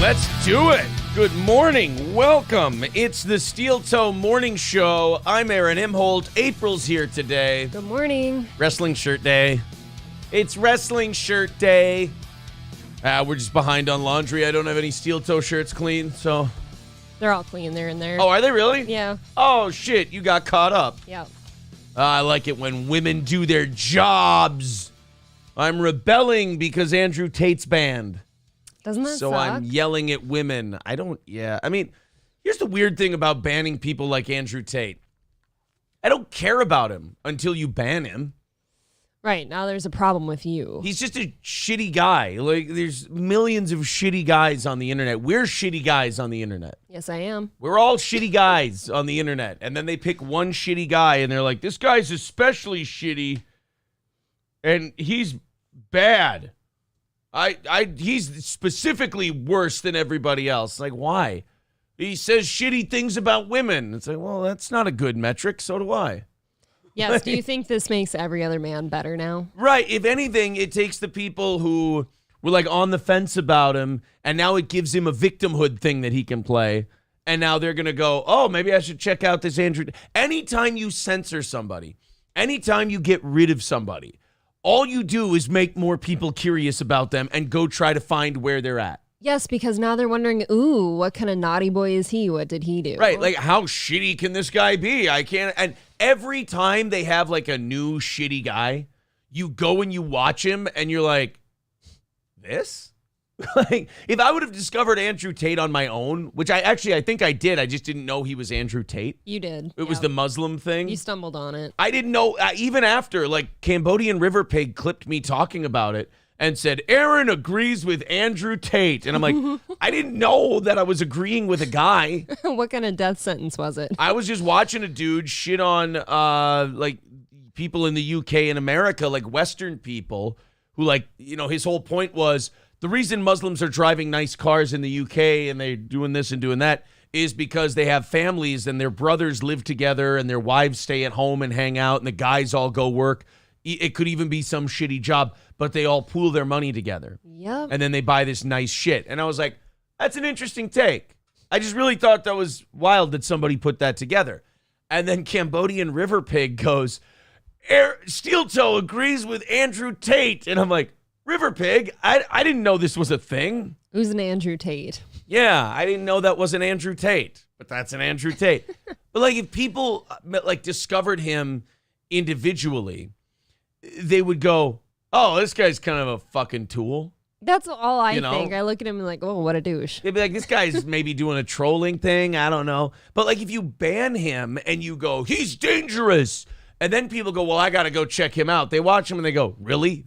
Let's do it. Good morning. Welcome. It's the Steel Toe Morning Show. I'm Aaron Imholt. April's here today. Good morning. Wrestling shirt day. It's wrestling shirt day. We're just behind on laundry. I don't have any steel toe shirts clean, so. They're all clean. They're in there. Oh, are they really? Yeah. Oh, shit. You got caught up. Yeah. I like it when women do their jobs. I'm rebelling because Andrew Tate's banned. Doesn't that So suck? I'm yelling at women. I mean, here's the weird thing about banning people like Andrew Tate. I don't care about him until you ban him. Right. Now there's a problem with you. He's just a shitty guy. Like, there's millions of shitty guys on the internet. We're shitty guys on the internet. Yes, I am. We're all shitty guys on the internet. And then they pick one shitty guy and they're like, this guy's especially shitty and he's bad. He's specifically worse than everybody else. Like, why? He says shitty things about women. It's like, well, that's not a good metric. So do I. Yes. Do you think this makes every other man better now? Right. If anything, it takes the people who were like on the fence about him, and now it gives him a victimhood thing that he can play. And now they're going to go, oh, maybe I should check out this Andrew. Anytime you censor somebody, anytime you get rid of somebody, all you do is make more people curious about them and go try to find where they're at. Yes, because now they're wondering, ooh, what kind of naughty boy is he? What did he do? Right, like how shitty can this guy be? I can't. And every time they have like a new shitty guy, you go and you watch him and you're like, this? Like, if I would have discovered Andrew Tate on my own, which I think I did. I just didn't know he was Andrew Tate. You did. It was the Muslim thing. You stumbled on it. I didn't know, even after, like, Cambodian River Pig clipped me talking about it and said, Aaron agrees with Andrew Tate. And I'm like, I didn't know that I was agreeing with a guy. What kind of death sentence was it? I was just watching a dude shit on, like, people in the UK and America, like Western people, who, like, you know, his whole point was, the reason Muslims are driving nice cars in the UK and they're doing this and doing that is because they have families and their brothers live together and their wives stay at home and hang out and the guys all go work. It could even be some shitty job, but they all pool their money together. Yep. And then they buy this nice shit. And I was like, that's an interesting take. I just really thought that was wild that somebody put that together. And then Cambodian River Pig goes, Steel Toe agrees with Andrew Tate. And I'm like, River Pig, I didn't know this was a thing. Who's an Andrew Tate? Yeah, I didn't know that was an Andrew Tate, but that's an Andrew Tate. But like, if people like discovered him individually, they would go, oh, this guy's kind of a fucking tool. That's all I think. I look at him and like, oh, what a douche. They'd be like, this guy's maybe doing a trolling thing. I don't know. But like, if you ban him and you go, he's dangerous. And then people go, well, I got to go check him out. They watch him and they go, really?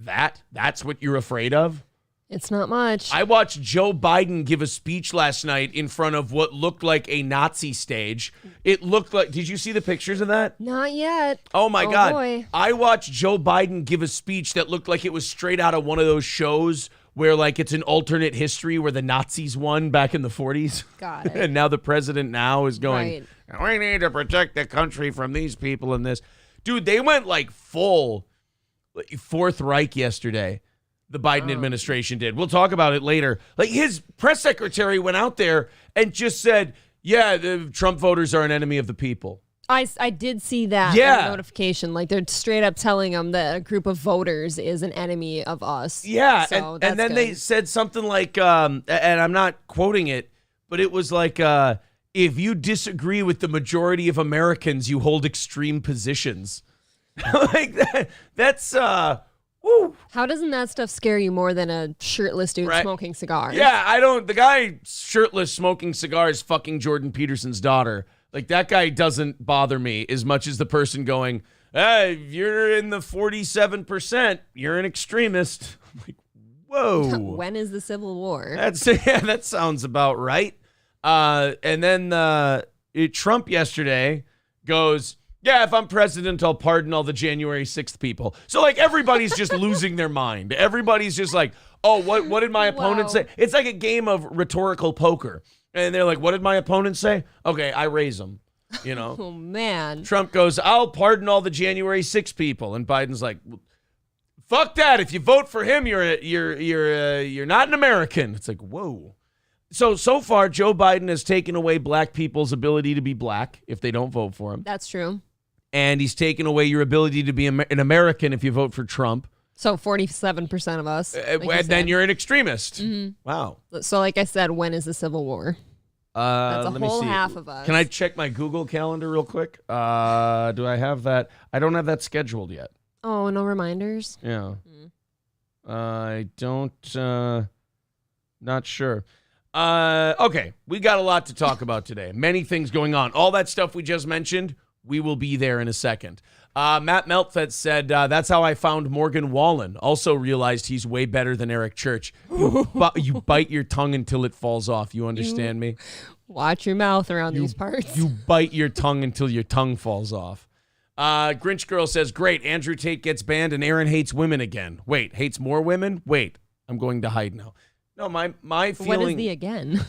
That's what you're afraid of? It's not much. I watched Joe Biden give a speech last night in front of what looked like a Nazi stage. It looked like, did you see the pictures of that? Not yet. Oh my God. Boy. I watched Joe Biden give a speech that looked like it was straight out of one of those shows where like it's an alternate history where the Nazis won back in the 40s. Got it. And now the president now is going, we need to protect the country from these people and this. Dude, they went like full Fourth Reich yesterday. The Biden administration did. We'll talk about it later. Like, his press secretary went out there and just said, yeah, the Trump voters are an enemy of the people. I did see that notification. Like, they're straight up telling them that a group of voters is an enemy of us. Yeah, so and then they said something like, and I'm not quoting it, but it was like, if you disagree with the majority of Americans, you hold extreme positions. Like that's woo. How doesn't that stuff scare you more than a shirtless dude smoking cigars? Yeah, I don't. The guy shirtless smoking cigars fucking Jordan Peterson's daughter. Like, that guy doesn't bother me as much as the person going, hey, if you're in the 47%, you're an extremist. I'm like, whoa. When is the Civil War? That sounds about right. And then Trump yesterday goes, yeah, if I'm president, I'll pardon all the January 6th people. So, like, everybody's just losing their mind. Everybody's just like, oh, what did my opponent say? It's like a game of rhetorical poker. And they're like, what did my opponent say? Okay, I raise them, you know? Oh, man. Trump goes, I'll pardon all the January 6th people. And Biden's like, fuck that. If you vote for him, you're not an American. It's like, whoa. So far, Joe Biden has taken away black people's ability to be black if they don't vote for him. That's true. And he's taken away your ability to be an American if you vote for Trump. So 47% of us. And then you're an extremist. Mm-hmm. Wow. So like I said, when is the Civil War? That's a whole half of us. Can I check my Google Calendar real quick? Do I have that? I don't have that scheduled yet. Oh, no reminders? Yeah. I don't, not sure. Okay, we got a lot to talk about today. Many things going on. All that stuff we just mentioned, we will be there in a second. Matt Meltfett said, that's how I found Morgan Wallen. Also realized he's way better than Eric Church. You bite your tongue until it falls off. You understand me? Watch your mouth around these parts. You bite your tongue until your tongue falls off. Grinch Girl says, great, Andrew Tate gets banned and Aaron hates women again. Wait, hates more women? Wait, I'm going to hide now. No, my feeling... What is the again?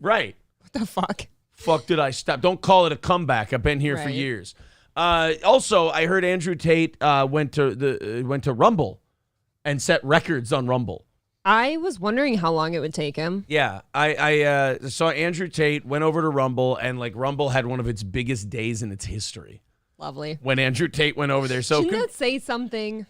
Right. What the fuck? Fuck did I stop? Don't call it a comeback. I've been here for years. Also, I heard Andrew Tate went to Rumble and set records on Rumble. I was wondering how long it would take him. Yeah, I saw Andrew Tate went over to Rumble, and like Rumble had one of its biggest days in its history. Lovely. When Andrew Tate went over there. So shouldn't that say something?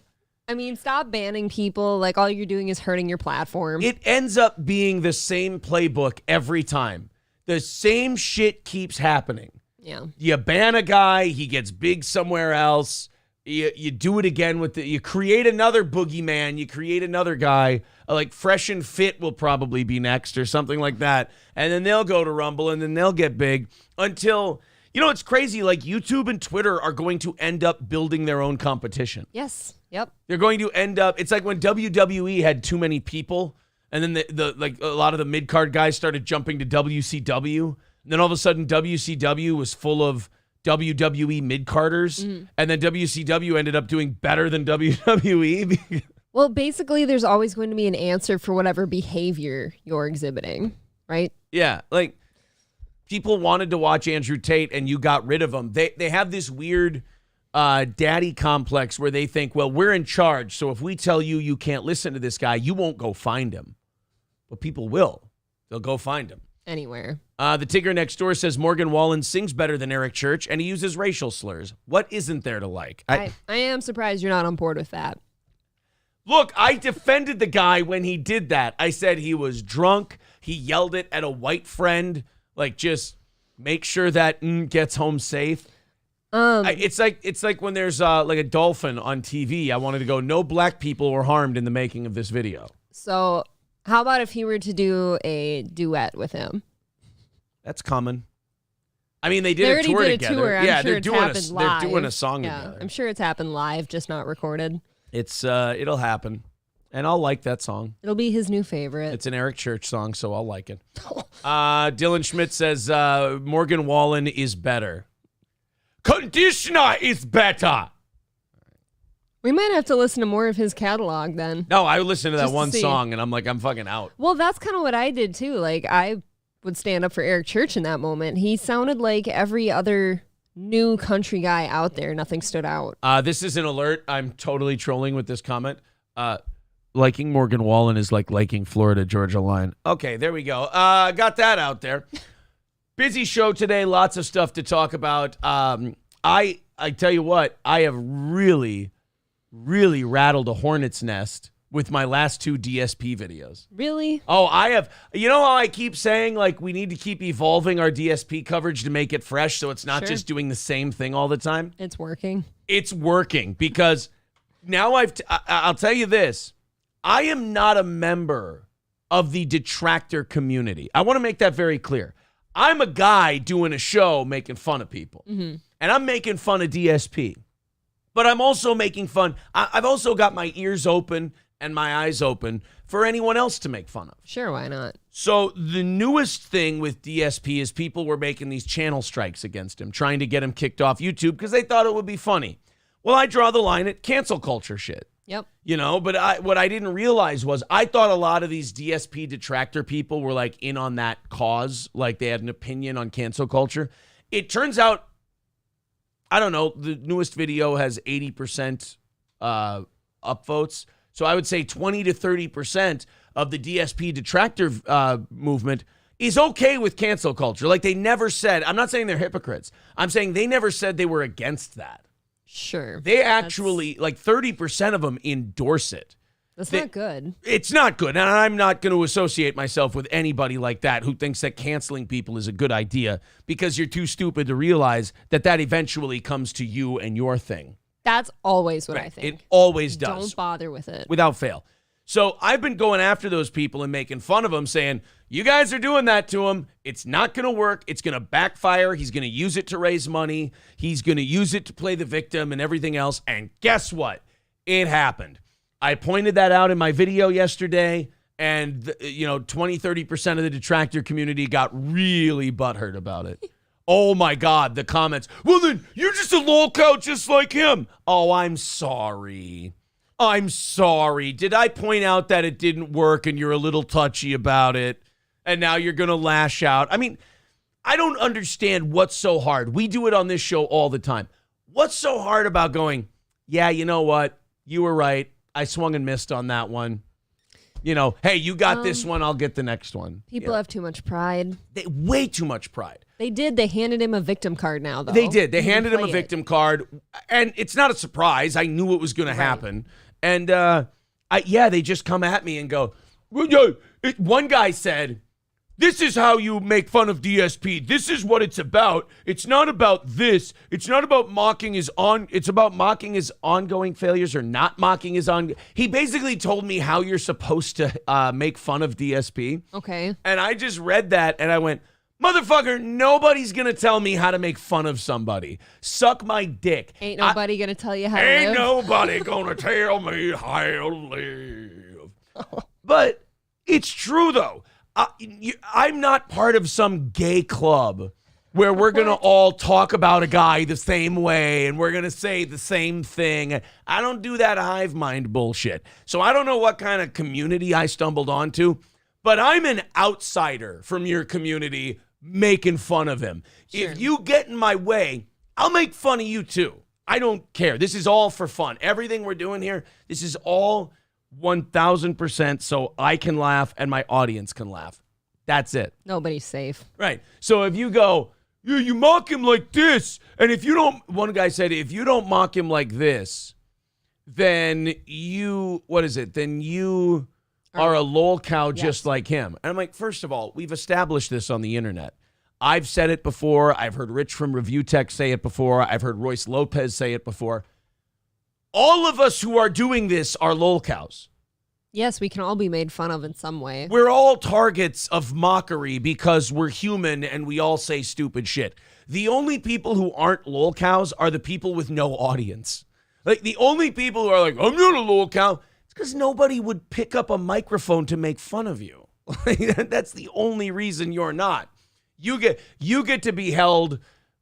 I mean, stop banning people. Like, all you're doing is hurting your platform. It ends up being the same playbook every time. The same shit keeps happening. Yeah. You ban a guy, he gets big somewhere else. You do it again you create another boogeyman, you create another guy, like Fresh and Fit will probably be next or something like that. And then they'll go to Rumble and then they'll get big until, it's crazy. Like YouTube and Twitter are going to end up building their own competition. Yes. Yep. They're going to end up, it's like when WWE had too many people and then like a lot of the mid-card guys started jumping to WCW. And then all of a sudden WCW was full of WWE mid-carders. And then WCW ended up doing better than WWE. Well, basically, there's always going to be an answer for whatever behavior you're exhibiting, right? Yeah, like people wanted to watch Andrew Tate and you got rid of him. They have this weird daddy complex where they think, well, we're in charge. So if we tell you can't listen to this guy, you won't go find him. But people will. They'll go find him. Anywhere. The Tigger next door says Morgan Wallen sings better than Eric Church and he uses racial slurs. What isn't there to like? I am surprised you're not on board with that. Look, I defended the guy when he did that. I said he was drunk. He yelled it at a white friend. Like, just make sure that gets home safe. It's like when there's like a dolphin on TV. I wanted to go, no black people were harmed in the making of this video. So how about if he were to do a duet with him? That's common. I mean, they did a tour together. I'm sure they're doing a song together. I'm sure it's happened live, just not recorded. It'll happen. And I'll like that song. It'll be his new favorite. It's an Eric Church song, so I'll like it. Dylan Schmidt says Morgan Wallen is better. Conditioner is better. We might have to listen to more of his catalog then. No, I listened to that one song, and I'm like, I'm fucking out. Well, that's kind of what I did, too. Like, I would stand up for Eric Church in that moment. He sounded like every other new country guy out there. Nothing stood out. This is an alert. I'm totally trolling with this comment. Liking Morgan Wallen is like liking Florida Georgia Line. Okay, there we go. Got that out there. Busy show today. Lots of stuff to talk about. I tell you what, I have really rattled a hornet's nest with my last two DSP videos. Really? Oh, I have. You know how I keep saying, like, we need to keep evolving our DSP coverage to make it fresh so it's not just doing the same thing all the time? It's working. It's working because now I'll tell you this. I am not a member of the detractor community. I want to make that very clear. I'm a guy doing a show making fun of people. Mm-hmm. And I'm making fun of DSP. But I'm also making fun. I've also got my ears open and my eyes open for anyone else to make fun of. Sure, why not? So the newest thing with DSP is people were making these channel strikes against him, trying to get him kicked off YouTube because they thought it would be funny. Well, I draw the line at cancel culture shit. Yep. You know, but what I didn't realize was I thought a lot of these DSP detractor people were like in on that cause, like they had an opinion on cancel culture. It turns out, I don't know, the newest video has 80% upvotes. So I would say 20 to 30% of the DSP detractor movement is okay with cancel culture. Like, they never said, I'm not saying they're hypocrites. I'm saying they never said they were against that. Sure. They actually, like 30% of them endorse it. That's not good. It's not good. And I'm not going to associate myself with anybody like that who thinks that canceling people is a good idea, because you're too stupid to realize that that eventually comes to you and your thing. That's always what I think. It always does. Don't bother with it. Without fail. So I've been going after those people and making fun of them, saying, you guys are doing that to him. It's not going to work. It's going to backfire. He's going to use it to raise money. He's going to use it to play the victim and everything else. And guess what? It happened. I pointed that out in my video yesterday, and 20-30% of the detractor community got really butthurt about it. Oh my God, the comments. Well, then you're just a lolcow just like him. Oh, I'm sorry. I'm sorry. Did I point out that it didn't work and you're a little touchy about it, and now you're going to lash out? I mean, I don't understand what's so hard. We do it on this show all the time. What's so hard about going, yeah, you know what? You were right. I swung and missed on that one. Hey, you got this one, I'll get the next one. People have too much pride. Way too much pride. They did. They handed him a victim card now, though. They did. They handed him a victim card, and it's not a surprise. I knew it was going to happen. And, they just come at me and go, one guy said, this is how you make fun of DSP. This is what it's about. It's not about this. It's not about it's about mocking his ongoing failures or not mocking his He basically told me how you're supposed to make fun of DSP. Okay. And I just read that and I went, motherfucker, nobody's going to tell me how to make fun of somebody. Suck my dick. Ain't nobody going to tell you how to live. Ain't nobody going to tell me how to live. But it's true, though. I'm not part of some gay club where we're going to all talk about a guy the same way and we're going to say the same thing. I don't do that hive mind bullshit. So I don't know what kind of community I stumbled onto, but I'm an outsider from your community making fun of him. Sure. If you get in my way, I'll make fun of you too. I don't care. This is all for fun. Everything we're doing here, this is all 1,000% so I can laugh and my audience can laugh. That's it. Nobody's safe. Right. So if you go, yeah, you mock him like this, and if you don't, one guy said, if you don't mock him like this, then you are a lolcow just like him. And I'm like, first of all, we've established this on the internet. I've said it before. I've heard Rich from Review Tech say it before. I've heard Royce Lopez say it before. All of us who are doing this are lolcows. Yes, we can all be made fun of in some way. We're all targets of mockery because we're human and we all say stupid shit. The only people who aren't lolcows are the people with no audience. Like, the only people who are like, I'm not a lolcow, it's because nobody would pick up a microphone to make fun of you. That's the only reason you're not. You get to be held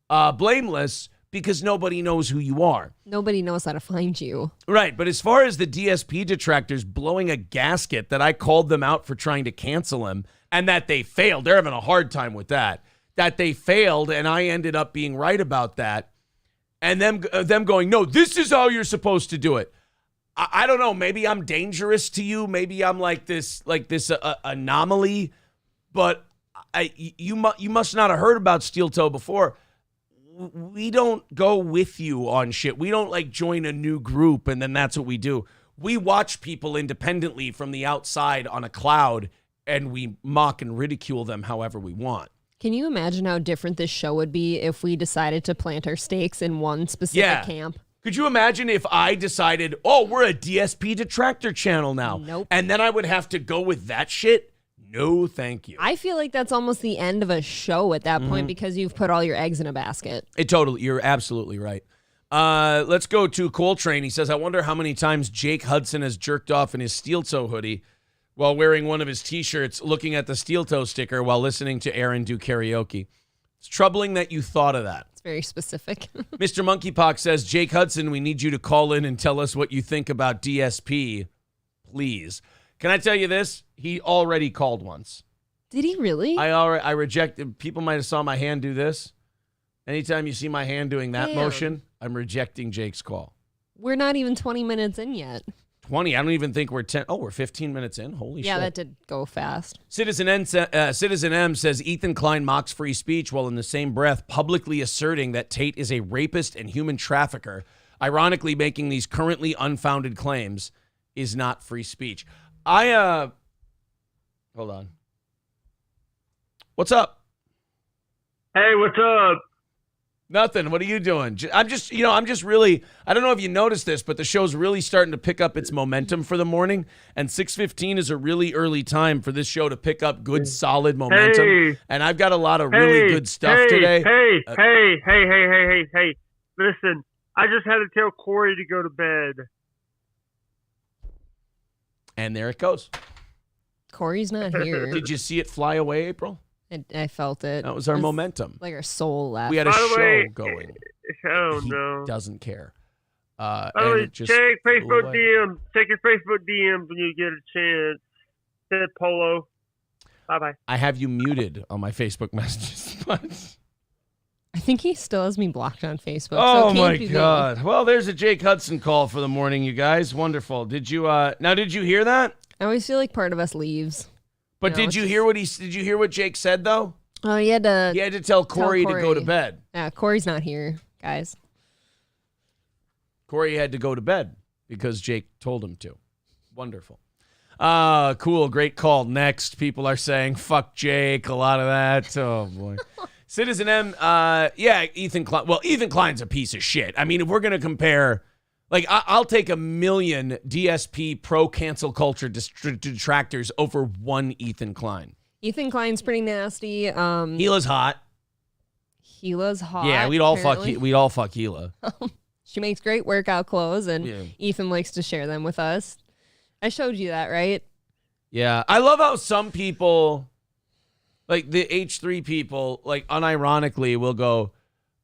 blameless because nobody knows who you are. Nobody knows how to find you. Right, but as far as the DSP detractors blowing a gasket that I called them out for trying to cancel him and that they failed, they're having a hard time with that. That they failed and I ended up being right about that. And them going, no, this is how you're supposed to do it. I don't know. Maybe I'm dangerous to you. Maybe I'm like this anomaly. But you must not have heard about Steel Toe before. We don't go with you on shit. We don't join a new group and then that's what we do. We watch people independently from the outside on a cloud and we mock and ridicule them however we want. Can you imagine how different this show would be if we decided to plant our stakes in one specific camp? Could you imagine if I decided, we're a DSP Detractor channel now? Nope. And then I would have to go with that shit? No, thank you. I feel like that's almost the end of a show at that point because you've put all your eggs in a basket. You're absolutely right. Let's go to Coltrane. He says, I wonder how many times Jake Hudson has jerked off in his Steel Toe hoodie while wearing one of his T-shirts, looking at the Steel Toe sticker while listening to Aaron do karaoke. It's troubling that you thought of that. It's very specific. Mr. Monkeypox says, Jake Hudson, we need you to call in and tell us what you think about DSP, please. Can I tell you this? He already called once. Did he really? I rejected. People might have saw my hand do this. Anytime you see my hand doing that motion, I'm rejecting Jake's call. We're not even 20 minutes in yet. 20. I don't even think we're 10. Oh, we're 15 minutes in. Holy shit. Yeah, that did go fast. Citizen M says Ethan Klein mocks free speech while in the same breath publicly asserting that Tate is a rapist and human trafficker. Ironically, making these currently unfounded claims is not free speech. Hold on. What's up? Hey, what's up? Nothing. What are you doing? I'm just really, I don't know if you noticed this, but the show's really starting to pick up its momentum for the morning, and 6:15 is a really early time for this show to pick up good, solid momentum. Hey. And I've got a lot of really good stuff today. Hey. Listen, I just had to tell Corey to go to bed. And there it goes. Corey's not here. Did you see it fly away, April? I felt it. That was our momentum. Like our soul left. We had a By the show way, going. Oh, He no. doesn't care. Oh, And it just check blew Facebook away. DMs. Check your Facebook DMs when you get a chance. Said Polo. Bye-bye. I have you muted on my Facebook messages. I think he still has me blocked on Facebook. Oh so it can't my be me. God. Well, there's a Jake Hudson call for the morning, you guys. Wonderful. Did you hear that? I always feel like part of us leaves. But No, did it's you just- hear what Jake said though? Oh, he had to. He had to tell Corey to go to Corey. bed. Yeah, Corey's not here, guys. Corey had to go to bed because Jake told him to. Wonderful. Cool. Great call. Next, people are saying, fuck Jake. A lot of that. Oh, boy. Citizen M, Ethan Klein. Well, Ethan Klein's a piece of shit. I mean, if we're going to compare, like, I'll take a million DSP pro cancel culture detractors over one Ethan Klein. Ethan Klein's pretty nasty. Gila's hot. Gila's hot. Yeah, we'd all apparently. fuck Gila. She makes great workout clothes, and Yeah. Ethan likes to share them with us. I showed you that, right? Yeah, I love how some people, like the H3 people, like unironically will go,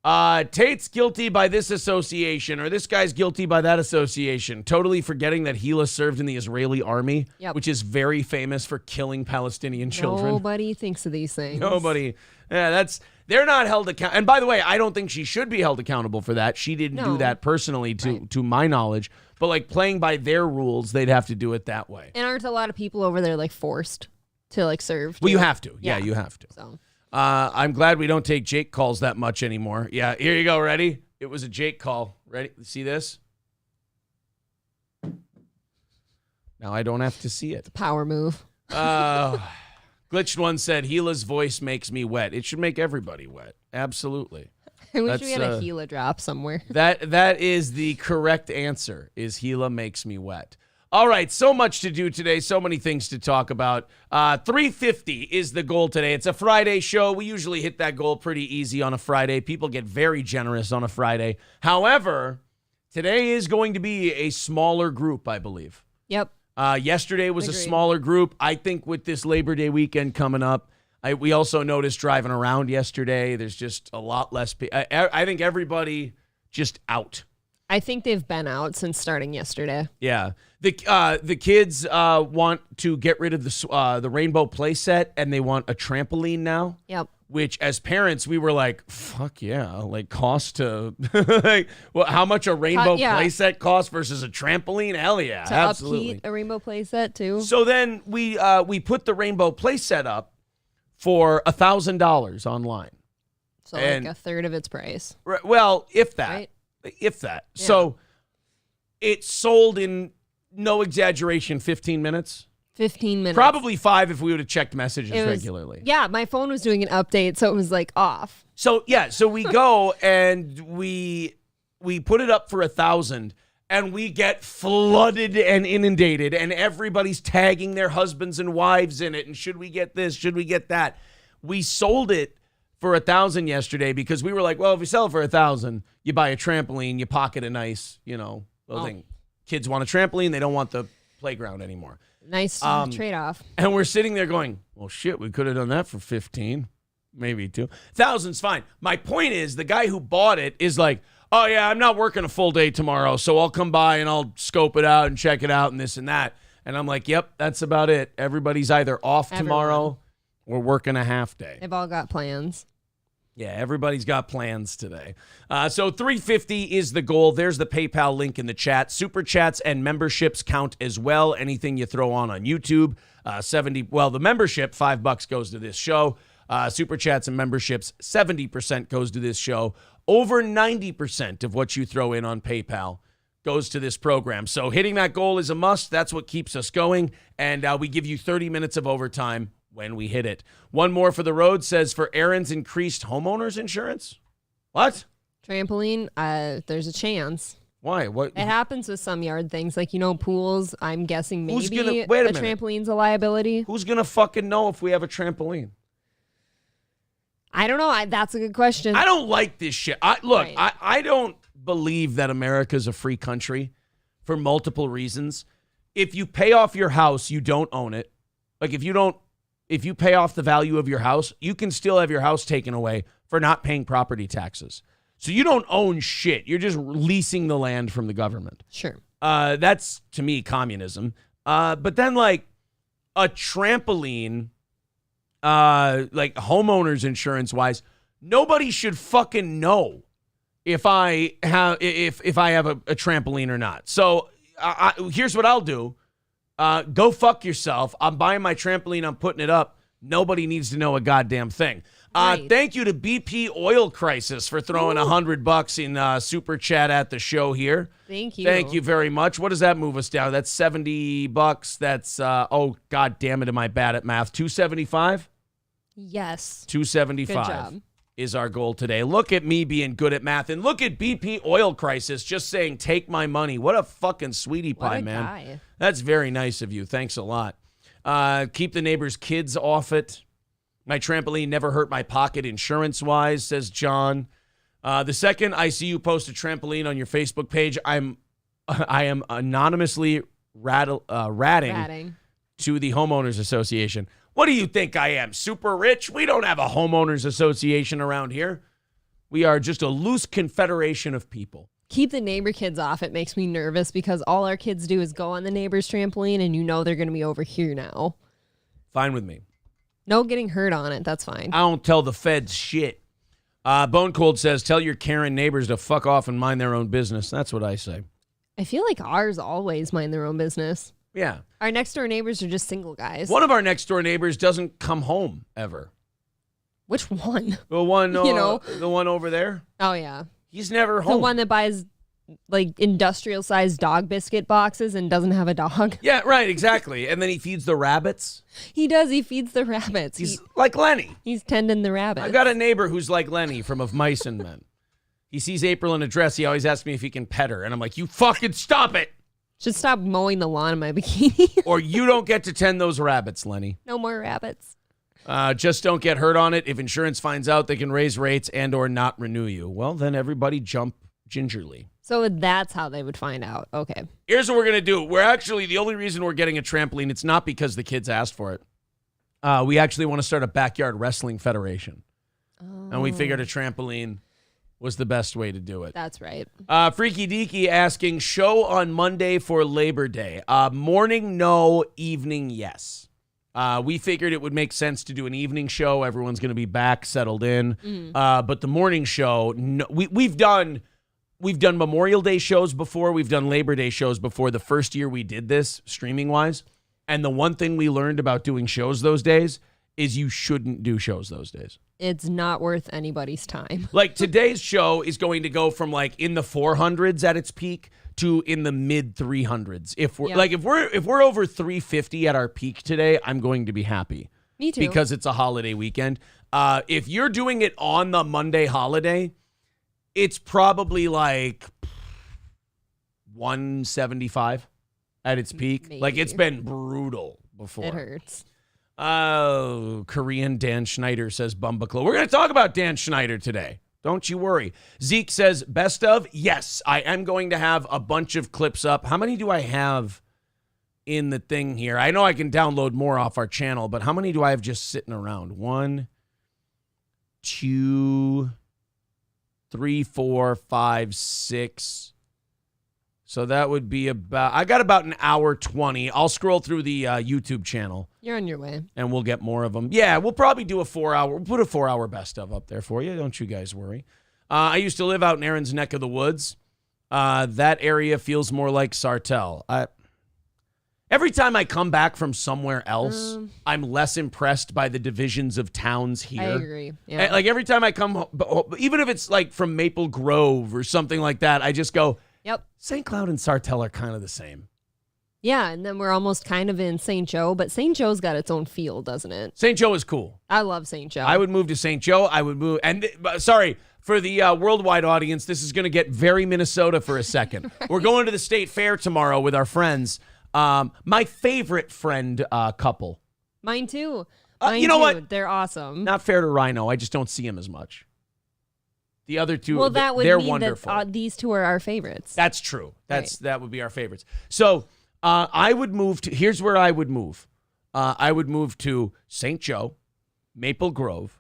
Tate's guilty by this association, or this guy's guilty by that association, totally forgetting that Gila served in the Israeli army, Yep. which is very famous for killing Palestinian children. Nobody thinks of these things. Nobody. Yeah, they're not held accountable. And by the way, I don't think she should be held accountable for that. She didn't do No. that personally, to my knowledge. But like playing by their rules, they'd have to do it that way. And aren't a lot of people over there like forced to like serve? Well, too? you have to. Yeah, Yeah. you have to. So I'm glad we don't take Jake calls that much anymore. Yeah, here you go. Ready? It was a Jake call. Ready? See this? Now I don't have to see it. power move. Glitched One said, Gila's voice makes me wet. It should make everybody wet. Absolutely. I wish That's, we had a Gila drop somewhere. That is the correct answer, is Gila makes me wet. All right, so much to do today, so many things to talk about. 350 is the goal today. It's a Friday show. We usually hit that goal pretty easy on a Friday. People get very generous on a Friday. However, today is going to be a smaller group, I believe. Yep. Yesterday was a Agreed. smaller group. I think with this Labor Day weekend coming up, we also noticed driving around yesterday, there's just a lot less people. I think everybody just out. I think they've been out since starting yesterday. Yeah. The kids want to get rid of the rainbow play set, and they want a trampoline now. Yep. Which, as parents, we were like, "Fuck yeah!" Like cost to, like, well, how much a rainbow yeah. play set costs versus a trampoline? Hell yeah, To absolutely. upkeep a rainbow playset too. So then we put the rainbow play set up for $1,000 online. So and- like a third of its price. Well, if that. Right. If that. Yeah. So it sold in, no exaggeration, 15 minutes. 15 minutes. Probably 5 if we would have checked messages It was- regularly. Yeah, my phone was doing an update, so it was like off. So we go and we put it up for 1,000, and we get flooded and inundated, and everybody's tagging their husbands and wives in it. And should we get this? Should we get that? We sold it for 1,000 yesterday because we were like, well, if we sell it for 1,000, you buy a trampoline, you pocket a nice, little thing. Kids want a trampoline, they don't want the playground anymore. Nice trade-off. And we're sitting there going, well, shit, we could have done that for 15, maybe 2. 1,000's fine. My point is, the guy who bought it is like, oh, yeah, I'm not working a full day tomorrow, so I'll come by and I'll scope it out and check it out and this and that. And I'm like, yep, that's about it. Everybody's either off tomorrow or working a half day. They've all got plans. Yeah, everybody's got plans today. So $350 is the goal. There's the PayPal link in the chat. Super chats and memberships count as well. Anything you throw on YouTube, the membership, $5 goes to this show. Super chats and memberships, 70% goes to this show. Over 90% of what you throw in on PayPal goes to this program. So hitting that goal is a must. That's what keeps us going. And we give you 30 minutes of overtime when we hit it. One more for the road says, for Aaron's increased homeowners insurance? What? Trampoline, there's a chance. Why? What? It happens with some yard things, like, pools. I'm guessing maybe wait a minute. trampoline's a liability. Who's going to fucking know if we have a trampoline? I don't know. That's a good question. I don't like this shit. I don't believe that America's a free country for multiple reasons. If you pay off your house, you don't own it. Like, if you pay off the value of your house, you can still have your house taken away for not paying property taxes. So you don't own shit. You're just leasing the land from the government. Sure. That's, to me, communism. But then, like, a trampoline, like homeowners insurance wise, nobody should fucking know if I have a trampoline or not. So here's what I'll do. Go fuck yourself. I'm buying my trampoline. I'm putting it up. Nobody needs to know a goddamn thing. Right. Thank you to BP Oil Crisis for throwing $100 in super chat at the show here. Thank you. Thank you very much. What does that move us down? That's $70. That's oh god damn it, am I bad at math? $275? Yes. $275 Good job. is our goal today. Look at me being good at math, and look at BP Oil Crisis just saying, take my money. What a fucking sweetie pie, What a man. guy. That's very nice of you. Thanks a lot. Keep the neighbors' kids off it. My trampoline never hurt my pocket insurance-wise, says John. The second I see you post a trampoline on your Facebook page, I am anonymously ratting to the Homeowners Association. What do you think I am, super rich? We don't have a homeowners association around here. We are just a loose confederation of people. Keep the neighbor kids off. It makes me nervous because all our kids do is go on the neighbor's trampoline, and they're going to be over here now. Fine with me. No getting hurt on it. That's fine. I don't tell the feds shit. Bone Cold says, tell your Karen neighbors to fuck off and mind their own business. That's what I say. I feel like ours always mind their own business. Yeah. Our next door neighbors are just single guys. One of our next door neighbors doesn't come home ever. Which one? The one, the one over there. Oh, yeah. He's never home. The one that buys like industrial sized dog biscuit boxes and doesn't have a dog. Yeah, right, exactly. And then he feeds the rabbits. He does. He feeds the rabbits. He's like Lenny. He's tending the rabbits. I've got a neighbor who's like Lenny from Of Mice and Men. He sees April in a dress. He always asks me if he can pet her. And I'm like, you fucking stop it. Should stop mowing the lawn in my bikini. Or you don't get to tend those rabbits, Lenny. No more rabbits. Just don't get hurt on it. If insurance finds out, they can raise rates and or not renew you. Well, then everybody jump gingerly. So that's how they would find out. Okay. Here's what we're going to do. We're actually, the only reason we're getting a trampoline, it's not because the kids asked for it. We actually want to start a backyard wrestling federation. Oh. And we figured a trampoline was the best way to do it. That's right. Freaky Deaky asking, show on Monday for Labor Day. Morning, no. Evening, yes. We figured it would make sense to do an evening show. Everyone's going to be back, settled in. But the morning show, no, we've done Memorial Day shows before. We've done Labor Day shows before. The first year we did this, streaming-wise. And the one thing we learned about doing shows those days is you shouldn't do shows those days. It's not worth anybody's time. Like today's show is going to go from like in the 400s at its peak to in the mid 300s. If we're over 350 at our peak today, I'm going to be happy. Me too. Because it's a holiday weekend. If you're doing it on the Monday holiday, it's probably like 175 at its peak. Maybe. Like it's been brutal before. It hurts. Oh, Korean Dan Schneider says Bumbaclo. We're going to talk about Dan Schneider today. Don't you worry. Zeke says, best of? Yes, I am going to have a bunch of clips up. How many do I have in the thing here? I know I can download more off our channel, but how many do I have just sitting around? 1, 2, 3, 4, 5, 6, So that would be I got about an hour 20. I'll scroll through the YouTube channel. You're on your way. And we'll get more of them. Yeah, we'll probably do a 4-hour. We'll put a 4-hour best of up there for you. Don't you guys worry. I used to live out in Aaron's neck of the woods. That area feels more like Sartell. Every time I come back from somewhere else, I'm less impressed by the divisions of towns here. I agree. Yeah. Like every time I come, even if it's like from Maple Grove or something like that, I just go, yep. St. Cloud and Sartell are kind of the same. Yeah, and then we're almost kind of in St. Joe, but St. Joe's got its own feel, doesn't it? St. Joe is cool. I love St. Joe. I would move to St. Joe. I would move. And sorry, for the worldwide audience, this is going to get very Minnesota for a second. Right. We're going to the state fair tomorrow with our friends. My favorite friend couple. Mine too. You know what? They're awesome. Not fair to Rhino. I just don't see him as much. The other two, well, that would they're mean wonderful. That these two are our favorites. That's true. Right. That would be our favorites. So I would move to. Here's where I would move. I would move to St. Joe, Maple Grove.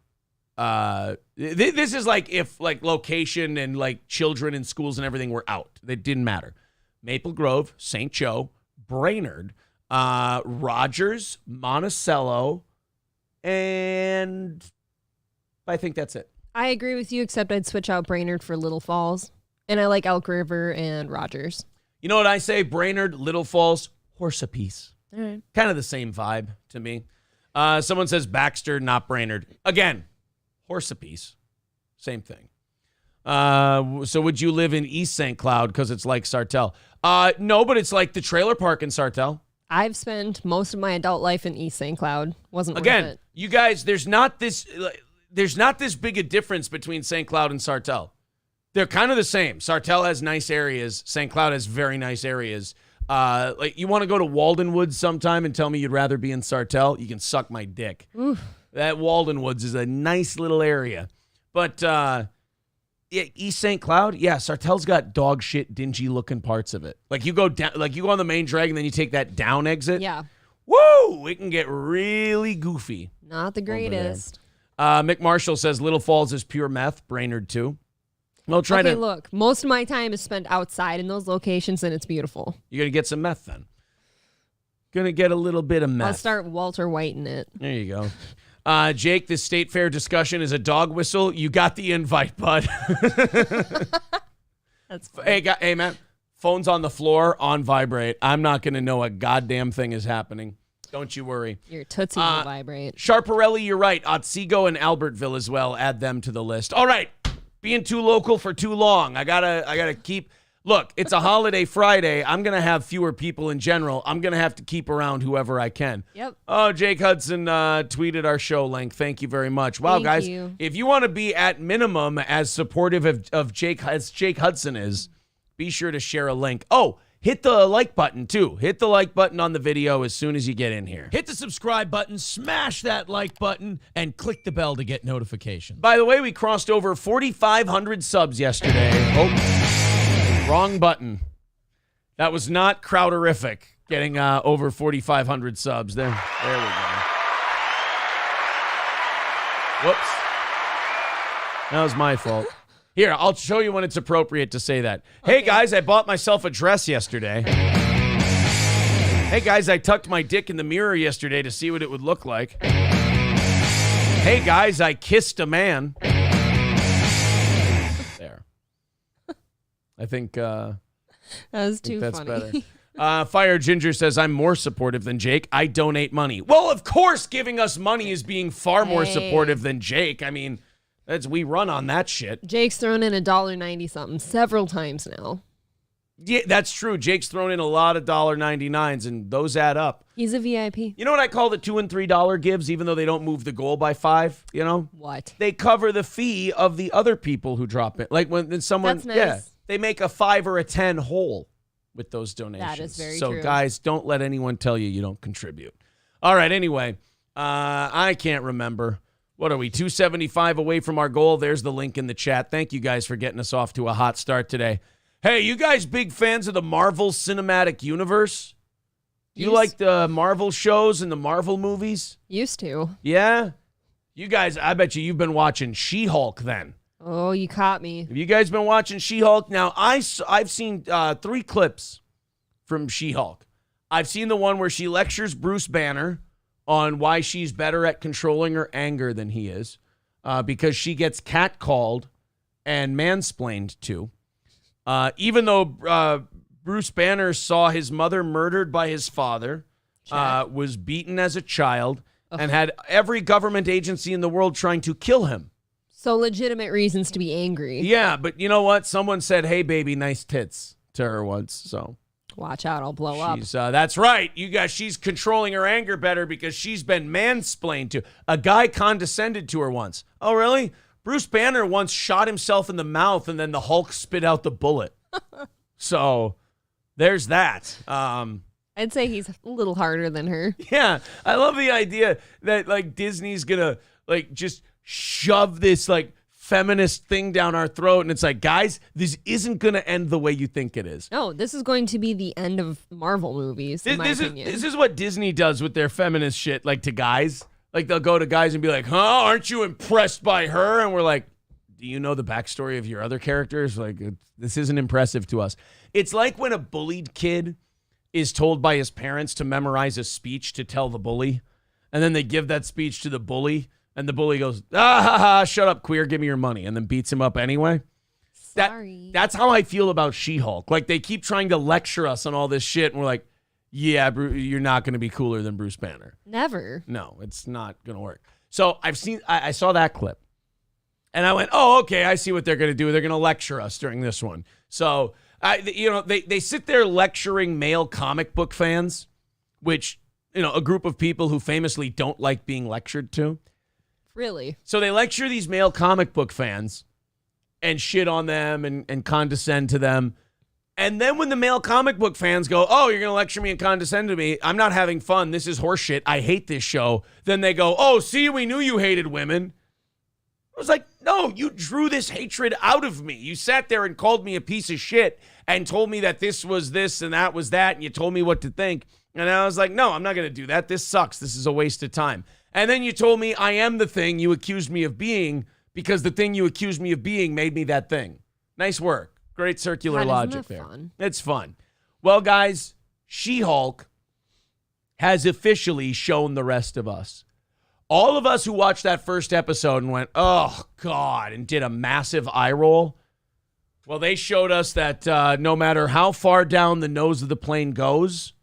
This is like if like location and like children and schools and everything were out. It didn't matter. Maple Grove, St. Joe, Brainerd, Rogers, Monticello, and I think that's it. I agree with you, except I'd switch out Brainerd for Little Falls. And I like Elk River and Rogers. You know what I say? Brainerd, Little Falls, horse apiece. All right. Kind of the same vibe to me. Someone says Baxter, not Brainerd. Again, horse apiece. Same thing. So would you live in East St. Cloud because it's like Sartell? No, but it's like the trailer park in Sartell. I've spent most of my adult life in East St. Cloud. Wasn't worth Again, it. you guys, there's not this big a difference between St. Cloud and Sartell. They're kind of the same. Sartell has nice areas. St. Cloud has very nice areas. Like you want to go to Walden Woods sometime and tell me you'd rather be in Sartell? You can suck my dick. Oof. That Walden Woods is a nice little area. But East St. Cloud, yeah, Sartell's got dog shit, dingy looking parts of it. Like you go down, like you go on the main drag and then you take that down exit. Yeah. Woo! It can get really goofy. Not the greatest. Mick Marshall says Little Falls is pure meth. Brainerd too. Well, Look, most of my time is spent outside in those locations, and it's beautiful. You're gonna get some meth then. Gonna get a little bit of meth. I'll start Walter White in it. There you go. Jake, this state fair discussion is a dog whistle. You got the invite, bud. That's funny. Hey, man. Phone's on the floor, on vibrate. I'm not gonna know a goddamn thing is happening. Don't you worry. Your Tootsie will vibrate. Sharparelli, you're right. Otsego and Albertville as well. Add them to the list. All right. Being too local for too long. I gotta keep. Look, it's a holiday Friday. I'm gonna have fewer people in general. I'm gonna have to keep around whoever I can. Yep. Oh, Jake Hudson tweeted our show link. Thank you very much. Wow, Thank guys, you. if you want to be at minimum as supportive of Jake as Jake Hudson is, be sure to share a link. Oh, hit the like button too. Hit the like button on the video as soon as you get in here. Hit the subscribe button, smash that like button, and click the bell to get notifications. By the way, we crossed over 4,500 subs yesterday. Oh, wrong button. That was not Crowderific getting over 4,500 subs. There we go. Whoops. That was my fault. Here, I'll show you when it's appropriate to say that. Okay. Hey, guys, I bought myself a dress yesterday. Hey, guys, I tucked my dick in the mirror yesterday to see what it would look like. Hey, guys, I kissed a man. There. I think that was too that's funny. better. Fire Ginger says, I'm more supportive than Jake. I donate money. Well, of course, giving us money is being far more supportive than Jake. I mean, we run on that shit. Jake's thrown in $1.90 something several times now. Yeah, that's true. Jake's thrown in a lot of $1.99s, and those add up. He's a VIP. You know what I call the $2 and $3 gives, even though they don't move the goal by 5? You know what? They cover the fee of the other people who drop it. Like when someone, That's nice. Yeah, they make a 5 or a 10 whole with those donations. That is very true. true. So guys, don't let anyone tell you don't contribute. All right. Anyway, I can't remember. What are we, 275 away from our goal? There's the link in the chat. Thank you guys for getting us off to a hot start today. Hey, you guys big fans of the Marvel Cinematic Universe? Do you like the Marvel shows and the Marvel movies? Used to. Yeah? You guys, I bet you've been watching She-Hulk then. Oh, you caught me. Have you guys been watching She-Hulk? Now, I've seen 3 clips from She-Hulk. I've seen the one where she lectures Bruce Banner on why she's better at controlling her anger than he is, because she gets catcalled and mansplained to. Even though Bruce Banner saw his mother murdered by his father, was beaten as a child, and had every government agency in the world trying to kill him. So legitimate reasons to be angry. Yeah, but you know what? Someone said, "Hey, baby, nice tits" to her once, so Watch out, I'll blow up. that's right. You guys, she's controlling her anger better because she's been mansplained to. A guy condescended to her once. Oh, really? Bruce Banner once shot himself in the mouth, and then the Hulk spit out the bullet. So there's that. I'd say he's a little harder than her. Yeah, I love the idea that like Disney's gonna like just shove this like feminist thing down our throat, and it's like, guys, this isn't gonna end the way you think it is. No, this is going to be the end of Marvel movies, in my opinion. This is what Disney does with their feminist shit, like to guys. Like they'll go to guys and be like, "Huh, aren't you impressed by her?" And we're like, "Do you know the backstory of your other characters? Like, this isn't impressive to us." It's like when a bullied kid is told by his parents to memorize a speech to tell the bully, and then they give that speech to the bully, and the bully goes, "Ah, ha, ha, shut up, queer, give me your money," and then beats him up anyway. Sorry. That's how I feel about She-Hulk. Like, they keep trying to lecture us on all this shit, and we're like, yeah, you're not going to be cooler than Bruce Banner. Never. No, it's not going to work. So I saw that clip, and I went, oh, okay, I see what they're going to do. They're going to lecture us during this one. So, they sit there lecturing male comic book fans, which, a group of people who famously don't like being lectured to. Really? So they lecture these male comic book fans and shit on them and condescend to them. And then when the male comic book fans go, oh, you're going to lecture me and condescend to me, I'm not having fun, this is horseshit, I hate this show. Then they go, oh, see, we knew you hated women. I was like, no, you drew this hatred out of me. You sat there and called me a piece of shit and told me that this was this and that was that, and you told me what to think. And I was like, no, I'm not going to do that. This sucks. This is a waste of time. And then you told me I am the thing you accused me of being because the thing you accused me of being made me that thing. Nice work. Great circular logic there. Fun? It's fun. Well, guys, She-Hulk has officially shown the rest of us. All of us who watched that first episode and went, oh, God, and did a massive eye roll, well, they showed us that no matter how far down the nose of the plane goes,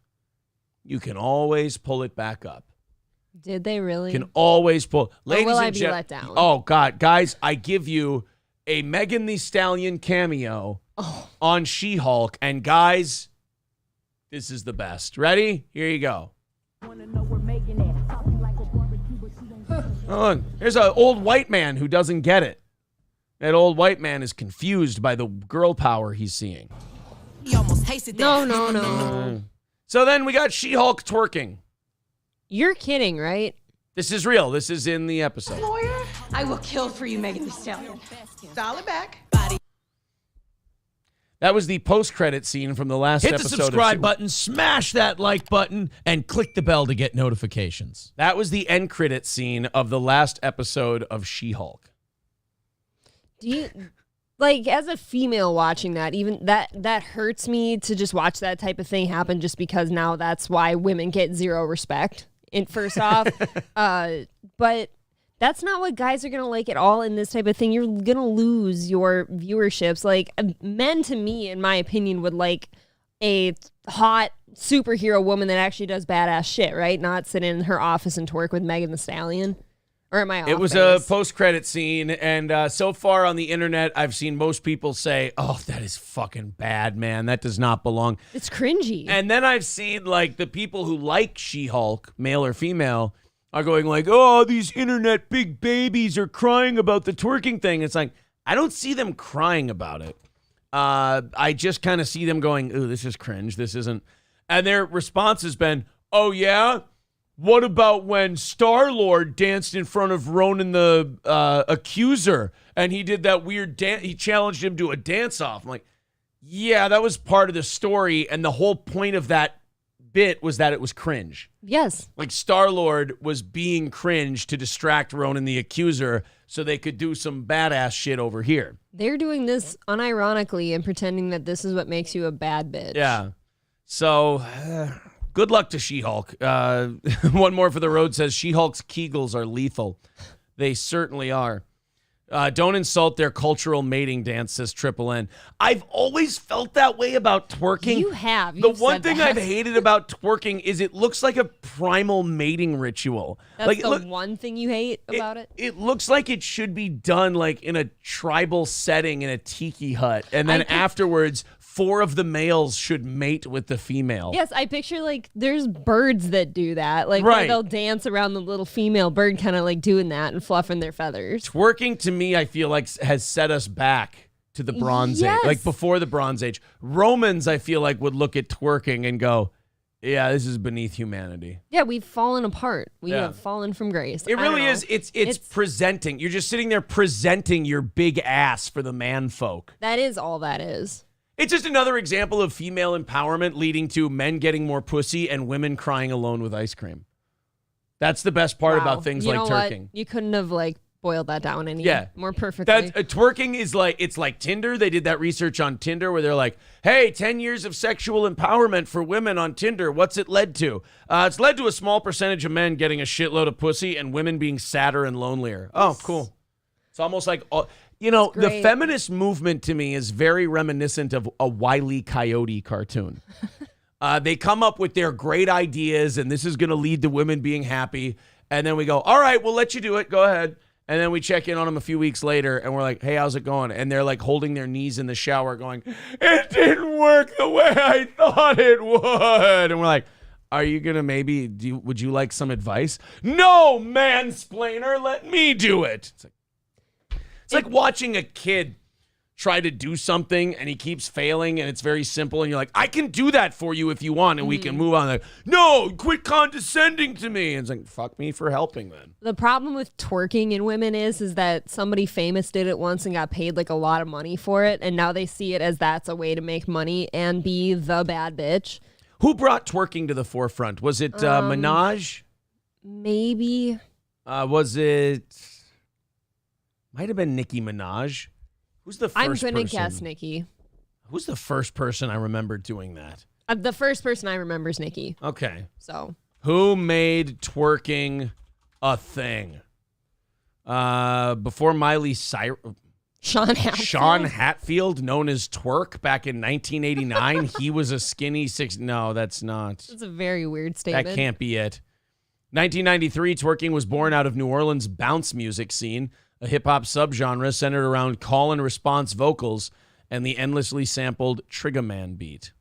you can always pull it back up. Did they really? Can always pull. Or will I be let down? Oh, God. Guys, I give you a Megan Thee Stallion cameo on She-Hulk. And, guys, this is the best. Ready? Here you go. Oh, there's an old white man who doesn't get it. That old white man is confused by the girl power he's seeing. No. So then we got She-Hulk twerking. You're kidding, right? This is real. This is in the episode. Lawyer, I will kill for you, Megan Thee Stallion. Dial it back. That was the post-credit scene from the last Hit episode. the subscribe button, smash that like button, and click the bell to get notifications. That was the end credit scene of the last episode of She-Hulk. Do you, like, as a female watching that, even that hurts me to just watch that type of thing happen just because now that's why women get zero respect, first off. But that's not what guys are going to like at all in this type of thing. You're going to lose your viewerships. Like, men, to me, in my opinion, would like a hot superhero woman that actually does badass shit, right? Not sit in her office and twerk with Megan Thee Stallion. Or am I off It was base? a post-credit scene, and so far on the internet, I've seen most people say, oh, that is fucking bad, man. That does not belong. It's cringy. And then I've seen, like, the people who like She-Hulk, male or female, are going like, oh, these internet big babies are crying about the twerking thing. It's like, I don't see them crying about it. I just kind of see them going, ooh, this is cringe. This isn't. And their response has been, oh, yeah? What about when Star-Lord danced in front of Ronan the Accuser and he did that weird dance? He challenged him to a dance-off. I'm like, yeah, that was part of the story, and the whole point of that bit was that it was cringe. Yes. Like Star-Lord was being cringe to distract Ronan the Accuser so they could do some badass shit over here. They're doing this unironically and pretending that this is what makes you a bad bitch. Yeah. So, good luck to She-Hulk. One more for the road says She-Hulk's Kegels are lethal. They certainly are. Don't insult their cultural mating dance, says Triple N. I've always felt that way about twerking. You have. The You've one said thing that. I've hated about twerking is it looks like a primal mating ritual. That's like, the one thing you hate about it? It looks like it should be done like in a tribal setting in a tiki hut. And then afterwards, 4 of the males should mate with the female. Yes, I picture like there's birds that do that. Like Right. where they'll dance around the little female bird kind of like doing that and fluffing their feathers. Twerking to me, I feel like has set us back to the Bronze Age, Yes. like before the Bronze Age. Romans, I feel like, would look at twerking and go, yeah, this is beneath humanity. Yeah, we've fallen apart. We Yeah. have fallen from grace. It I don't really know. is. It's presenting. You're just sitting there presenting your big ass for the man folk. That is all that is. It's just another example of female empowerment leading to men getting more pussy and women crying alone with ice cream. That's the best part Wow. about things You like know what? twerking. You couldn't have like boiled that down any more perfectly. That's twerking is like, it's like Tinder. They did that research on Tinder where they're like, hey, 10 years of sexual empowerment for women on Tinder. What's it led to? It's led to a small percentage of men getting a shitload of pussy and women being sadder and lonelier. Oh, cool. It's almost like, you know, the great. feminist movement to me is very reminiscent of a Wile E. Coyote cartoon. They come up with their great ideas and this is going to lead to women being happy. And then we go, all right, we'll let you do it. Go ahead. And then we check in on them a few weeks later and we're like, hey, how's it going? And they're like holding their knees in the shower going, it didn't work the way I thought it would. And we're like, are you going to would you like some advice? No, mansplainer, let me do it. It's like watching a kid try to do something and he keeps failing and it's very simple and you're like, I can do that for you if you want and we can move on. Like, no, quit condescending to me. And it's like, fuck me for helping then. The problem with twerking in women is that somebody famous did it once and got paid like a lot of money for it, and now they see it as that's a way to make money and be the bad bitch. Who brought twerking to the forefront? Was it Minaj? Maybe. Was it? Might have been Nicki Minaj. Who's the 1st I'm person? gonna guess Nicki. Who's the first person I remember doing that? The first person I remember is Nicki. Okay. So Who made twerking a thing? Before Miley Cyrus. Sean Hatfield. Sean Hatfield, known as Twerk, back in 1989. He was a skinny six. No, that's not. That's a very weird statement. That can't be it. 1993, twerking was born out of New Orleans' bounce music scene, a hip-hop subgenre centered around call and response vocals and the endlessly sampled Trigger Man beat.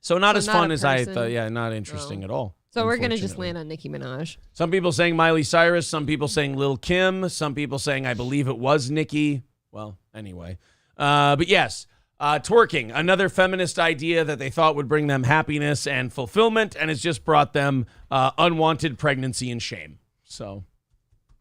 So not as not fun a as I person. thought. Yeah, not interesting No. at all. So we're gonna just unfortunately. land on Nicki Minaj. Some people saying Miley Cyrus, some people saying Lil Kim, some people saying I believe it was Nicki. Well, anyway. But yes, twerking, another feminist idea that they thought would bring them happiness and fulfillment, and it's just brought them unwanted pregnancy and shame. So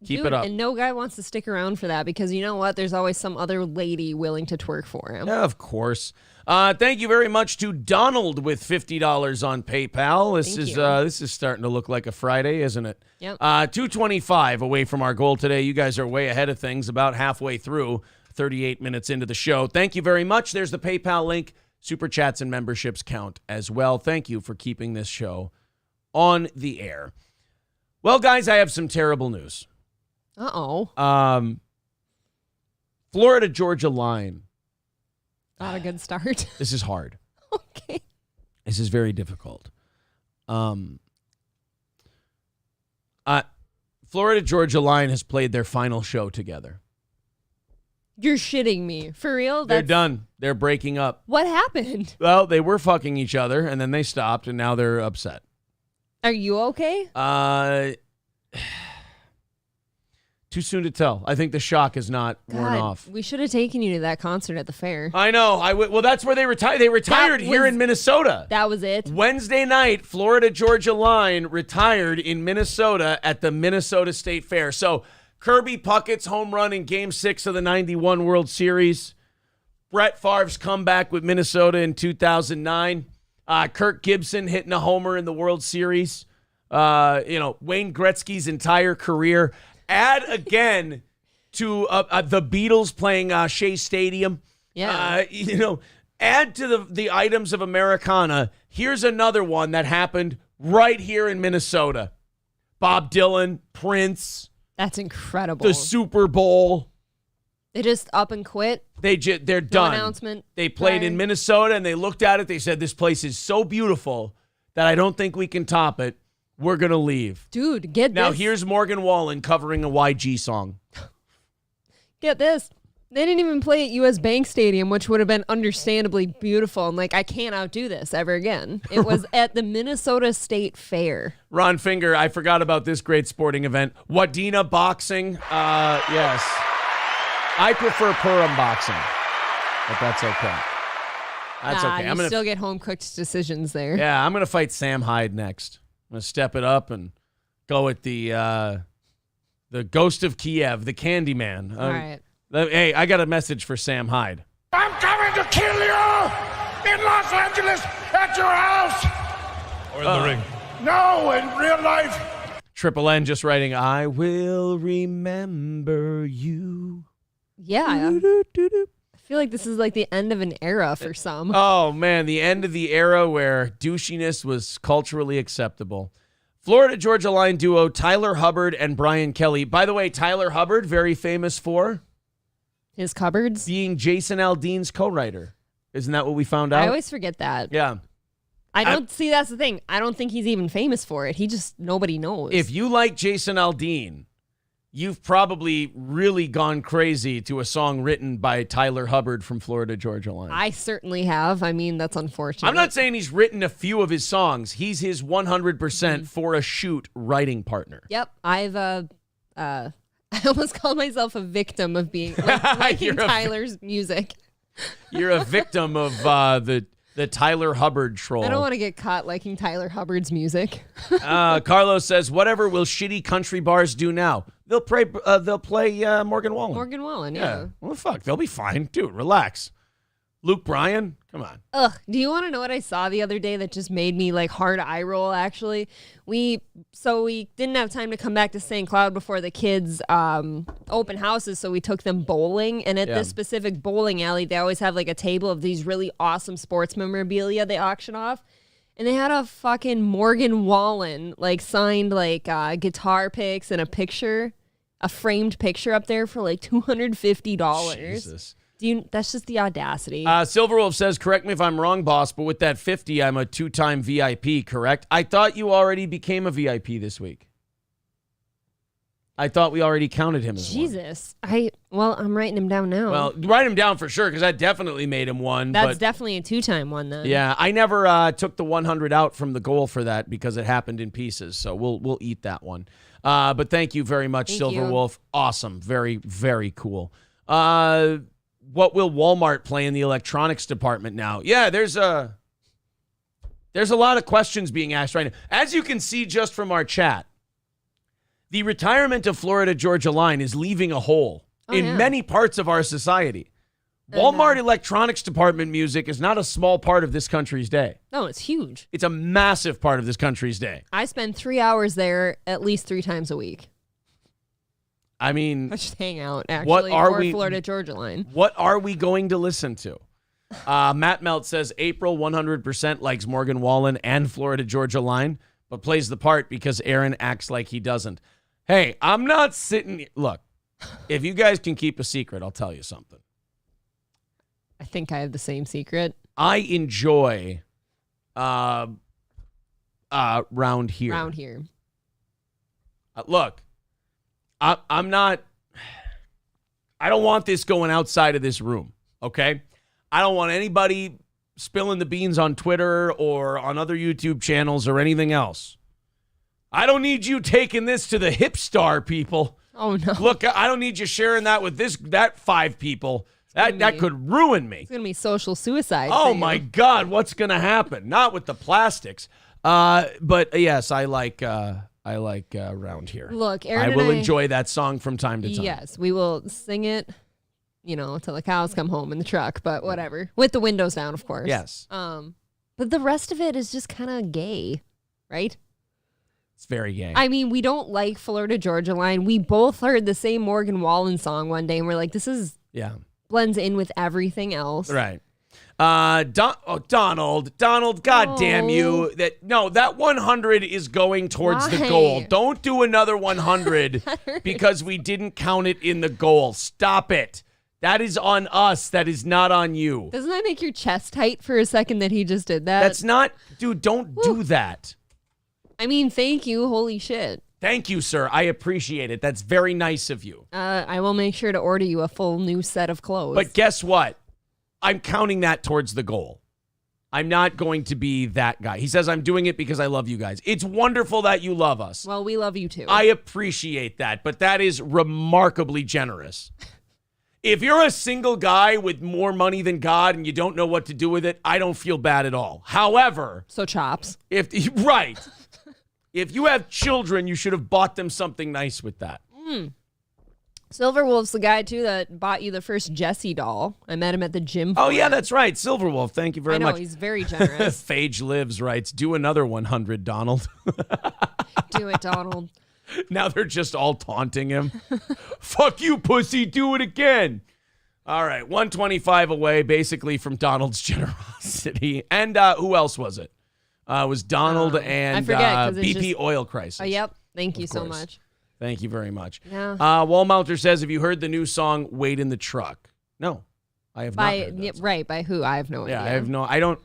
keep Dude, it up. And no guy wants to stick around for that because you know what? There's always some other lady willing to twerk for him. Yeah, of course. Thank you very much to Donald with $50 on PayPal. This is starting to look like a Friday, isn't it? Yep. 225 away from our goal today. You guys are way ahead of things, about halfway through, 38 minutes into the show. Thank you very much. There's the PayPal link. Super chats and memberships count as well. Thank you for keeping this show on the air. Well, guys, I have some terrible news. Uh-oh. Florida-Georgia line. Not a good start. This is hard. Okay. This is very difficult. Florida-Georgia line has played their final show together. You're shitting me. For real? They're done. They're breaking up. What happened? Well, they were fucking each other, and then they stopped, and now they're upset. Are you okay? Too soon to tell. I think the shock is not worn off. We should have taken you to that concert at the fair. I know. Well, that's where they retired. They retired here in Minnesota. That was it. Wednesday night, Florida-Georgia line retired in Minnesota at the Minnesota State Fair. So Kirby Puckett's home run in Game 6 of the 91 World Series. Brett Favre's comeback with Minnesota in 2009. Kirk Gibson hitting a homer in the World Series. Wayne Gretzky's entire career. Add again to the Beatles playing Shea Stadium. Yeah. Add to the items of Americana. Here's another one that happened right here in Minnesota. Bob Dylan, Prince. That's incredible. The Super Bowl. They just up and quit. They're done. No announcement. They played in Minnesota, and they looked at it. They said, this place is so beautiful that I don't think we can top it. We're going to leave. Dude, get Now, this. here's Morgan Wallen covering a YG song. Get this. They didn't even play at U.S. Bank Stadium, which would have been understandably beautiful. I'm like, I can't outdo this ever again. It was at the Minnesota State Fair. Ron Finger, I forgot about this great sporting event. Wadena boxing. Yes. I prefer Purim boxing, but that's okay. That's okay. I'm gonna still get home cooked decisions there. Yeah, I'm gonna fight Sam Hyde next. I'm gonna step it up and go with the Ghost of Kiev, the Candyman. All right. Hey, I got a message for Sam Hyde. I'm coming to kill you in Los Angeles at your house. Or in the ring. No, in real life. Triple N just writing, I will remember you. Yeah. I feel like this is like the end of an era for some. Oh, man, the end of the era where douchiness was culturally acceptable. Florida Georgia Line duo Tyler Hubbard and Brian Kelly. By the way, Tyler Hubbard, very famous for His cupboards. being Jason Aldean's co-writer. Isn't that what we found out? I always forget that. Yeah. I don't see that's the thing. I don't think he's even famous for it. Nobody knows. If you like Jason Aldean, you've probably really gone crazy to a song written by Tyler Hubbard from Florida Georgia Line. I certainly have. I mean, that's unfortunate. I'm not saying he's written a few of his songs. He's his 100% for a shoot writing partner. Yep. I almost called myself a victim of being liking Tyler's music. You're a victim of the Tyler Hubbard troll. I don't want to get caught liking Tyler Hubbard's music. Carlos says, whatever will shitty country bars do now? They'll play Morgan Wallen. Morgan Wallen, yeah. Well, fuck, they'll be fine. Dude, relax. Luke Bryan, come on. Ugh. Do you want to know what I saw the other day that just made me like hard eye roll, actually? We didn't have time to come back to St. Cloud before the kids' open houses, so we took them bowling. And at this specific bowling alley, they always have like a table of these really awesome sports memorabilia they auction off. And they had a fucking Morgan Wallen, like signed like guitar picks and a framed picture up there for like $250. Jesus. That's just the audacity. Silverwolf says, correct me if I'm wrong, boss, but with that 50, I'm a 2-time VIP, correct? I thought you already became a VIP this week. I thought we already counted him as one. Jesus. I'm writing him down now. Well, write him down for sure, because that definitely made him one. That's definitely a 2-time one then. Yeah, I never took the 100 out from the goal for that because it happened in pieces, so we'll eat that one. But thank you very much, Silverwolf. Awesome. Very, very cool. What will Walmart play in the electronics department now? Yeah, there's a lot of questions being asked right now. As you can see just from our chat, the retirement of Florida Georgia Line is leaving a hole in many parts of our society. Walmart electronics department music is not a small part of this country's day. No, it's huge. It's a massive part of this country's day. I spend 3 hours there at least 3 times a week. I mean, I just hang out, actually, Florida Georgia Line. What are we going to listen to? Matt Melt says April 100% likes Morgan Wallen and Florida Georgia Line, but plays the part because Aaron acts like he doesn't. Hey, I'm not sitting... Look, if you guys can keep a secret, I'll tell you something. I think I have the same secret. I enjoy round here. Round here. Look, I'm not... I don't want this going outside of this room, okay? I don't want anybody spilling the beans on Twitter or on other YouTube channels or anything else. I don't need you taking this to the hip star people. Oh, no. Look, I don't need you sharing that with that 5 people. That could ruin me. It's going to be social suicide. Oh, my God. What's going to happen? Not with the plastics. But, yes, I like round here. Look, Aaron I will enjoy that song from time to time. Yes, we will sing it, till the cows come home in the truck, but whatever. With the windows down, of course. Yes. But But the rest of it is just kind of gay, right? It's very gay. I mean, we don't like Florida Georgia Line. We both heard the same Morgan Wallen song one day, and we're like, this is blends in with everything else. Right. Donald, God damn you. That 100 is going towards the goal. Don't do another 100 because we didn't count it in the goal. Stop it. That is on us. That is not on you. Doesn't that make your chest tight for a second that he just did that? That's not, dude, don't do that. I mean, thank you. Holy shit. Thank you, sir. I appreciate it. That's very nice of you. I will make sure to order you a full new set of clothes. But guess what? I'm counting that towards the goal. I'm not going to be that guy. He says I'm doing it because I love you guys. It's wonderful that you love us. Well, we love you too. I appreciate that, but that is remarkably generous. If you're a single guy with more money than God and you don't know what to do with it, I don't feel bad at all. However, so chops. If you have children, you should have bought them something nice with that. Silverwolf's the guy, too, that bought you the first Jessie doll. I met him at the gym. Oh, yeah, that's right. Silverwolf, thank you very much. I know, he's very generous. Phage Lives writes, do another 100, Donald. Do it, Donald. Now they're just all taunting him. Fuck you, pussy. Do it again. All right, 125 away, basically, from Donald's generosity. And who else was it? It was Donald and I forget, BP Oil Crisis. Oh, yep. Thank you so much. Thank you very much. Yeah. Wall Mounter says, have you heard the new song, Wait in the Truck? No, I have not heard that song. Right, by who? I have no idea.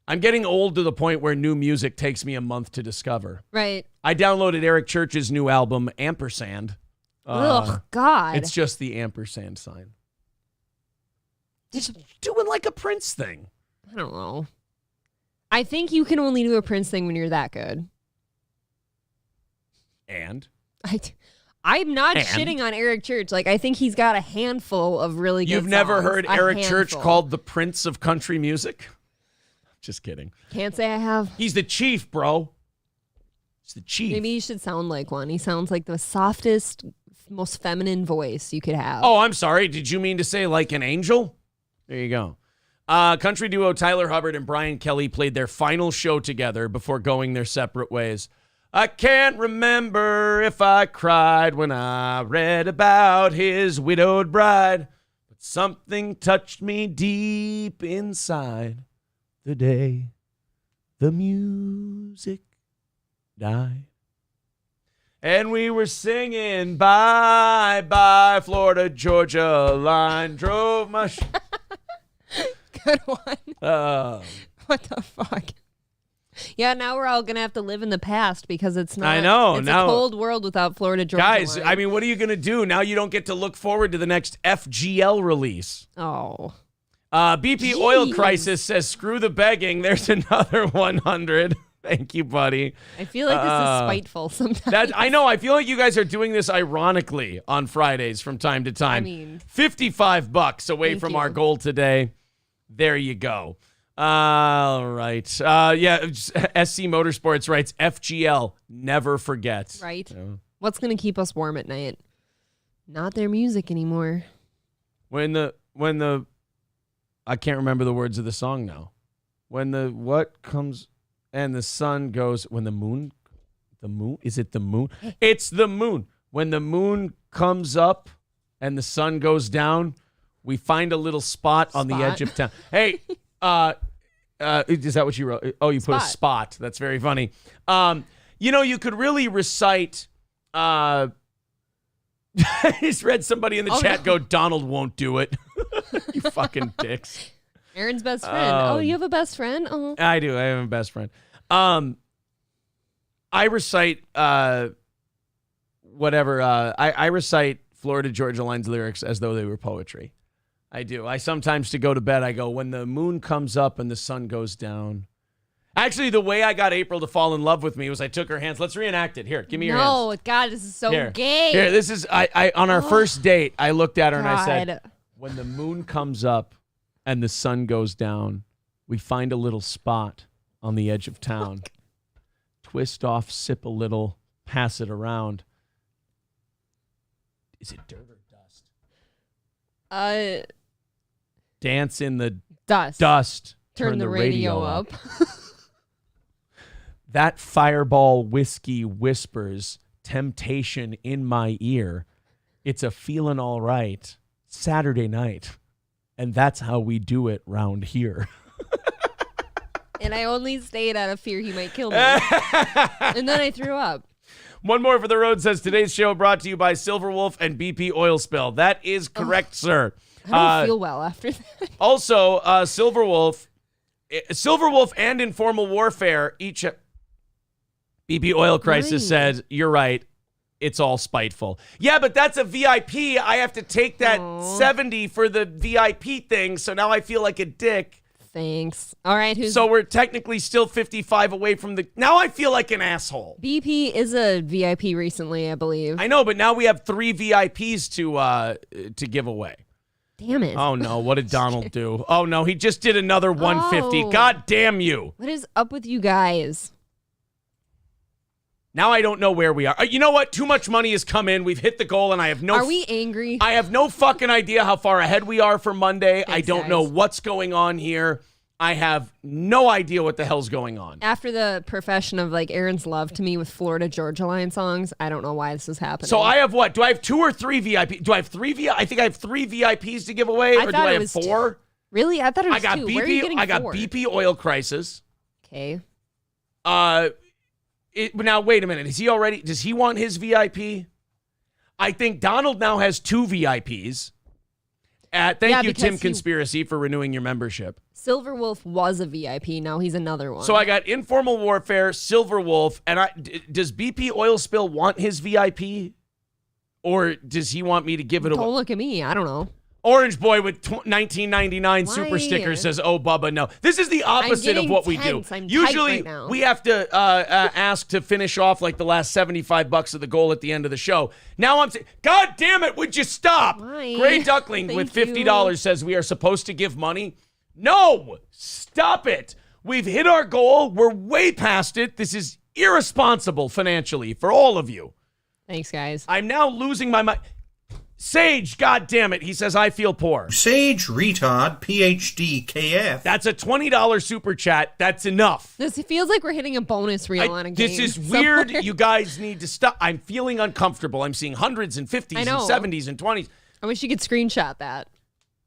I'm getting old to the point where new music takes me a month to discover. Right. I downloaded Eric Church's new album, Ampersand. Ugh, God. It's just the ampersand sign. Just doing like a Prince thing. I don't know. I think you can only do a Prince thing when you're that good. And? I'm not shitting on Eric Church. Like, I think he's got a handful of really good You've never songs. heard Eric Church called the Prince of country music? Just kidding. Can't say I have. He's the chief, bro. He's the chief. Maybe you should sound like one. He sounds like the softest, most feminine voice you could have. Oh, I'm sorry. Did you mean to say like an angel? There you go. Country duo Tyler Hubbard and Brian Kelly played their final show together before going their separate ways. I can't remember if I cried when I read about his widowed bride, but something touched me deep inside the day the music died. And we were singing bye bye Florida Georgia line, drove my Good one. What the fuck? Yeah, now we're all going to have to live in the past because it's not. I know. It's now, a cold world without Florida Georgia Guys, line. I mean, what are you going to do? Now you don't get to look forward to the next FGL release. Oh. BP Oil Crisis says, screw the begging. There's another 100. Thank you, buddy. I feel like this is spiteful sometimes. I know. I feel like you guys are doing this ironically on Fridays from time to time. I mean, $55 away from our goal today. There you go. All right. SC Motorsports writes, FGL, never forget. Right. What's going to keep us warm at night? Not their music anymore. When the I can't remember the words of the song now. When the what comes and the sun goes, when the moon, is it the moon? It's the moon. When the moon comes up and the sun goes down, we find a little spot on the edge of town. Hey, is that what you wrote? Oh, you put a spot. That's very funny. You could really recite. I just read somebody in the chat go, Donald won't do it. You fucking dicks. Aaron's best friend. You have a best friend? Oh, I do. I have a best friend. I recite whatever. I recite Florida Georgia Line's lyrics as though they were poetry. I do. I sometimes, to go to bed, I go, when the moon comes up and the sun goes down. Actually, the way I got April to fall in love with me was I took her hands. Let's reenact it. Here, give me your hands. No, God, this is so gay. Here, this is, I on our first date, I looked at her and I said, when the moon comes up and the sun goes down, we find a little spot on the edge of town. Twist off, sip a little, pass it around. Is it dirt or dust? Uh, Dance in the dust. Dust. Turn the radio up. That Fireball whiskey whispers temptation in my ear. It's a feeling all right Saturday night. And that's how we do it round here. And I only stayed out of fear he might kill me. And then I threw up. One more for the road says today's show brought to you by Silver Wolf and BP Oil Spill. That is correct, sir. I don't feel well after that. Also, Silver Wolf and Informal Warfare each. BP Oil Crisis said, you're right. It's all spiteful. Yeah, but that's a VIP. I have to take that 70 for the VIP thing. So now I feel like a dick. Thanks. All right. So we're technically still 55 away from the. Now I feel like an asshole. BP is a VIP recently, I believe. I know, but now we have 3 VIPs to give away. Damn it. Oh, no. What did Donald do? Oh, no. He just did another 150. Oh. God damn you. What is up with you guys? Now I don't know where we are. You know what? Too much money has come in. We've hit the goal, and I have no. Are we angry? I have no fucking idea how far ahead we are for Monday. Thanks, I don't guys. know what's going on here. I have no idea what the hell's going on. After the profession of like Aaron's love to me with Florida Georgia Line songs, I don't know why this is happening. So I have what? Do I have 2 or 3 VIP? Do I have 3 VIP? I think I have 3 VIPs to give away, or do I have 4? Really? I thought it was I got 2. BP. Where are you getting I got 4? BP Oil Crisis. Okay. Now wait a minute. Does he want his VIP? I think Donald now has 2 VIPs. Thank you, Tim Conspiracy, for renewing your membership. Silver Wolf was a VIP. Now he's another one. So I got Informal Warfare, Silver Wolf, and does BP Oil Spill want his VIP? Or does he want me to give it away? Don't look at me. I don't know. Orange Boy with 1999 super sticker says, "Oh, Bubba, no." This is the opposite of what we do. I'm Usually, right now. we have to ask to finish off like the last $75 of the goal at the end of the show. Now I'm saying, God damn it, would you stop? Why? Gray Duckling with $50 says we are supposed to give money. No, stop it. We've hit our goal. We're way past it. This is irresponsible financially for all of you. Thanks, guys. I'm now losing my mind. Sage, God damn it, he says, I feel poor. Sage Retard PhD KF. That's a $20 super chat. That's enough. This feels like we're hitting a bonus reel on a game. This is somewhere. weird. You guys need to stop. I'm feeling uncomfortable. I'm seeing hundreds and 50s and 70s and 20s. I wish you could screenshot that.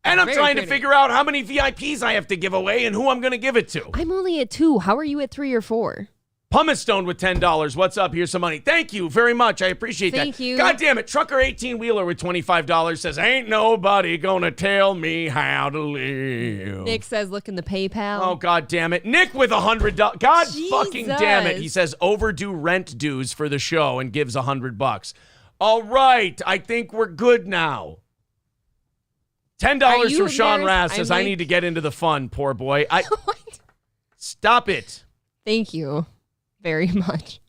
And I'm Very trying to pretty. figure out how many VIPs I have to give away and who I'm going to give it to. I'm only at 2. How are you at 3 or 4? Pumice Stone with $10. What's up? Here's some money. Thank you very much. I appreciate that. Thank you. God damn it. Trucker 18-wheeler with $25 says, ain't nobody gonna tell me how to live. Nick says, look in the PayPal. Oh, God damn it. Nick with $100. God Jesus. fucking damn it. He says overdue rent dues for the show and gives $100. All right. I think we're good now. $10 from Sean Rass says, I need to get into the fun, poor boy. Stop it. Thank you very much.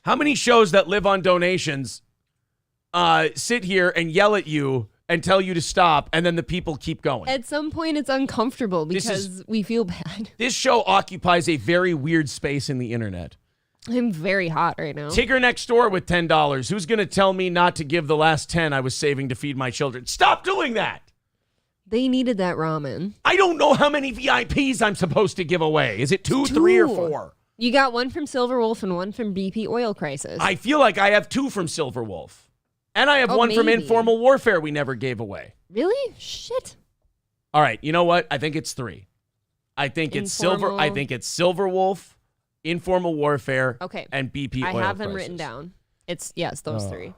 How many shows that live on donations sit here and yell at you and tell you to stop, and then the people keep going? At some point, it's uncomfortable because we feel bad. This show occupies a very weird space in the internet. I'm very hot right now. Tigger next door with $10. Who's going to tell me not to give the last 10 I was saving to feed my children? Stop doing that! They needed that ramen. I don't know how many VIPs I'm supposed to give away. Is it 2, 3, or 4? You got one from Silver Wolf and one from BP Oil Crisis. I feel like I have 2 from Silver Wolf. And I have one from maybe. Informal Warfare we never gave away. Really? Shit. All right, you know what? I think it's 3. I think it's Silver Wolf, Informal Warfare, and BP Oil I have them Crisis. written down. It's those 3.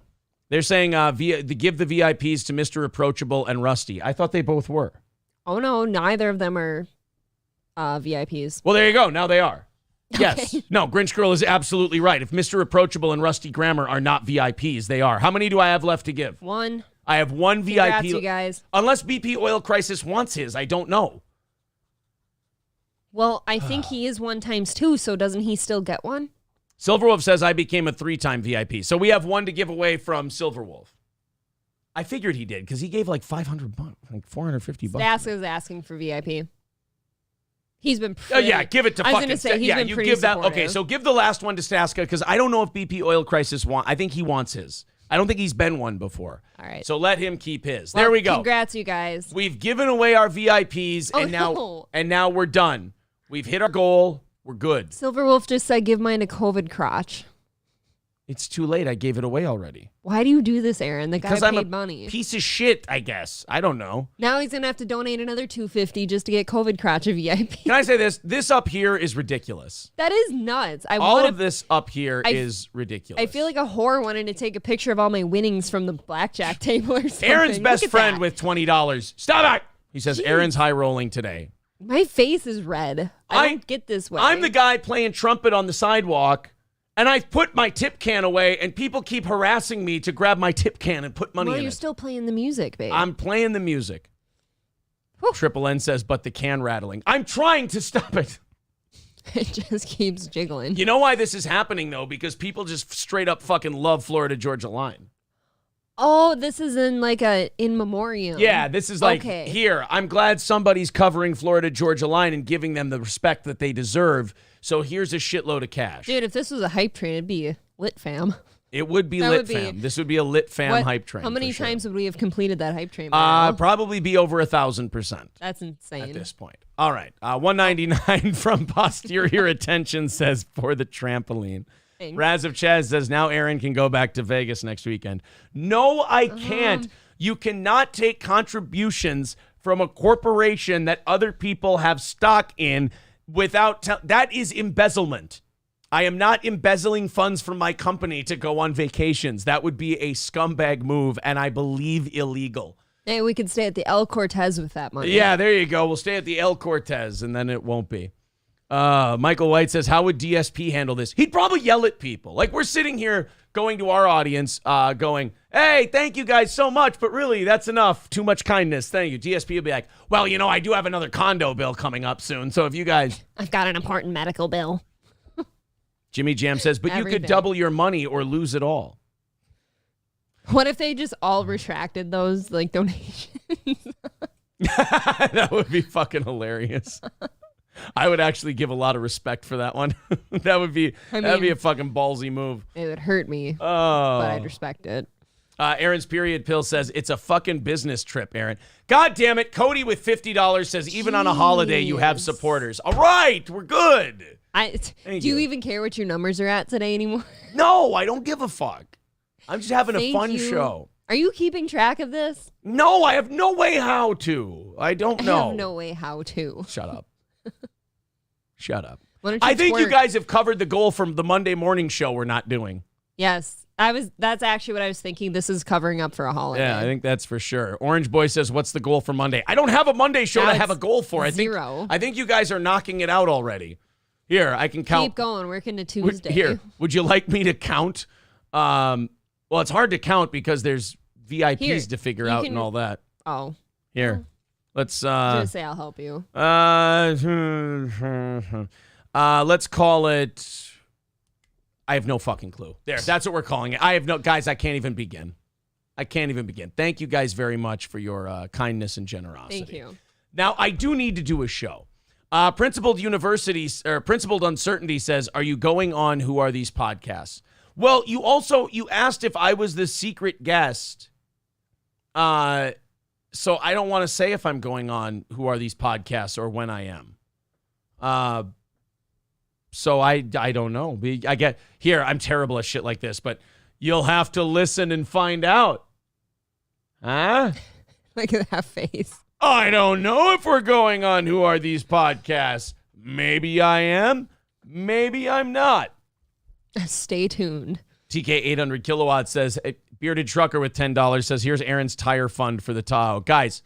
They're saying give the VIPs to Mr. Approachable and Rusty. I thought they both were. Oh no, neither of them are VIPs. Well, there you go. Now they are. Yes. No, Grinch Girl is absolutely right. If Mr. Approachable and Rusty Grammar are not VIPs, they are. How many do I have left to give? 1. I have 1 VIP. Congrats, you guys. Unless BP Oil Crisis wants his. I don't know. Well, I think he is 1 times 2, so doesn't he still get 1? Silverwolf says I became a 3-time VIP. So we have 1 to give away from Silverwolf. I figured he did because he gave like $500, like $450. Staska's asking for VIP. He's been yeah, give it to fucking. I was going to say, he's been you pretty give that. supportive. Okay, so give the last one to Staska because I don't know if BP Oil Crisis I think he wants his. I don't think he's been one before. All right. So let him keep his. Well, there we go. Congrats, you guys. We've given away our VIPs, Oh, and no. now we're done. We've hit our goal. We're good. Silverwolf just said, give mine a COVID crotch. It's too late. I gave it away already. Why do you do this, Aaron? The guy Because I'm paid a money. piece of shit, I guess. I don't know. Now he's going to have to donate another $250 just to get COVID crotch a VIP. Can I say this? This up here is ridiculous. That is nuts. All of this up here is ridiculous. I feel like a whore wanting to take a picture of all my winnings from the blackjack table or something. Aaron's best Look at friend that. with $20. Stop it! He says Aaron's high rolling today. My face is red. I don't get this way. I'm the guy playing trumpet on the sidewalk, and I've put my tip can away, and people keep harassing me to grab my tip can and put money in you're it. still playing the music, babe. I'm playing the music. Whew. Triple N says, but the can rattling. I'm trying to stop it. It just keeps jiggling. You know why this is happening, though? Because people just straight up fucking love Florida-Georgia line. Oh, this is in like a in memoriam. Yeah, this is like, Okay. here, I'm glad somebody's covering Florida-Georgia line and giving them the respect that they deserve. So here's a shitload of cash. Dude, if this was a hype train, it'd be lit fam. It would be That lit would be- fam. This would be a lit fam What- hype train. How many for sure. times would we have completed that hype train by now? Probably be over 1,000%. That's insane. At this point. All right. 199 from posterior attention says for the trampoline. Thanks. Raz of Chaz says now Aaron can go back to Vegas next weekend. No, I can't. You cannot take contributions from a corporation that other people have stock in without that is embezzlement. I am not embezzling funds from my company to go on vacations. That would be a scumbag move and I believe illegal. Hey, we could stay at the El Cortez with that money. Yeah, there you go. We'll stay at the El Cortez, and then it won't be. Michael White says, how would DSP handle this? He'd probably yell at people. Like, we're sitting here going to our audience, going, hey, thank you guys so much, but really, that's enough. Too much kindness. Thank you. DSP will be like, well, you know, I do have another condo bill coming up soon, so if you guys... I've got an important medical bill. Jimmy Jam says, but you Every could day. double your money or lose it all. What if they just all retracted those like donations? That would be fucking hilarious. I would actually give a lot of respect for that one. That'd be a fucking ballsy move. It would hurt me, Oh. but I'd respect it. Aaron's period pill says it's a fucking business trip, Aaron. God damn it. Cody with $50 says even on a holiday you have Jeez. supporters. All right, we're good. Do you even care what your numbers are at today anymore? No, I don't give a fuck. I'm just having a Thank fun you. show. Are you keeping track of this? No, I have no way how to. I don't know. I have no way how to. Shut up. Shut up. Why don't you I think you twerk? guys have covered the goal from the Monday morning show we're not doing. Yes, that's actually what I was thinking. This is covering up for a holiday. Yeah, I think that's for sure. Orange Boy says, what's the goal for Monday? I don't have a Monday show Now to have a it's goal for. zero. I think you guys are knocking it out already. Here, I can count. Keep going. Work into Tuesday. Here, would you like me to count? Well, it's hard to count because there's VIPs Here, to figure you out can- and all that. Oh, Here, let's I was gonna say I'll help you. let's call it. I have no fucking clue. There, that's what we're calling it. I have no guys. I can't even begin. I can't even begin. Thank you guys very much for your kindness and generosity. Thank you. Now, I do need to do a show. Principled Uncertainty says, are you going on Who Are These Podcasts? Well, you asked if I was the secret guest. So I don't want to say if I'm going on Who Are These Podcasts or when I am. So I don't know. I'm terrible at shit like this, but you'll have to listen and find out. Huh? Look at that face. I don't know if we're going on Who Are These Podcasts. Maybe I am. Maybe I'm not. Stay tuned. TK 800 kilowatt says, Bearded Trucker with $10 says, here's Aaron's tire fund for the Tahoe. Guys,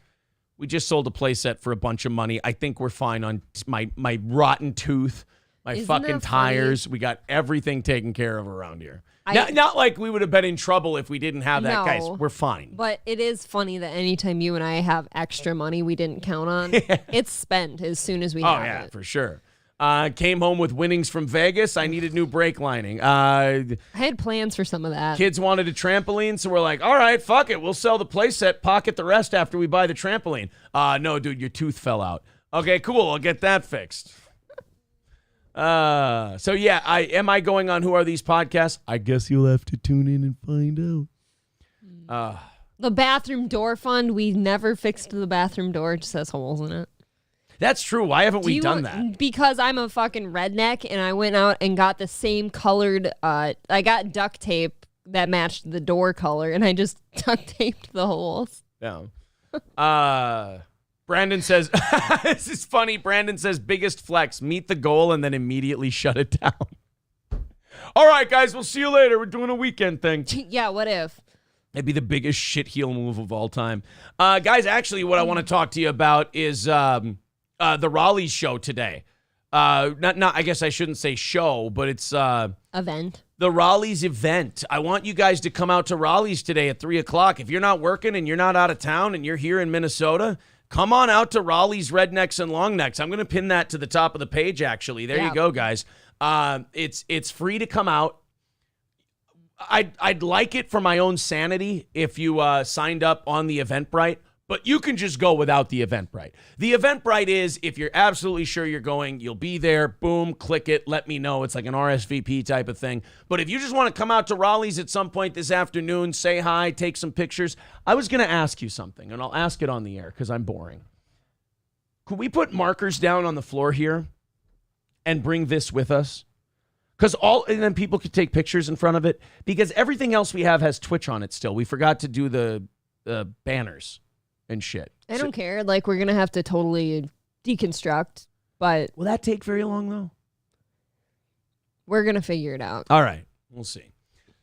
we just sold a playset for a bunch of money. I think we're fine on my rotten tooth, my Isn't fucking that funny? tires. We got everything taken care of around here. Not like we would have been in trouble if we didn't have that. No. Guys, we're fine. But it is funny that anytime you and I have extra money we didn't count on, it's spent as soon as we have it. For sure. Came home with winnings from Vegas. I needed new brake lining. I had plans for some of that. Kids wanted a trampoline, so we're like, all right, fuck it. We'll sell the playset, pocket the rest after we buy the trampoline. No, dude, your tooth fell out. Okay, cool. I'll get that fixed. So yeah, am I going on Who Are These Podcasts? I guess you'll have to tune in and find out. The bathroom door fund, we never fixed the bathroom door. It just has holes in it. That's true. Why haven't we done that? Because I'm a fucking redneck, and I went out and got the same colored. I got duct tape that matched the door color, and I just duct taped the holes. Yeah. Brandon says, this is funny. Brandon says, biggest flex, meet the goal and then immediately shut it down. All right, guys, we'll see you later. We're doing a weekend thing. Yeah, what if? It'd be the biggest shit heel move of all time. Guys, actually, what I want to talk to you about is the Raleigh's show today. Not. I guess I shouldn't say show, but it's Event. the Raleigh's event. I want you guys to come out to Raleigh's today at 3 o'clock. If you're not working and you're not out of town and you're here in Minnesota, come on out to Raleigh's Rednecks and Longnecks. I'm going to pin that to the top of the page, actually. There you go, guys. It's free to come out. I'd like it for my own sanity if you signed up on the Eventbrite, but you can just go without the Eventbrite. The Eventbrite is, if you're absolutely sure you're going, you'll be there. Boom, click it, let me know. It's like an RSVP type of thing. But if you just want to come out to Raleigh's at some point this afternoon, say hi, take some pictures. I was going to ask you something, and I'll ask it on the air because I'm boring. Could we put markers down on the floor here and bring this with us? And then people could take pictures in front of it, because everything else we have has Twitch on it still. We forgot to do the banners and shit. I don't care. Like, we're going to have to totally deconstruct, but Will that take very long, though? we're going to figure it out. All right. We'll see.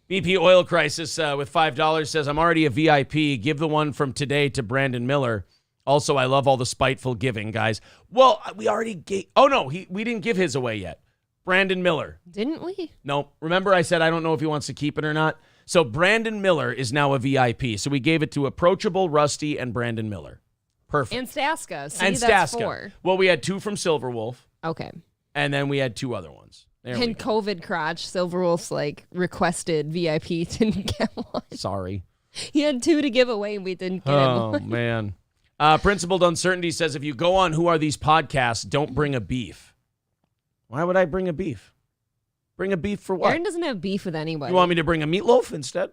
BP Oil Crisis with $5 says, I'm already a VIP. Give the one from today to Brandon Miller. Also, I love all the spiteful giving, guys. Well, we already gave... Oh, no. We didn't give his away yet. Brandon Miller. Didn't we? No. Remember I said I don't know if he wants to keep it or not? So Brandon Miller is now a VIP. So we gave it to Approachable, Rusty, and Brandon Miller. Perfect. And Staska. See, And that's Staska. 4. Well, we had 2 from Silverwolf, Okay. and then we had 2 other ones. There we And go. COVID crotch, Silverwolf's like requested VIP, didn't get one. Sorry. He had 2 to give away, and we didn't get Oh, one. man. Principled Uncertainty says, if you go on Who Are These Podcasts, don't bring a beef. Why would I bring a beef? Bring a beef for what? Aaron doesn't have beef with anybody. You want me to bring a meatloaf instead?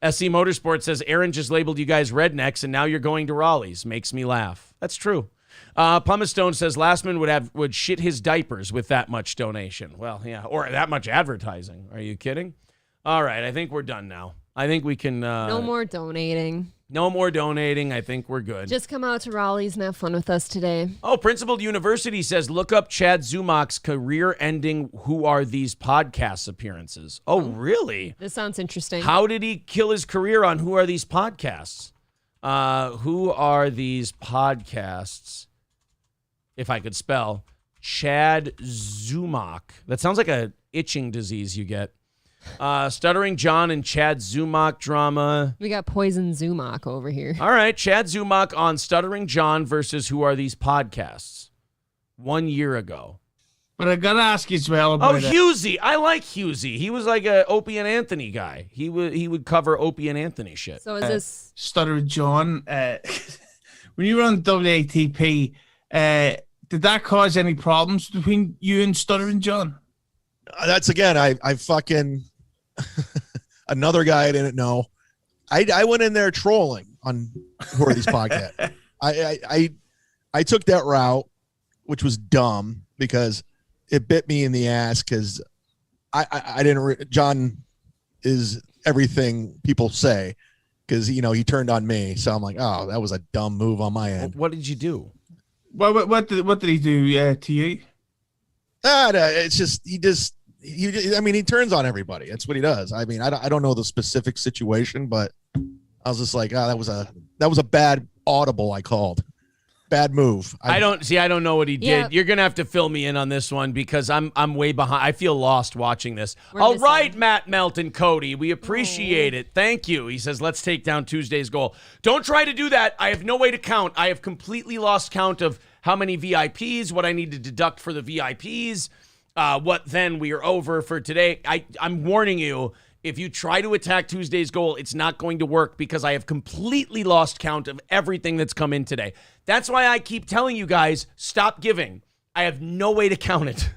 SC Motorsport says, Aaron just labeled you guys rednecks, and now you're going to Raleigh's. Makes me laugh. That's true. Pumice Stone says, Lastman would shit his diapers with that much donation. Well, yeah, or that much advertising. Are you kidding? All right, I think we're done now. I think we can... no more donating. No more donating. I think we're good. Just come out to Raleigh's and have fun with us today. Oh, Principled University says, look up Chad Zumach's career-ending Who Are These Podcasts appearances. Oh, really? This sounds interesting. How did he kill his career on Who Are These Podcasts? Who Are These Podcasts? If I could spell. Chad Zumach. That sounds like a itching disease you get. Stuttering John and Chad Zumach drama. We got Poison Zumach over here. All right, Chad Zumach on Stuttering John versus Who Are These Podcasts? 1 year ago. But I gotta ask you as well about it. Husey. I like Husey. He was like a Opie and Anthony guy. He would cover Opie and Anthony shit. So is this... Stuttering John, when you were on WATP, did that cause any problems between you and Stuttering John? That's again, I fucking another guy I didn't know. I went in there trolling on Who Are These Podcasts. I took that route, which was dumb because it bit me in the ass because I didn't. John is everything people say because he turned on me. So I'm like, oh, that was a dumb move on my end. What did you do? What did he do to you? It's just he turns on everybody. That's what he does. I mean, I don't know the specific situation, but I was just like, that was a bad audible I called. Bad move. I don't know what he did. Yeah. You're gonna have to fill me in on this one because I'm way behind. I feel lost watching this. We're All missing. right, Matt Melton, Cody, we appreciate it. Thank you. He says, let's take down Tuesday's goal. Don't try to do that. I have no way to count. I have completely lost count of how many VIPs, what I need to deduct for the VIPs, what then we are over for today. I'm warning you. If you try to attack Tuesday's goal, it's not going to work because I have completely lost count of everything that's come in today. That's why I keep telling you guys, stop giving. I have no way to count it.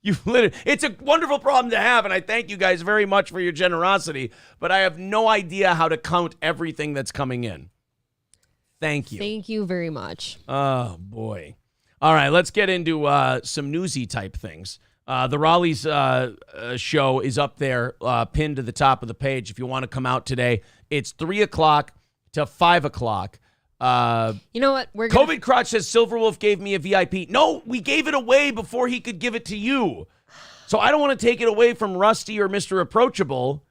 It's a wonderful problem to have, and I thank you guys very much for your generosity, but I have no idea how to count everything that's coming in. Thank you. Thank you very much. Oh, boy. All right, let's get into some newsy type things. The Raleigh's show is up there, pinned to the top of the page. If you want to come out today, it's 3 o'clock to 5 o'clock. You know what? COVID Crotch says Silverwolf gave me a VIP. No, we gave it away before he could give it to you. So I don't want to take it away from Rusty or Mr. Approachable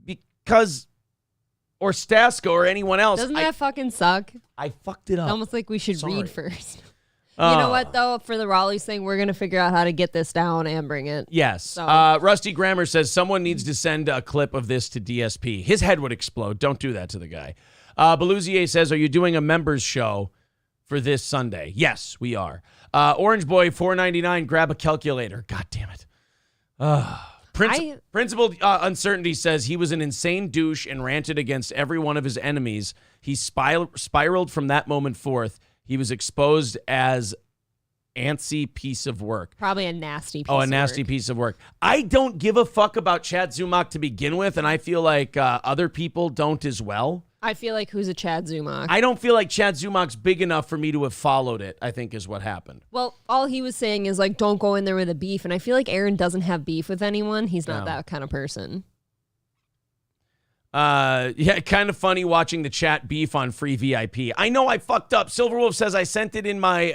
because, or Stasko or anyone else. Doesn't that fucking suck? I fucked it up. It's almost like we should Sorry. read first. You know what, though? For the Raleigh's thing, we're going to figure out how to get this down and bring it. Yes. So. Rusty Grammer says someone needs to send a clip of this to DSP. His head would explode. Don't do that to the guy. Beluzier says, are you doing a members show for this Sunday? Yes, we are. Orange Boy $4.99. Grab a calculator. God damn it. Principal Uncertainty says he was an insane douche and ranted against every one of his enemies. He spiraled from that moment forth. He was exposed as antsy piece of work. Probably a nasty piece of Oh, work. a nasty piece of work. I don't give a fuck about Chad Zumach to begin with, and I feel like other people don't as well. I feel like who's a Chad Zumach? I don't feel like Chad Zumach's big enough for me to have followed it, I think is what happened. Well, all he was saying is, like, don't go in there with a beef, and I feel like Aaron doesn't have beef with anyone. He's not that kind of person. Yeah, kind of funny watching the chat beef on free VIP. I know I fucked up. Silverwolf says I sent it in my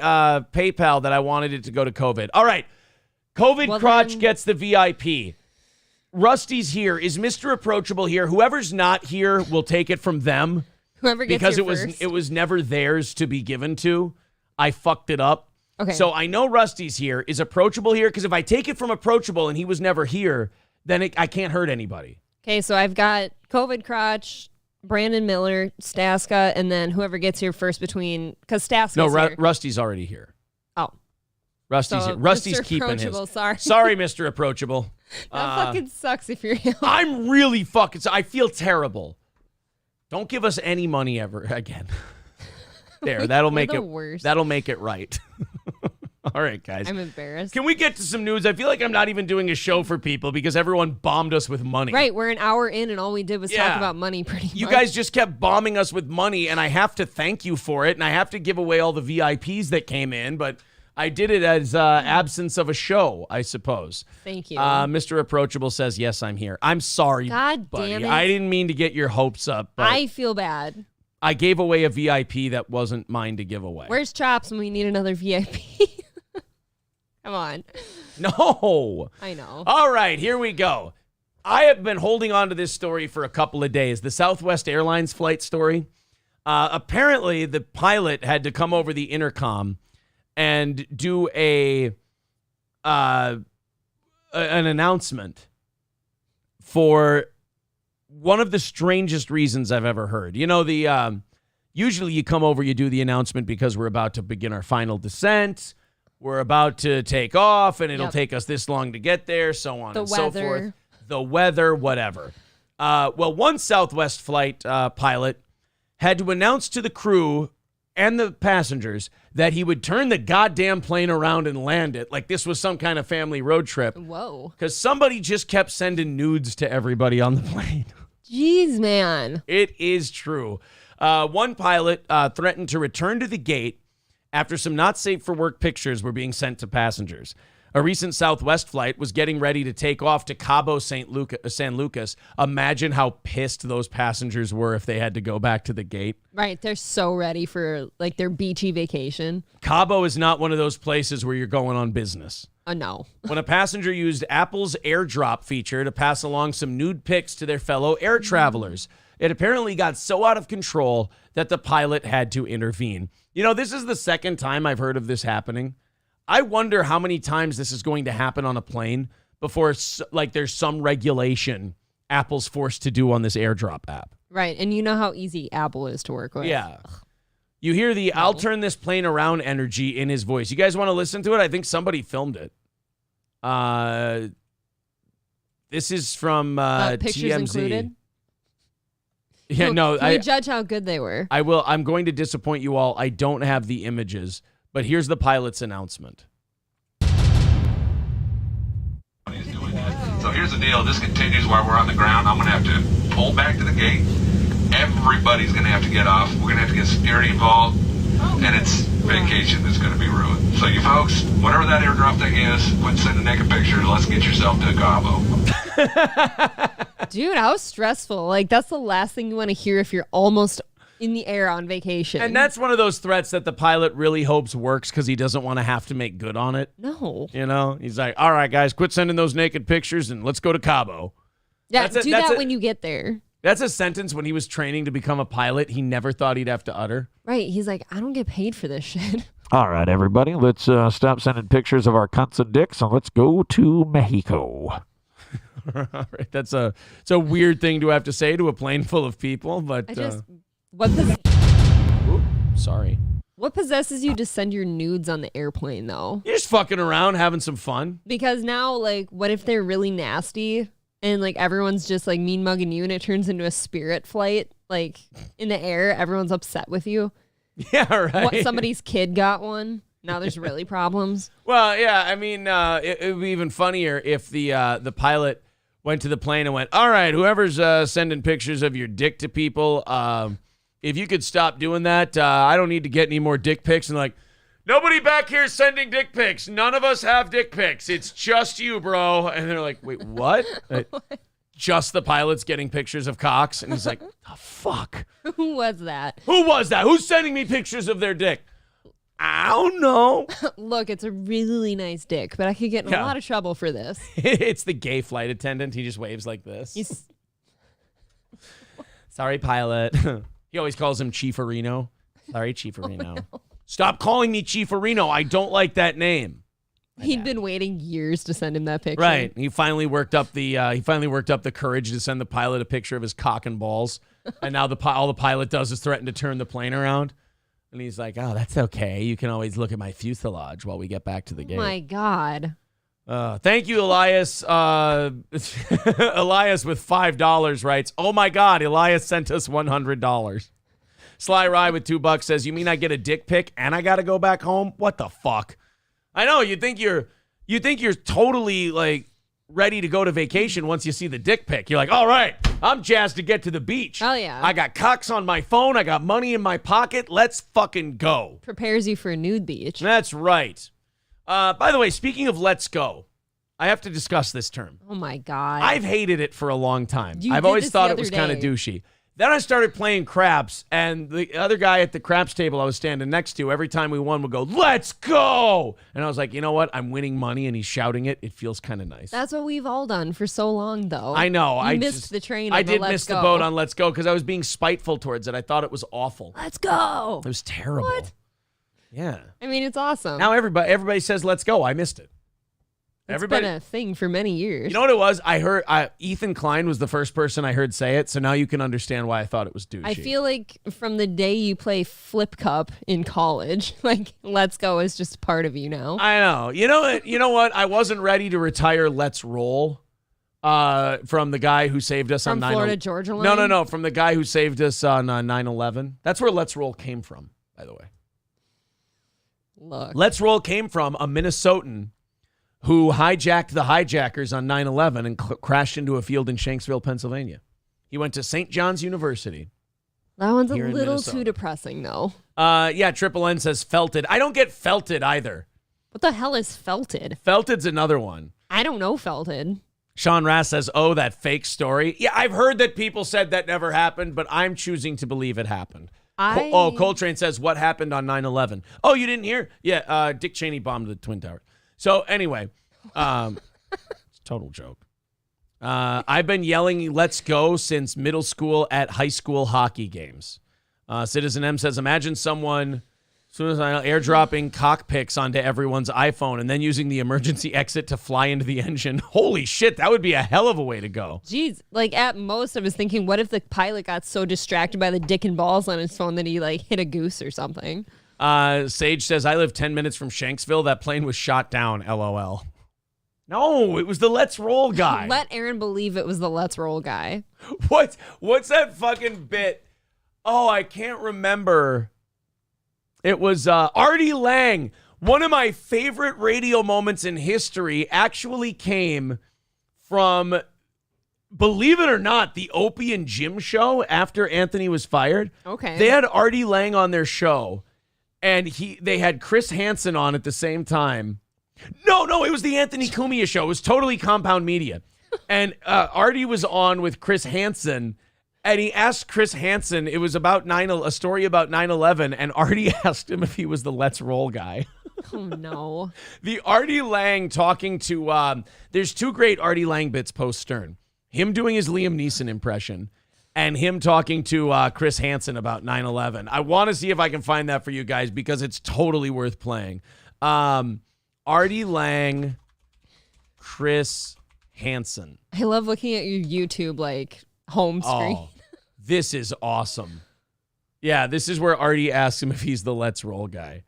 PayPal that I wanted it to go to COVID. All right. COVID Crotch gets the VIP. Rusty's here. Is Mr. Approachable here? Whoever's not here will take it from them. Whoever gets because here it was never theirs to be given to. I fucked it up. Okay. So I know Rusty's here. Is Approachable here? Because if I take it from Approachable and he was never here, then I can't hurt anybody. Okay, so I've got COVID Crotch, Brandon Miller, Staska, and then whoever gets here first betwing, because Staska's here. Rusty's already here. Oh. Rusty's here. Rusty's Mr. keeping his. Sorry. Sorry, Mr. Approachable. That fucking sucks if you're him. I'm really fucking. I feel terrible. Don't give us any money ever again. There, that'll make it. Worst. That'll make it right. All right, guys. I'm embarrassed. Can we get to some news? I feel like I'm not even doing a show for people because everyone bombed us with money. Right, we're an hour in and all we did was talk about money pretty much. You guys just kept bombing us with money, and I have to thank you for it, and I have to give away all the VIPs that came in, but I did it as absence of a show, I suppose. Thank you. Mr. Approachable says, yes, I'm here. I'm sorry, God buddy. damn it. I didn't mean to get your hopes up, but I feel bad. I gave away a VIP that wasn't mine to give away. Where's Chops when we need another VIP? Come on. No. I know. All right, here we go. I have been holding on to this story for a couple of days. The Southwest Airlines flight story. Apparently, the pilot had to come over the intercom and do an announcement for one of the strangest reasons I've ever heard. You know, usually you come over, you do the announcement because we're about to begin our final descent. We're about to take off, and it'll take us this long to get there, so on and so forth. The weather, whatever. Well, one Southwest flight pilot had to announce to the crew and the passengers that he would turn the goddamn plane around and land it like this was some kind of family road trip. Whoa. Because somebody just kept sending nudes to everybody on the plane. Jeez, man. It is true. One pilot threatened to return to the gate after some not safe for work pictures were being sent to passengers. A recent Southwest flight was getting ready to take off to Cabo San Lucas. Imagine how pissed those passengers were if they had to go back to the gate. Right, they're so ready for like their beachy vacation. Cabo is not one of those places where you're going on business. No. When a passenger used Apple's AirDrop feature to pass along some nude pics to their fellow air travelers, it apparently got so out of control that the pilot had to intervene. You know, this is the second time I've heard of this happening. I wonder how many times this is going to happen on a plane before, like, there's some regulation Apple's forced to do on this AirDrop app. Right, and you know how easy Apple is to work with. Yeah. You hear the I'll turn this plane around energy in his voice. You guys want to listen to it? I think somebody filmed it. This is from pictures TMZ. Included? Yeah, no. Can we judge how good they were? I will. I'm going to disappoint you all. I don't have the images, but here's the pilot's announcement. So here's the deal. This continues while we're on the ground. I'm going to have to pull back to the gate. Everybody's going to have to get off. We're going to have to get security involved. And it's vacation is going to be ruined. So you folks, whatever that airdrop thing is, quit sending naked pictures. Let's get yourself to Cabo. Dude, how stressful. Like, that's the last thing you want to hear if you're almost in the air on vacation. And that's one of those threats that the pilot really hopes works because he doesn't want to have to make good on it. No. You know? He's like, all right, guys, quit sending those naked pictures and let's go to Cabo. Yeah, do that when you get there. That's a sentence when he was training to become a pilot he never thought he'd have to utter. Right. He's like, I don't get paid for this shit. All right, everybody, let's stop sending pictures of our cunts and dicks and let's go to Mexico. All right, it's a weird thing to have to say to a plane full of people, but sorry. What possesses you to send your nudes on the airplane, though? You're just fucking around, having some fun. Because now, like, what if they're really nasty and like everyone's just like mean mugging you, and it turns into a Spirit flight, like in the air? Everyone's upset with you. Yeah, right. What, somebody's kid got one. Now there's really problems. Well, yeah, I mean, it would be even funnier if the pilot went to the plane and went, all right, whoever's sending pictures of your dick to people, if you could stop doing that, I don't need to get any more dick pics. And like, nobody back here is sending dick pics. None of us have dick pics. It's just you, bro. And they're like, wait, what? Just the pilot's getting pictures of cocks. And he's like, oh, fuck. Who was that? Who was that? Who's sending me pictures of their dick? I don't know. Look, it's a really nice dick, but I could get in a lot of trouble for this. It's the gay flight attendant. He just waves like this. Sorry, pilot. He always calls him Chiefarino. Sorry, Chiefarino. No. Stop calling me Chiefarino. I don't like that name. He'd been waiting years to send him that picture. Right. He finally worked up the courage to send the pilot a picture of his cock and balls. And now all the pilot does is threaten to turn the plane around. And he's like, oh, that's okay. You can always look at my fuselage while we get back to the gate. Oh, my God. Thank you, Elias. Elias with $5 writes, oh, my God, Elias sent us $100. Sly Rye with $2 says, you mean I get a dick pic and I got to go back home? What the fuck? I know, you think you're totally, like, ready to go to vacation once you see the dick pic. You're like, all right, I'm jazzed to get to the beach. Hell yeah. I got cocks on my phone. I got money in my pocket. Let's fucking go. Prepares you for a nude beach. That's right. By the way, speaking of let's go, I have to discuss this term. Oh, my God. I've hated it for a long time. You I've did always this thought the it was other kind of day. douchey. Then I started playing craps, and the other guy at the craps table I was standing next to, every time we won, would go, let's go! And I was like, you know what? I'm winning money, and he's shouting it. It feels kind of nice. That's what we've all done for so long, though. I know. You I missed the train. I did miss the boat on Let's Go because I was being spiteful towards it. I thought it was awful. Let's go. It was terrible. What? Yeah. I mean, it's awesome. Now everybody says let's go. I missed it. It's been a thing for many years. You know what it was? I heard Ethan Klein was the first person I heard say it, so now you can understand why I thought it was douchey. I feel like from the day you play Flip Cup in college, like Let's Go is just part of you now. I know. You know what? I wasn't ready to retire Let's Roll from the guy who saved us from on 9/11. Florida Georgia line? No. From the guy who saved us on 9/11. That's where Let's Roll came from, by the way. Look. Let's Roll came from a Minnesotan who hijacked the hijackers on 9/11 and crashed into a field in Shanksville, Pennsylvania. He went to St. John's University. That one's a here in little Minnesota. too depressing, though. Yeah, Triple N says felted. I don't get felted either. What the hell is felted? Felted's another one. I don't know felted. Sean Rass says, oh, that fake story. Yeah, I've heard that people said that never happened, but I'm choosing to believe it happened. Coltrane says, what happened on 9/11? Oh, you didn't hear? Yeah, Dick Cheney bombed the Twin Towers. So anyway, it's a total joke. I've been yelling let's go since middle school at high school hockey games. Citizen M says, imagine someone, as soon as I airdropping cock pics onto everyone's iPhone and then using the emergency exit to fly into the engine. Holy shit, that would be a hell of a way to go. Jeez, like at most I was thinking, what if the pilot got so distracted by the dick and balls on his phone that he like hit a goose or something? Sage says, I live 10 minutes from Shanksville. That plane was shot down, LOL. No, it was the Let's Roll guy. Let Aaron believe it was the Let's Roll guy. What's that fucking bit? Oh, I can't remember. It was Artie Lang. One of my favorite radio moments in history actually came from, believe it or not, the Opie and Jim show after Anthony was fired. Okay. They had Artie Lang on their show. and they had Chris Hansen on at the same time. No, it was the Anthony Cumia show. It was totally Compound Media. And Artie was on with Chris Hansen, and he asked Chris Hansen, it was about a story about 9/11, and Artie asked him if he was the Let's Roll guy. Oh, no. The Artie Lang talking to, there's 2 great Artie Lang bits post-Stern. Him doing his Liam Neeson impression, and him talking to Chris Hansen about 9/11. I want to see if I can find that for you guys because it's totally worth playing. Artie Lang, Chris Hansen. I love looking at your YouTube home screen. Oh, this is awesome. Yeah, this is where Artie asks him if he's the Let's Roll guy.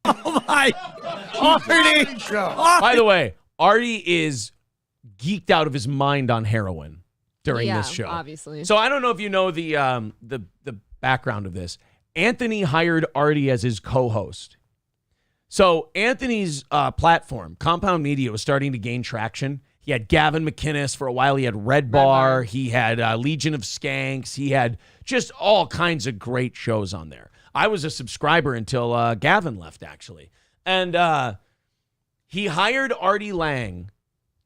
Oh my, Artie! By the way, Artie is geeked out of his mind on heroin during this show. Obviously. So I don't know if you know the background of this. Anthony hired Artie as his co-host. So Anthony's platform, Compound Media, was starting to gain traction. He had Gavin McInnes for a while. He had Red Bar. He had Legion of Skanks. He had just all kinds of great shows on there. I was a subscriber until Gavin left, actually. And he hired Artie Lang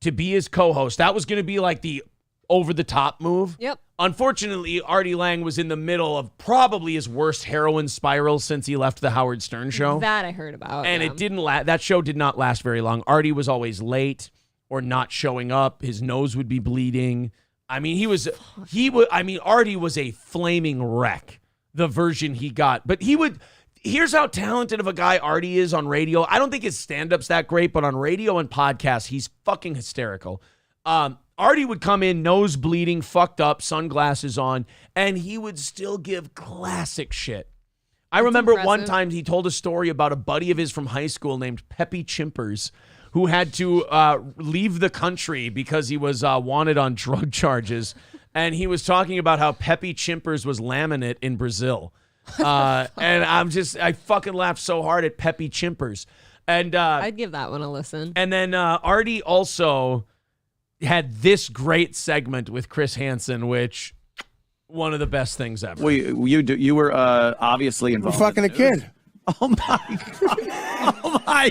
to be his co-host. That was going to be like the over-the-top move. Yep. Unfortunately, Artie Lang was in the middle of probably his worst heroin spiral since he left the Howard Stern show. That I heard about. And it didn't that show did not last very long. Artie was always late or not showing up. His nose would be bleeding. I mean, Artie was a flaming wreck, the version he got. But here's how talented of a guy Artie is on radio. I don't think his stand-up's that great, but on radio and podcasts, he's fucking hysterical. Artie would come in, nose bleeding, fucked up, sunglasses on, and he would still give classic shit. I remember one time he told a story about a buddy of his from high school named Peppy Chimpers, who had to leave the country because he was wanted on drug charges. And he was talking about how Peppy Chimpers was laminate in Brazil. And I fucking laughed so hard at Peppy Chimpers. And I'd give that one a listen. And then Artie also had this great segment with Chris Hansen, which one of the best things ever. Well, you were obviously involved. We're fucking a kid. Oh my God. Oh my.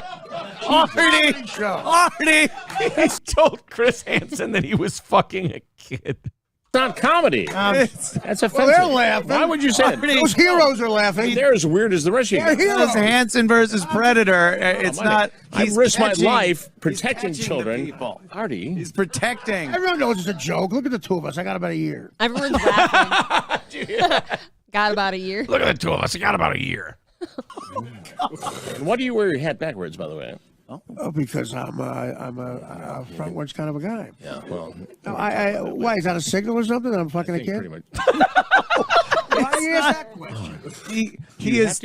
Artie. He told Chris Hansen that he was fucking a kid. It's not comedy. That's offensive. Well, they're laughing. Why would you say that? Those heroes are laughing. They're as weird as the rest of you. It's Hansen versus Predator. It's not. I risked my life protecting children. Artie. He's protecting. Everyone knows it's a joke. Look at the two of us. I got about a year. Everyone's laughing. Got about a year. Look at the two of us. I got about a year. Why do you wear your hat backwards, by the way? Oh, because I'm a frontwards kind of a guy. Yeah, well. Why, is that a signal or something that I'm fucking a kid? Pretty much. Why do you ask that question? He is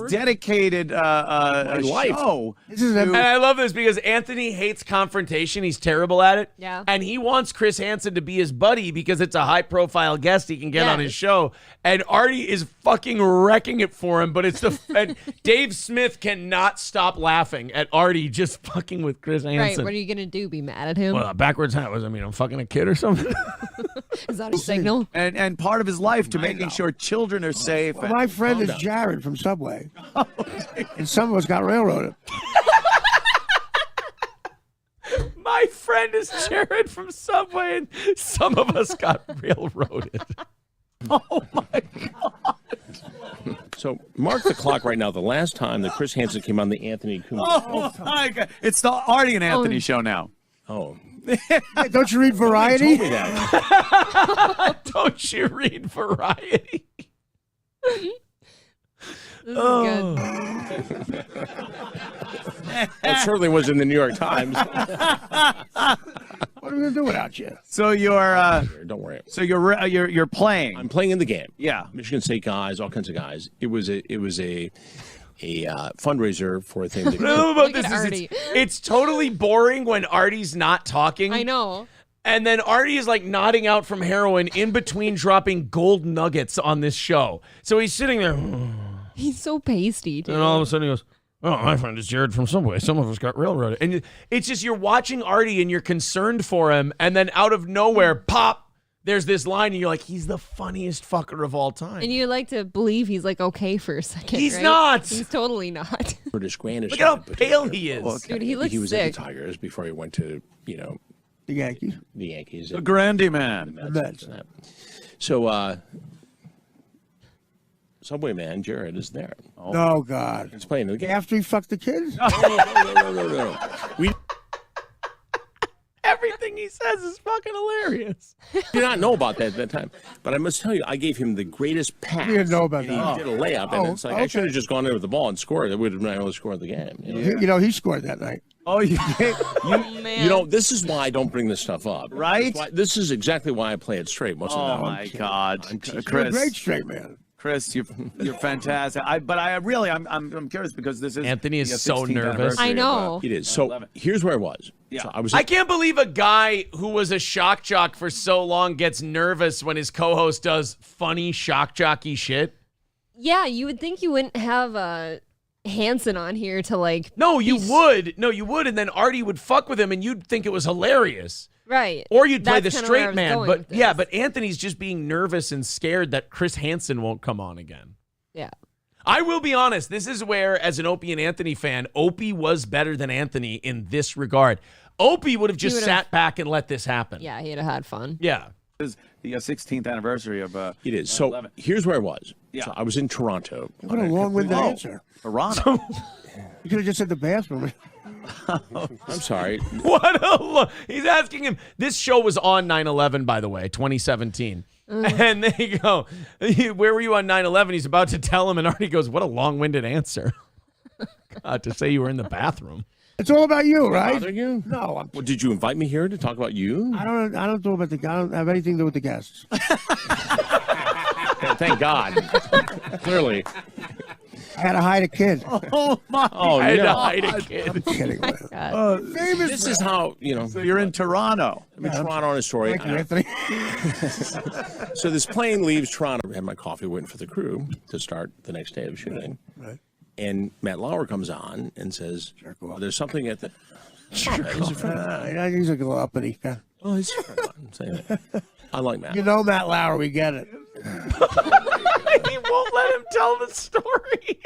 dedicated a life. show. And I love this because Anthony hates confrontation. He's terrible at it. Yeah. And he wants Chris Hansen to be his buddy because it's a high-profile guest he can get on his show. And Artie is fucking wrecking it for him. But and Dave Smith cannot stop laughing at Artie just fucking with Chris Hansen. Right. What are you gonna do? Be mad at him? Well, backwards hat was. I'm fucking a kid or something. Is that a signal? And part of his life to making sure children are safe. Well, my friend is Jared from Subway. And some of us got railroaded. My friend is Jared from Subway, and some of us got railroaded. Oh my God. So mark the clock right now. The last time that Chris Hansen came on the Anthony Cumia. Oh my God. It's the Artie and Anthony show now. Oh. Hey, don't you read Variety? Told me that. Don't you read Variety? This is good. That certainly was in the New York Times. What are we gonna do without you? So you're Don't worry. so you're playing. I'm playing in the game. Yeah. Michigan State guys, all kinds of guys. It was a fundraiser for a thing. That About Look at Artie. it's totally boring when Artie's not talking. I know. And then Artie is like nodding out from heroin in between dropping gold nuggets on this show. So he's sitting there. He's so pasty, dude. And all of a sudden he goes, "Oh, my friend is Jared from Subway. Some of us got railroaded." And it's just you're watching Artie and you're concerned for him. And then out of nowhere, pop, there's this line, and you're like, he's the funniest fucker of all time. And you like to believe he's like okay for a second. He's right? not. He's totally not. British Grand. Look at how pale he is. Dude, he looks He was sick. at the Tigers before he went to, The Yankees. the Yankees. The Grandy man. So, Subway man Jared is there. Oh, God. He's playing the game. After he fucked the kids? No. We Everything he says is fucking hilarious. did not know about that at that time. But I must tell you, I gave him the greatest pass. You didn't know about and that. He did a layup, and it's like, I should have just gone in with the ball and scored. It would have been able to score the game. You know, he scored that night. Oh, you You know, this is why I don't bring this stuff up. Right? This is exactly why I play it straight most of the Oh, time. my God. You're a Chris. great straight man. Chris, you're fantastic. I'm curious because this is Anthony is the so 16th nervous. anniversary I of, know. It is. So here's where I was. Yeah. So I was. I can't believe a guy who was a shock jock for so long gets nervous when his co-host does funny shock jockey shit. Yeah, you would think you wouldn't have Hanson on here to like. No, you would. No, you would, and then Artie would fuck with him, and you'd think it was hilarious. Right. Or you'd play That's the kinda where I straight was man. going But with this. yeah, but Anthony's just being nervous and scared that Chris Hansen won't come on again. Yeah. I will be honest. This is where, as an Opie and Anthony fan, Opie was better than Anthony in this regard. Opie would have just would've- sat back and let this happen. Yeah, he'd have had fun. Yeah. This is the 16th anniversary of It is. So 9/11. here's where I was. Yeah. So I was in Toronto. What a long-winded answer. Toronto. You could have just said the bathroom. I'm sorry. What a look. He's asking him. This show was on 9/11, by the way, 2017. And they go, where were you on 9/11? He's about to tell him, and Artie goes, what a long-winded answer. God, to say you were in the bathroom. It's all about you, right? Bother you? No, Well, did you invite me here to talk about you? I don't do about I don't have anything to do with the guests. Thank God. Clearly. I had to hide a kid. Oh, my. Oh, I had to no. hide a kid. I'm kidding. Famous. This is how, So you're in Toronto. I'm in Toronto on a story. Thank you, Anthony. So this plane leaves Toronto. I had my coffee waiting for the crew to start the next day of shooting. Right. And Matt Lauer comes on and says, there's something at the... He's a friend. He's a little uppity. Oh, he's a friend. I'm saying that. I like Matt. You know Matt Lauer, we get it. He won't let him tell the story.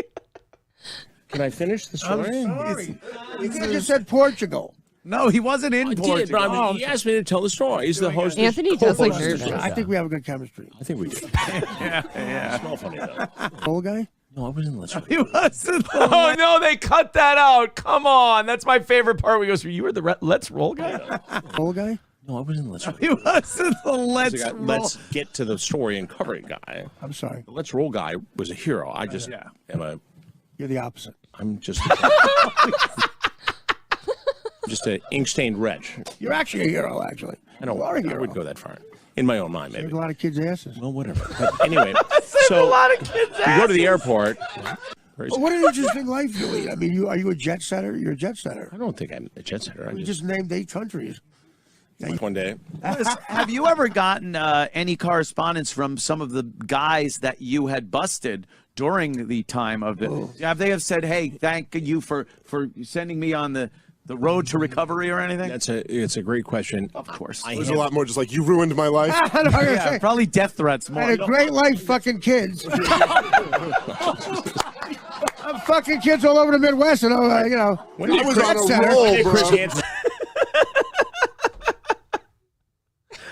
Can I finish the I'm story? sorry. You could have just said Portugal. No, he wasn't in I Portugal. did, but I mean, he asked me to tell the story. He's the host. Anthony does look co-host of the nervous. show. I think we have a good chemistry. I think we do. Yeah. Smell funny, though. Old guy? No, I wasn't listening. He wasn't. Oh, no, they cut that out. Come on. That's my favorite part where he goes, you were the Let's Roll guy? Old guy? No, I wasn't listening. He wasn't the Let's Roll. Let's get to the story and cover it guy. I'm sorry. The Let's Roll guy was a hero. I just You're the opposite. I'm just just an ink-stained wretch. You're actually a hero, actually. I don't. You are a I hero. wouldn't go that far. In my own mind, maybe. Saved a lot of kids' asses. Well, whatever. But anyway, a so lot of kids' you go to the airport. Well, what an interesting life you lead. I mean, are you a jet setter? You're a jet setter. I don't think I'm a jet setter. I You just named 8 countries. one day. Have you ever gotten any correspondence from some of the guys that you had busted during the time of the? Have they said, "Hey, thank you for sending me on the road to recovery" or anything? It's a great question. Of course. There's a lot more just like, you ruined my life. Yeah, probably death threats I more. had a great life fucking kids. I'm fucking kids all over the Midwest, and When I was on a roll, bro.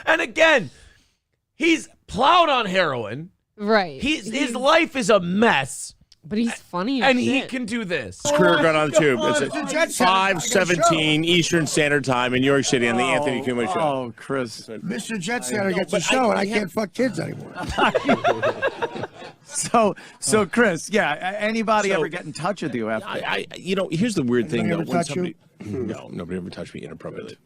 And again, he's plowed on heroin. Right. His life is a mess. But he's funny as And he shit. can do this. His career got on the tube. It's It's a jet at setter. 5:17 Eastern Standard Time in New York City on the Anthony Cumia Show. Oh, Chris. Mr. Jet Setter gets a but show, and I I can't fuck kids anymore. So Chris, yeah. Anybody So- ever get in touch with you after? Here's the weird thing. Anybody Though, ever when touch you? somebody, no, nobody ever touched me inappropriately.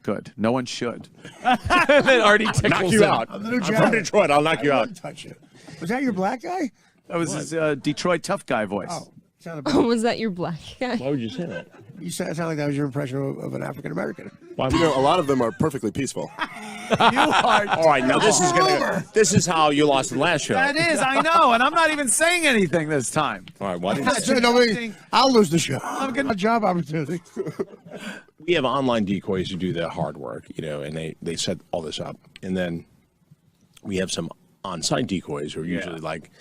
Good. No one should. And then Artie tickles Knock you him. out. I'm the new I'm from janitor. Detroit. I'll knock you I out. wouldn't touch you. Was that your black guy? That was his Detroit tough guy voice. Oh, sounded Oh, was that your black guy? Why would you say that? you sound like that was your impression of an African American. Why You know, a lot of them are perfectly peaceful. You are. All right, now this is how you lost the last show. That is, I know, and I'm not even saying anything this time. All right, why I said nobody. I'll lose the show. I'm gonna- A job opportunity. we have online decoys who do the hard work, and they set all this up, and then we have some on-site decoys who are usually like,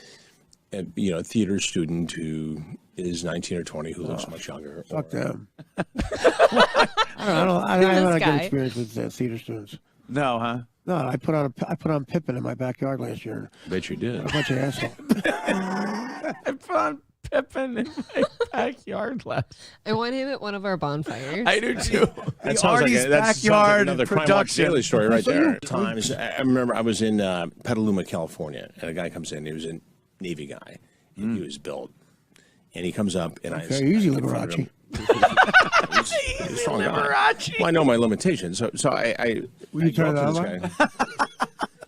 a theater student who is 19 or 20 who looks much younger. Fuck them. I haven't had a good experience with theater students. No, huh? No, I put on Pippin in my backyard last year. Bet you did. A bunch of assholes. I put on Pippin in my backyard last. I want him at one of our bonfires. I do too. That sounds like backyard another Crime Watch Daily story right there. Times. I remember I was in Petaluma, California, and a guy comes in. He was a Navy guy, and he was built. And he comes up, and easy, Liberace. He's a strong guy. Well, I know my limitations, so I Will you turn that on?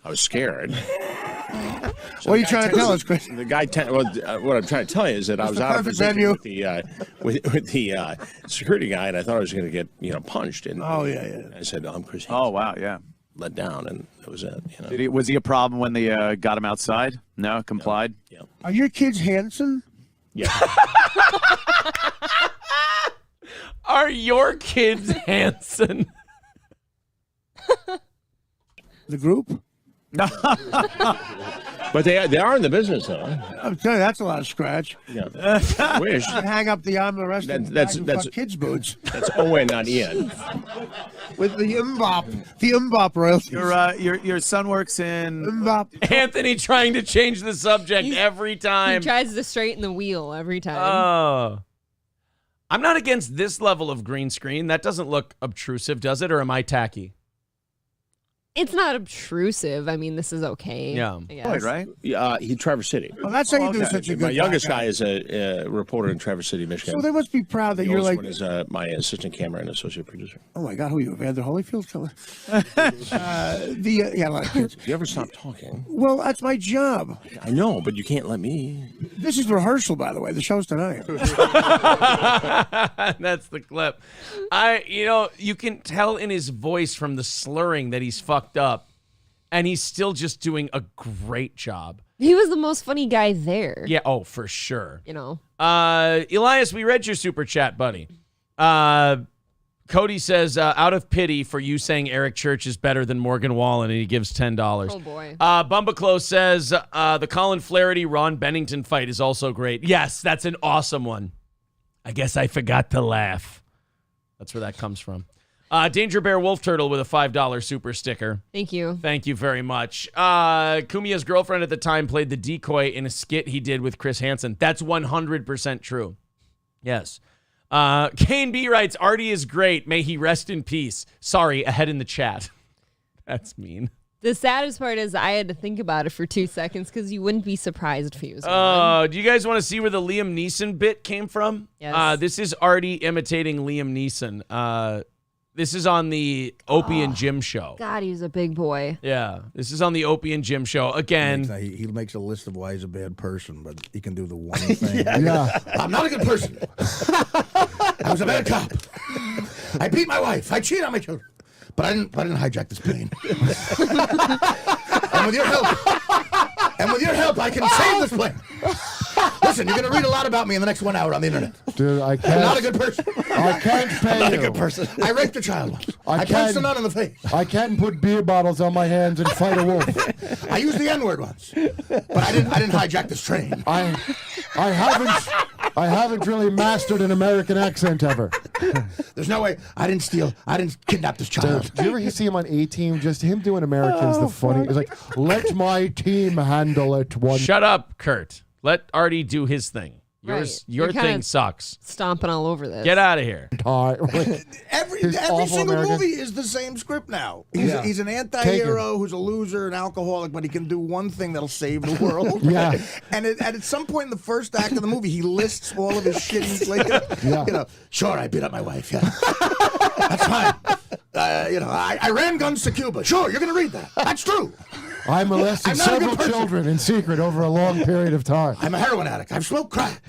I was scared. What are you trying to tell us, Chris? The guy. What I'm trying to tell you is that I was out of position with the security guy, and I thought I was going to get punched. And I said, "I'm Chris." Oh wow, yeah. Let down, and that was it. Was he a problem when they got him outside? No, complied. Yeah. Are your kids handsome? Yeah. Are your kids handsome? The group? But they are in the business, though. I'm telling you, that's a lot of scratch. Yeah. Wish. Hang up the arm of the rest of That's kids' boots. That's Owen, not Ian. With the Mbop royalties. Your son works in Mbop. Anthony trying to change the subject every time. He tries to straighten the wheel every time. Oh. I'm not against this level of green screen. That doesn't look obtrusive, does it? Or am I tacky? It's not obtrusive. I mean, this is okay. Yeah. I guess. Right? He Traverse City. Well, that's how you do such a good My youngest job. guy is a reporter in Traverse City, Michigan. So they must be proud that The you're oldest like. one is my assistant camera and associate producer. Oh my God, who are you, Evander Holyfield? A lot of kids. You ever stop talking? Well, that's my job. I know, but you can't let me. This is rehearsal, by the way. The show's tonight. That's the clip. You can tell in his voice from the slurring that he's fucked up, and he's still just doing a great job. He was the most funny guy there. Yeah, for sure. Elias, we read your super chat, buddy. Cody says, out of pity for you saying Eric Church is better than Morgan Wallen, and he gives $10. Oh, boy. Bumbaclo says, the Colin Flaherty-Ron Bennington fight is also great. Yes, that's an awesome one. I guess I forgot to laugh. That's where that comes from. Danger Bear Wolf Turtle with a $5 super sticker. Thank you. Thank you very much. Kumia's girlfriend at the time played the decoy in a skit he did with Chris Hansen. That's 100% true. Yes. Kane B writes, Artie is great. May he rest in peace. Sorry, ahead in the chat. That's mean. The saddest part is I had to think about it for 2 seconds because you wouldn't be surprised if he was wrong. Do you guys want to see where the Liam Neeson bit came from? Yes. This is Artie imitating Liam Neeson. This is on the Opie and Jim show. God, he's a big boy. Yeah, this is on the Opie and Jim show. Again, he makes a list of why he's a bad person, but he can do the one thing. Yeah. I'm not a good person. I was a bad cop. I beat my wife. I cheated on my children. But I didn't hijack this plane. And with your help, I can save this plane. Listen, you're going to read a lot about me in the next 1 hour on the internet. Dude, I can't. I'm not a good person. I can't pay I'm not you. a good person. I raped a child once. I punched a nun in the face. I can't put beer bottles on my hands and fight a wolf. I used the N-word once, but I didn't hijack this train. I haven't really mastered an American accent ever. There's no way. I didn't steal. I didn't kidnap this child. Dude, do you ever see him on A-Team? Just him doing Americans the funny. It's like, let my team handle it. Shut up, Kurt. Let Artie do his thing. Your thing sucks. Stomping all over this. Get out of here. Every single movie is the same script now. He's an anti-hero who's a loser, an alcoholic, but he can do one thing that'll save the world. Yeah. And at some point in the first act of the movie, he lists all of his shit. He's like, sure, I beat up my wife. Yeah, that's fine. I ran guns to Cuba. Sure, you're going to read that. That's true. I molested several children in secret over a long period of time. I'm a heroin addict. I've smoked crack.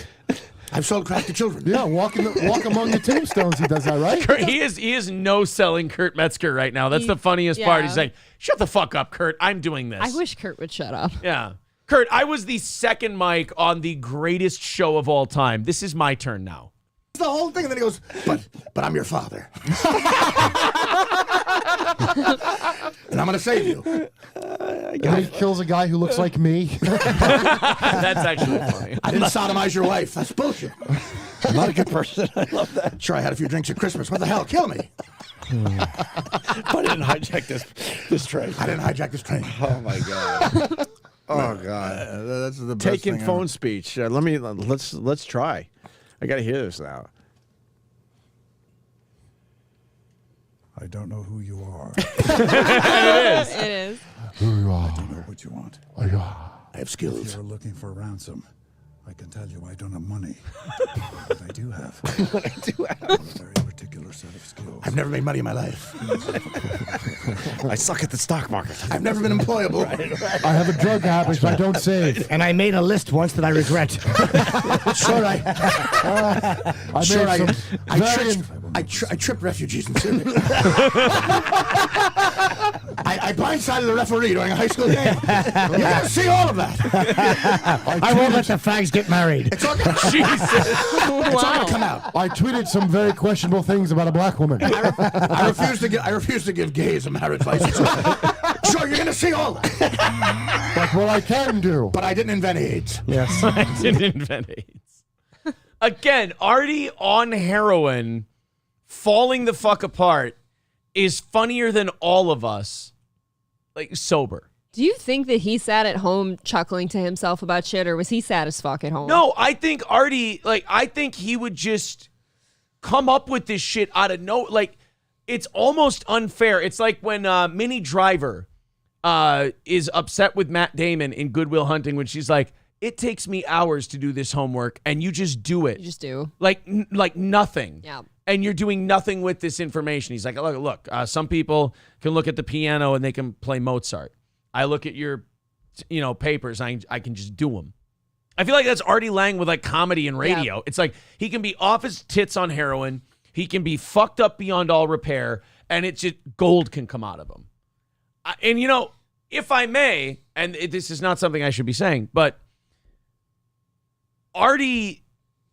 I've sold crack to children. Yeah, walk among the tombstones. He does that, right? Kurt, he is no selling Kurt Metzger right now. That's the funniest part. He's like, shut the fuck up, Kurt. I'm doing this. I wish Kurt would shut up. Yeah. Kurt, I was the second mic on the greatest show of all time. This is my turn now. The whole thing, and then he goes, but I'm your father. And I'm going to save you. And then he kills a guy who looks like me. That's actually funny. I didn't sodomize your wife. That's bullshit. I'm not a good person. I love that. Sure, I had a few drinks at Christmas. What the hell? Kill me. But I didn't hijack this train. I didn't hijack this train. Oh my god. Oh god. That's the best Taking thing phone ever. speech. Let's try. I got to hear this now. I don't know who you are. It is. It is. Who you are? I don't know what you want. I have If skills. you're looking for a ransom, I can tell you I don't have money. But I do have. What I do have. A very particular set of skills. I've never made money in my life. I suck at the stock market. I've never been employable. I have a drug habit, so I don't save. And I made a list once that I regret. Sure, I I tripped refugees in Syria. I blindsided the referee during a high school game. You gotta see all of that. I won't let the fags get married. It's all gonna, it's all gonna come out. I tweeted some very questionable things about a black woman. I refuse to give gays a marriage license. Sure, you're gonna see all that. Like what I can do. But I didn't invent AIDS. Yes. I didn't invent AIDS. Again, Artie on heroin, falling the fuck apart, is funnier than all of us, like, sober. Do you think that he sat at home chuckling to himself about shit, or was he sad as fuck at home? No, I think Artie, I think he would just come up with this shit out of no, it's almost unfair. It's like when Minnie Driver is upset with Matt Damon in Good Will Hunting when she's like, it takes me hours to do this homework, and you just do it. You just do. Like nothing. Yeah. And you're doing nothing with this information. He's like, look, some people can look at the piano and they can play Mozart. I look at your, papers. I can just do them. I feel like that's Artie Lang with comedy and radio. Yeah. It's like he can be off his tits on heroin. He can be fucked up beyond all repair, and it's just gold can come out of him. And if I may, and this is not something I should be saying, but Artie,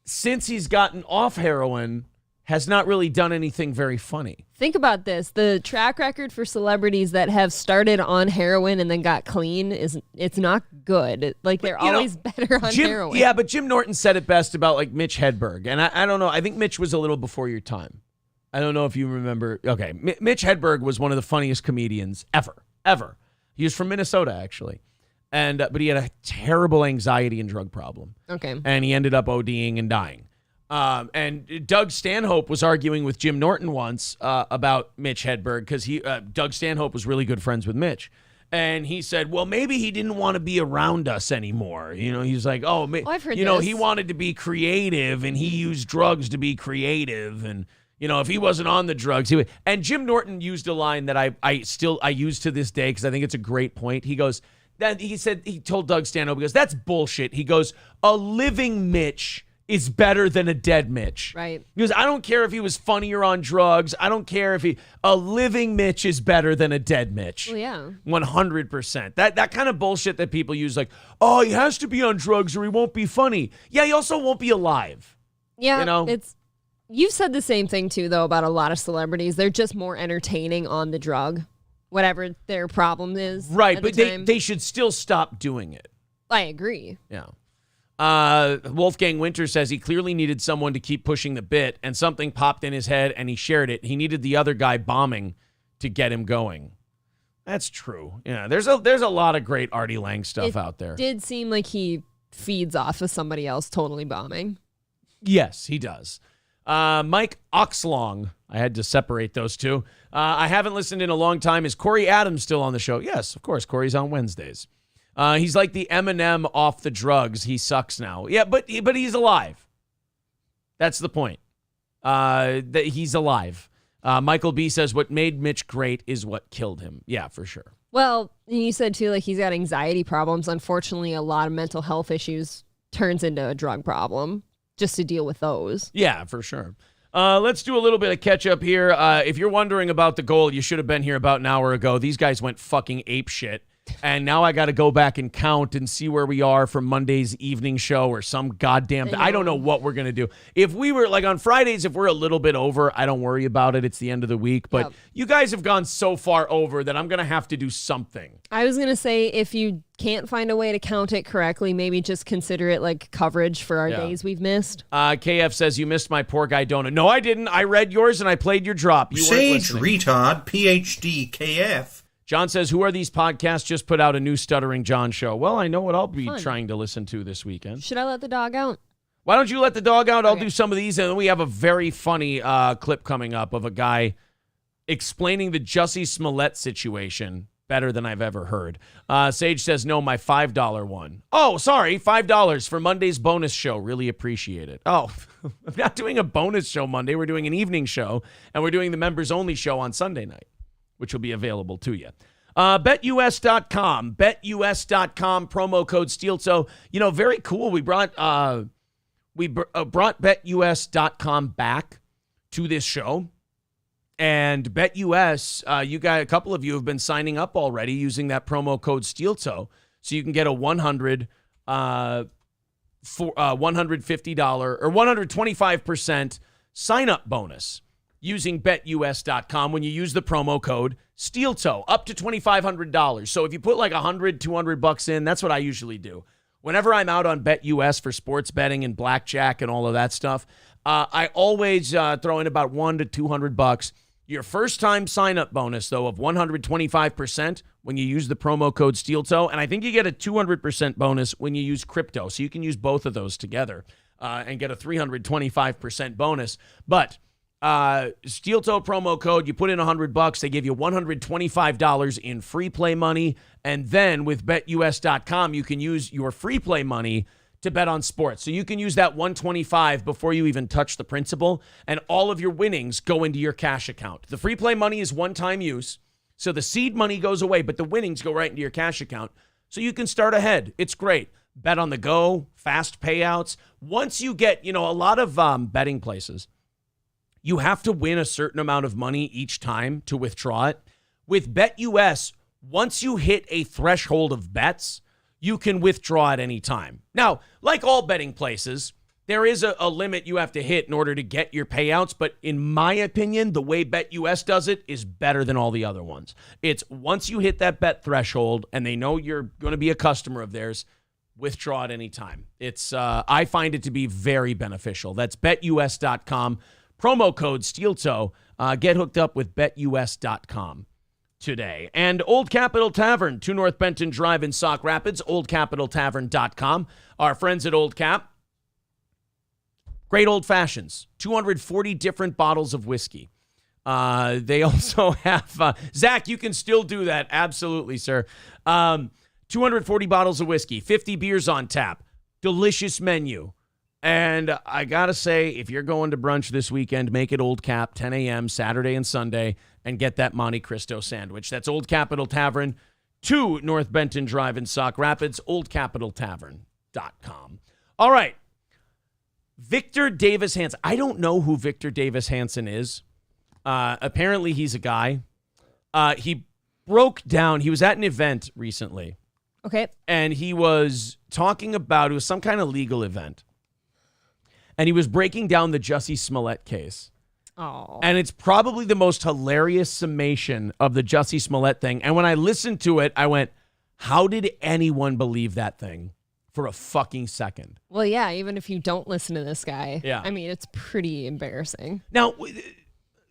since he's gotten off heroin, has not really done anything very funny. Think about this. The track record for celebrities that have started on heroin and then got clean it's not good. They're always better on heroin. Yeah, but Jim Norton said it best about Mitch Hedberg. And I don't know. I think Mitch was a little before your time. I don't know if you remember. Okay. Mitch Hedberg was one of the funniest comedians ever. He was from Minnesota, actually. But he had a terrible anxiety and drug problem. Okay. And he ended up ODing and dying. And Doug Stanhope was arguing with Jim Norton once about Mitch Hedberg because Doug Stanhope was really good friends with Mitch. And he said, well, maybe he didn't want to be around us anymore. He's like, I've heard this. He wanted to be creative and he used drugs to be creative. And, if he wasn't on the drugs, he would. And Jim Norton used a line that I use to this day because I think it's a great point. He goes, he told Doug Stanhope, he goes, that's bullshit. He goes, a living Mitch is better than a dead Mitch. Right. He goes, I don't care if he was funnier on drugs. I don't care if a living Mitch is better than a dead Mitch. Well, yeah. 100%. That kind of bullshit that people use he has to be on drugs or he won't be funny. Yeah, he also won't be alive. Yeah, you've said the same thing too, though, about a lot of celebrities. They're just more entertaining on the drug, whatever their problem is. Right, but they should still stop doing it. I agree. Yeah. Wolfgang Winter says he clearly needed someone to keep pushing the bit, and something popped in his head, and he shared it. He needed the other guy bombing to get him going. That's true. Yeah, there's a lot of great Artie Lang stuff out there. It did seem like he feeds off of somebody else totally bombing. Yes, he does. Mike Oxlong. I had to separate those two. I haven't listened in a long time. Is Corey Adams still on the show? Yes, of course. Corey's on Wednesdays. He's like the Eminem off the drugs. He sucks now. Yeah, but he's alive. That's the point. That he's alive. Michael B says what made Mitch great is what killed him. Yeah, for sure. Well, you said too, he's got anxiety problems. Unfortunately, a lot of mental health issues turns into a drug problem just to deal with those. Yeah, for sure. Let's do a little bit of catch up here. If you're wondering about the goal, you should have been here about an hour ago. These guys went fucking ape shit. And now I got to go back and count and see where we are for Monday's evening show or some goddamn. I don't know what we're going to do. If we were like on Fridays, if we're a little bit over, I don't worry about it. It's the end of the week. But you guys have gone so far over that I'm going to have to do something. I was going to say, if you can't find a way to count it correctly, maybe just consider it like coverage for our days we've missed. KF says, you missed my poor guy donut. No, I didn't. I read yours and I played your drop. You Sage retard, PhD, KF. John says, who are these podcasts? Just put out a new Stuttering John show. Well, I know what I'll be trying to listen to this weekend. Should I let the dog out? Why don't you let the dog out? I'll do some of these. And then we have a very funny clip coming up of a guy explaining the Jussie Smollett situation better than I've ever heard. Sage says, no, my $5 one. Oh, sorry, $5 for Monday's bonus show. Really appreciate it. Oh, I'm not doing a bonus show Monday. We're doing an evening show, and we're doing the members-only show on Sunday night, which will be available to you. BetUS.com, promo code SteelToe. You know, very cool. We brought BetUS.com back to this show. And BetUS, you got a couple of you have been signing up already using that promo code SteelToe. So you can get a $150 or 125% sign-up bonus using BetUS.com when you use the promo code SteelToe, up to $2,500. So if you put like $100, $200 in, that's what I usually do. Whenever I'm out on BetUS for sports betting and blackjack and all of that stuff, I always throw in about $100 to $200. Your first-time sign-up bonus, though, of 125% when you use the promo code SteelToe, and I think you get a 200% bonus when you use crypto. So you can use both of those together and get a 325% bonus. But SteelToe promo code, you put in $100, they give you $125 in free play money, and then with BetUS.com, you can use your free play money to bet on sports. So you can use that $125 before you even touch the principal, and all of your winnings go into your cash account. The free play money is one-time use, so the seed money goes away, but the winnings go right into your cash account. So you can start ahead. It's great. Bet on the go, fast payouts. Once you get, a lot of betting places, you have to win a certain amount of money each time to withdraw it. With BetUS, once you hit a threshold of bets, you can withdraw at any time. Now, like all betting places, there is a limit you have to hit in order to get your payouts, but in my opinion, the way BetUS does it is better than all the other ones. It's once you hit that bet threshold and they know you're going to be a customer of theirs, withdraw at any time. It's I find it to be very beneficial. That's BetUS.com. Promo code SteelToe. Get hooked up with BetUS.com today. And Old Capitol Tavern, 2 North Benton Drive in Sauk Rapids, oldcapitoltavern.com. Our friends at Old Cap. Great old fashions. 240 different bottles of whiskey. They also have, Zach, you can still do that. Absolutely, sir. 240 bottles of whiskey, 50 beers on tap. Delicious menu. And I got to say, if you're going to brunch this weekend, make it Old Cap, 10 a.m. Saturday and Sunday, and get that Monte Cristo sandwich. That's Old Capitol Tavern, 2 North Benton Drive in Sauk Rapids, oldcapitoltavern.com. All right. Victor Davis Hanson. I don't know who Victor Davis Hanson is. Apparently, he's a guy. He broke down. He was at an event recently. Okay. And he was talking about, it was some kind of legal event. And he was breaking down the Jussie Smollett case. Oh. And it's probably the most hilarious summation of the Jussie Smollett thing. And when I listened to it, I went, how did anyone believe that thing for a fucking second? Well, yeah, even if you don't listen to this guy. Yeah. I mean, it's pretty embarrassing. Now,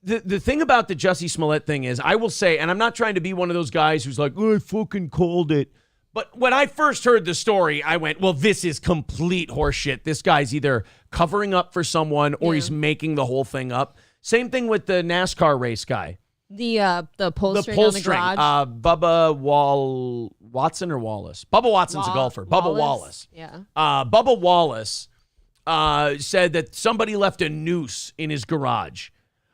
the thing about the Jussie Smollett thing is, I will say, and I'm not trying to be one of those guys who's like, oh, I fucking called it. But when I first heard the story, I went, well, this is complete horseshit. This guy's either covering up for someone or he's making the whole thing up. Same thing with the NASCAR race guy. The pull string on the garage. Bubba Watson or Wallace? Bubba Watson's a golfer. Bubba Wallace. Yeah. Bubba Wallace said that somebody left a noose in his garage.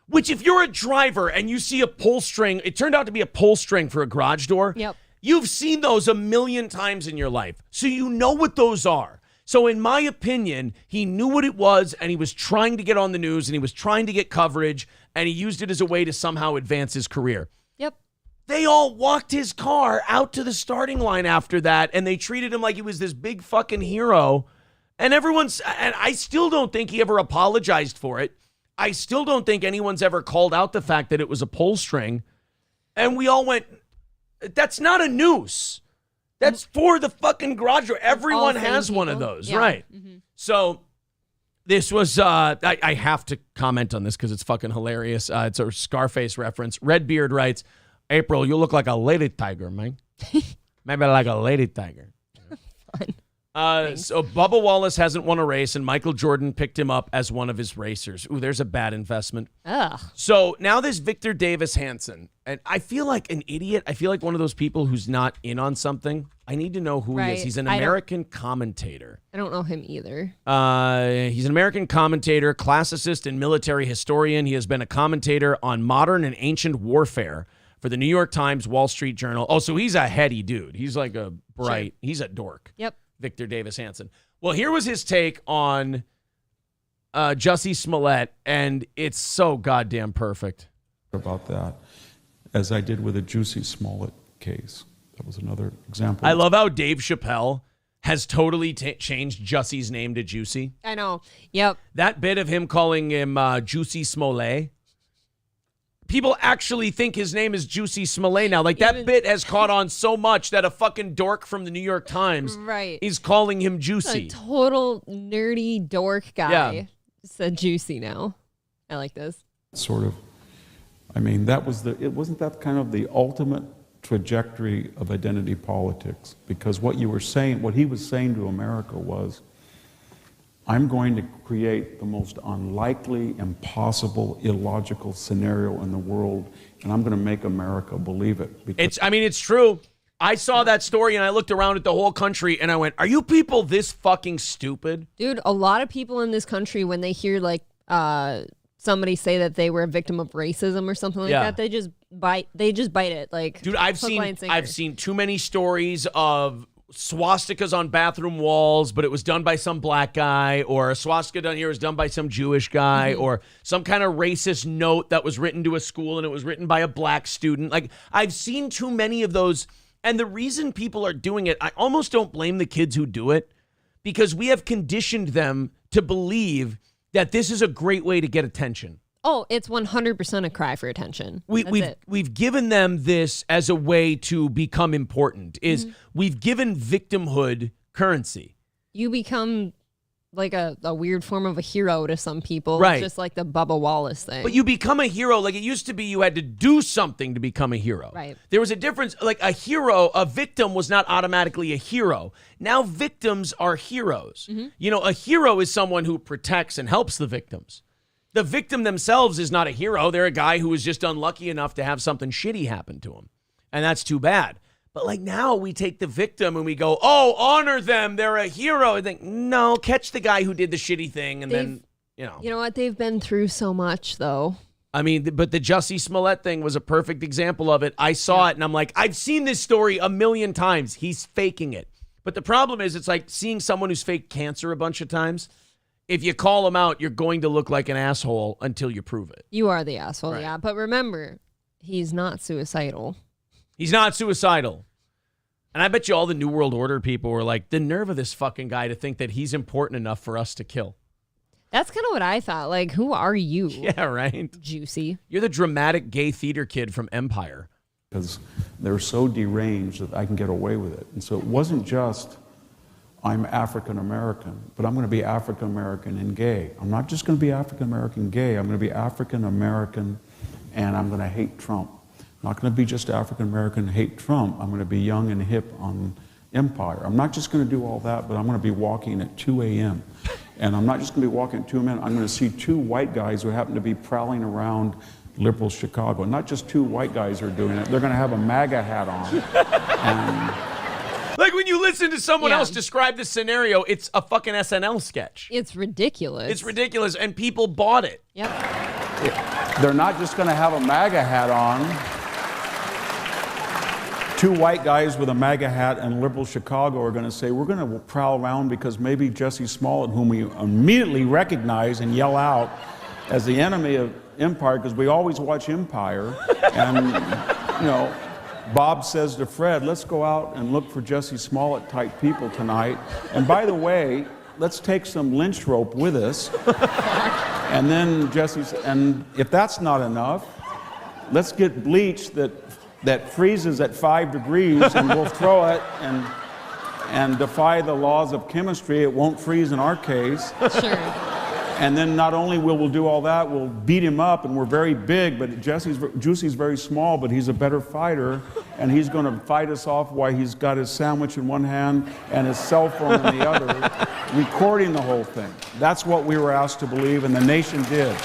Which, if you're a driver and you see a pull string, it turned out to be a pull string for a garage door. Yep. You've seen those a million times in your life, so you know what those are. So in my opinion, he knew what it was, and he was trying to get on the news, and he was trying to get coverage, and he used it as a way to somehow advance his career. Yep. They all walked his car out to the starting line after that, and they treated him like he was this big fucking hero. And I still don't think he ever apologized for it. I still don't think anyone's ever called out the fact that it was a pull string. And we all went, that's not a noose. That's for the fucking garage door. Everyone has one of those, right? Mm-hmm. So this was, I have to comment on this because it's fucking hilarious. It's a Scarface reference. Redbeard writes, April, you look like a lady tiger, man. Maybe like a lady tiger. Fun. So Bubba Wallace hasn't won a race, and Michael Jordan picked him up as one of his racers. Ooh, there's a bad investment. Ugh. So now this Victor Davis Hansen, and I feel like an idiot. I feel like one of those people who's not in on something. I need to know who he is. He's an American commentator. I don't know him either. He's an American commentator, classicist, and military historian. He has been a commentator on modern and ancient warfare for the New York Times, Wall Street Journal. Oh, so he's a heady dude. He's like a bright, he's a dork. Yep. Victor Davis Hansen. Well, here was his take on Jussie Smollett, and it's so goddamn perfect. About that, as I did with the Jussie Smollett case. That was another example. I love how Dave Chappelle has totally changed Jussie's name to Juicy. I know. Yep. That bit of him calling him Juicy Smollett. People actually think his name is Juicy Smollett now. Like, that bit has caught on so much that a fucking dork from the New York Times is calling him Juicy. A total nerdy dork guy said Juicy now. I like this. Sort of. I mean, wasn't that kind of the ultimate trajectory of identity politics? Because what he was saying to America was, I'm going to create the most unlikely, impossible, illogical scenario in the world, and I'm going to make America believe it. It's true. I saw that story, and I looked around at the whole country, and I went, are you people this fucking stupid? Dude, a lot of people in this country, when they hear, like, somebody say that they were a victim of racism or something like that, they just bite it. Like, dude, I've seen too many stories of swastikas on bathroom walls, but it was done by some black guy, or a swastika done here was done by some Jewish guy, or some kind of racist note that was written to a school and it was written by a black student. Like, I've seen too many of those, and the reason people are doing it, I almost don't blame the kids who do it, because we have conditioned them to believe that this is a great way to get attention. Oh, it's 100% a cry for attention. We've given them this as a way to become important. We've given victimhood currency. You become like a weird form of a hero to some people. Right. Just like the Bubba Wallace thing. But you become a hero. Like, it used to be you had to do something to become a hero. Right. There was a difference. Like, a victim was not automatically a hero. Now victims are heroes. Mm-hmm. You know, a hero is someone who protects and helps the victims. The victim themselves is not a hero. They're a guy who was just unlucky enough to have something shitty happen to him. And that's too bad. But like, now we take the victim and we go, oh, honor them. They're a hero. I think, no, catch the guy who did the shitty thing. And then, you know. You know what? They've been through so much, though. I mean, but the Jussie Smollett thing was a perfect example of it. I saw it and I'm like, I've seen this story a million times. He's faking it. But the problem is, it's like seeing someone who's faked cancer a bunch of times. If you call him out, you're going to look like an asshole until you prove it. You are the asshole, yeah. But remember, he's not suicidal. He's not suicidal. And I bet you all the New World Order people were like, the nerve of this fucking guy to think that he's important enough for us to kill. That's kind of what I thought. Like, who are you? Yeah, right? Juicy. You're the dramatic gay theater kid from Empire. Because they're so deranged that I can get away with it. And so it wasn't just, I'm African American, but I'm going to be African American and gay. I'm not just going to be African American gay. I'm going to be African American, and I'm going to hate Trump. I'm not going to be just African American and hate Trump. I'm going to be young and hip on Empire. I'm not just going to do all that, but I'm going to be walking at 2 a.m. And I'm not just going to be walking at 2 a.m. I'm going to see two white guys who happen to be prowling around liberal Chicago. Not just two white guys are doing it. They're going to have a MAGA hat on. Like, when you listen to someone else describe the scenario, it's a fucking SNL sketch. It's ridiculous. It's ridiculous, and people bought it. Yep. They're not just going to have a MAGA hat on. Two white guys with a MAGA hat in liberal Chicago are going to say, we're going to prowl around because maybe Jussie Smollett, whom we immediately recognize and yell out as the enemy of Empire, because we always watch Empire, and, you know, Bob says to Fred, let's go out and look for Jussie Smollett type people tonight. And by the way, let's take some lynch rope with us. And then and if that's not enough, let's get bleach that freezes at 5 degrees and we'll throw it and defy the laws of chemistry. It won't freeze in our case. Sure. And then not only will we do all that, we'll beat him up, and we're very big, but Juicie's very small, but he's a better fighter, and he's going to fight us off while he's got his sandwich in one hand and his cell phone in the other, recording the whole thing. That's what we were asked to believe, and the nation did.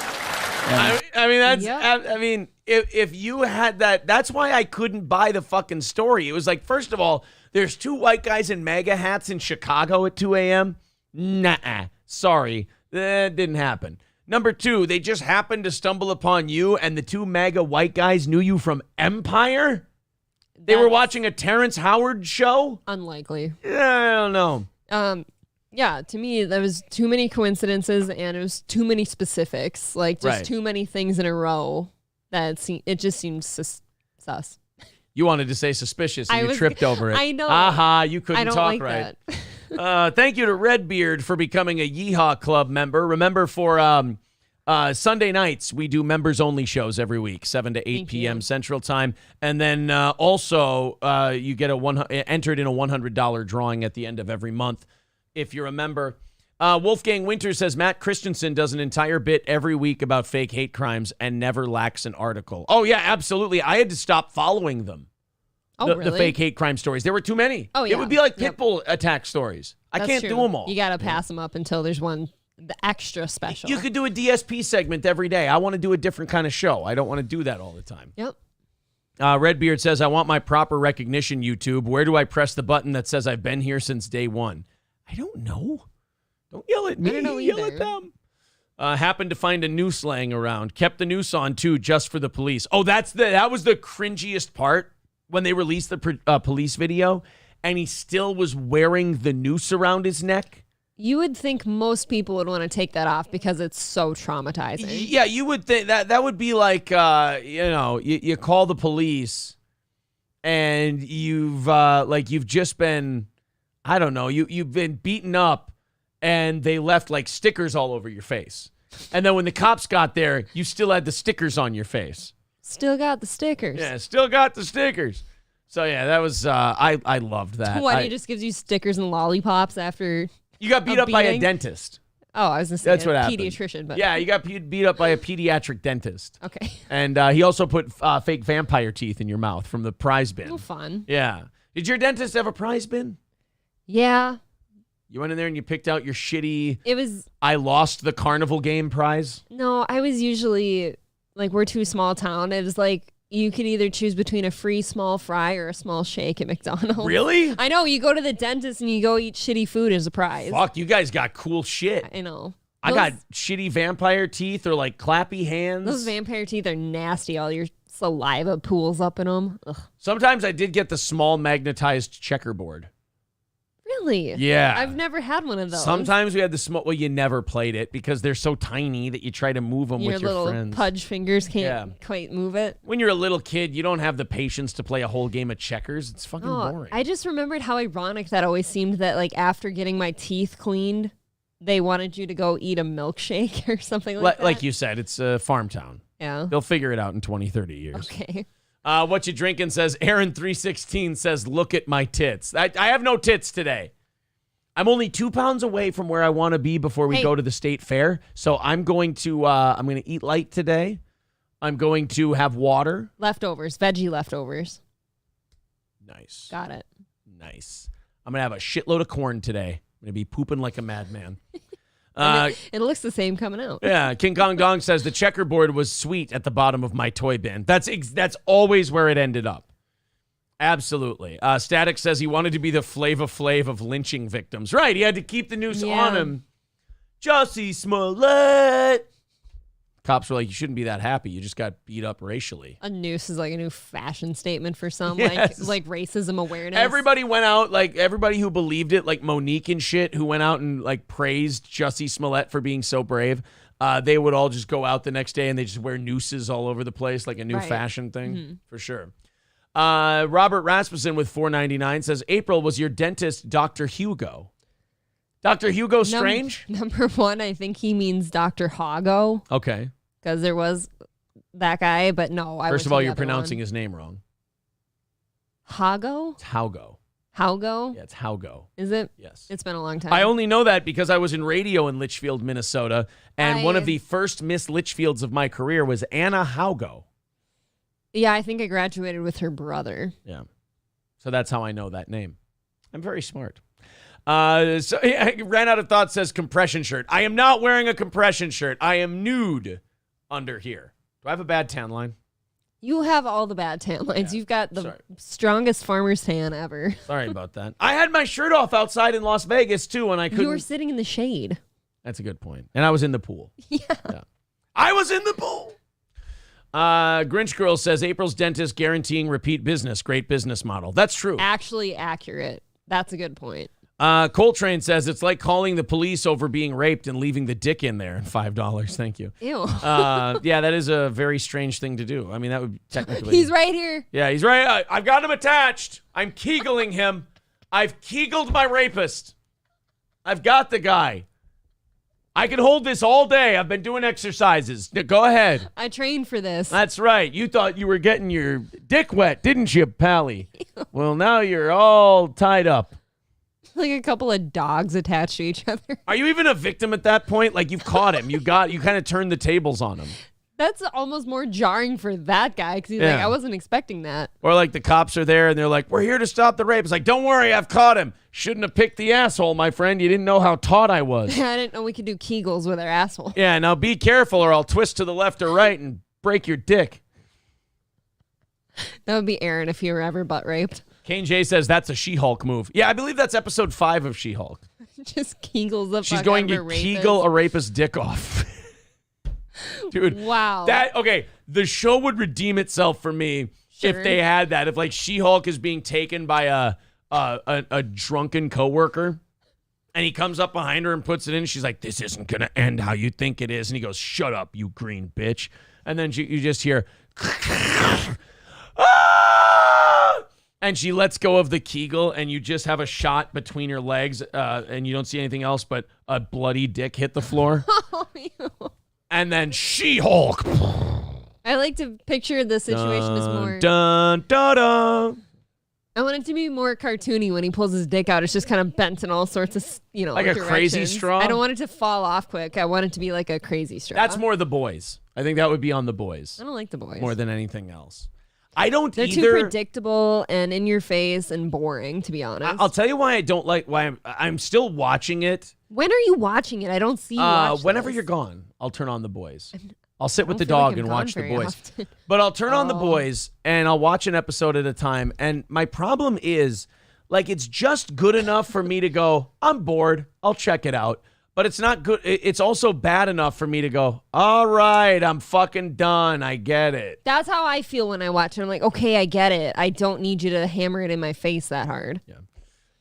If you had that, that's why I couldn't buy the fucking story. It was like, first of all, there's 2 white guys in MAGA hats in Chicago at 2 a.m. Nah, sorry. That didn't happen. Number 2, they just happened to stumble upon you, and the 2 MAGA white guys knew you from Empire? They were watching a Terrence Howard show? Unlikely. I don't know. Yeah, to me, there was too many coincidences, and it was too many specifics. Like, just too many things in a row that it just seemed sus. You wanted to say suspicious, and you tripped over it. I know. Aha, you couldn't talk like right. That. Thank you to Redbeard for becoming a Yeehaw Club member. Remember, for Sunday nights, we do members-only shows every week, 7 to 8 p.m. Central Time. And then also, you get entered in a $100 drawing at the end of every month if you're a member. Wolfgang Winter says, Matt Christensen does an entire bit every week about fake hate crimes and never lacks an article. Oh, yeah, absolutely. I had to stop following them. The fake hate crime stories. There were too many. Oh, yeah. It would be like Pitbull attack stories. I can't do them all. You got to pass them up until there's one, the extra special. You could do a DSP segment every day. I want to do a different kind of show. I don't want to do that all the time. Yep. Redbeard says, I want my proper recognition, YouTube. Where do I press the button that says I've been here since day one? I don't know. Don't yell at me. I don't know Yell either. at them. Happened to find a noose laying around. Kept the noose on, too, just for the police. Oh, that was the cringiest part when they released the police video, and he still was wearing the noose around his neck. You would think most people would want to take that off because it's so traumatizing. Yeah, you would think that would be like, you call the police, and you've just been, I don't know, you've been beaten up, and they left like stickers all over your face. And then when the cops got there, you still had the stickers on your face. Still got the stickers. Yeah, still got the stickers. So yeah, that was I loved that. He just gives you stickers and lollipops after you got beat up by a dentist. Oh, I was gonna say that's what happened. Pediatrician, but yeah, you got beat up by a pediatric dentist. Okay. And he also put fake vampire teeth in your mouth from the prize bin. Oh, fun. Yeah. Did your dentist have a prize bin? Yeah. You went in there and you picked out your shitty. It was. I lost the carnival game prize. No, I was usually like, we're too small town. It was like you could either choose between a free small fry or a small shake at McDonald's. Really? I know. You go to the dentist and you go eat shitty food as a prize. Fuck, you guys got cool shit. I know. I got shitty vampire teeth or like clappy hands. Those vampire teeth are nasty. All your saliva pools up in them. Ugh. Sometimes I did get the small magnetized checkerboard. Really? Yeah. I've never had one of those. Sometimes we had the small. Well, you never played it because they're so tiny that you try to move them with your little friends. Pudge fingers can't quite move it. When you're a little kid, you don't have the patience to play a whole game of checkers. It's fucking boring. I just remembered how ironic that always seemed that, like, after getting my teeth cleaned, they wanted you to go eat a milkshake or something like that. Like you said, it's a farm town. Yeah. They'll figure it out in 20, 30 years. Okay. What you drinking says, Aaron316 says, look at my tits. I have no tits today. I'm only 2 pounds away from where I want to be before we go to the state fair. So I'm going to eat light today. I'm going to have water. Leftovers, veggie leftovers. Nice. Got it. Nice. I'm going to have a shitload of corn today. I'm going to be pooping like a madman. It looks the same coming out. Yeah. King Kong Dong says the checkerboard was sweet at the bottom of my toy bin. That's always where it ended up. Absolutely. Static says he wanted to be the Flava Flav of lynching victims. Right. He had to keep the noose on him. Jussie Smollett. Cops were like, you shouldn't be that happy. You just got beat up racially. A noose is like a new fashion statement for some, Yes. like racism awareness. Everybody went out, like everybody who believed it, like Monique and shit, who went out and like praised Jussie Smollett for being so brave. They would all just go out the next day and they just wear nooses all over the place, like a new fashion thing, for sure. Robert Rasmussen with $4.99 says, April, was your dentist Dr. Hugo? Dr. Hugo Strange? Number one, I think he means Dr. Hago. Okay. Because there was that guy, but no. First of all, you're pronouncing his name wrong. Hago? It's Haugo. Haugo? Yeah, it's Haugo. Is it? Yes. It's been a long time. I only know that because I was in radio in Litchfield, Minnesota, and one of the first Miss Litchfields of my career was Anna Haugo. Yeah, I think I graduated with her brother. Yeah. So that's how I know that name. I'm very smart. So I ran out of thoughts, says compression shirt. I am not wearing a compression shirt. I am nude under here. Do I have a bad tan line? You have all the bad tan lines. You've got the strongest farmer's tan ever. Sorry about that. I had my shirt off outside in Las Vegas, too, and I couldn't. You were sitting in the shade. That's a good point. And I was in the pool. Yeah. I was in the pool. Grinch Girl says, April's dentist guaranteeing repeat business. Great business model. That's true. Actually accurate. That's a good point. Coltrane says, it's like calling the police over being raped and leaving the dick in there. $5. Thank you. Ew. Yeah, that is a very strange thing to do. I mean, that would technically. He's right here. Yeah, he's right. I've got him attached. I'm kegeling him. I've kegeled my rapist. I've got the guy. I can hold this all day. I've been doing exercises. Go ahead. I trained for this. That's right. You thought you were getting your dick wet, didn't you, Pally? Well, now you're all tied up. Like a couple of dogs attached to each other. Are you even a victim at that point? Like, you've caught him. You kind of turned the tables on him. That's almost more jarring for that guy because he's like, I wasn't expecting that. Or like the cops are there and they're like, we're here to stop the rape. It's like, don't worry, I've caught him. Shouldn't have picked the asshole, my friend. You didn't know how taut I was. I didn't know we could do Kegels with our asshole. Yeah, now be careful or I'll twist to the left or right and break your dick. That would be Aaron if he were ever butt raped. Kane J says that's a She-Hulk move. Yeah, I believe that's episode 5 of She-Hulk. Just Kegels the She's fuck going out to of a kegel a rapist's dick off. Dude, wow. The show would redeem itself for me if they had that. If like She-Hulk is being taken by a drunken coworker, and he comes up behind her and puts it in. She's like, "This isn't gonna end how you think it is." And he goes, "Shut up, you green bitch." And then you just hear, ah! And she lets go of the Kegel, and you just have a shot between your legs, and you don't see anything else but a bloody dick hit the floor. Oh, ew. And then She-Hulk. I like to picture the situation as more. Dun, dun, dun. I want it to be more cartoony when he pulls his dick out. It's just kind of bent in all sorts of, like a crazy straw. I don't want it to fall off quick. I want it to be like a crazy straw. That's more The Boys. I think that would be on The Boys. I don't like The Boys more than anything else. They're too predictable and in your face and boring, to be honest. I'll tell you why I don't like. Why I'm still watching it. When are you watching it? I don't see you watch whenever this. you're gone, I'll turn on The Boys. I'll sit with the feel like dog I'm and gone watch The very Boys. often. But I'll turn on The Boys and I'll watch an episode at a time. And my problem is, like, it's just good enough for me to go, I'm bored, I'll check it out. But it's not good. It's also bad enough for me to go, all right, I'm fucking done. I get it. That's how I feel when I watch it. I'm like, okay, I get it. I don't need you to hammer it in my face that hard. Yeah.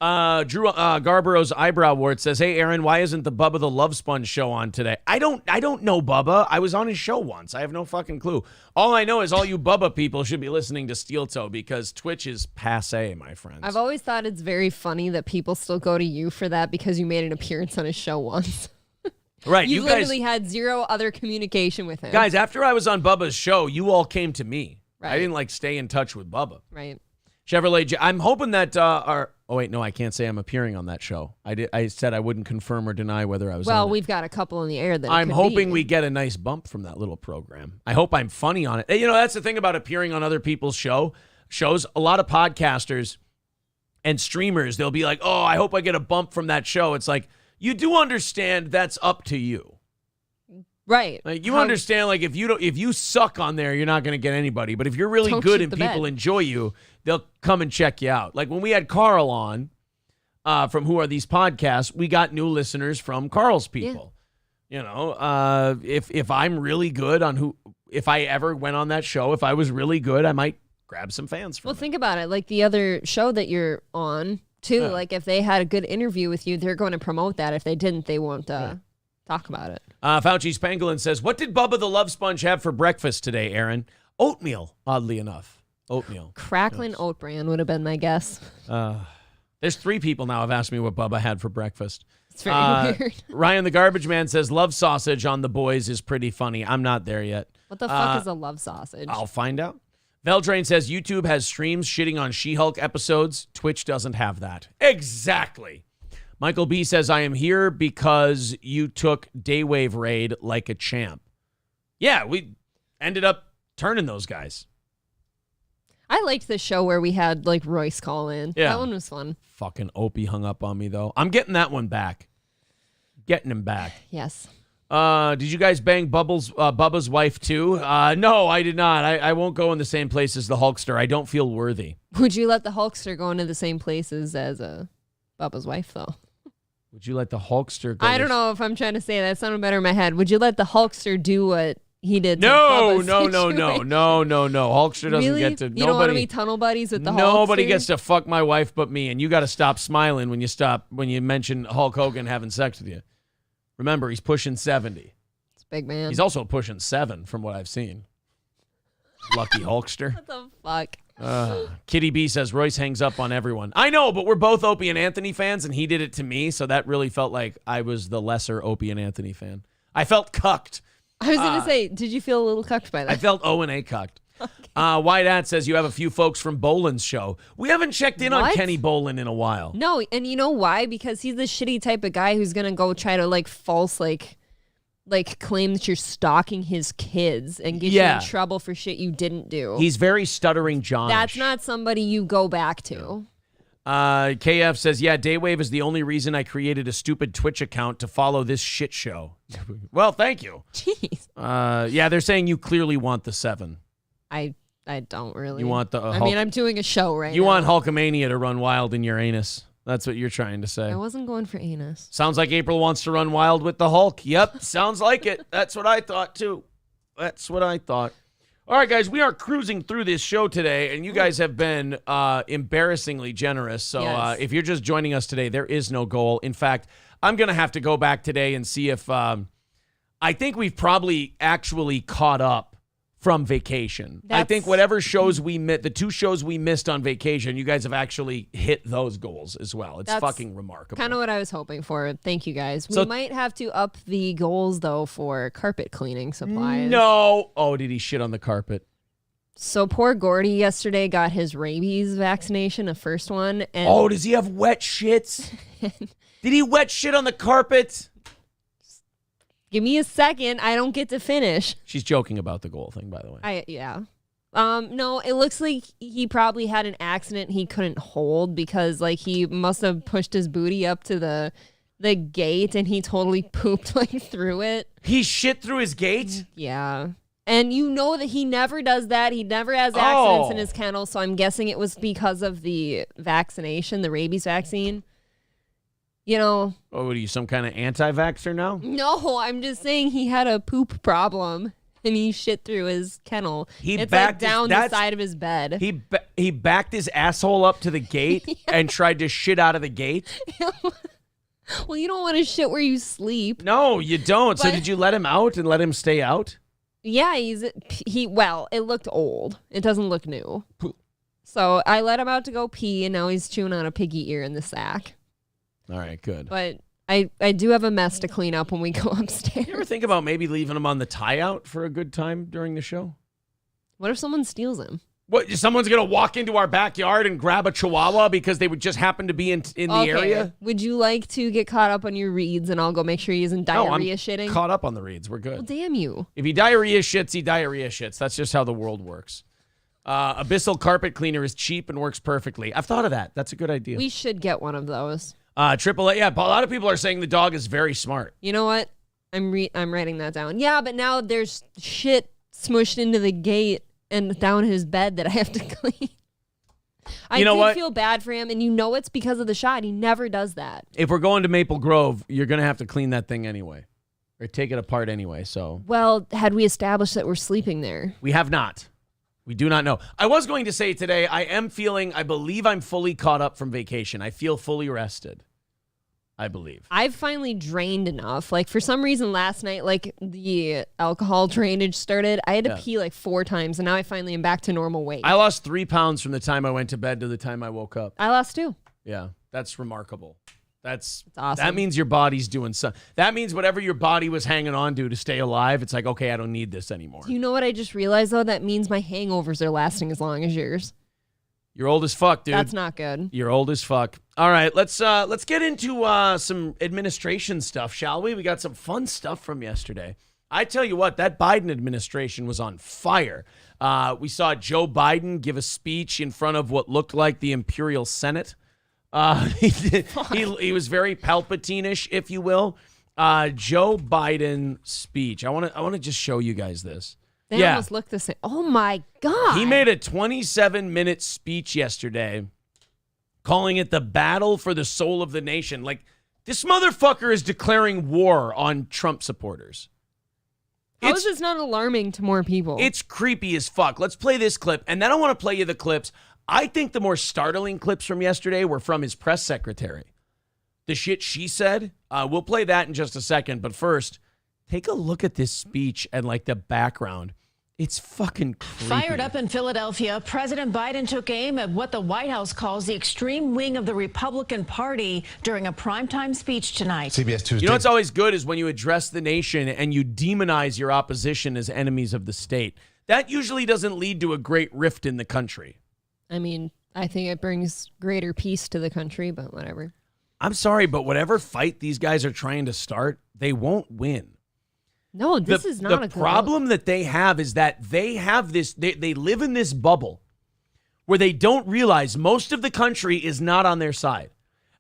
Drew Garborough's eyebrow wart says, "Hey Aaron, why isn't the Bubba the Love Sponge show on today?" I don't know Bubba. I was on his show once. I have no fucking clue. All I know is all you Bubba people should be listening to Steel Toe because Twitch is passé, my friends. I've always thought it's very funny that people still go to you for that because you made an appearance on his show once. Right, you guys literally had zero other communication with him. Guys, after I was on Bubba's show, you all came to me. Right. I didn't stay in touch with Bubba. Right. Chevrolet. I'm hoping that oh wait, no, I can't say I'm appearing on that show. I said I wouldn't confirm or deny whether I was. Well, on we've got a couple in the air that I'm hoping we get a nice bump from that little program. I hope I'm funny on it. That's the thing about appearing on other people's shows. A lot of podcasters and streamers, they'll be like, "Oh, I hope I get a bump from that show." It's like, you do understand that's up to you. Right. Like you understand, like if you suck on there, you're not going to get anybody. But if you're really good and people enjoy you, they'll come and check you out. Like when we had Carl on from Who Are These Podcasts, we got new listeners from Carl's people. Yeah. If I'm really good on if I ever went on that show, if I was really good, I might grab some fans from think about it. Like the other show that you're on too. Yeah. Like if they had a good interview with you, they're going to promote that. If they didn't, they won't talk about it. Fauci's Pangolin says, "What did Bubba the Love Sponge have for breakfast today, Aaron?" Oatmeal, oddly enough. Oatmeal. Crackling oat bran would have been my guess. There's 3 people now have asked me what Bubba had for breakfast. It's very weird. Ryan the Garbage Man says, love sausage on The Boys is pretty funny. I'm not there yet. What the fuck is a love sausage? I'll find out. Veldrain says, YouTube has streams shitting on She-Hulk episodes. Twitch doesn't have that. Exactly. Michael B says, I am here because you took Daywave Raid like a champ. Yeah, we ended up turning those guys. I liked the show where we had like Royce call in. Yeah. That one was fun. Fucking Opie hung up on me, though. I'm getting that one back. Getting him back. Yes. Did you guys bang Bubba's wife, too? No, I did not. I won't go in the same place as the Hulkster. I don't feel worthy. Would you let the Hulkster go into the same places as Bubba's wife, though? Would you let the Hulkster go? I don't know if I'm trying to say that. It sounded better in my head. Would you let the Hulkster do what he did? No. Hulkster Hulkster doesn't really? get to. You don't want to be tunnel buddies with the Hulkster? Nobody gets to fuck my wife but me, and you got to stop smiling when you mention Hulk Hogan having sex with you. Remember, he's pushing 70. It's a big man. He's also pushing 7 from what I've seen. Lucky Hulkster. What the fuck? Kitty B says Royce hangs up on everyone. I know, but we're both Opie and Anthony fans, and he did it to me, so that really felt like I was the lesser Opie and Anthony fan. I felt cucked. I was going to say, did you feel a little cucked by that? I felt O and A cucked. Okay. White Hat says you have a few folks from Boland's show. We haven't checked in on Kenny Boland in a while. No, and you know why? Because he's the shitty type of guy who's going to go try to false claim that you're stalking his kids and get you in trouble for shit you didn't do. He's very stuttering John. That's not somebody you go back to. KF says, yeah, Daywave is the only reason I created a stupid Twitch account to follow this shit show. Well, thank you. Jeez. Yeah, they're saying you clearly want the 7. I don't really. You want the I mean, I'm doing a show right now. You want Hulkamania to run wild in your anus. That's what you're trying to say. I wasn't going for anus. Sounds like April wants to run wild with the Hulk. Yep, sounds like it. That's what I thought, too. That's what I thought. All right, guys, we are cruising through this show today, and you guys have been embarrassingly generous. So if you're just joining us today, there is no goal. In fact, I'm going to have to go back today and see if I think we've probably actually caught up from vacation. I think whatever shows we missed, the 2 shows we missed on vacation, you guys have actually hit those goals as well. It's fucking remarkable. Kind of what I was hoping for. Thank you, guys. We might have to up the goals, though, for carpet cleaning supplies. No. Oh, did he shit on the carpet? So poor Gordy yesterday got his rabies vaccination, the first one. And does he have wet shits? Did he wet shit on the carpet? Give me a second. I don't get to finish. She's joking about the goal thing, by the way. No, it looks like he probably had an accident he couldn't hold because he must have pushed his booty up to the gate and he totally pooped through it. He shit through his gate? Yeah. And you know that he never does that. He never has accidents in his kennel, so I'm guessing it was because of the vaccination, the rabies vaccine. You know. Oh, what are you, some kind of anti-vaxxer now? No, I'm just saying he had a poop problem and he shit through his kennel. It's down the side of his bed. He backed his asshole up to the gate and tried to shit out of the gate? Well, you don't want to shit where you sleep. No, you don't. So did you let him out and let him stay out? Yeah, it looked old. It doesn't look new. So I let him out to go pee and now he's chewing on a piggy ear in the sack. All right, good. But I do have a mess to clean up when we go upstairs. You ever think about maybe leaving him on the tie-out for a good time during the show? What if someone steals him? What, someone's going to walk into our backyard and grab a chihuahua because they would just happen to be in the area? Would you like to get caught up on your reads and I'll go make sure he isn't diarrhea shitting? Caught up on the reads. We're good. Well, damn you. If he diarrhea shits, he diarrhea shits. That's just how the world works. Abyssal carpet cleaner is cheap and works perfectly. I've thought of that. That's a good idea. We should get one of those. AAA, yeah, a lot of people are saying the dog is very smart. You know what? I'm writing that down. Yeah, but now there's shit smushed into the gate and down his bed that I have to clean. I do feel bad for him, and it's because of the shot. He never does that. If we're going to Maple Grove, you're going to have to clean that thing anyway, or take it apart anyway. So, well, had we established that we're sleeping there? We have not. We do not know. I was going to say today, I believe I'm fully caught up from vacation. I feel fully rested. I believe. I've finally drained enough. Like, for some reason last night, like, the alcohol drainage started. I had to pee like 4 times, and now I finally am back to normal weight. I lost 3 pounds from the time I went to bed to the time I woke up. I lost 2. Yeah, that's remarkable. That's awesome. That means your body's doing something. That means whatever your body was hanging on to stay alive, it's like, okay, I don't need this anymore. Do you know what I just realized, though? That means my hangovers are lasting as long as yours. You're old as fuck, dude. That's not good. You're old as fuck. All right, let's get into some administration stuff, shall we? We got some fun stuff from yesterday. I tell you what, that Biden administration was on fire. We saw Joe Biden give a speech in front of what looked like the Imperial Senate. He was very Palpatine-ish, if you will. Joe Biden speech. I want to just show you guys this. They almost look the same. Oh my God. He made a 27-minute speech yesterday calling it the battle for the soul of the nation. Like, this motherfucker is declaring war on Trump supporters. How is this not alarming to more people? It's creepy as fuck. Let's play this clip, and then I want to play you the clips. I think the more startling clips from yesterday were from his press secretary. The shit she said. We'll play that in just a second. But first, take a look at this speech and like the background. It's fucking creepy. Fired up in Philadelphia, President Biden took aim at what the White House calls the extreme wing of the Republican Party during a primetime speech tonight. CBS Tuesday. You know what's always good is when you address the nation and you demonize your opposition as enemies of the state. That usually doesn't lead to a great rift in the country. I mean, I think it brings greater peace to the country, but whatever. I'm sorry, but whatever fight these guys are trying to start, they won't win. No, this is not a good problem that they have is that they have this, they live in this bubble where they don't realize most of the country is not on their side.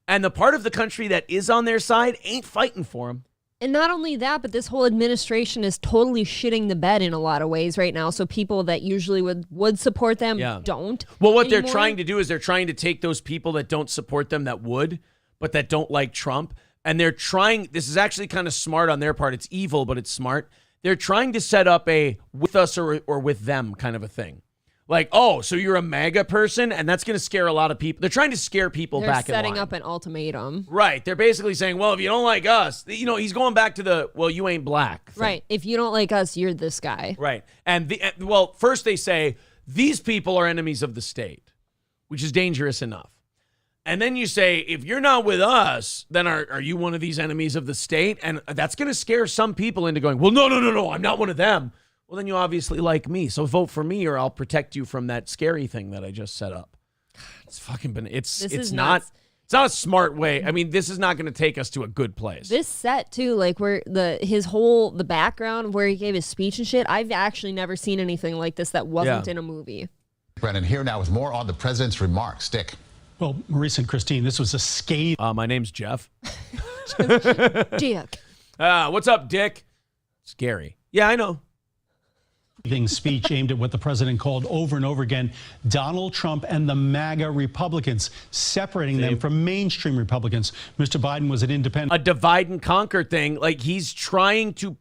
And the part of the country that is on their side ain't fighting for them. And not only that, but this whole administration is totally shitting the bed in a lot of ways right now. So people that usually would support them don't. Well, what anymore. they're trying to do is they're trying to take those people that don't support them that would, but that don't like Trump. And they're trying, this is actually kind of smart on their part. It's evil, but it's smart. They're trying to set up a with us or with them kind of a thing. Like, oh, so you're a MAGA person? And that's going to scare a lot of people. They're trying to scare people back in line. They're setting up an ultimatum. Right. They're basically saying, well, if you don't like us, you know, he's going back to the, well, you ain't black thing. Right. If you don't like us, you're this guy. Right. And, well, first they say, these people are enemies of the state, which is dangerous enough. And then you say, if you're not with us, then are you one of these enemies of the state? And that's going to scare some people into going, well, no, I'm not one of them. Well, then you obviously like me. So vote for me or I'll protect you from that scary thing that I just set up. It's fucking been, it's not a smart way. I mean, this is not going to take us to a good place. This set too, like where the background of where he gave his speech and shit, I've actually never seen anything like this that wasn't in a movie. Brennan here now with more on the president's remarks. Dick. Well, Maurice and Christine, this was a scathing. My name's Jeff. Dick. What's up, Dick? Scary. Yeah, I know. Speech aimed at what the president called over and over again Donald Trump and the MAGA Republicans, separating them from mainstream Republicans. Mr. Biden was an independent. A divide and conquer thing. Like he's trying to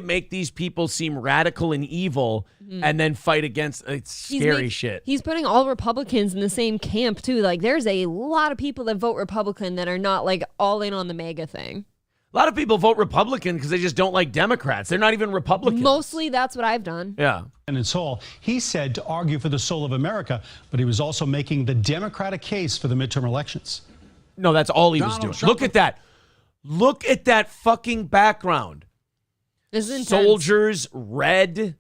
make these people seem radical and evil and then fight against scary shit. He's putting all Republicans in the same camp too. Like there's a lot of people that vote Republican that are not like all in on the MAGA thing. A lot of people vote Republican because they just don't like Democrats. They're not even Republicans. Mostly that's what I've done. Yeah. And it's all he said to argue for the soul of America, but he was also making the Democratic case for the midterm elections. No, that's all he was doing. Look at that. Look at that fucking background. Soldiers, red,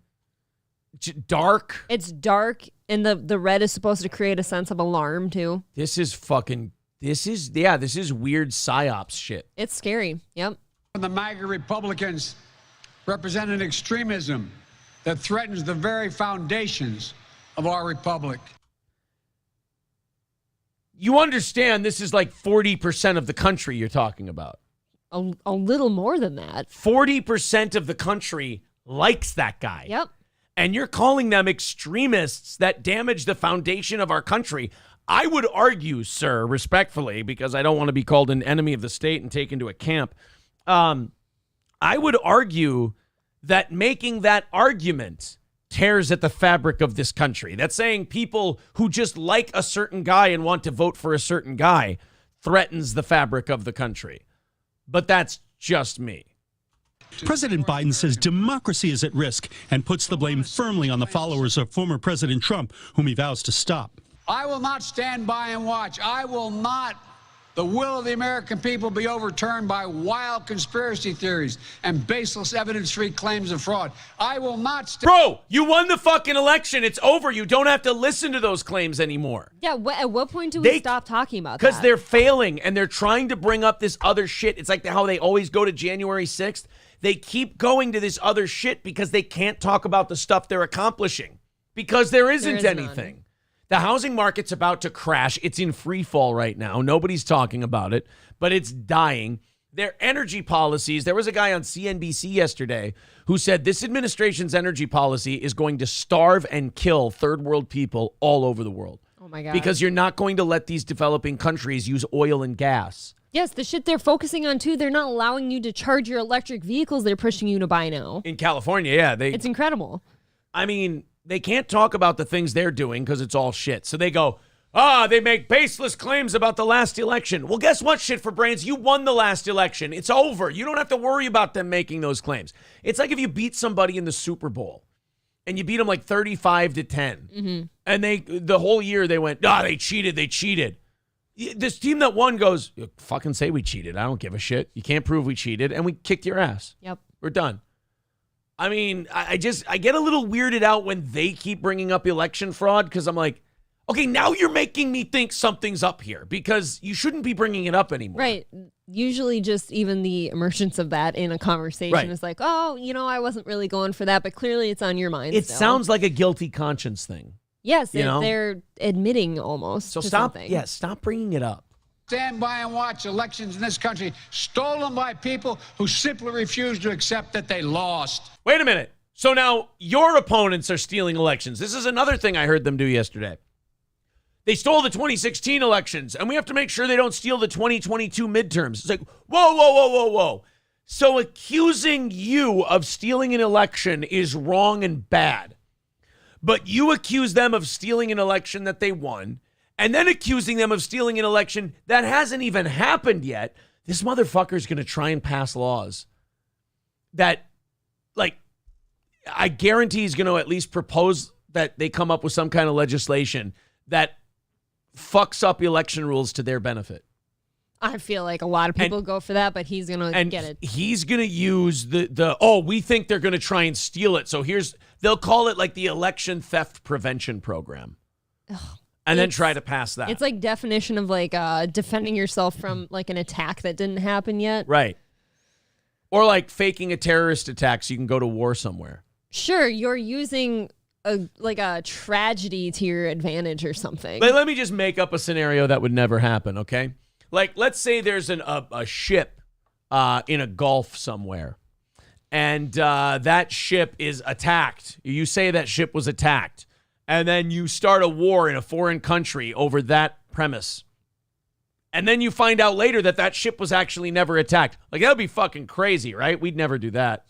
dark. It's dark, and the red is supposed to create a sense of alarm too. This is weird psyops shit. It's scary. Yep. The MAGA Republicans represent an extremism that threatens the very foundations of our republic. You understand this is like 40% of the country you're talking about. A little more than that. 40% of the country likes that guy. Yep. And you're calling them extremists that damage the foundation of our country. I would argue, sir, respectfully, because I don't want to be called an enemy of the state and taken to a camp. I would argue that making that argument tears at the fabric of this country. That's saying people who just like a certain guy and want to vote for a certain guy threatens the fabric of the country. But that's just me. President Biden says democracy is at risk and puts the blame firmly on the followers of former President Trump, whom he vows to stop. I will not stand by and watch. I will not. The will of the American people be overturned by wild conspiracy theories and baseless evidence-free claims of fraud. I will not stand. Bro, you won the fucking election. It's over. You don't have to listen to those claims anymore. Yeah, at what point do we stop talking about that? Because they're failing and they're trying to bring up this other shit. It's like how they always go to January 6th. They keep going to this other shit because they can't talk about the stuff they're accomplishing because there isn't anything. None. The housing market's about to crash. It's in free fall right now. Nobody's talking about it, but it's dying. Their energy policies, there was a guy on CNBC yesterday who said this administration's energy policy is going to starve and kill third world people all over the world. Oh my God. Because you're not going to let these developing countries use oil and gas. Yes, the shit they're focusing on too, they're not allowing you to charge your electric vehicles they're pushing you to buy now. In California, yeah. It's incredible. I mean, they can't talk about the things they're doing because it's all shit. So they go, they make baseless claims about the last election. Well, guess what, shit for brains? You won the last election. It's over. You don't have to worry about them making those claims. It's like if you beat somebody in the Super Bowl and you beat them like 35-10. Mm-hmm. And the whole year they went, they cheated. This team that won goes, fucking say we cheated. I don't give a shit. You can't prove we cheated. And we kicked your ass. Yep. We're done. I mean, I get a little weirded out when they keep bringing up election fraud because I'm like, okay, now you're making me think something's up here because you shouldn't be bringing it up anymore. Right. Usually just even the emergence of that in a conversation is like, I wasn't really going for that, but clearly it's on your mind. It sounds like a guilty conscience thing. Yes, they're admitting almost. So to stop. something. Yeah, stop bringing it up. Stand by and watch elections in this country stolen by people who simply refuse to accept that they lost. Wait a minute. So now your opponents are stealing elections. This is another thing I heard them do yesterday. They stole the 2016 elections, and we have to make sure they don't steal the 2022 midterms. It's like, whoa. So accusing you of stealing an election is wrong and bad. But you accuse them of stealing an election that they won, and then accusing them of stealing an election that hasn't even happened yet. This motherfucker's going to try and pass laws that, I guarantee he's going to at least propose that they come up with some kind of legislation that fucks up election rules to their benefit. I feel like a lot of people go for that, but he's going to get it. He's going to use we think they're going to try and steal it. So they'll call it like the election theft prevention program. Ugh. And then try to pass that. It's like definition of defending yourself from like an attack that didn't happen yet. Right. Or like faking a terrorist attack so you can go to war somewhere. Sure, you're using a tragedy to your advantage or something. Let me just make up a scenario that would never happen, okay? Like, let's say there's a ship in a gulf somewhere, and that ship is attacked. You say that ship was attacked. And then you start a war in a foreign country over that premise. And then you find out later that ship was actually never attacked. Like, that would be fucking crazy, right? We'd never do that.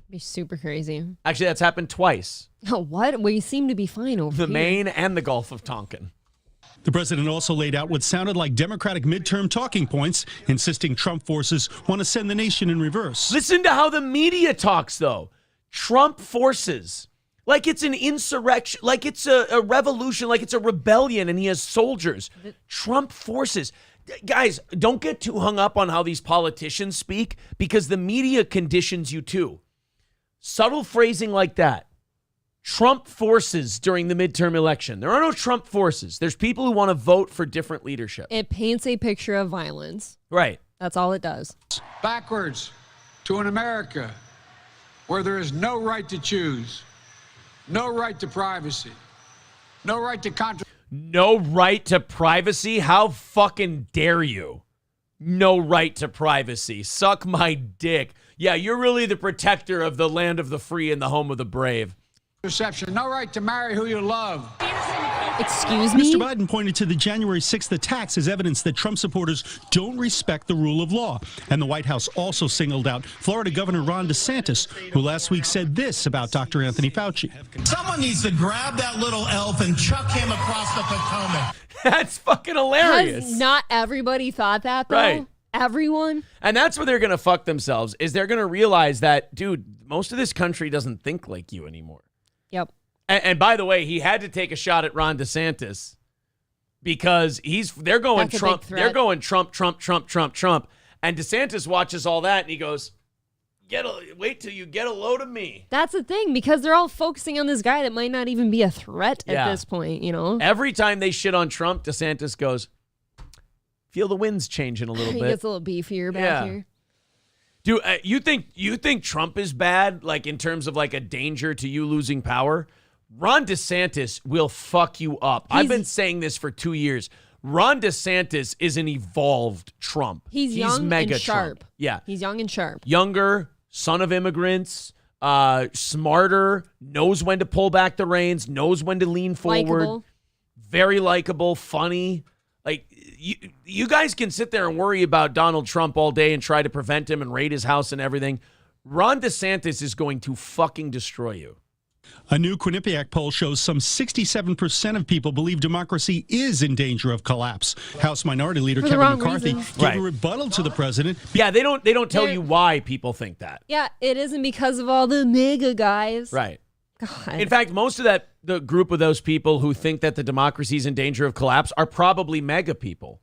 Be super crazy. Actually, that's happened twice. Oh, what? We seem to be fine over the here. Maine and the Gulf of Tonkin. The president also laid out what sounded like Democratic midterm talking points, insisting Trump forces want to send the nation in reverse. Listen to how the media talks, though. Trump forces. Like it's an insurrection, like it's a revolution, like it's a rebellion, and he has soldiers. Trump forces. Guys, don't get too hung up on how these politicians speak, because the media conditions you too. Subtle phrasing like that. Trump forces during the midterm election. There are no Trump forces. There's people who want to vote for different leadership. It paints a picture of violence. Right. That's all it does. Backwards to an America where there is no right to choose. No right to privacy. No right to No right to privacy? How fucking dare you? No right to privacy. Suck my dick. Yeah, you're really the protector of the land of the free and the home of the brave. Reception, no right to marry who you love. Excuse me? Mr. Biden pointed to the January 6th attacks as evidence that Trump supporters don't respect the rule of law. And the White House also singled out Florida Governor Ron DeSantis, who last week said this about Dr. Anthony Fauci. Someone needs to grab that little elf and chuck him across the Potomac. That's fucking hilarious. Has not everybody thought that, though? Right. Everyone? And that's where they're going to fuck themselves, is they're going to realize that, dude, most of this country doesn't think like you anymore. Yep. And by the way, he had to take a shot at Ron DeSantis because they're going That's a Trump. big threat. They're going Trump. And DeSantis watches all that and he goes, wait till you get a load of me. That's the thing, because they're all focusing on this guy that might not even be a threat at this point, you know? Every time they shit on Trump, DeSantis goes, feel the wind's changing a little He bit. gets a little beefier back here. Dude, you think Trump is bad, like in terms of like a danger to you losing power? Ron DeSantis will fuck you up. I've been saying this for 2 years. Ron DeSantis is an evolved Trump. He's young mega and sharp. Trump. Yeah. He's young and sharp. Younger, son of immigrants, smarter, knows when to pull back the reins, knows when to lean forward. Likeable. Very likable, funny. Like, you guys can sit there and worry about Donald Trump all day and try to prevent him and raid his house and everything. Ron DeSantis is going to fucking destroy you. A new Quinnipiac poll shows some 67% of people believe democracy is in danger of collapse. House Minority Leader Kevin McCarthy gave a rebuttal to the president. Yeah, they don't tell you why people think that. Yeah, it isn't because of all the mega guys. Right. God. In fact, most of the group of those people who think that the democracy is in danger of collapse are probably mega people.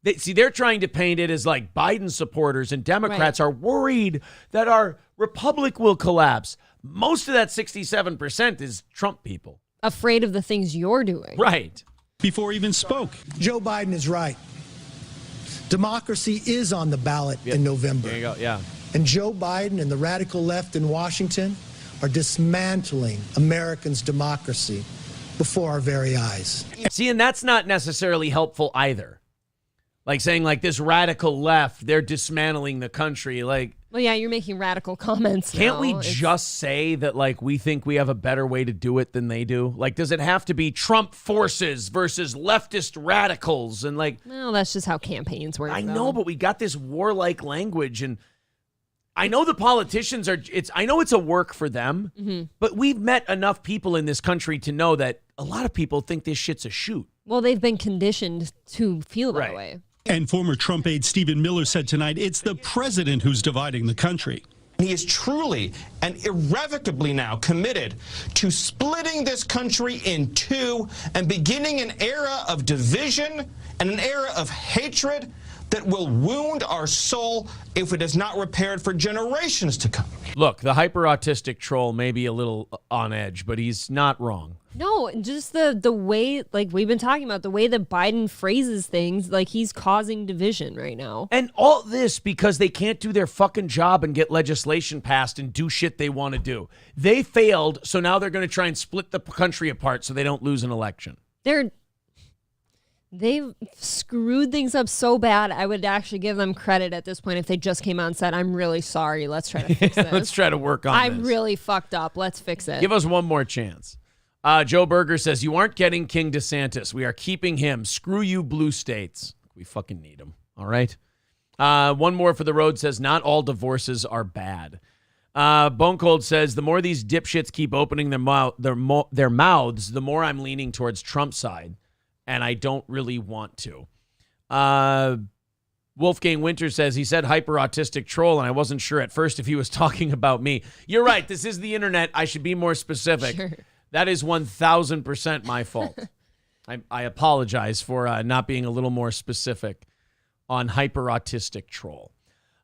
They're trying to paint it as like Biden supporters and Democrats are worried that our republic will collapse. Most of that 67% is Trump people. Afraid of the things you're doing. Right. Before he even spoke. Joe Biden is right. Democracy is on the ballot in November. There you go, yeah. And Joe Biden and the radical left in Washington are dismantling Americans' democracy before our very eyes. See, and that's not necessarily helpful either. Like saying like this radical left, they're dismantling the country. Like, well, yeah, you're making radical comments. Can't we just say that like we think we have a better way to do it than they do? Like, does it have to be Trump forces versus leftist radicals? And like, well, that's just how campaigns work. I know, but we got this warlike language, and I know the politicians are. I know it's a work for them, but we've met enough people in this country to know that a lot of people think this shit's a shoot. Well, they've been conditioned to feel that way. And former Trump aide Stephen Miller said tonight, it's the president who's dividing the country. He is truly and irrevocably now committed to splitting this country in two and beginning an era of division and an era of hatred that will wound our soul if it is not repaired for generations to come. Look, the hyper-autistic troll may be a little on edge, but he's not wrong. No, just the way, like we've been talking about, the way that Biden phrases things, like he's causing division right now. And all this because they can't do their fucking job and get legislation passed and do shit they want to do. They failed, so now they're going to try and split the country apart so they don't lose an election. They've screwed things up so bad, I would actually give them credit at this point if they just came out and said, I'm really sorry, let's try to fix this. Let's try to work on I this. really fucked up, let's fix it. Give us one more chance. Joe Berger says, you aren't getting King DeSantis. We are keeping him. Screw you, blue states. We fucking need him. All right. One more for the road says, not all divorces are bad. Bone Cold says, the more these dipshits keep opening their mouths, the more I'm leaning towards Trump's side, and I don't really want to. Wolfgang Winter says, he said hyper-autistic troll, and I wasn't sure at first if he was talking about me. You're right. This is the internet. I should be more specific. Sure. That is 1,000% my fault. I apologize for not being a little more specific on hyper-autistic troll.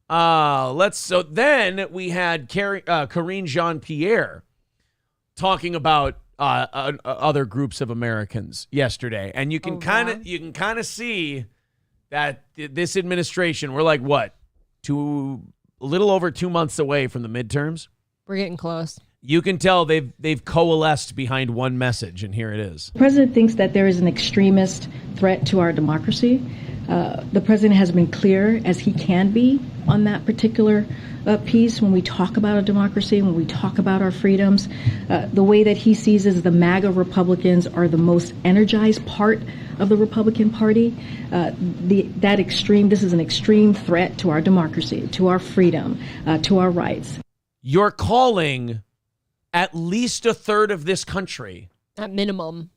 So then we had Karine Jean Pierre talking about other groups of Americans yesterday, and you can kind of see that this administration, we're like what, a little over 2 months away from the midterms. We're getting close. You can tell they've coalesced behind one message, and here it is. The president thinks that there is an extremist threat to our democracy. The president has been clear as he can be on that particular piece when we talk about a democracy, when we talk about our freedoms. The way that he sees is the MAGA Republicans are the most energized part of the Republican Party. This is an extreme threat to our democracy, to our freedom, to our rights. You're calling at least a third of this country. At minimum,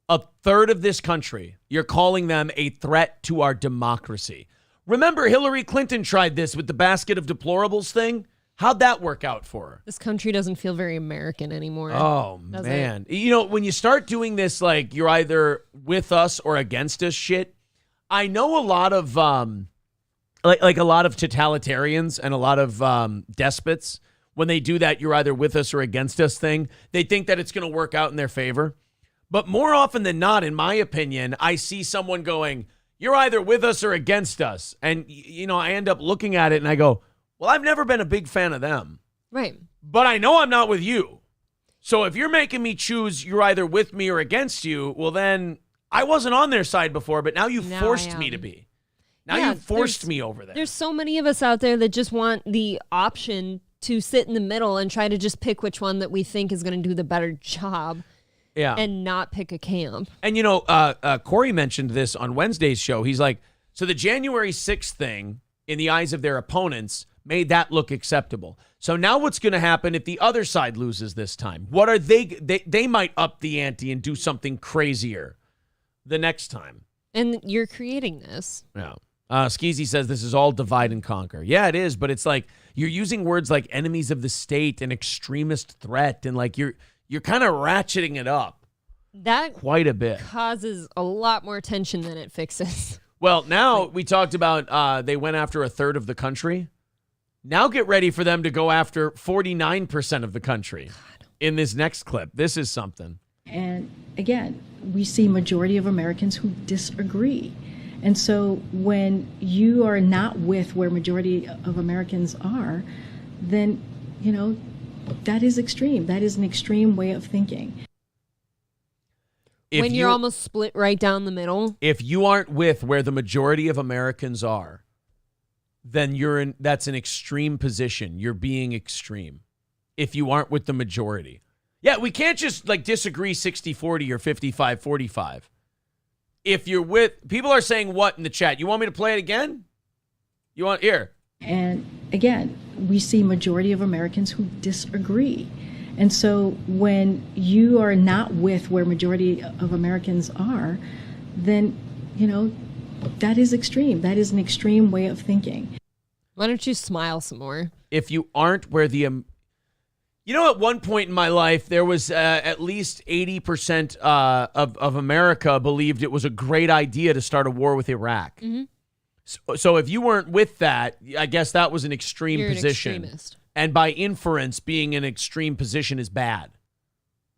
a third of this country, you're calling them a threat to our democracy. Remember, Hillary Clinton tried this with the basket of deplorables thing? How'd that work out for her? This country doesn't feel very American anymore. Oh, man. You know, when you start doing this, like, you're either with us or against us shit, I know a lot of, like a lot of totalitarians and a lot of despots, when they do that you're either with us or against us thing, they think that it's going to work out in their favor. But more often than not, in my opinion, I see someone going, you're either with us or against us. And, you know, I end up looking at it and I go, well, I've never been a big fan of them. Right. But I know I'm not with you. So if you're making me choose you're either with me or against you, well, then I wasn't on their side before, but now you forced me to be. Now you forced me over there. There's so many of us out there that just want the option to sit in the middle and try to just pick which one that we think is going to do the better job. Yeah. And not pick a camp. And, you know, Corey mentioned this on Wednesday's show. He's like, so the January 6th thing, in the eyes of their opponents, made that look acceptable. So now what's going to happen if the other side loses this time? What are they might up the ante and do something crazier the next time. And you're creating this. Yeah. Skeezy says this is all divide and conquer. Yeah, it is, but it's like you're using words like enemies of the state and extremist threat, and like you're kind of ratcheting it up. That quite a bit causes a lot more tension than it fixes. Well, now we talked about they went after a third of the country. Now get ready for them to go after 49% of the country in this next clip. This is something. And again, we see majority of Americans who disagree. And so when you are not with where majority of Americans are, then, you know, that is extreme. That is an extreme way of thinking. When you're almost split right down the middle. If you aren't with where the majority of Americans are, then that's an extreme position. You're being extreme. If you aren't with the majority. Yeah, we can't just like disagree 60-40 or 55-45. If you're with, people are saying what in the chat? You want me to play it again? You want, here. And again, we see majority of Americans who disagree. And so when you are not with where majority of Americans are, then, you know, that is extreme. That is an extreme way of thinking. Why don't you smile some more? If you aren't where the, you know, at one point in my life, there was at least 80% of America believed it was a great idea to start a war with Iraq. Mm-hmm. So if you weren't with that, I guess that was an extreme position. An extremist. And by inference, being in an extreme position is bad.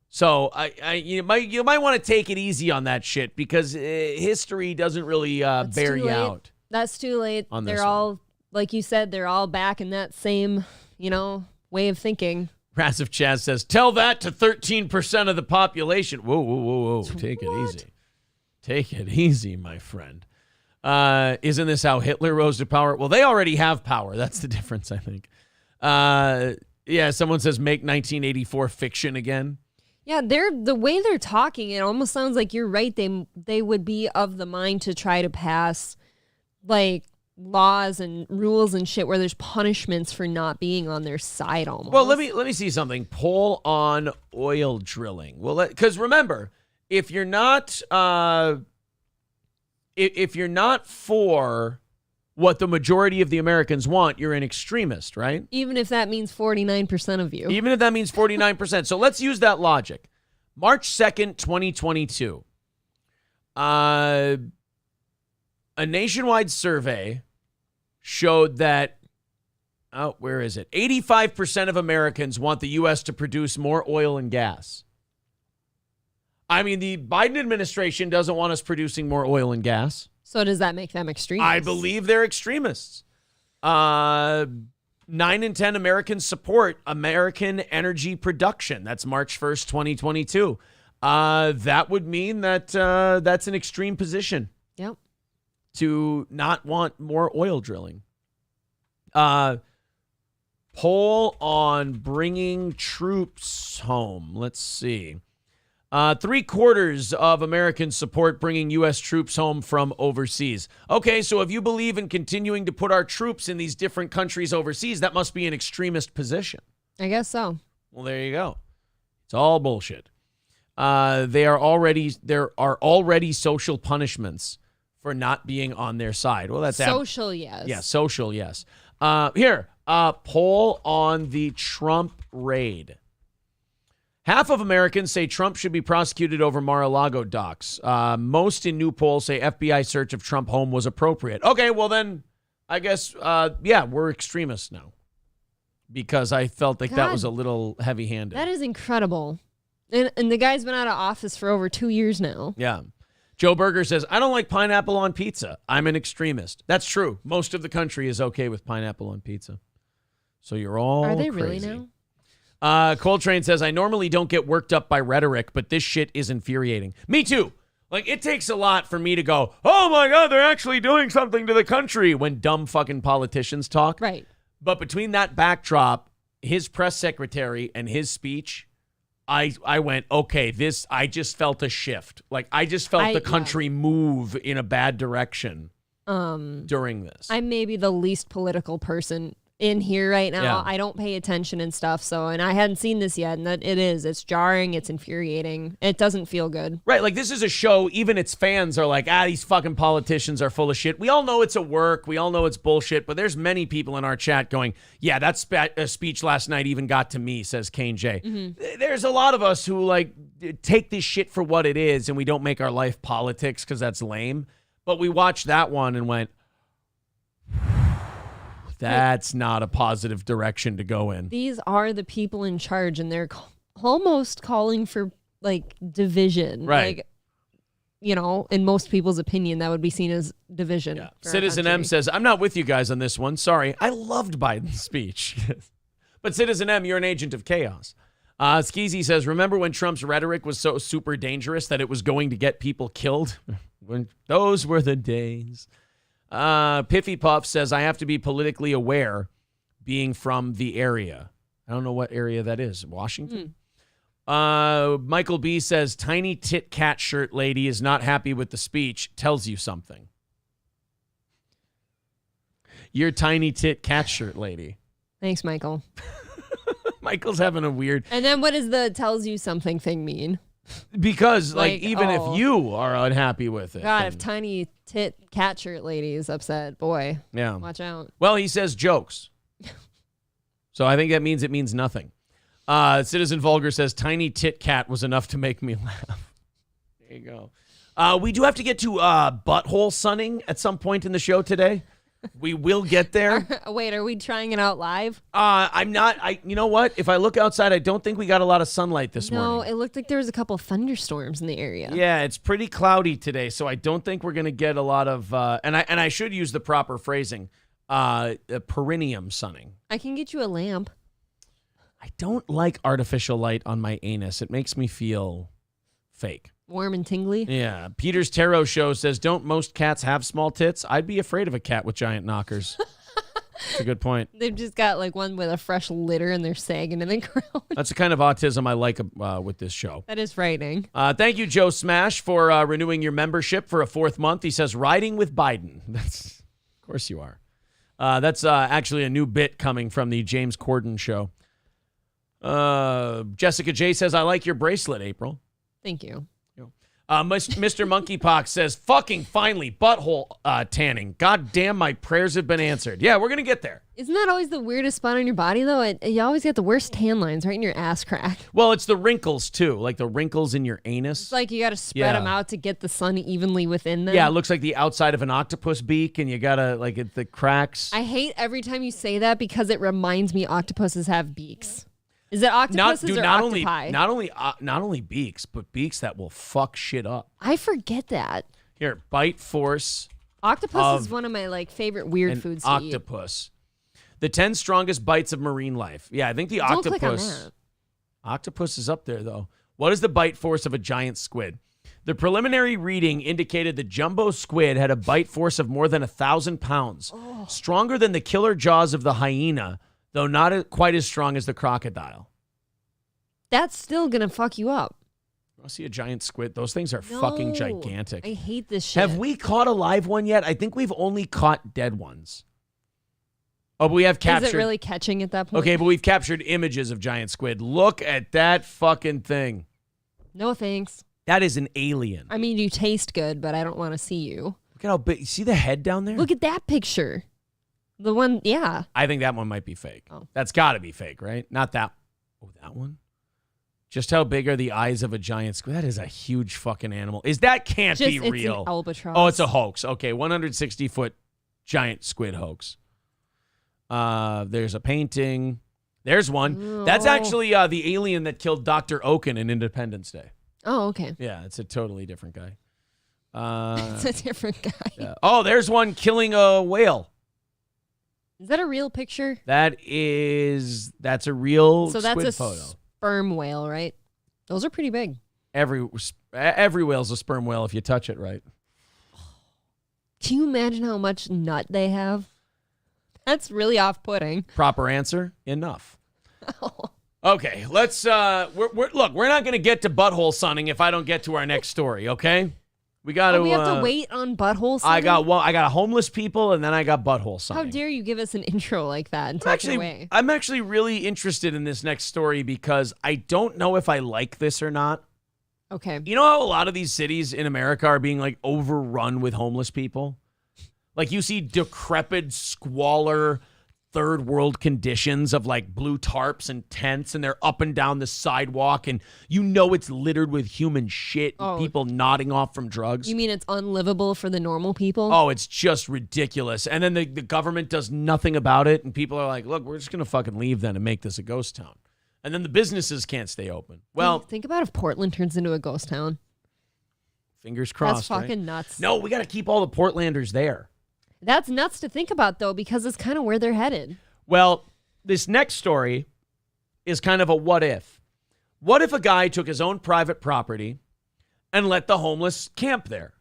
So you might want to take it easy on that shit because history doesn't really bear you out. That's too late. They're all, like you said, they're all back in that same, you know, way of thinking. Rassive Chaz says, tell that to 13% of the population. Whoa, whoa, whoa, whoa. Take it easy. Take it easy, my friend. Isn't this how Hitler rose to power? Well, they already have power. That's the difference, I think. Yeah, someone says make 1984 fiction again. Yeah, the way they're talking, it almost sounds like you're right. They would be of the mind to try to pass like laws and rules and shit where there's punishments for not being on their side almost. Well, let me see something. Poll on oil drilling. Well, because remember, if you're not for what the majority of the Americans want, you're an extremist, right? Even if that means 49% of you. Even if that means 49%. So let's use that logic. March 2nd, 2022. A nationwide survey showed that, where is it? 85% of Americans want the U.S. to produce more oil and gas. I mean, the Biden administration doesn't want us producing more oil and gas. So does that make them extremists? I believe they're extremists. 9 in 10 Americans support American energy production. That's March 1st, 2022. That would mean that that's an extreme position. Yep. to not want more oil drilling. Poll on bringing troops home. Let's see. 3/4 of Americans support bringing U.S. troops home from overseas. Okay, so if you believe in continuing to put our troops in these different countries overseas, that must be an extremist position. I guess so. Well, there you go. It's all bullshit. There are already social punishments for not being on their side. Well, that's social, yes. Yeah, social, yes. Here, poll on the Trump raid. Half of Americans say Trump should be prosecuted over Mar-a-Lago docs. Most in new polls say FBI search of Trump home was appropriate. Okay, well then, I guess, we're extremists now. Because I felt like that was a little heavy-handed. That is incredible. And the guy's been out of office for over 2 years now. Yeah. Joe Berger says, I don't like pineapple on pizza. I'm an extremist. That's true. Most of the country is okay with pineapple on pizza. So you're all Are they crazy. really now? Coltrane says, I normally don't get worked up by rhetoric, but this shit is infuriating. Me too. Like, it takes a lot for me to go, oh my God, they're actually doing something to the country when dumb fucking politicians talk. Right. But between that backdrop, his press secretary and his speech, I went, okay, I just felt a shift. Like, I just felt the country move in a bad direction during this. I'm maybe the least political person in here right now. Yeah. I don't pay attention and stuff, and I hadn't seen this yet, and it's jarring, it's infuriating. It doesn't feel good. Right, like this is a show, even its fans are like, these fucking politicians are full of shit. We all know it's a work, we all know it's bullshit, but there's many people in our chat going, yeah, that speech last night even got to me, says Kane J. Mm-hmm. There's a lot of us who like take this shit for what it is, and we don't make our life politics because that's lame. But we watched that one and went, that's not a positive direction to go in. These are the people in charge, and they're almost calling for, like, division. Right. Like, in most people's opinion, that would be seen as division. Yeah. Citizen M says, I'm not with you guys on this one. Sorry. I loved Biden's speech. But Citizen M, you're an agent of chaos. Skeezy says, remember when Trump's rhetoric was so super dangerous that it was going to get people killed? Those were the days. Piffy Puff says, I have to be politically aware being from the area. I don't know what area that is. Washington? Michael B says, tiny tit cat shirt lady is not happy with the speech. Tells you something. You're tiny tit cat shirt lady. Thanks, Michael. Michael's having a weird... And then what does the tells you something thing mean? Because, even if you are unhappy with it. God, if tiny tit cat shirt lady is upset, boy. Yeah. Watch out. Well, he says jokes. So I think that means it means nothing. Citizen Vulgar says tiny tit cat was enough to make me laugh. There you go. We do have to get to butthole sunning at some point in the show today. We will get there. Wait, are we trying it out live? I'm not. You know what? If I look outside, I don't think we got a lot of sunlight this morning. No, it looked like there was a couple thunderstorms in the area. Yeah, it's pretty cloudy today, so I don't think we're going to get a lot of. And I should use the proper phrasing. Perineum sunning. I can get you a lamp. I don't like artificial light on my anus. It makes me feel fake. Warm and tingly? Yeah. Peter's Tarot Show says, don't most cats have small tits? I'd be afraid of a cat with giant knockers. That's a good point. They've just got like one with a fresh litter and they're sagging in the ground. That's the kind of autism I like with this show. That is frightening. Thank you, Joe Smash, for renewing your membership for a 4th month. He says, riding with Biden. Of course you are. That's actually a new bit coming from the James Corden show. Jessica J says, I like your bracelet, April. Thank you. Mr. Monkeypox says, fucking finally, butthole tanning. God damn, my prayers have been answered. Yeah, we're going to get there. Isn't that always the weirdest spot on your body, though? You always get the worst tan lines right in your ass crack. Well, it's the wrinkles, too. Like the wrinkles in your anus. It's like you got to spread them out to get the sun evenly within them. Yeah, it looks like the outside of an octopus beak, and you got to, like, the cracks. I hate every time you say that because it reminds me octopuses have beaks. Is it octopuses or octopi? Not only beaks, but beaks that will fuck shit up. I forget that. Here, bite force. Octopus is one of my favorite weird foods to octopus. The 10 strongest bites of marine life. Yeah, I think the octopus. Don't click on that. Octopus is up there though. What is the bite force of a giant squid? The preliminary reading indicated the jumbo squid had a bite force of more than 1,000 pounds, stronger than the killer jaws of the hyena, though not quite as strong as the crocodile. That's still going to fuck you up. I see a giant squid. Those things are fucking gigantic. I hate this shit. Have we caught a live one yet? I think we've only caught dead ones. Oh, but we have captured. Is it really catching at that point? Okay, but we've captured images of giant squid. Look at that fucking thing. No thanks. That is an alien. I mean, you taste good, but I don't want to see you. Look at how big. You see the head down there? Look at that picture. The one, yeah. I think that one might be fake. Oh. That's got to be fake, right? Not that. Oh, that one? Just how big are the eyes of a giant squid? That is a huge fucking animal. Can't be real. It's an albatross. Oh, it's a hoax. Okay, 160-foot giant squid hoax. There's a painting. There's one. That's actually the alien that killed Dr. Oken in Independence Day. Oh, okay. Yeah, it's a totally different guy. It's a different guy. Yeah. Oh, there's one killing a whale. Is that a real picture? That's a real So squid that's a photo. sperm whale, right? Those are pretty big. Every whale's a sperm whale if you touch it right. Can you imagine how much nut they have? That's really off-putting. Proper answer, enough. Okay, let's look, we're not going to get to butthole sunning if I don't get to our next story, okay? We got to we have to wait on butthole sunning? I got homeless people and then I got butthole sunning. How dare you give us an intro like that and take it away? I'm actually really interested in this next story because I don't know if I like this or not. Okay. You know how a lot of these cities in America are being like overrun with homeless people? Like you see decrepit, squalor, third world conditions of like blue tarps and tents, and they're up and down the sidewalk, and you know it's littered with human shit and people nodding off from drugs. You mean it's unlivable for the normal people? Oh, it's just ridiculous. And then the government does nothing about it, and people are like, look, we're just going to fucking leave then and make this a ghost town. And then the businesses can't stay open. Well, think about if Portland turns into a ghost town. Fingers crossed. That's fucking right? nuts. No, we got to keep all the Portlanders there. That's nuts to think about, though, because it's kind of where they're headed. Well, this next story is kind of a what if. What if a guy took his own private property and let the homeless camp there?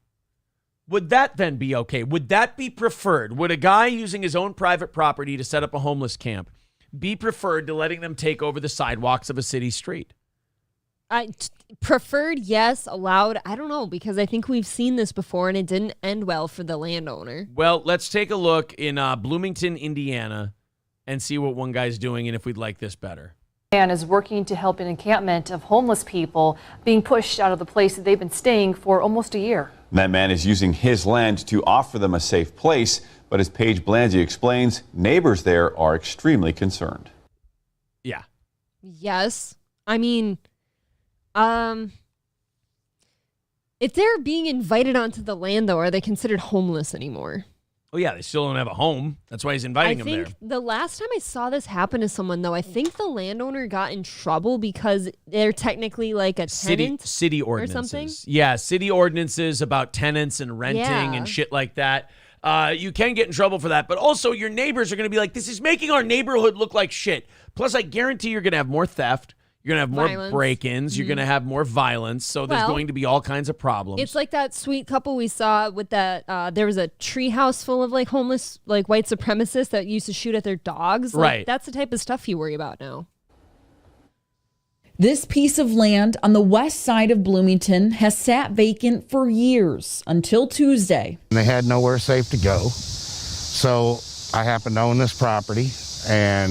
Would that then be okay? Would that be preferred? Would a guy using his own private property to set up a homeless camp be preferred to letting them take over the sidewalks of a city street? Preferred, yes. Allowed, I don't know, because I think we've seen this before and it didn't end well for the landowner. Well, let's take a look in Bloomington, Indiana, and see what one guy's doing and if we'd like this better. Man is working to help an encampment of homeless people being pushed out of the place that they've been staying for almost a year. That man is using his land to offer them a safe place, but as Paige Blanzy explains, neighbors there are extremely concerned. Yeah. Yes. I mean, if they're being invited onto the land, though, are they considered homeless anymore? Oh, yeah, they still don't have a home. That's why he's inviting them there. I think the last time I saw this happen to someone, though, I think the landowner got in trouble because they're technically like a tenant city ordinances. or something. Yeah, city ordinances about tenants and renting and shit like that. You can get in trouble for that, but also your neighbors are going to be like, this is making our neighborhood look like shit. Plus, I guarantee you're going to have more theft. You're going to have more break-ins. You're going to have more violence. So there's going to be all kinds of problems. It's like that sweet couple we saw with that. There was a tree house full of like homeless, like white supremacists that used to shoot at their dogs. Like, right. That's the type of stuff you worry about now. This piece of land on the west side of Bloomington has sat vacant for years until Tuesday. They had nowhere safe to go. So I happen to own this property and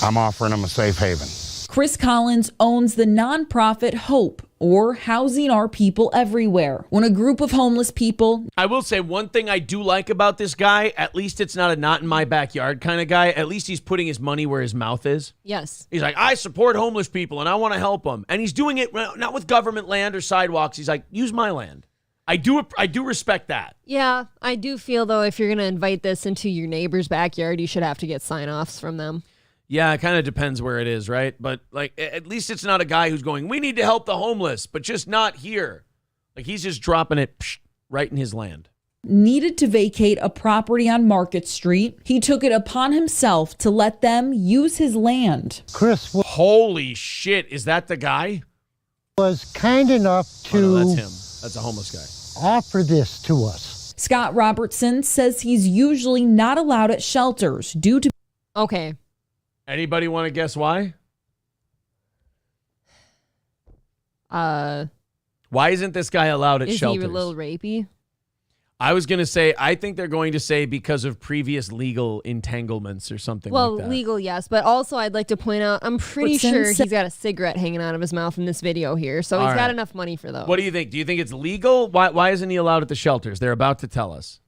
I'm offering them a safe haven. Chris Collins owns the nonprofit Hope, or Housing Our People Everywhere. When a group of homeless people... I will say one thing I do like about this guy, at least it's not a not in my backyard kind of guy. At least he's putting his money where his mouth is. Yes. He's like, I support homeless people and I want to help them. And he's doing it not with government land or sidewalks. He's like, use my land. I do respect that. Yeah, I do feel, though, if you're going to invite this into your neighbor's backyard, you should have to get sign-offs from them. Yeah, it kind of depends where it is, right? But like, at least it's not a guy who's going, we need to help the homeless, but just not here. Like, he's just dropping it right in his land. Needed to vacate a property on Market Street. He took it upon himself to let them use his land. Chris, holy shit, is that the guy? was kind enough to that's him. That's a homeless guy. Offer this to us. Scott Robertson says he's usually not allowed at shelters due to... Okay. Anybody want to guess why? Why isn't this guy allowed at shelters? Is he a little rapey? I was going to say, I think they're going to say because of previous legal entanglements or something like that. Well, legal, yes. But also, I'd like to point out, I'm pretty sure he's got a cigarette hanging out of his mouth in this video here. So he's got enough money for those. What do you think? Do you think it's legal? Why isn't he allowed at the shelters? They're about to tell us.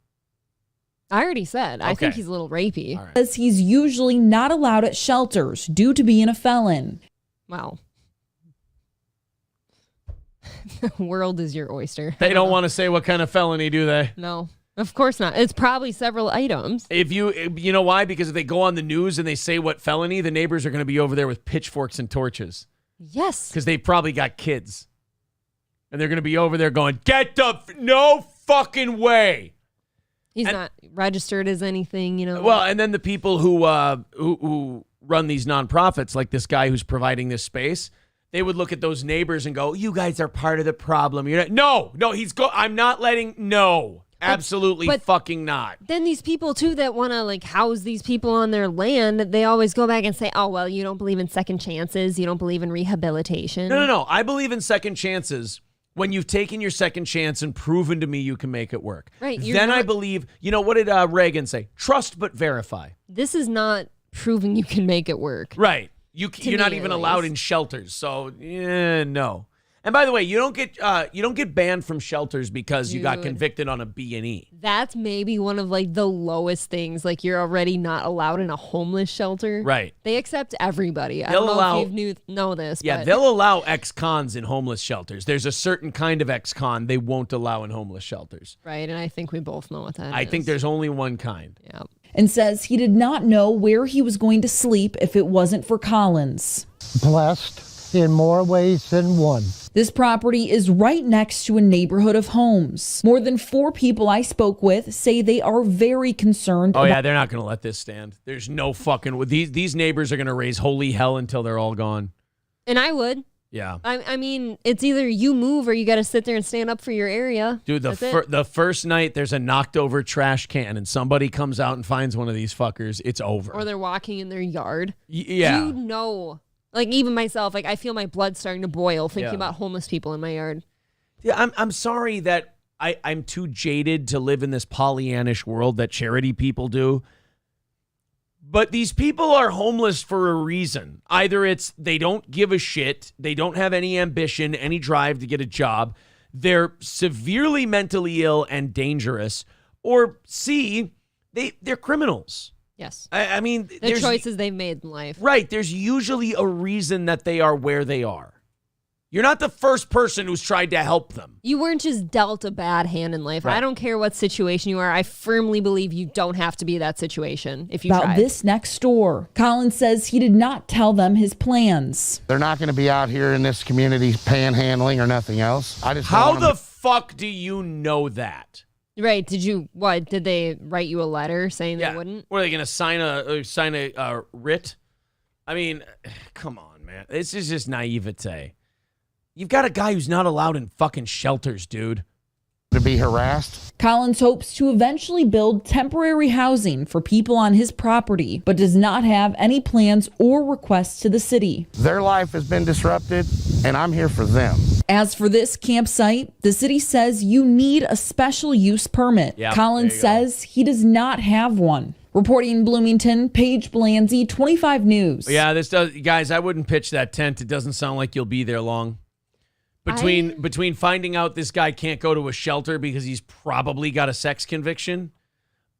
I already said. I think he's a little rapey. Says he's usually not allowed at shelters due to being a felon. Wow. The world is your oyster. They don't want to say what kind of felony, do they? No, of course not. It's probably several items. If you know why? Because if they go on the news and they say what felony, the neighbors are going to be over there with pitchforks and torches. Yes. Because they probably got kids. And they're going to be over there going, no fucking way. He's not registered as anything, you know. Well, and then the people who run these nonprofits, like this guy who's providing this space, they would look at those neighbors and go, you guys are part of the problem. You're not. No, I'm not letting, absolutely fucking not. Then these people too that want to like house these people on their land, they always go back and say, oh, well, you don't believe in second chances. You don't believe in rehabilitation. No. I believe in second chances when you've taken your second chance and proven to me you can make it work. Right. Then I believe, what did Reagan say? Trust but verify. This is not proving you can make it work. Right. You're not even allowed in shelters, so no. And by the way, you don't get banned from shelters because you got convicted on a B&E. That's maybe one of like the lowest things. Like you're already not allowed in a homeless shelter. Right. They accept everybody. I don't know if you know this. Yeah, but they'll allow ex-cons in homeless shelters. There's a certain kind of ex-con they won't allow in homeless shelters. Right, and I think we both know what that is. I think there's only one kind. Yeah. And says he did not know where he was going to sleep if it wasn't for Collins. Blessed in more ways than one. This property is right next to a neighborhood of homes. More than 4 people I spoke with say they are very concerned. Oh, yeah, they're not going to let this stand. There's no fucking... These neighbors are going to raise holy hell until they're all gone. And I would. Yeah. I mean, it's either you move or you got to sit there and stand up for your area. Dude, the first night there's a knocked over trash can and somebody comes out and finds one of these fuckers, it's over. Or they're walking in their yard. Yeah. You know, like even myself, like I feel my blood starting to boil thinking about homeless people in my yard. Yeah, I'm sorry that I'm too jaded to live in this Pollyannish world that charity people do. But these people are homeless for a reason. Either it's they don't give a shit, they don't have any ambition, any drive to get a job, they're severely mentally ill and dangerous, or C, they're criminals. Yes. I mean, the choices they've made in life. Right. There's usually a reason that they are where they are. You're not the first person who's tried to help them. You weren't just dealt a bad hand in life. Right. I don't care what situation you are. I firmly believe you don't have to be that situation if you About tried. this next door, Collins says he did not tell them his plans. They're not going to be out here in this community panhandling or nothing else. How the fuck do you know that? Right. Did they write you a letter saying they wouldn't? Were they going to sign a writ? I mean, come on, man. This is just naivete. You've got a guy who's not allowed in fucking shelters, dude. To be harassed. Collins hopes to eventually build temporary housing for people on his property, but does not have any plans or requests to the city. Their life has been disrupted, and I'm here for them. As for this campsite, the city says you need a special use permit. Yep, Collins says he does not have one. Reporting in Bloomington, Paige Blanzy, 25 News. Yeah, guys, I wouldn't pitch that tent. It doesn't sound like you'll be there long. Between finding out this guy can't go to a shelter because he's probably got a sex conviction,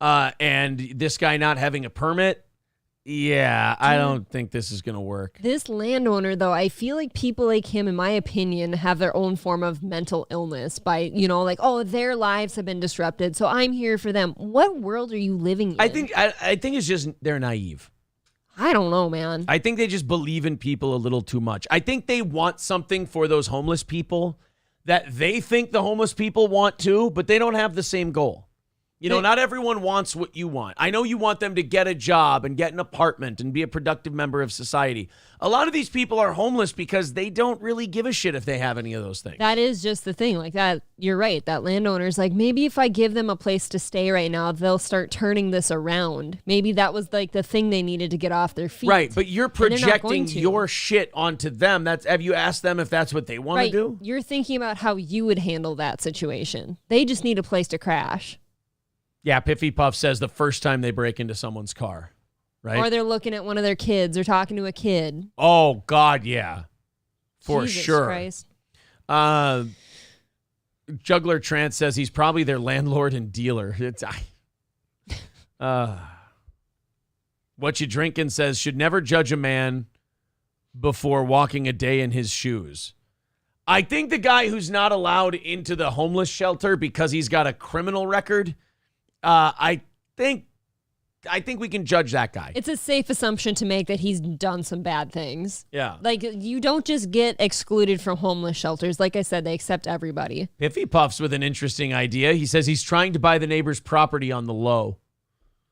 and this guy not having a permit, I don't think this is going to work. This landowner, though, I feel like people like him, in my opinion, have their own form of mental illness by, their lives have been disrupted, so I'm here for them. What world are you living in? I think it's just they're naive. I don't know, man. I think they just believe in people a little too much. I think they want something for those homeless people that they think the homeless people want too, but they don't have the same goal. You know, not everyone wants what you want. I know you want them to get a job and get an apartment and be a productive member of society. A lot of these people are homeless because they don't really give a shit if they have any of those things. That is just the thing. Like that, you're right. That landowner's like, maybe if I give them a place to stay right now, they'll start turning this around. Maybe that was like the thing they needed to get off their feet. Right, but you're projecting your shit onto them. Have you asked them if that's what they want to do? You're thinking about how you would handle that situation. They just need a place to crash. Yeah, Piffy Puff says the first time they break into someone's car, right? Or they're looking at one of their kids or talking to a kid. Oh, God, yeah. For Jesus sure. Christ. Juggler Trance says he's probably their landlord and dealer. What You Drinking says should never judge a man before walking a day in his shoes. I think the guy who's not allowed into the homeless shelter because he's got a criminal record, I think we can judge that guy. It's a safe assumption to make that he's done some bad things. Yeah. Like, you don't just get excluded from homeless shelters. Like I said, they accept everybody. Piffy Puffs with an interesting idea. He says he's trying to buy the neighbor's property on the low.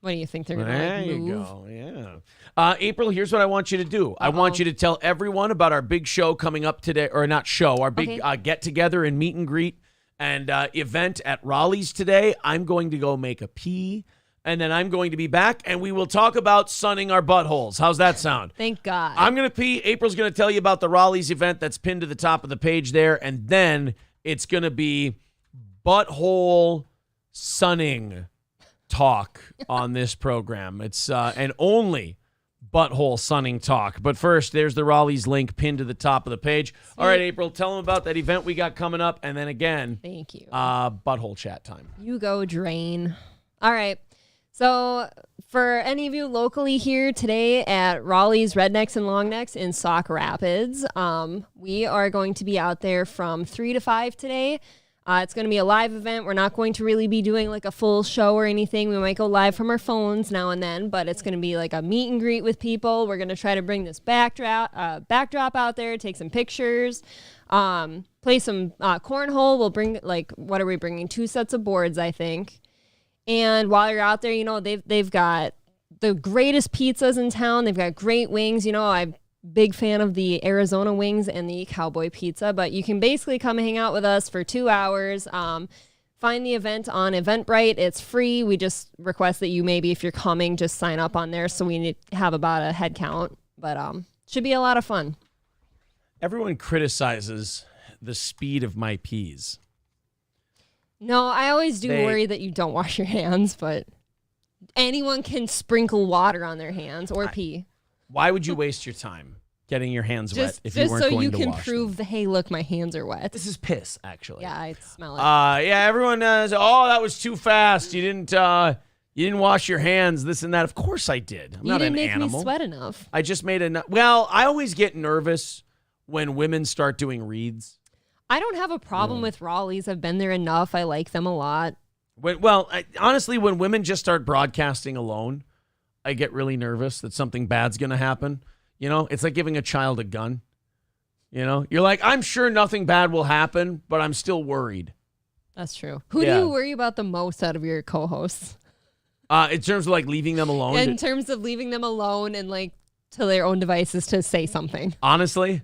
What do you think they're going to There move? you go, yeah. April, here's what I want you to do. I want you to tell everyone about our big show coming up today, or not show, our big get-together and meet and greet and event at Raleigh's today. I'm going to go make a pee, and then I'm going to be back, and we will talk about sunning our buttholes. How's that sound? Thank God. I'm going to pee. April's going to tell you about the Raleigh's event that's pinned to the top of the page there, and then it's going to be butthole sunning talk on this program. It's an only butthole sunning talk. But first, there's the Raleigh's link pinned to the top of the page. All right, April, tell them about that event we got coming up. And then again, thank you. Butthole chat time. You go, Drain. All right. So for any of you locally here today at Raleigh's Rednecks and Longnecks in Sauk Rapids, we are going to be out there from 3 to 5 today. It's going to be a live event. We're not going to really be doing like a full show or anything. We might go live from our phones now and then, but it's going to be like a meet and greet with people. We're going to try to bring this backdrop out there, take some pictures, play some cornhole. We'll bring what are we bringing? 2 sets of boards, I think. And while you're out there, you know, they've got the greatest pizzas in town. They've got great wings. You know, I'm big fan of the Arizona wings and the cowboy pizza, but you can basically come hang out with us for 2 hours. Find the event on Eventbrite. It's free. We just request that you maybe, if you're coming, just sign up on there so we need to have about a head count. But should be a lot of fun. Everyone criticizes the speed of my peas. No, I always do worry that you don't wash your hands, but anyone can sprinkle water on their hands or pee. Why would you waste your time getting your hands wet if you weren't going to wash them? Just so you can prove that, hey, look, my hands are wet. This is piss, actually. Yeah, I smell it. Yeah, everyone says, oh, that was too fast. You didn't wash your hands, this and that. Of course I did. I'm not an animal. You didn't make me sweat enough. I just made well, I always get nervous when women start doing reads. I don't have a problem with Raleigh's. I've been there enough. I like them a lot. Honestly, when women just start broadcasting alone, I get really nervous that something bad's going to happen. You know, it's like giving a child a gun. You know, you're like, I'm sure nothing bad will happen, but I'm still worried. That's true. Who do you worry about the most out of your co-hosts? In terms of like leaving them alone? In terms of leaving them alone and like to their own devices to say something. Honestly?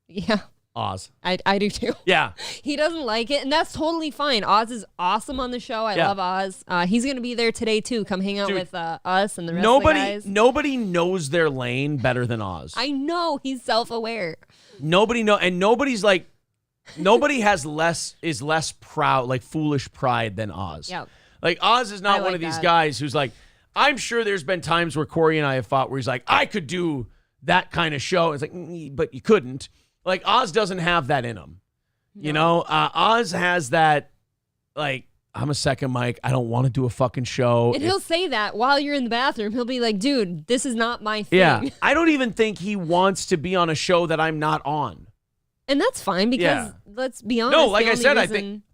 Yeah. Oz. I do too. Yeah. He doesn't like it, and that's totally fine. Oz is awesome on the show. I love Oz. He's going to be there today too. Come hang out with us and the rest of the guys. Nobody knows their lane better than Oz. I know. He's self-aware. Nobody is less proud, like foolish pride than Oz. Yep. Like Oz is not one of these guys who's like, I'm sure there's been times where Corey and I have fought where he's like, I could do that kind of show. It's like, but you couldn't. Like, Oz doesn't have that in him. No. You know, Oz has that, like, I'm a second mic. I don't want to do a fucking show. And he'll say that while you're in the bathroom. He'll be like, dude, this is not my thing. Yeah. I don't even think he wants to be on a show that I'm not on. And that's fine because, let's be honest. No, like I said,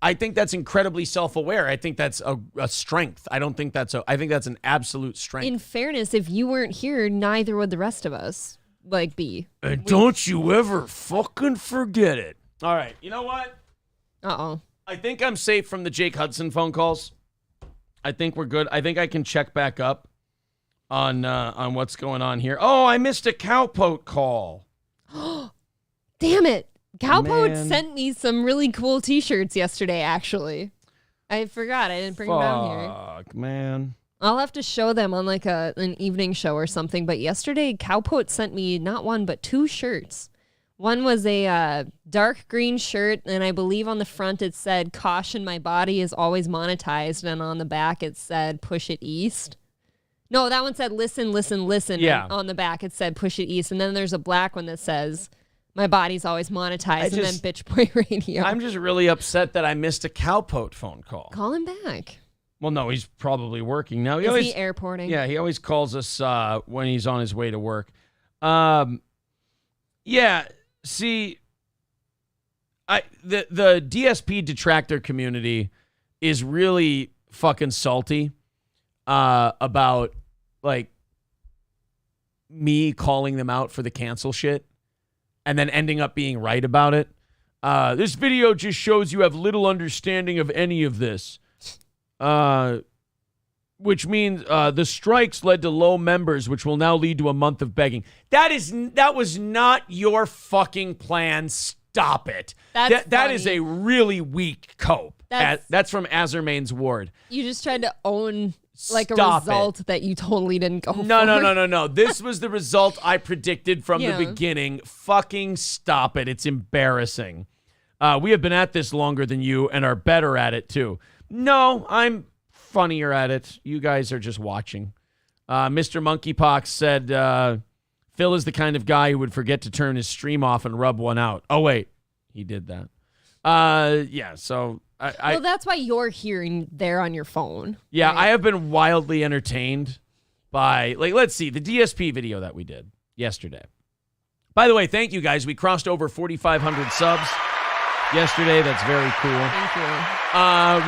I think that's incredibly self-aware. I think that's a strength. I think that's an absolute strength. In fairness, if you weren't here, neither would the rest of us. Be. Don't you ever fucking forget it. All right. You know what? Uh-oh. I think I'm safe from the Jake Hudson phone calls. I think we're good. I think I can check back up on what's going on here. Oh, I missed a Cowpote call. Damn it. Cowpote Man. sent me some really cool t-shirts yesterday, actually. I forgot. I didn't bring them down here. Fuck, man. I'll have to show them on like an evening show or something. But yesterday, Cowpote sent me not one, but 2 shirts. One was a dark green shirt, and I believe on the front it said, "Caution, my body is always monetized." And on the back it said, "Push it east." No, that one said, "Listen, listen, listen." Yeah. And on the back it said, "Push it east." And then there's a black one that says, "My body's always monetized." And then Bitch Boy Radio. I'm just really upset that I missed a Cowpote phone call. Call him back. Well, no, he's probably working now. Is he airporting? Yeah, he always calls us when he's on his way to work. Yeah, see, the DSP Detractor Community is really fucking salty about, like, me calling them out for the cancel shit and then ending up being right about it. This video just shows you have little understanding of any of this. Which means the strikes led to low members, which will now lead to a month of begging. That was not your fucking plan. Stop it. That is a really weak cope. That's from Azermain's Ward. You just tried to own like Stop a result that you totally didn't go for. No. This was the result I predicted from Yeah. the beginning. Fucking stop it. It's embarrassing. We have been at this longer than you and are better at it too. No, I'm funnier at it. You guys are just watching. Mr. Monkeypox said, Phil is the kind of guy who would forget to turn his stream off and rub one out. Oh, wait. He did that. Yeah, so well, that's why you're hearing there on your phone. Yeah, I have been wildly entertained by, like, let's see, the DSP video that we did yesterday. By the way, thank you guys. We crossed over 4,500 subs yesterday. That's very cool. Thank you.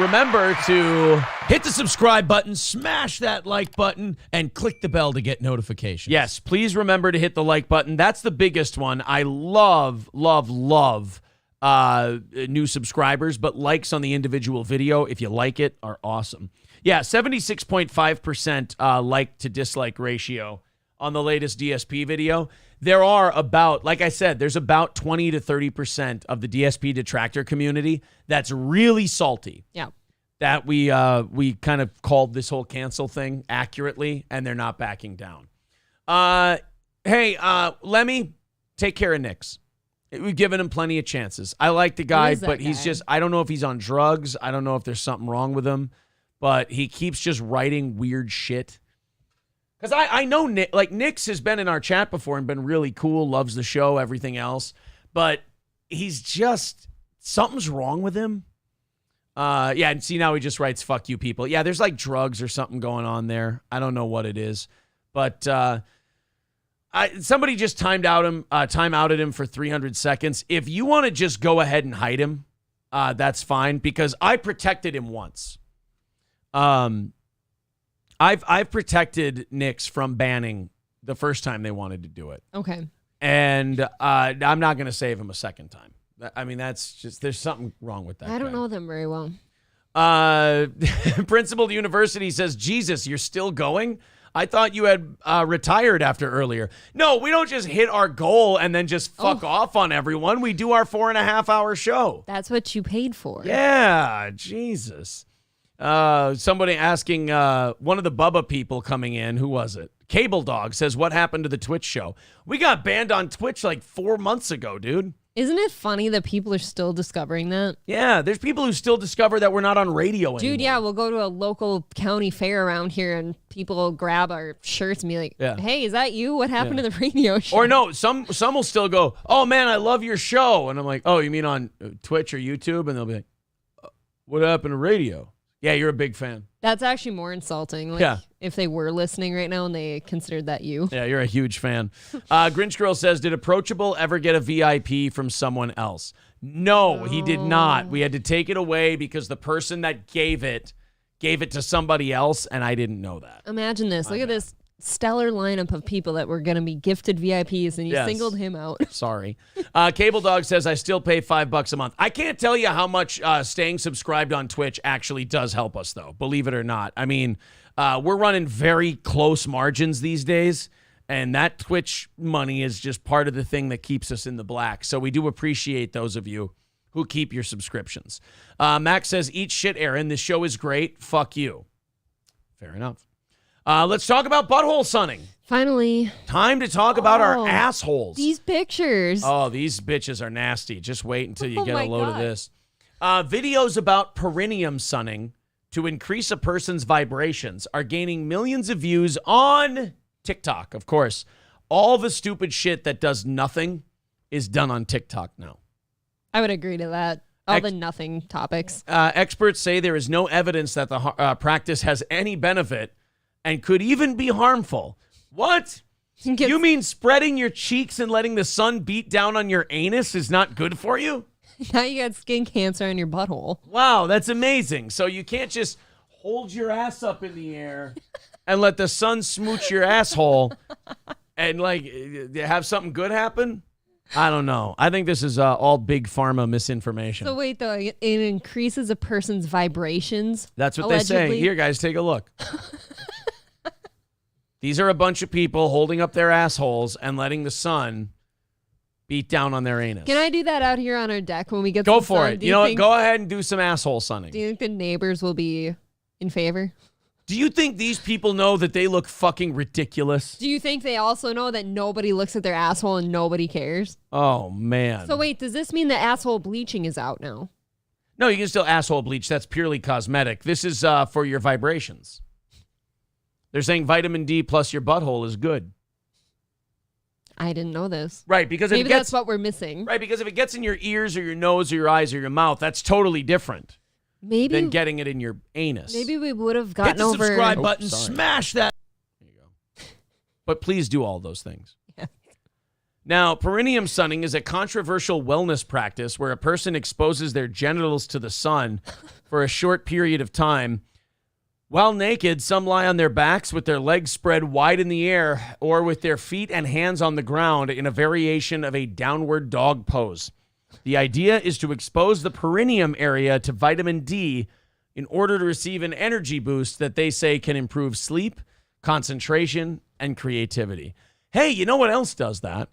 Remember to hit the subscribe button, smash that like button, and click the bell to get notifications. Yes, please remember to hit the like button. That's the biggest one. I love new subscribers, but likes on the individual video, if you like it, are awesome. Yeah, 76.5% like to dislike ratio on the latest DSP video. There are about, like I said, there's about 20 to 30% of the DSP Detractor community that's really salty. Yeah. That we kind of called this whole cancel thing accurately, and they're not backing down. Hey, Lemmy, take care of Nix. We've given him plenty of chances. I like the guy, but he's just, I don't know if he's on drugs. I don't know if there's something wrong with him, but he keeps just writing weird shit. Because I know Nick, like Nix has been in our chat before and been really cool, loves the show, everything else, but he's just, something's wrong with him. Yeah, and see now he just writes "fuck you people." Yeah, there's like drugs or something going on there. I don't know what it is, but somebody just time outed him for 300 seconds. If you want to just go ahead and hide him, that's fine, because I protected him once. I've protected Nix from banning the first time they wanted to do it. Okay. And I'm not going to save him a second time. I mean, that's just, there's something wrong with that. I don't know them very well. Principal University says, Jesus, you're still going? I thought you had retired after earlier. No, we don't just hit our goal and then just fuck off on everyone. We do our 4.5 hour show. That's what you paid for. Yeah, Jesus. Somebody asking, one of the Bubba people coming in, who was it? Cable Dog says, what happened to the Twitch show? We got banned on Twitch like 4 months ago, dude. Isn't it funny that people are still discovering that? Yeah, there's people who still discover that we're not on radio anymore. Dude, yeah, we'll go to a local county fair around here and people will grab our shirts and be like, hey, is that you? What happened to the radio show? Or no, some will still go, oh man, I love your show. And I'm like, oh, you mean on Twitch or YouTube? And they'll be like, what happened to radio? Yeah, you're a big fan. That's actually more insulting. Like, if they were listening right now and they considered that you. Yeah, you're a huge fan. Grinch Girl says, did Approachable ever get a VIP from someone else? No, he did not. We had to take it away because the person that gave it to somebody else, and I didn't know that. Imagine this. Look at this stellar lineup of people that were going to be gifted VIPs, and you Yes. singled him out. Sorry. Cable Dog says, I still pay $5 a month. I can't tell you how much staying subscribed on Twitch actually does help us, though, believe it or not. I mean, we're running very close margins these days, and that Twitch money is just part of the thing that keeps us in the black. So we do appreciate those of you who keep your subscriptions. Max says, eat shit, Aaron. This show is great. Fuck you. Fair enough. Let's talk about butthole sunning. Finally. Time to talk about our assholes. These pictures. Oh, these bitches are nasty. Just wait until you get my a load of God. this. Videos about perineum sunning to increase a person's vibrations are gaining millions of views on TikTok. Of course, all the stupid shit that does nothing is done on TikTok now. I would agree to that. All the nothing topics. Experts say there is no evidence that the practice has any benefit and could even be harmful. What? You mean spreading your cheeks and letting the sun beat down on your anus is not good for you? Now you got skin cancer in your butthole. Wow, that's amazing. So you can't just hold your ass up in the air and let the sun smooch your asshole and like have something good happen? I don't know. I think this is all big pharma misinformation. So wait, though, it increases a person's vibrations. That's what they say. Here, guys, take a look. These are a bunch of people holding up their assholes and letting the sun beat down on their anus. Can I do that out here on our deck when we get Go some for sun? it. You know what? Go ahead and do some asshole sunning. Do you think the neighbors will be in favor? Do you think these people know that they look fucking ridiculous? Do you think they also know that nobody looks at their asshole and nobody cares? Oh, man. So wait, does this mean that asshole bleaching is out now? No, you can still asshole bleach. That's purely cosmetic. This is for your vibrations. They're saying vitamin D plus your butthole is good. I didn't know this. Right, because maybe that's what we're missing. Right, because if it gets in your ears or your nose or your eyes or your mouth, that's totally different than getting it in your anus. Maybe we would have gotten Hit the over. subscribe button, smash that. There you go. But please do all those things. Yeah. Now, perineum sunning is a controversial wellness practice where a person exposes their genitals to the sun for a short period of time. While naked, some lie on their backs with their legs spread wide in the air or with their feet and hands on the ground in a variation of a downward dog pose. The idea is to expose the perineum area to vitamin D in order to receive an energy boost that they say can improve sleep, concentration, and creativity. Hey, you know what else does that?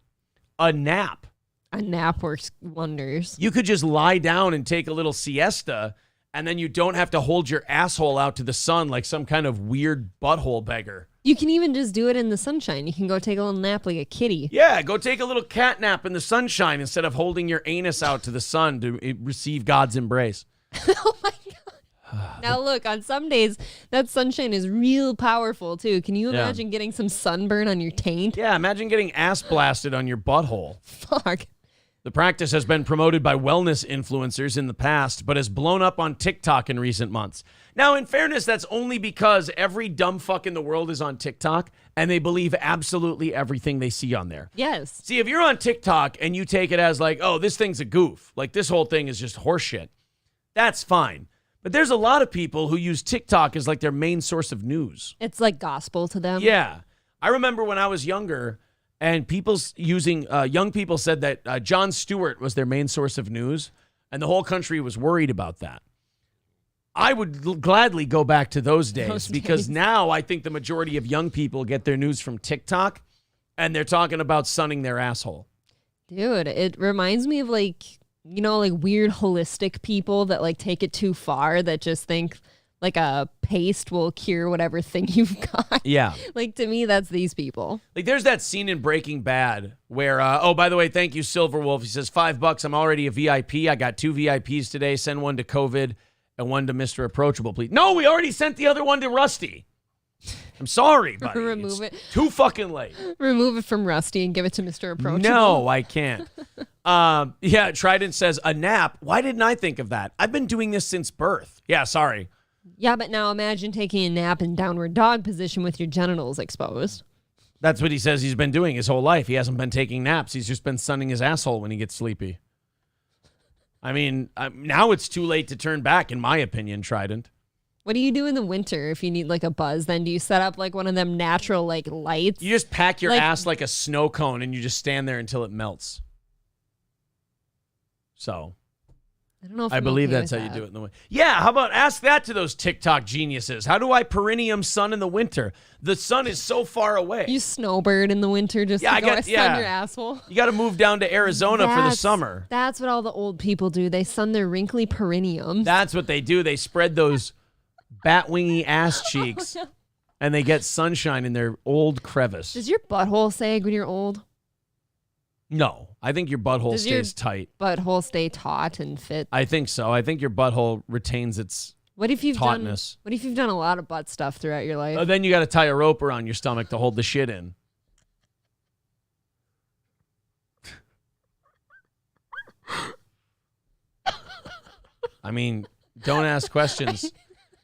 A nap. A nap works wonders. You could just lie down and take a little siesta, and then you don't have to hold your asshole out to the sun like some kind of weird butthole beggar. You can even just do it in the sunshine. You can go take a little nap like a kitty. Yeah, go take a little cat nap in the sunshine instead of holding your anus out to the sun to receive God's embrace. Oh my God. Now look, on some days, that sunshine is real powerful too. Can you imagine getting some sunburn on your taint? Yeah, imagine getting ass blasted on your butthole. Fuck. The practice has been promoted by wellness influencers in the past, but has blown up on TikTok in recent months. Now, in fairness, that's only because every dumb fuck in the world is on TikTok, and they believe absolutely everything they see on there. Yes. See, if you're on TikTok and you take it as like, oh, this thing's a goof, like this whole thing is just horseshit, that's fine. But there's a lot of people who use TikTok as like their main source of news. It's like gospel to them. Yeah. I remember when I was younger, and young people said that Jon Stewart was their main source of news, and the whole country was worried about that. I would gladly go back to those days because now I think the majority of young people get their news from TikTok, and they're talking about sunning their asshole. Dude, it reminds me of like weird holistic people that like take it too far, that just think like a paste will cure whatever thing you've got. Yeah. Like, to me, that's these people. Like, there's that scene in Breaking Bad where, oh, by the way, thank you, Silverwolf. He says, $5, I'm already a VIP. I got 2 VIPs today. Send one to COVID and one to Mr. Approachable, please. No, we already sent the other one to Rusty. I'm sorry, buddy. Remove it's it. Too fucking late. Remove it from Rusty and give it to Mr. Approachable. No, I can't. Yeah, Trident says, a nap. Why didn't I think of that? I've been doing this since birth. Yeah, sorry. Yeah, but now imagine taking a nap in downward dog position with your genitals exposed. That's what he says he's been doing his whole life. He hasn't been taking naps. He's just been sunning his asshole when he gets sleepy. I mean, now it's too late to turn back, in my opinion, Trident. What do you do in the winter if you need like a buzz? Then do you set up like one of them natural like lights? You just pack your Like- ass like a snow cone and you just stand there until it melts. So I don't know if I I'm believe okay that's with how you that. do it in the winter. Yeah, how about ask that to those TikTok geniuses? How do I perineum sun in the winter? The sun is so far away. You snowbird in the winter just to go sun your asshole. You got to move down to Arizona for the That's- summer. That's what all the old people do. They sun their wrinkly perineums. That's what they do. They spread those bat-wingy ass cheeks and they get sunshine in their old crevice. Does your butthole sag when you're old? No, I think your butthole Does your stays tight. Butthole stay taut and fit. I think so. I think your butthole retains its What if you've tautness. done? What if you've done a lot of butt stuff throughout your life? Then you got to tie a rope around your stomach to hold the shit in. I mean, don't ask questions.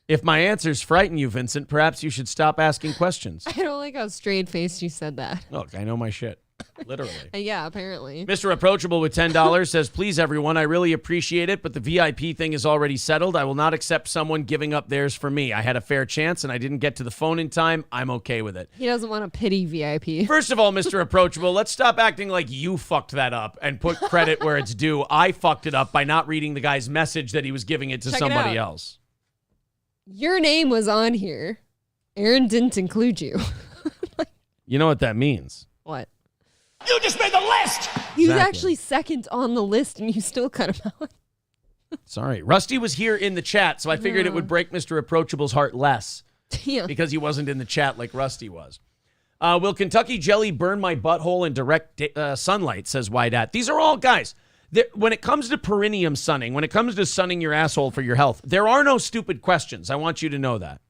If my answers frighten you, Vincent, perhaps you should stop asking questions. I don't like how straight-faced you said that. Look, I know my shit. Literally. Yeah, apparently. Mr. Approachable with $10 says, please, everyone, I really appreciate it, but the VIP thing is already settled. I will not accept someone giving up theirs for me. I had a fair chance, and I didn't get to the phone in time. I'm okay with it. He doesn't want to pity VIP. First of all, Mr. Approachable, let's stop acting like you fucked that up and put credit where it's due. I fucked it up by not reading the guy's message that he was giving it to Check it somebody out. else. Your name was on here. Aaron didn't include you. You know what that means. What? You just made the list! He was Exactly. actually second on the list, and you still cut him out. Sorry. Rusty was here in the chat, so I figured it would break Mr. Approachable's heart less. Yeah. Because he wasn't in the chat like Rusty was. Will Kentucky jelly burn my butthole in direct sunlight, says Wydat. These are all guys. When it comes to perineum sunning, when it comes to sunning your asshole for your health, there are no stupid questions. I want you to know that.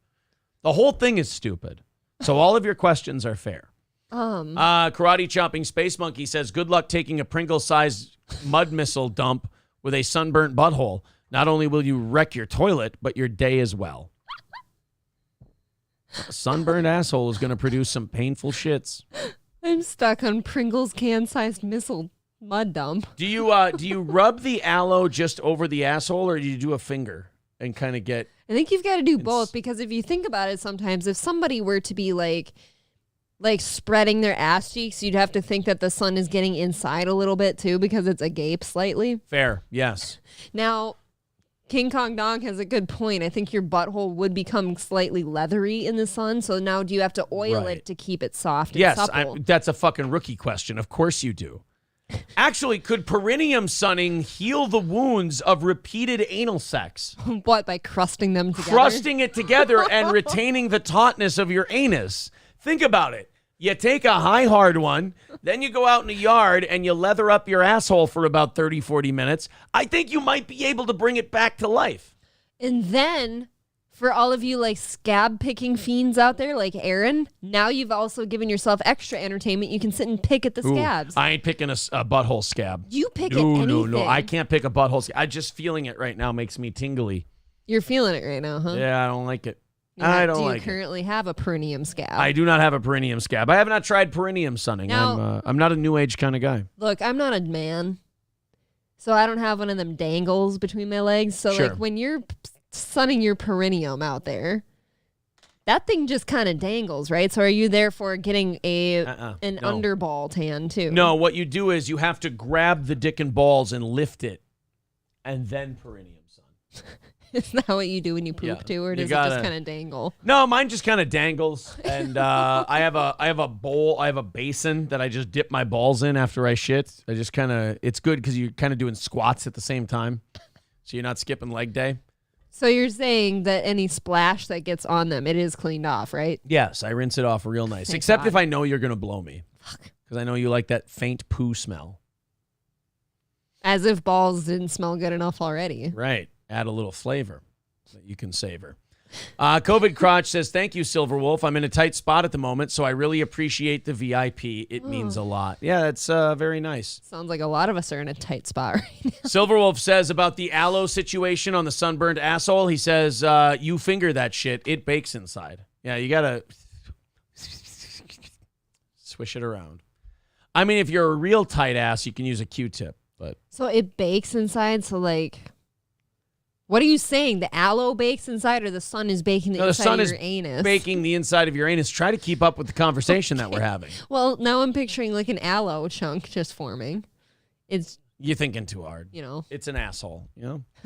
The whole thing is stupid. So all of your questions are fair. Karate Chopping Space Monkey says, good luck taking a Pringle-sized mud missile dump with a sunburnt butthole. Not only will you wreck your toilet, but your day as well. A sunburned asshole is going to produce some painful shits. I'm stuck on Pringles can-sized missile mud dump. Do you rub the aloe just over the asshole, or do you do a finger and kind of get... I think you've got to do both, because if you think about it, sometimes if somebody were to be like spreading their ass cheeks, you'd have to think that the sun is getting inside a little bit too, because it's agape slightly. Fair, yes. Now, King Kong Dong has a good point. I think your butthole would become slightly leathery in the sun. So now do you have to oil Right. it to keep it soft and Yes, supple? that's a fucking rookie question. Of course you do. Actually, could perineum sunning heal the wounds of repeated anal sex? What, by crusting them together? Crusting it together and retaining the tautness of your anus. Think about it. You take a high hard one, then you go out in the yard and you leather up your asshole for about 30, 40 minutes. I think you might be able to bring it back to life. And then, for all of you like scab picking fiends out there, like Aaron, now you've also given yourself extra entertainment. You can sit and pick at the Ooh, scabs. I ain't picking a butthole scab. You pick no, at No, anything. no, I can't pick a butthole scab. I just feeling it right now makes me tingly. You're feeling it right now, huh? Yeah, I don't like it. You're I not- don't do like you it. currently have a perineum scab? I do not have a perineum scab. I have not tried perineum sunning. Now- I'm not a new age kind of guy. Look, I'm not a man, so I don't have one of them dangles between my legs. So Sure. like when you're sunning your perineum out there, that thing just kind of dangles, right? So are you therefore getting an no. underball tan too? No, what you do is you have to grab the dick and balls and lift it, and then perineum sun. Is that what you do when you poop Yeah. too, or You does it gotta- just kind of dangle? No, mine just kind of dangles, and I have a bowl, I have a basin that I just dip my balls in after I shit. I just kind of, it's good because you're kind of doing squats at the same time, so you're not skipping leg day. So you're saying that any splash that gets on them, it is cleaned off, right? Yes, I rinse it off real nice, Thank except God. if I know you're gonna blow me, because I know you like that faint poo smell. As if balls didn't smell good enough already. Right. Add a little flavor that you can savor. COVID Crotch says, thank you, Silverwolf. I'm in a tight spot at the moment, so I really appreciate the VIP. It means a lot. Yeah, that's very nice. Sounds like a lot of us are in a tight spot right now. Silverwolf says about the aloe situation on the sunburned asshole. He says, you finger that shit. It bakes inside. Yeah, you got to swish it around. I mean, if you're a real tight ass, you can use a Q-tip. But So it bakes inside, so like What are you saying? The aloe bakes inside, or the sun is baking the inside of your anus? Baking the inside of your anus. Try to keep up with the conversation that we're having. Well, now I'm picturing like an aloe chunk just forming. You're thinking too hard. It's an asshole,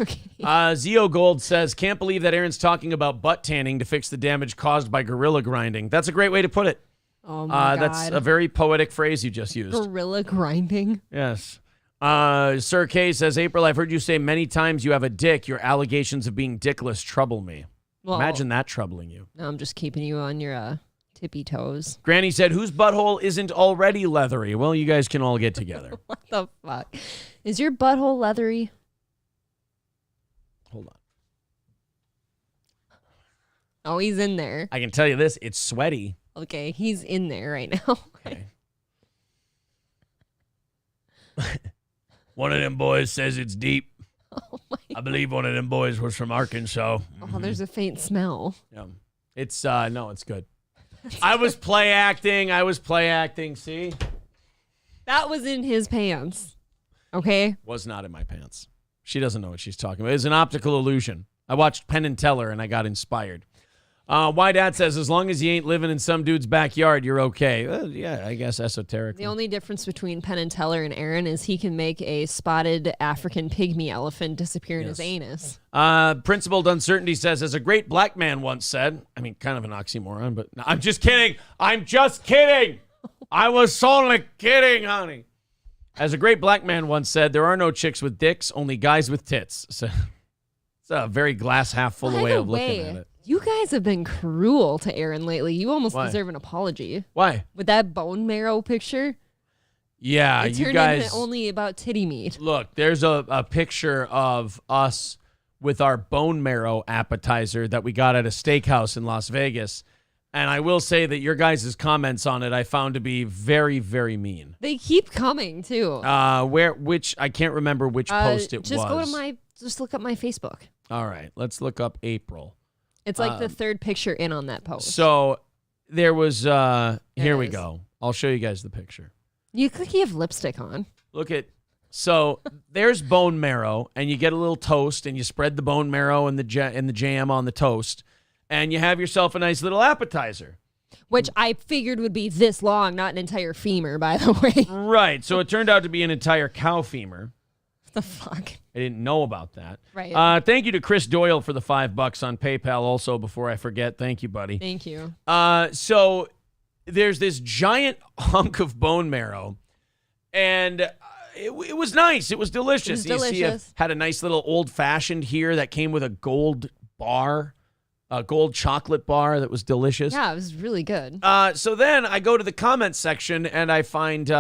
Okay. Zio Gold says, can't believe that Aaron's talking about butt tanning to fix the damage caused by gorilla grinding. That's a great way to put it. Oh, my God. That's a very poetic phrase you just used. Gorilla grinding? Yes. Sir K says, April, I've heard you say many times you have a dick. Your allegations of being dickless trouble me. Well, imagine that troubling you. No, I'm just keeping you on your tippy toes. Granny said, whose butthole isn't already leathery? Well, you guys can all get together. What the fuck? Is your butthole leathery? Hold on. Oh, he's in there. I can tell you this. It's sweaty. Okay, he's in there right now. Okay. One of them boys says it's deep. Oh my I believe one of them boys was from Arkansas. Oh, there's a faint smell. Yeah. It's no, it's good. I was play acting. See? That was in his pants. Okay? Was not in my pants. She doesn't know what she's talking about. It's an optical illusion. I watched Penn and Teller and I got inspired. Why Dad says, as long as you ain't living in some dude's backyard, you're okay. Yeah, I guess esoterically. The only difference between Penn and Teller and Aaron is he can make a spotted African pygmy elephant disappear in his anus. Principled Uncertainty says, as a great black man once said, I mean, kind of an oxymoron, but no, I'm just kidding. I was only kidding, honey. As a great black man once said, there are no chicks with dicks, only guys with tits. So it's a very glass half full way of looking at it. You guys have been cruel to Aaron lately. You almost Why? deserve an apology. Why? With that bone marrow picture. Yeah, It you turned guys. into only about titty meat. Look, there's a picture of us with our bone marrow appetizer that we got at a steakhouse in Las Vegas. And I will say that your guys' comments on it I found to be very, very mean. They keep coming too. Which I can't remember which post it was. Just look up my Facebook. All right, let's look up April. It's like the third picture in on that post. So there was, here we go. I'll show you guys the picture. You look like you have lipstick on. So there's bone marrow, and you get a little toast, and you spread the bone marrow and the jam on the toast, and you have yourself a nice little appetizer. Which I figured would be this long, not an entire femur, by the way. Right. So it turned out to be an entire cow femur. What the fuck? I didn't know about that. Right. Thank you to Chris Doyle for the $5 on PayPal also, before I forget. Thank you, buddy. Thank you. So there's this giant hunk of bone marrow, and it was nice. It was delicious. It was delicious. Had a nice little old-fashioned here that came with a gold bar, a gold chocolate bar that was delicious. Yeah, it was really good. So then I go to the comments section, and I find...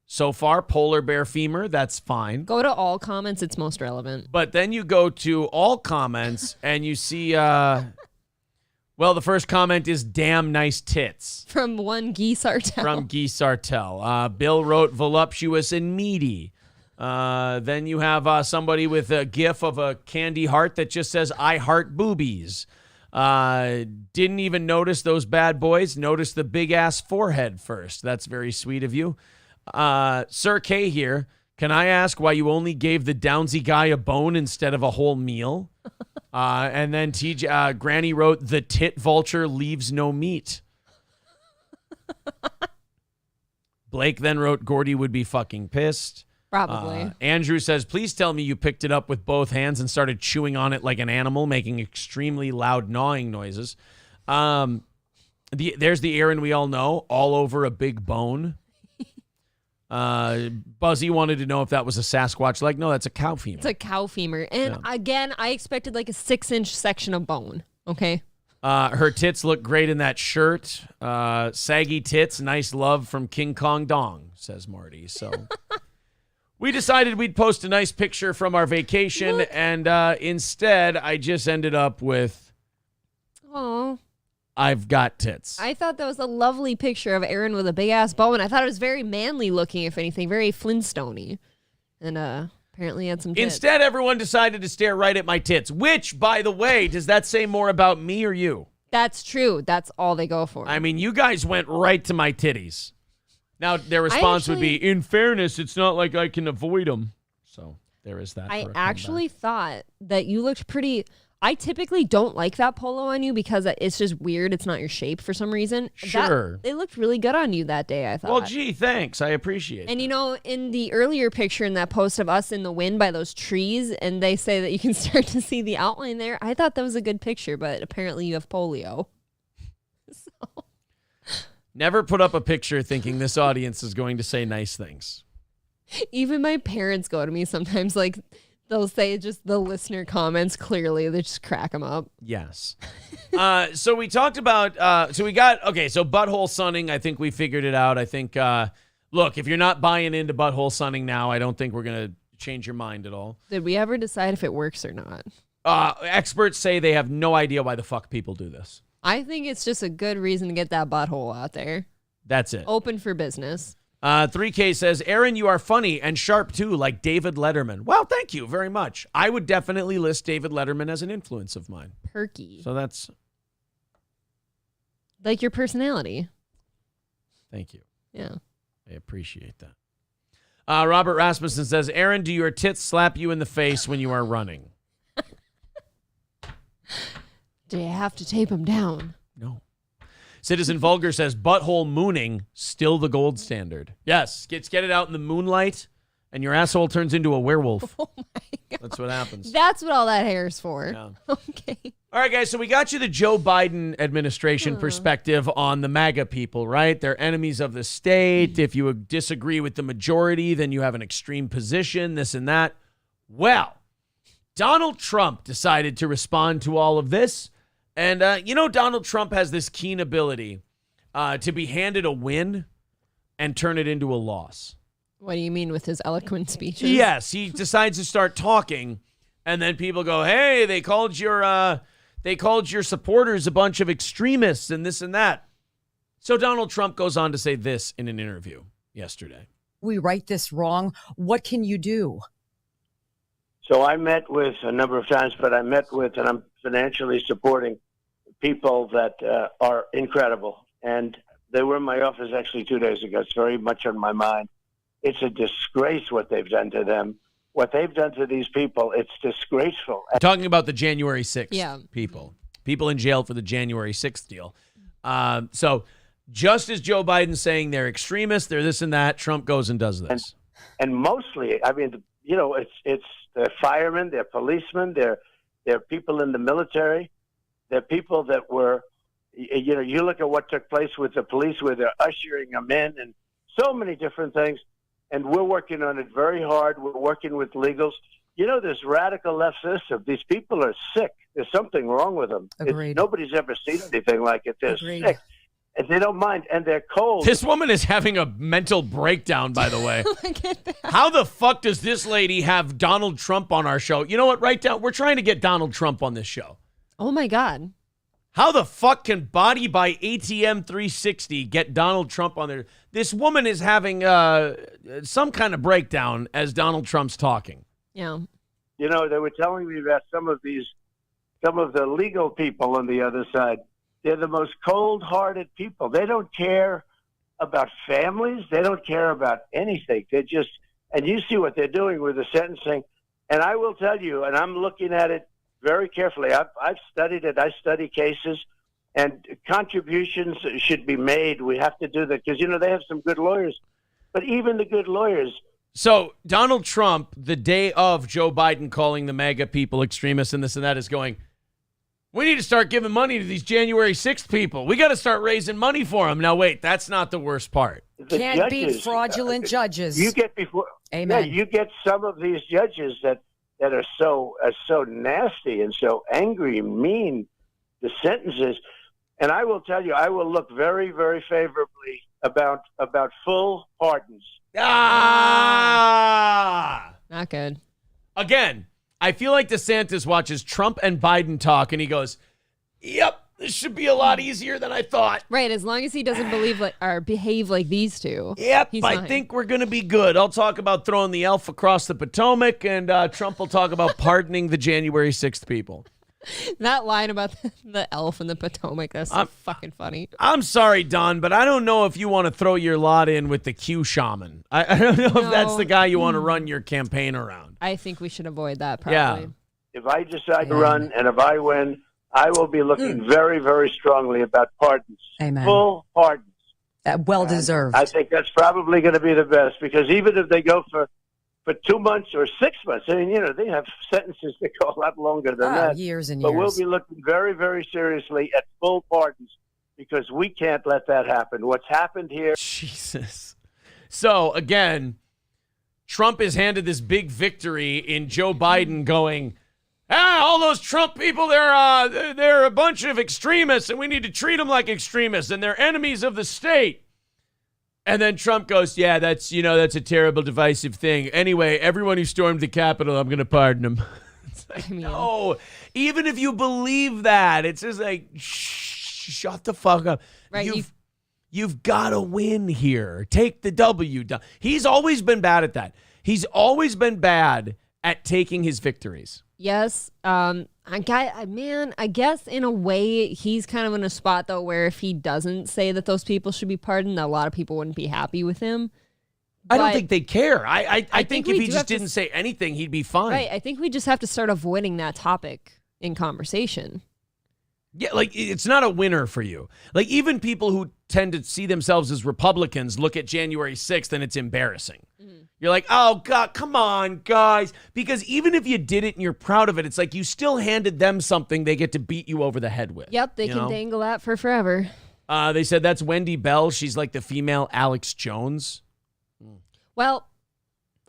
so far, polar bear femur, that's fine. Go to all comments, it's most relevant. But then you go to all comments and you see, the first comment is damn nice tits. From one Guy Sartell. From Guy Sartell. Bill wrote voluptuous and meaty. Then you have somebody with a gif of a candy heart that just says, I heart boobies. Didn't even notice those bad boys. Notice the big ass forehead first. That's very sweet of you. Sir K here. Can I ask why you only gave the Downsy guy a bone instead of a whole meal? And then Granny wrote, the tit vulture leaves no meat. Blake then wrote, Gordy would be fucking pissed. Probably. Andrew says, please tell me you picked it up with both hands and started chewing on it like an animal, making extremely loud gnawing noises. There's the Aaron we all know, all over a big bone. Buzzy wanted to know if that was a Sasquatch leg. No, that's a cow femur. It's a cow femur. And again, I expected like a 6-inch section of bone. Okay. Her tits look great in that shirt. Saggy tits, nice love from King Kong Dong, says Marty. So we decided we'd post a nice picture from our vacation, and instead I just ended up with, Oh. I've got tits. I thought that was a lovely picture of Aaron with a big ass bone. I thought it was very manly looking, if anything, very Flintstone-y. And apparently had some tits. Instead, everyone decided to stare right at my tits, which, by the way, does that say more about me or you? That's true. That's all they go for. I mean, you guys went right to my titties. Now, their response would be, in fairness, it's not like I can avoid them. So there is that. I actually thought that you looked pretty. I typically don't like that polo on you because it's just weird. It's not your shape for some reason. Sure. It looked really good on you that day, I thought. Well, gee, thanks. I appreciate it. And in the earlier picture in that post of us in the wind by those trees, and they say that you can start to see the outline there, I thought that was a good picture, but apparently you have polio. So. Never put up a picture thinking this audience is going to say nice things. Even my parents go to me sometimes, like, they'll say just the listener comments clearly. They just crack them up. Yes. So we talked about, so butthole sunning, I think we figured it out. I think, look, if you're not buying into butthole sunning now, I don't think we're going to change your mind at all. Did we ever decide if it works or not? Experts say they have no idea why the fuck people do this. I think it's just a good reason to get that butthole out there. That's it. Open for business. 3K says, Aaron, you are funny and sharp too, like David Letterman. Well, thank you very much. I would definitely list David Letterman as an influence of mine. Perky. So that's... like your personality. Thank you. Yeah. I appreciate that. Robert Rasmussen says, Aaron, do your tits slap you in the face when you are running? Do you have to tape them down? No. Citizen Vulgar says, butthole mooning, still the gold standard. Yes, get it out in the moonlight, and your asshole turns into a werewolf. Oh, my God. That's what happens. That's what all that hair is for. Yeah. Okay. All right, guys, so we got you the Joe Biden administration perspective on the MAGA people, right? They're enemies of the state. If you disagree with the majority, then you have an extreme position, this and that. Well, Donald Trump decided to respond to all of this. And, Donald Trump has this keen ability to be handed a win and turn it into a loss. What do you mean with his eloquent speeches? Yes, he decides to start talking, and then people go, hey, they called your supporters a bunch of extremists and this and that. So Donald Trump goes on to say this in an interview yesterday. We write this wrong. What can you do? So I met with a number of times, but I met with, and I'm financially supporting people that are incredible. And they were in my office actually 2 days ago. It's very much on my mind. It's a disgrace what they've done to them. What they've done to these people, it's disgraceful. I'm talking about the January 6th people in jail for the January 6th deal. So just as Joe Biden's saying they're extremists, they're this and that, Trump goes and does this. And mostly, I mean, it's they're firemen, they're policemen, they're people in the military, they're people that were, you look at what took place with the police where they're ushering them in and so many different things. And we're working on it very hard. We're working with legals. This radical left system, these people are sick. There's something wrong with them. Nobody's ever seen anything like it. They're sick. And they don't mind. And they're cold. This woman is having a mental breakdown, by the way. How the fuck does this lady have Donald Trump on our show? You know what? Write down. We're trying to get Donald Trump on this show. Oh, my God. How the fuck can Body by ATM 360 get Donald Trump on there? This woman is having some kind of breakdown as Donald Trump's talking. Yeah. They were telling me that some of the legal people on the other side, they're the most cold-hearted people. They don't care about families. They don't care about anything. And you see what they're doing with the sentencing. And I will tell you, and I'm looking at it very carefully. I've studied it. I study cases, and contributions should be made. We have to do that because, they have some good lawyers. But even the good lawyers. So Donald Trump, the day of Joe Biden calling the MAGA people extremists and this and that, is going, we need to start giving money to these January 6th people. We got to start raising money for them. Now, wait, that's not the worst part. Can't beat fraudulent judges. You get before. Amen. Yeah, you get some of these judges that are so nasty and so angry and mean, the sentences. And I will tell you, I will look very, very favorably about full pardons. Not good. Again, I feel like DeSantis watches Trump and Biden talk, and he goes, yep, this should be a lot easier than I thought. Right, as long as he doesn't behave like these two. Yep, he's I fine. think we're going to be good. I'll talk about throwing the elf across the Potomac, and Trump will talk about pardoning the January 6th people. That line about the elf in the Potomac, that's so fucking funny. I'm sorry, Don, but I don't know if you want to throw your lot in with the Q shaman. I don't know if that's the guy you want to run your campaign around. I think we should avoid that, probably. Yeah. If I decide to run and if I win, I will be looking very, very strongly about pardons. Amen. Full pardons. Well deserved. I think that's probably going to be the best, because even if they go for 2 months or 6 months, I mean, they have sentences that go a lot longer than that. Years and but years. we'll be looking very, very seriously at full pardons, because we can't let that happen. What's happened here. Jesus. So, again, Trump is handed this big victory in Joe Biden going, all those Trump people, they're a bunch of extremists, and we need to treat them like extremists, and they're enemies of the state. And then Trump goes, yeah, that's a terrible, divisive thing. Anyway, everyone who stormed the Capitol, I'm going to pardon them. It's like, no, even if you believe that, it's just like, shut the fuck up. Right, You've got to win here. Take the W. He's always been bad at that. He's always been bad at taking his victories. Yes. I guess in a way he's kind of in a spot, though, where if he doesn't say that those people should be pardoned, a lot of people wouldn't be happy with him. I don't think they care. I think if he just didn't say anything, he'd be fine. Right. I think we just have to start avoiding that topic in conversation. Yeah, like, it's not a winner for you. Like, even people who tend to see themselves as Republicans look at January 6th and it's embarrassing. You're like, oh, God, come on, guys. Because even if you did it and you're proud of it, it's like you still handed them something they get to beat you over the head with. Yep, they can dangle that for forever. They said that's Wendy Bell. She's like the female Alex Jones. Well,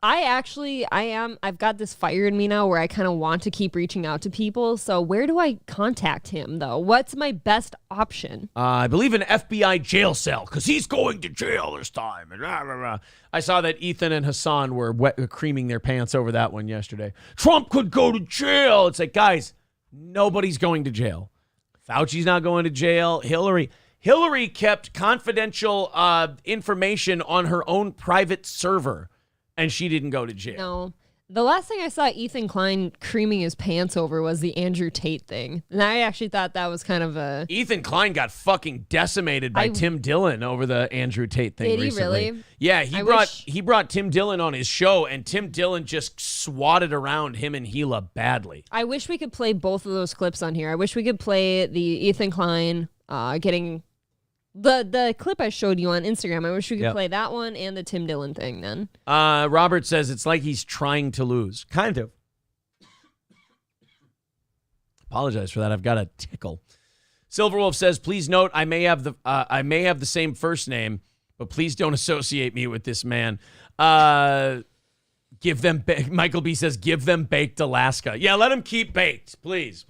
I've got this fire in me now where I kind of want to keep reaching out to people. So where do I contact him, though? What's my best option? I believe an FBI jail cell, because he's going to jail this time. I saw that Ethan and Hassan were creaming their pants over that one yesterday. Trump could go to jail. It's like, guys, nobody's going to jail. Fauci's not going to jail. Hillary kept confidential information on her own private server, and she didn't go to jail. No. The last thing I saw Ethan Klein creaming his pants over was the Andrew Tate thing. And I actually thought that was kind of a... Ethan Klein got fucking decimated by Tim Dillon over the Andrew Tate thing recently. Did he really? Yeah, he brought Tim Dillon on his show, and Tim Dillon just swatted around him and Gila badly. I wish we could play both of those clips on here. I wish we could play the Ethan Klein getting... The clip I showed you on Instagram, I wish we could play that one and the Tim Dillon thing then. Robert says it's like he's trying to lose. Kind of. Apologize for that. I've got a tickle. Silverwolf says, please note I may have the same first name, but please don't associate me with this man. Michael B says, give them baked Alaska. Yeah, let them keep baked. Please.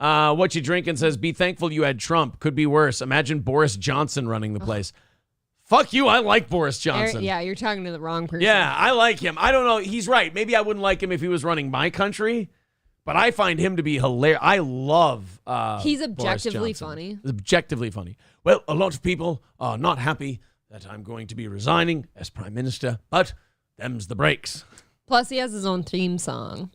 What you drinking says, be thankful you had Trump. Could be worse. Imagine Boris Johnson running the place. Fuck you. I like Boris Johnson. Yeah, you're talking to the wrong person. Yeah, I like him. I don't know. He's right. Maybe I wouldn't like him if he was running my country, but I find him to be hilarious. I love He's Boris objectively Johnson. funny. Objectively funny. Well, a lot of people are not happy that I'm going to be resigning as prime minister, but them's the breaks. Plus, he has his own theme song.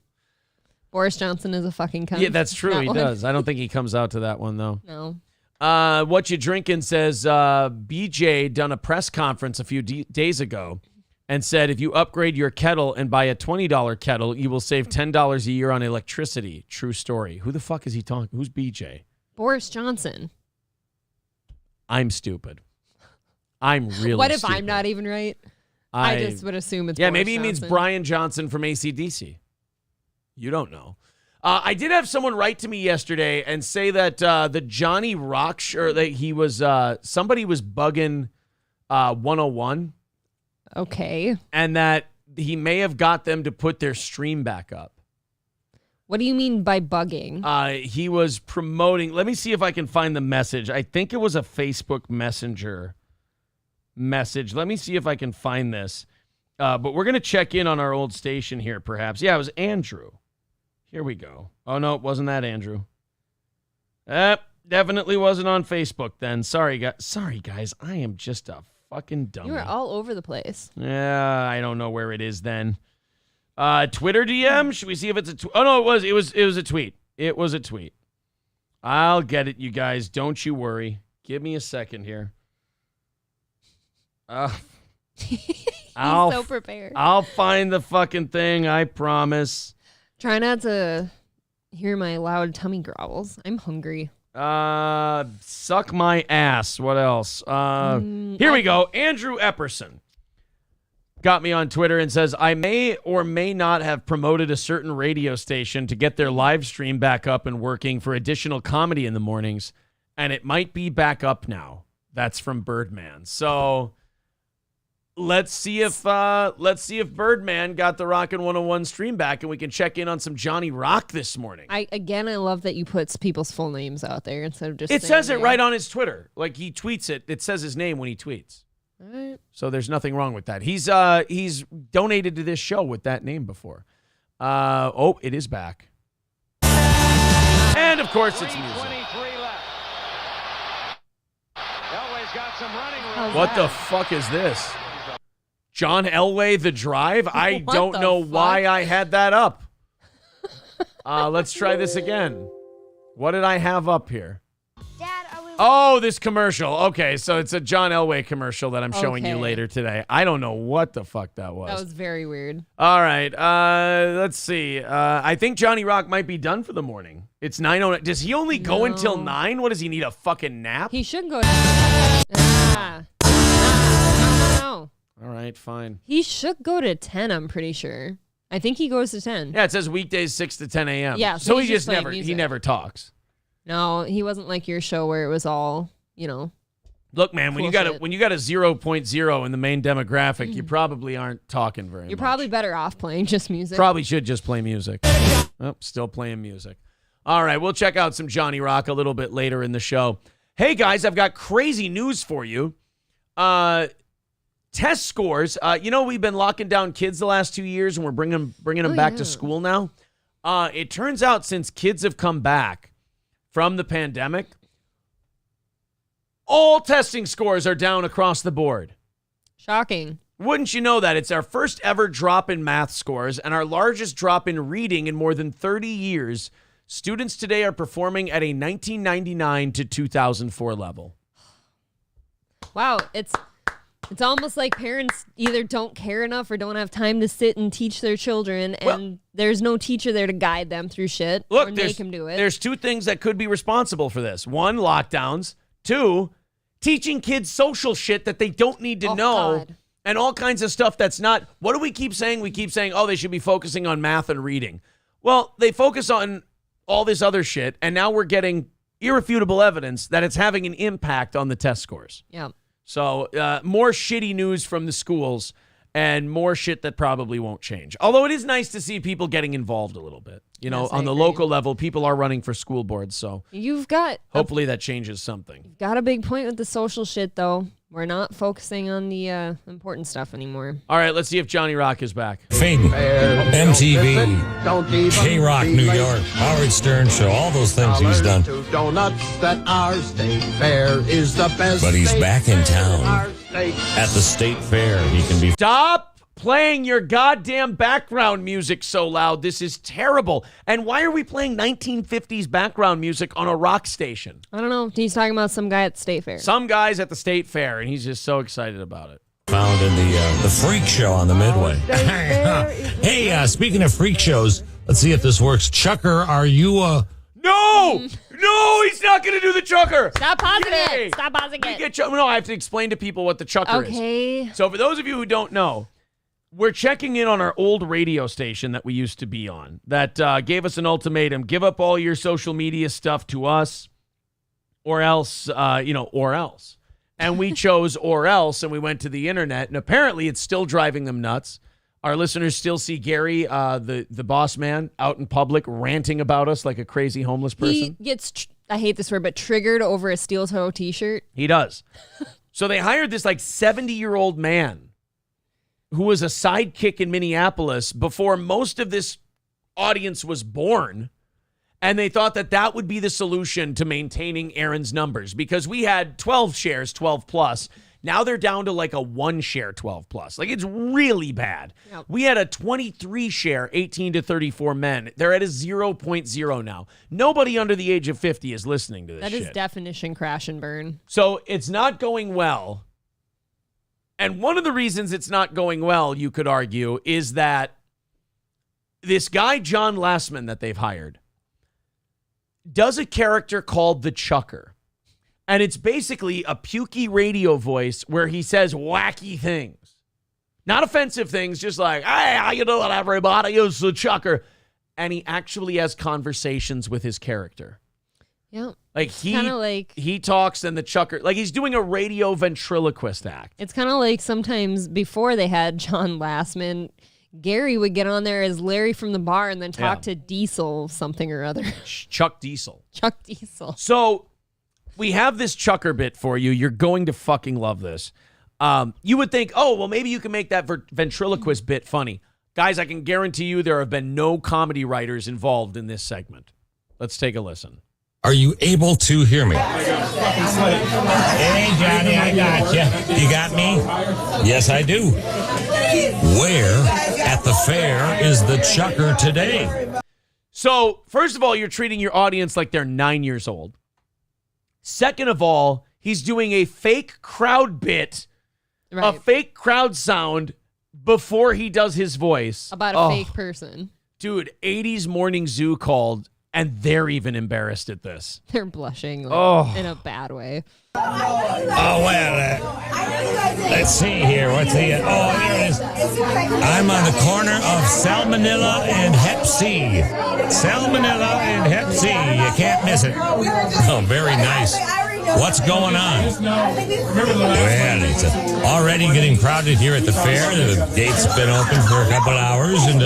Boris Johnson is a fucking cunt. Yeah, that's true. He does. I don't think he comes out to that one, though. No. What you drinking says, BJ done a press conference a few days ago and said if you upgrade your kettle and buy a $20 kettle, you will save $10 a year on electricity. True story. Who the fuck is he talking? Who's BJ? Boris Johnson. I'm stupid. I'm really What if stupid. I'm not even right? I just would assume it's Boris maybe he Johnson. means Brian Johnson from AC/DC. You don't know. I did have someone write to me yesterday and say that the Johnny Rock shirt that he was somebody was bugging 101. Okay. And that he may have got them to put their stream back up. What do you mean by bugging? He was promoting. Let me see if I can find the message. I think it was a Facebook Messenger message. Let me see if I can find this. But we're going to check in on our old station here, perhaps. Yeah, it was Andrew. Here we go. Oh, no, it wasn't that Andrew. Definitely wasn't on Facebook then. Sorry, guys. I am just a fucking dummy. You were all over the place. Yeah, I don't know where it is then. Twitter DM? Should we see if it's a tweet? Oh, no, it was a tweet. It was a tweet. I'll get it, you guys. Don't you worry. Give me a second here. He's so prepared. I'll find the fucking thing, I promise. Try not to hear my loud tummy growls. I'm hungry. Suck my ass. What else? Here we go. Andrew Epperson got me on Twitter and says, I may or may not have promoted a certain radio station to get their live stream back up and working for additional comedy in the mornings, and it might be back up now. That's from Birdman. So let's see if Birdman got the Rockin' 101 stream back, and we can check in on some Johnny Rock this morning. I love that you put people's full names out there instead of just. It says it right on his Twitter. Like, he tweets it. It says his name when he tweets. All right. So there's nothing wrong with that. He's donated to this show with that name before. It is back. And of course it's music. What the fuck is this? John Elway, The Drive? I don't know why I had that up. Let's try this again. What did I have up here? Oh, this commercial. Okay, so it's a John Elway commercial that I'm showing you later today. I don't know what the fuck that was. That was very weird. All right, let's see. I think Johnny Rock might be done for the morning. It's 9:09. Does he only go until 9? What, does he need a fucking nap? He should go. No. All right, fine. He should go to 10, I'm pretty sure. I think he goes to 10. Yeah, it says weekdays 6 to 10 a.m. Yeah, so he's he just playing music. he never talks. No, he wasn't like your show where it was all, Look, man, when you got shit. when you got a 0.0 in the main demographic, you probably aren't talking very much. You're probably better off playing just music. Probably should just play music. Oh, still playing music. All right, we'll check out some Johnny Rock a little bit later in the show. Hey, guys, I've got crazy news for you. Test scores. We've been locking down kids the last 2 years, and we're bringing them back to school now. It turns out since kids have come back from the pandemic, all testing scores are down across the board. Shocking. Wouldn't you know that? It's our first ever drop in math scores and our largest drop in reading in more than 30 years. Students today are performing at a 1999 to 2004 level. Wow, it's almost like parents either don't care enough or don't have time to sit and teach their children, and there's no teacher there to guide them through shit or make them do it. There's two things that could be responsible for this. One, lockdowns. Two, teaching kids social shit that they don't need to know. God. And all kinds of stuff that's not. What do we keep saying? We keep saying, they should be focusing on math and reading. Well, they focus on all this other shit, and now we're getting irrefutable evidence that it's having an impact on the test scores. Yeah. So more shitty news from the schools and more shit that probably won't change. Although it is nice to see people getting involved a little bit. On the local level, people are running for school boards. So hopefully that changes something. You've got a big point with the social shit, though. We're not focusing on the important stuff anymore. All right, let's see if Johnny Rock is back. Fame, MTV, K-Rock, New York, Howard Stern Show, all those things he's done. Donuts that our state fair is the best. But he's back in town at the state fair. He can be. Stop playing your goddamn background music so loud. This is terrible. And why are we playing 1950s background music on a rock station? I don't know. He's talking about some guy at the state fair. Some guy's at the state fair, and he's just so excited about it. Found in the freak show on the Midway. Hey, speaking of freak shows, let's see if this works. Chucker, are you No, he's not going to do the chucker. Stop pausing it. Stop pausing it. No, I have to explain to people what the chucker is. Okay. So for those of you who don't know, we're checking in on our old radio station that we used to be on that gave us an ultimatum. Give up all your social media stuff to us or else, or else. And we chose or else, and we went to the internet, and apparently it's still driving them nuts. Our listeners still see Gary, the boss man, out in public ranting about us like a crazy homeless person. He gets, I hate this word, but triggered over a steel toe t-shirt. He does. So they hired this 70-year-old man who was a sidekick in Minneapolis before most of this audience was born. And they thought that would be the solution to maintaining Aaron's numbers because we had 12 shares, 12 plus. Now they're down to like a 1 share 12 plus. Like, it's really bad. Yep. We had a 23 share 18 to 34 men. They're at a 0.0 now. Nobody under the age of 50 is listening to this That shit. is definition crash and burn. So it's not going well. And one of the reasons it's not going well, you could argue, is that this guy, John Lastman, that they've hired, does a character called the Chucker. And it's basically a pukey radio voice where he says wacky things. Not offensive things, just like, hey, how you doing, everybody? It's the Chucker. And he actually has conversations with his character. Yeah. Like he talks and the Chucker, like he's doing a radio ventriloquist act. It's kind of like sometimes before they had John Lastman, Gary would get on there as Larry from the bar and then talk to Diesel something or other. Chuck Diesel. Chuck Diesel. So we have this Chucker bit for you. You're going to fucking love this. You would think, oh, well, maybe you can make that ventriloquist bit funny. Guys, I can guarantee you there have been no comedy writers involved in this segment. Let's take a listen. Are you able to hear me? Hey, Johnny, I got you. You got me? Yes, I do. Where at the fair is the Chucker today? So, first of all, you're treating your audience like they're 9 years old. Second of all, he's doing a fake crowd bit, a fake crowd sound before he does his voice. About a fake person. Dude, 80s Morning Zoo called, and they're even embarrassed at this. They're blushing in a bad way. Oh, well, let's see here. What's the... here it is. I'm on the corner of Salmonella and Hep C. Salmonella and Hep C. You can't miss it. Oh, very nice. What's going on? Well, it's already getting crowded here at the fair. The gates have been open for a couple hours, and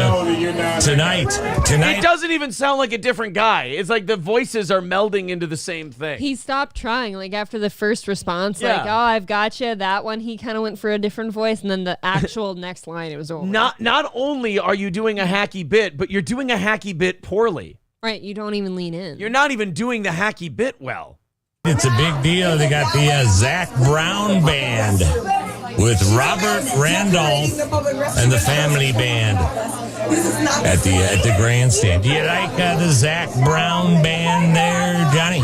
tonight. It doesn't even sound like a different guy. It's like the voices are melding into the same thing. He stopped trying, like after the first response, like, oh, I've got you. That one, he kind of went for a different voice, and then the actual next line, it was over. Not only are you doing a hacky bit, but you're doing a hacky bit poorly. Right, you don't even lean in. You're not even doing the hacky bit well. It's a big deal. They got the Zach Brown Band with Robert Randolph and the Family Band at the grandstand. Do you like the Zach Brown Band there, Johnny?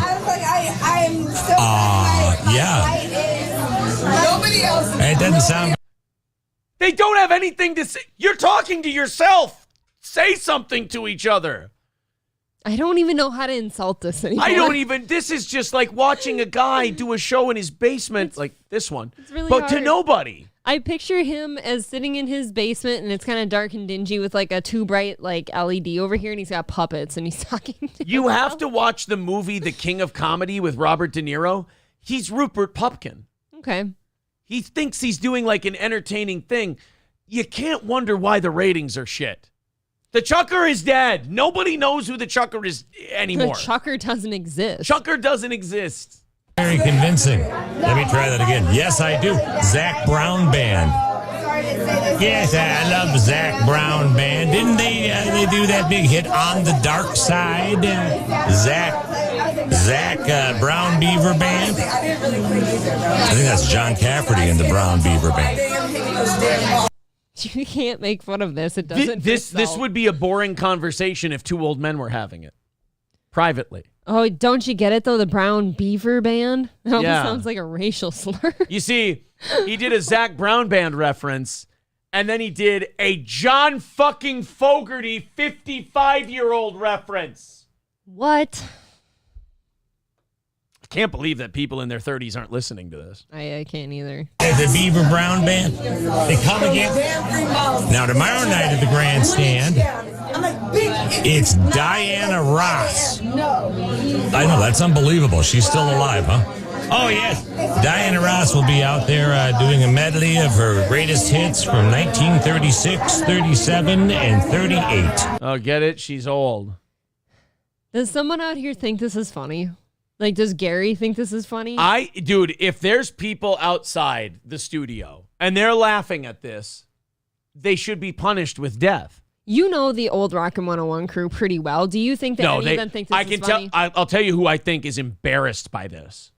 Yeah. Nobody else. It doesn't sound. They don't have anything to say. You're talking to yourself. Say something to each other. I don't even know how to insult this anymore. This is just like watching a guy do a show in his basement, like this one, really but hard. to nobody. I picture him as sitting in his basement, and it's kind of dark and dingy with like a too bright like LED over here, and he's got puppets, and he's talking to You himself. have to watch the movie The King of Comedy with Robert De Niro. He's Rupert Pupkin. Okay. He thinks he's doing like an entertaining thing. You can't wonder why the ratings are shit. The Chucker is dead. Nobody knows who the Chucker is anymore. The Chucker doesn't exist. Chucker doesn't exist. Very convincing. Let me try that again. Yes, I do. Zach Brown Band. Yes, I love Zach Brown Band. Didn't they do that big hit On the Dark Side? Zach Brown Beaver Band. I think that's John Cafferty in the Brown Beaver Band. You can't make fun of this. It doesn't. This would be a boring conversation if two old men were having it privately. Oh, don't you get it though? The Brown Beaver Band. It almost Yeah. sounds like a racial slur. You see, he did a Zach Brown Band reference, and then he did a John fucking Fogerty 55-year-old reference. What? I can't believe that people in their 30s aren't listening to this. I can't either. The Beaver Brown Band. They come again. Now, tomorrow night at the grandstand, it's Diana Ross. I know, that's unbelievable. She's still alive, huh? Oh, yes. Diana Ross will be out there doing a medley of her greatest hits from 1936, 37, and 38. Oh, get it? She's old. Does someone out here think this is funny? Like, does Gary think this is funny? Dude, if there's people outside the studio and they're laughing at this, they should be punished with death. You know the old Rockin' 101 crew pretty well. Do you think that any of them think this is funny? I'll tell you who I think is embarrassed by this.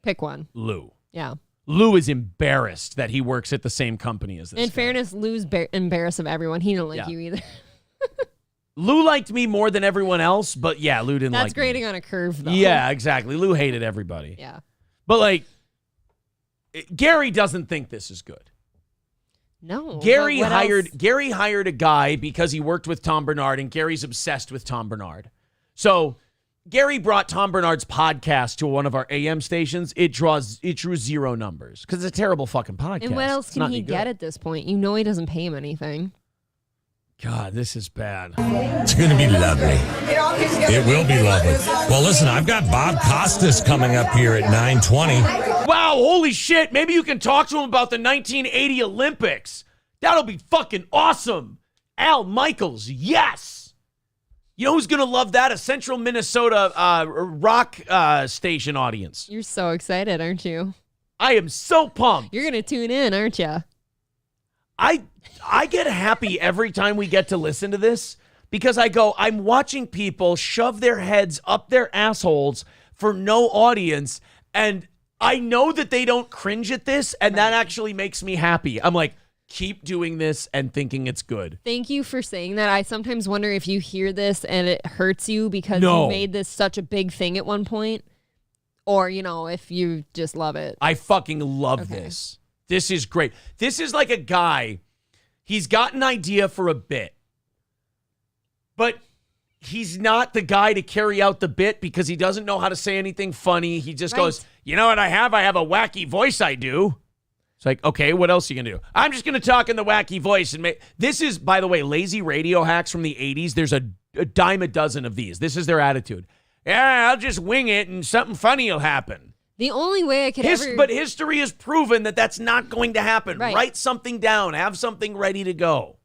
Pick one. Lou. Yeah. Lou is embarrassed that he works at the same company as this In guy. fairness, Lou's embarrassed of everyone. He didn't like you either. Lou liked me more than everyone else, but yeah, Lou didn't like me. That's grading on a curve, though. Yeah, exactly. Lou hated everybody. Yeah. But, like, Gary doesn't think this is good. No. Gary but what else? hired a guy because he worked with Tom Bernard, and Gary's obsessed with Tom Bernard. So Gary brought Tom Bernard's podcast to one of our AM stations. It drew 0 numbers because it's a terrible fucking podcast. And what else It's can not he any get good. at this point? You know he doesn't pay him anything. God, this is bad. It's going to be lovely. It will be lovely. Well, listen, I've got Bob Costas coming up here at 9:20. Wow, holy shit. Maybe you can talk to him about the 1980 Olympics. That'll be fucking awesome. Al Michaels, yes. You know who's going to love that? A Central Minnesota rock station audience. You're so excited, aren't you? I am so pumped. You're going to tune in, aren't you? I get happy every time we get to listen to this because I'm watching people shove their heads up their assholes for no audience, and I know that they don't cringe at this, and that actually makes me happy. I'm like, keep doing this and thinking it's good. Thank you for saying that. I sometimes wonder if you hear this and it hurts you because No. you made this such a big thing at one point, or, if you just love it. I fucking love this. This is great. This is like a guy, he's got an idea for a bit, but he's not the guy to carry out the bit because he doesn't know how to say anything funny. He just goes, you know what I have? I have a wacky voice I do. It's like, okay, what else are you going to do? I'm just going to talk in the wacky voice. And this is, by the way, lazy radio hacks from the 80s. There's a dime a dozen of these. This is their attitude. Yeah, I'll just wing it and something funny will happen. The only way I could But history has proven that that's not going to happen. Right. Write something down. Have something ready to go.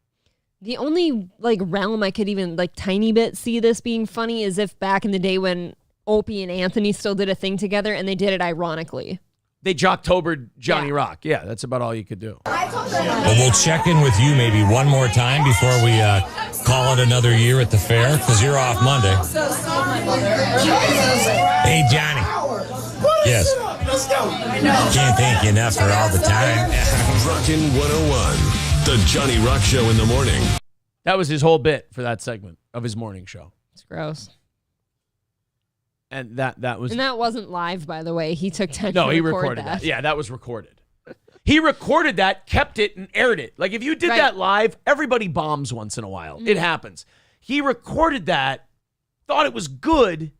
The only realm I could even tiny bit see this being funny is if back in the day when Opie and Anthony still did a thing together and they did it ironically. They jocktobered Johnny Rock. Yeah, that's about all you could do. Well, we'll check in with you maybe one more time before we call it another year at the fair, because you're off Monday. Hey, Johnny. Yes. Can't thank you enough for all the time. Rockin' 101, the Johnny Rock Show in the morning. That was his whole bit for that segment of his morning show. It's gross. And that was... And that wasn't live, by the way. He took time No, to he record recorded that. Yeah, that was recorded. He recorded that, kept it, and aired it. Like, if you did that live, everybody bombs once in a while. It happens. He recorded that, thought it was good,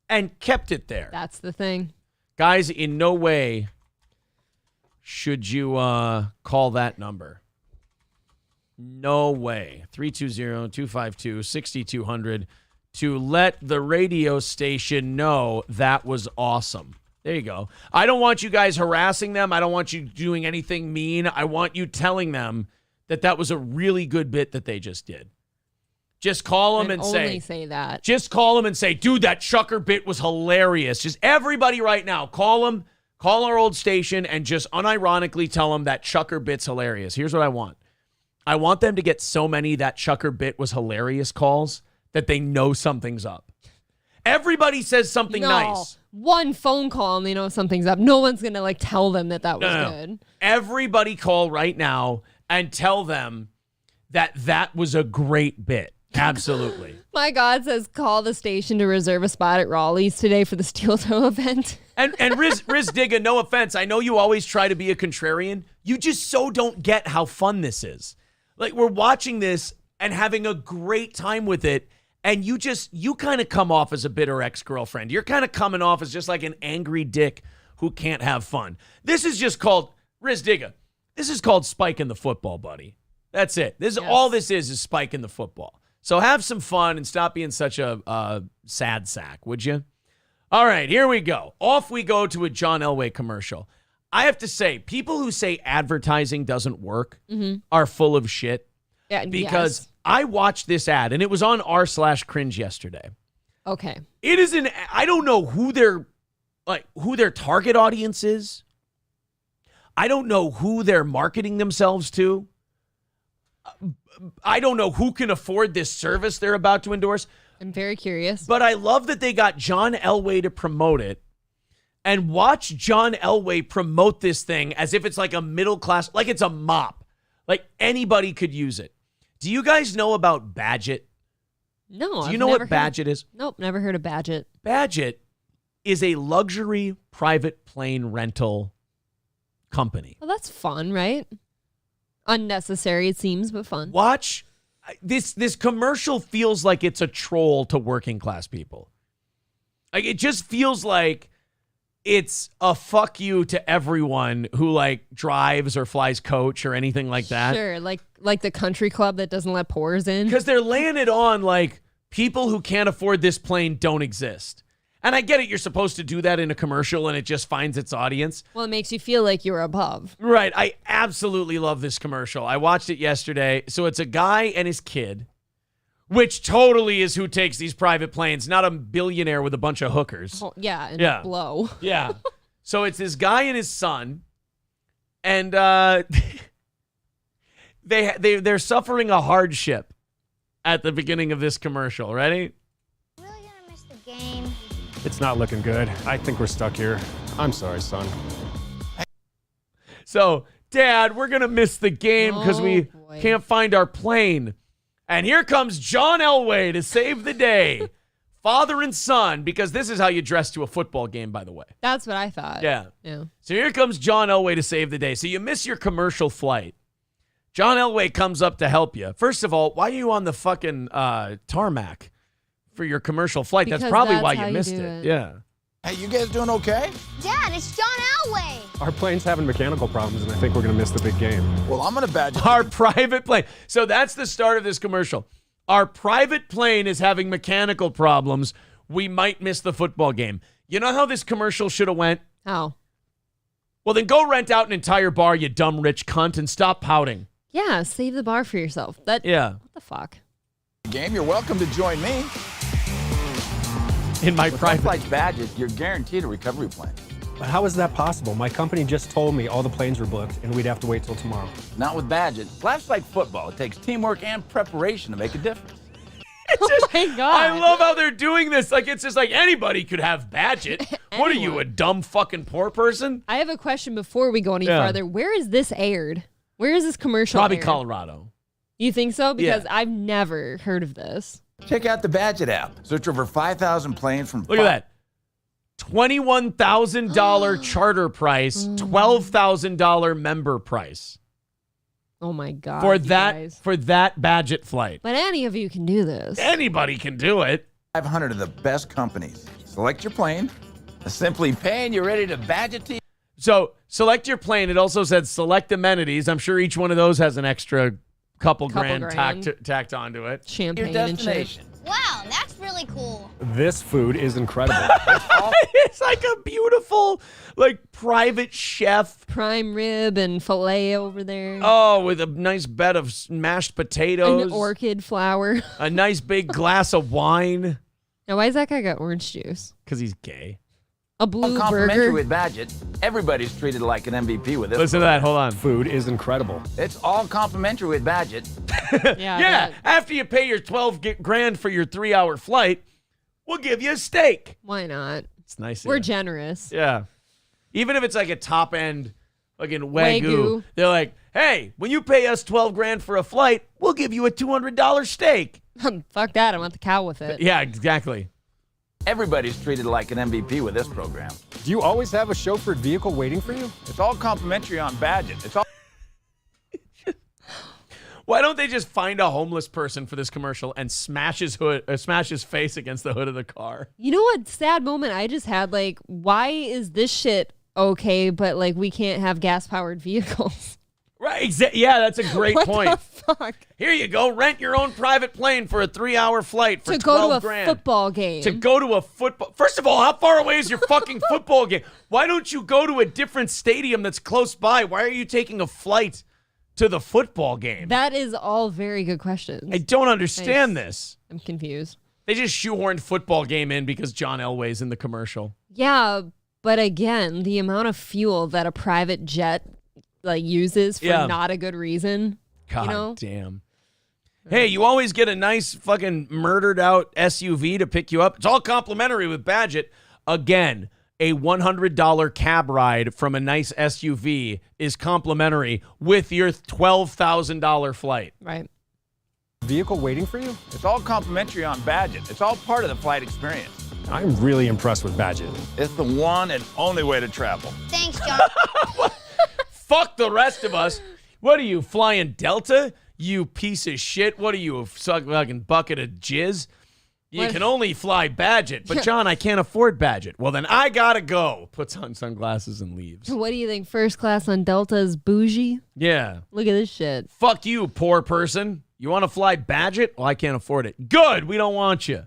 and kept it there. That's the thing. Guys, in no way should you call that number. No way. 320-252-6200 to let the radio station know that was awesome. There you go. I don't want you guys harassing them. I don't want you doing anything mean. I want you telling them that that was a really good bit that they just did. Just call them and only say that. Just call them and say, dude, that Chucker bit was hilarious. Just everybody right now, call them, call our old station, and just unironically tell them that Chucker bit's hilarious. Here's what I want. I want them to get so many that Chucker bit was hilarious calls that they know something's up. Everybody says something nice. One phone call and they know something's up. No one's going to tell them that was good. Everybody call right now and tell them that was a great bit. Absolutely. My God says call the station to reserve a spot at Raleigh's today for the Steel Toe event. And Riz Digga, no offense, I know you always try to be a contrarian. You just so don't get how fun this is. Like, we're watching this and having a great time with it, and you kind of come off as a bitter ex-girlfriend. You're kind of coming off as just like an angry dick who can't have fun. This is just called, Riz Digga, this is called spiking the football, buddy. That's it. All this is spiking the football. So have some fun and stop being such a sad sack, would you? All right, here we go. Off we go to a John Elway commercial. I have to say, people who say advertising doesn't work are full of shit. Yeah, because I watched this ad, and it was on r/cringe yesterday. Okay. It is I don't know who their target audience is. I don't know who they're marketing themselves to. I don't know who can afford this service they're about to endorse. I'm very curious. But I love that they got John Elway to promote it. and watch John Elway promote this thing as if it's like a middle class, like it's a mop. Like anybody could use it. Do you guys know about Badget? No. Do you know what Badget is? Nope, never heard of Badget. Badget is a luxury private plane rental company. Well, that's fun, right? Unnecessary, it seems, but fun. Watch. This commercial feels like it's a troll to working class people. Like it just feels like it's a fuck you to everyone who like drives or flies coach or anything like that. Sure, like the country club that doesn't let poors in. Because they're laying it on like people who can't afford this plane don't exist. And I get it, you're supposed to do that in a commercial and it just finds its audience. Well, it makes you feel like you're above. Right. I absolutely love this commercial. I watched it yesterday. So it's a guy and his kid, which totally is who takes these private planes, not a billionaire with a bunch of hookers. Oh, yeah, and blow. Yeah. So it's this guy and his son, and they're suffering a hardship at the beginning of this commercial. Ready? Really gonna miss the game. It's not looking good. I think we're stuck here. I'm sorry, son. So, Dad, we're going to miss the game because we can't find our plane. And here comes John Elway to save the day. Father and son, because this is how you dress to a football game, by the way. That's what I thought. Yeah. Yeah. So here comes John Elway to save the day. So you miss your commercial flight. John Elway comes up to help you. First of all, why are you on the fucking tarmac for your commercial flight? Because that's probably that's why how you you missed do it. it. Yeah. Hey, you guys doing okay? Dad, it's John Elway. Our plane's having mechanical problems, and I think we're going to miss the big game. Well, I'm going to badge Our private plane. So that's the start of this commercial. Our private plane is having mechanical problems. We might miss the football game. You know how this commercial should have went? How? Well, then go rent out an entire bar, you dumb rich cunt, and stop pouting. Yeah, save the bar for yourself. Yeah. What the fuck? game. You're welcome to join me. In my With private Flights Badget, you're guaranteed a recovery plan. But how is that possible? My company just told me all the planes were booked and we'd have to wait till tomorrow. Not with Badget. Life's like football. It takes teamwork and preparation to make a difference. It's just, my God. I love how they're doing this. Like, it's just like anybody could have Badget. What are you, a dumb fucking poor person? I have a question before we go any Yeah. farther. Where is this aired? Where is this commercial Probably aired? Colorado. You think so? Because Yeah. I've never heard of this. Check out the Badget app. Search over 5,000 planes from... Look at that. $21,000 charter price, $12,000 member price. Oh my God. For you that guys. for that Badget flight. But any of you can do this. Anybody can do it. 500 of the best companies. Select your plane. Simply pay and you're ready to Badget to... So select your plane. It also said select amenities. I'm sure each one of those has an extra couple grand tacked onto it. Champagne Your and shit. destination. Wow, that's really cool. This food is incredible. It's like a beautiful, like, private chef. Prime rib and filet over there. Oh, with a nice bed of mashed potatoes. An orchid flower. A nice big glass of wine. Now, why is that guy got orange juice? Because he's gay. A blue Complimentary burger. with Badget. Everybody's treated like an MVP with this. Listen to that. Hold on. Food is incredible. It's all complimentary with Badget. Yeah. After you pay your 12 grand for your 3-hour flight, we'll give you a steak. Why not? It's nice. We're yeah. generous. Yeah. Even if it's like a top end, like in Wagyu, they're like, hey, when you pay us 12 grand for a flight, we'll give you a $200 steak. Fuck that. I want the cow with it. Yeah, exactly. Everybody's treated like an MVP with this program. Do you always have a chauffeured vehicle waiting for you? It's all complimentary on Badget. It's all... Why don't they just find a homeless person for this commercial and smash his face against the hood of the car? You know what sad moment I just had? Like, why is this shit okay, but like we can't have gas-powered vehicles? Right. Yeah, that's a great What point. the fuck? Here you go. Rent your own private plane for a 3-hour flight for To go 12 to a grand. football game. To go to a football. First of all, how far away is your fucking football game? Why don't you go to a different stadium that's close by? Why are you taking a flight to the football game? That is all very good questions. I don't understand this. I'm confused. They just shoehorned football game in because John Elway's in the commercial. Yeah, but again, the amount of fuel that a private jet like uses for not a good reason. God you know? damn. Hey, you always get a nice fucking murdered out SUV to pick you up. It's all complimentary with Badget. Again, a $100 cab ride from a nice SUV is complimentary with your $12,000 flight. Right. Vehicle waiting for you? It's all complimentary on Badget. It's all part of the flight experience. I'm really impressed with Badget. It's the one and only way to travel. Thanks, John. Fuck the rest of us. What are you, flying Delta? You piece of shit. What are you, a fucking bucket of jizz? You can only fly Badget. But, John, I can't afford Badget. Well, then I gotta go. Puts on sunglasses and leaves. What do you think? First class on Delta is bougie? Yeah. Look at this shit. Fuck you, poor person. You want to fly Badget? Well, I can't afford it. Good. We don't want you.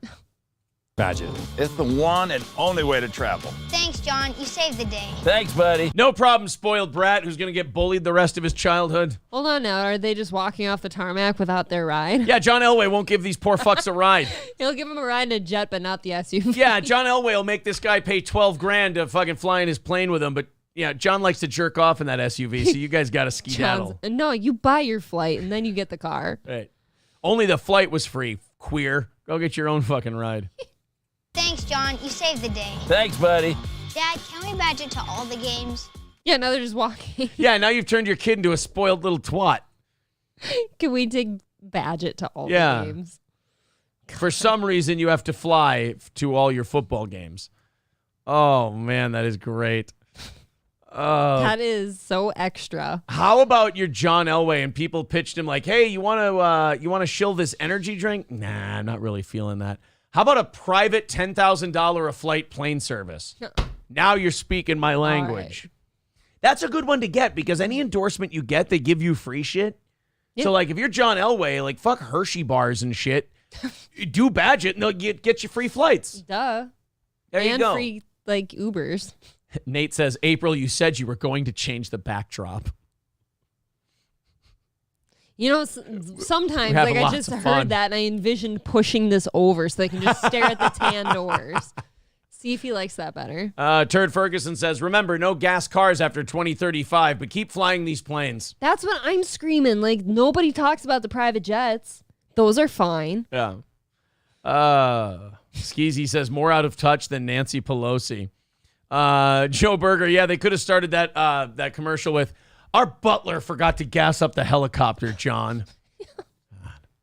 Badget. It's the one and only way to travel. Thanks, John. You saved the day. Thanks, buddy. No problem, spoiled brat who's going to get bullied the rest of his childhood. Hold on now. Are they just walking off the tarmac without their ride? Yeah, John Elway won't give these poor fucks a ride. He'll give him a ride in a jet, but not the SUV. Yeah, John Elway will make this guy pay $12,000 to fucking fly in his plane with him, but yeah, John likes to jerk off in that SUV, so you guys got to skedaddle. No, you buy your flight and then you get the car. Right. Only the flight was free, queer. Go get your own fucking ride. Thanks, John. You saved the day. Thanks, buddy. Dad, can we badge it to all the games? Yeah, now they're just walking. Yeah, now you've turned your kid into a spoiled little twat. Can we take Badget to all the games? For some reason, you have to fly to all your football games. Oh, man, that is great. That is so extra. How about your John Elway and people pitched him like, hey, you want to shill this energy drink? Nah, I'm not really feeling that. How about a private $10,000 a flight plane service? Now you're speaking my language. Right. That's a good one to get because any endorsement you get, they give you free shit. Yep. So, like, if you're John Elway, like, fuck Hershey bars and shit, do Badget and they'll get you free flights. Duh. There you go. And free, like, Ubers. Nate says, April, you said you were going to change the backdrop. You know, sometimes, like, I just heard that and I envisioned pushing this over so they can just stare at the tan doors. See if he likes that better. Turd Ferguson says, remember, no gas cars after 2035, but keep flying these planes. That's what I'm screaming. Like, nobody talks about the private jets. Those are fine. Yeah. Skeezy says, more out of touch than Nancy Pelosi. Joe Berger, yeah, they could have started that commercial with, our butler forgot to gas up the helicopter, John.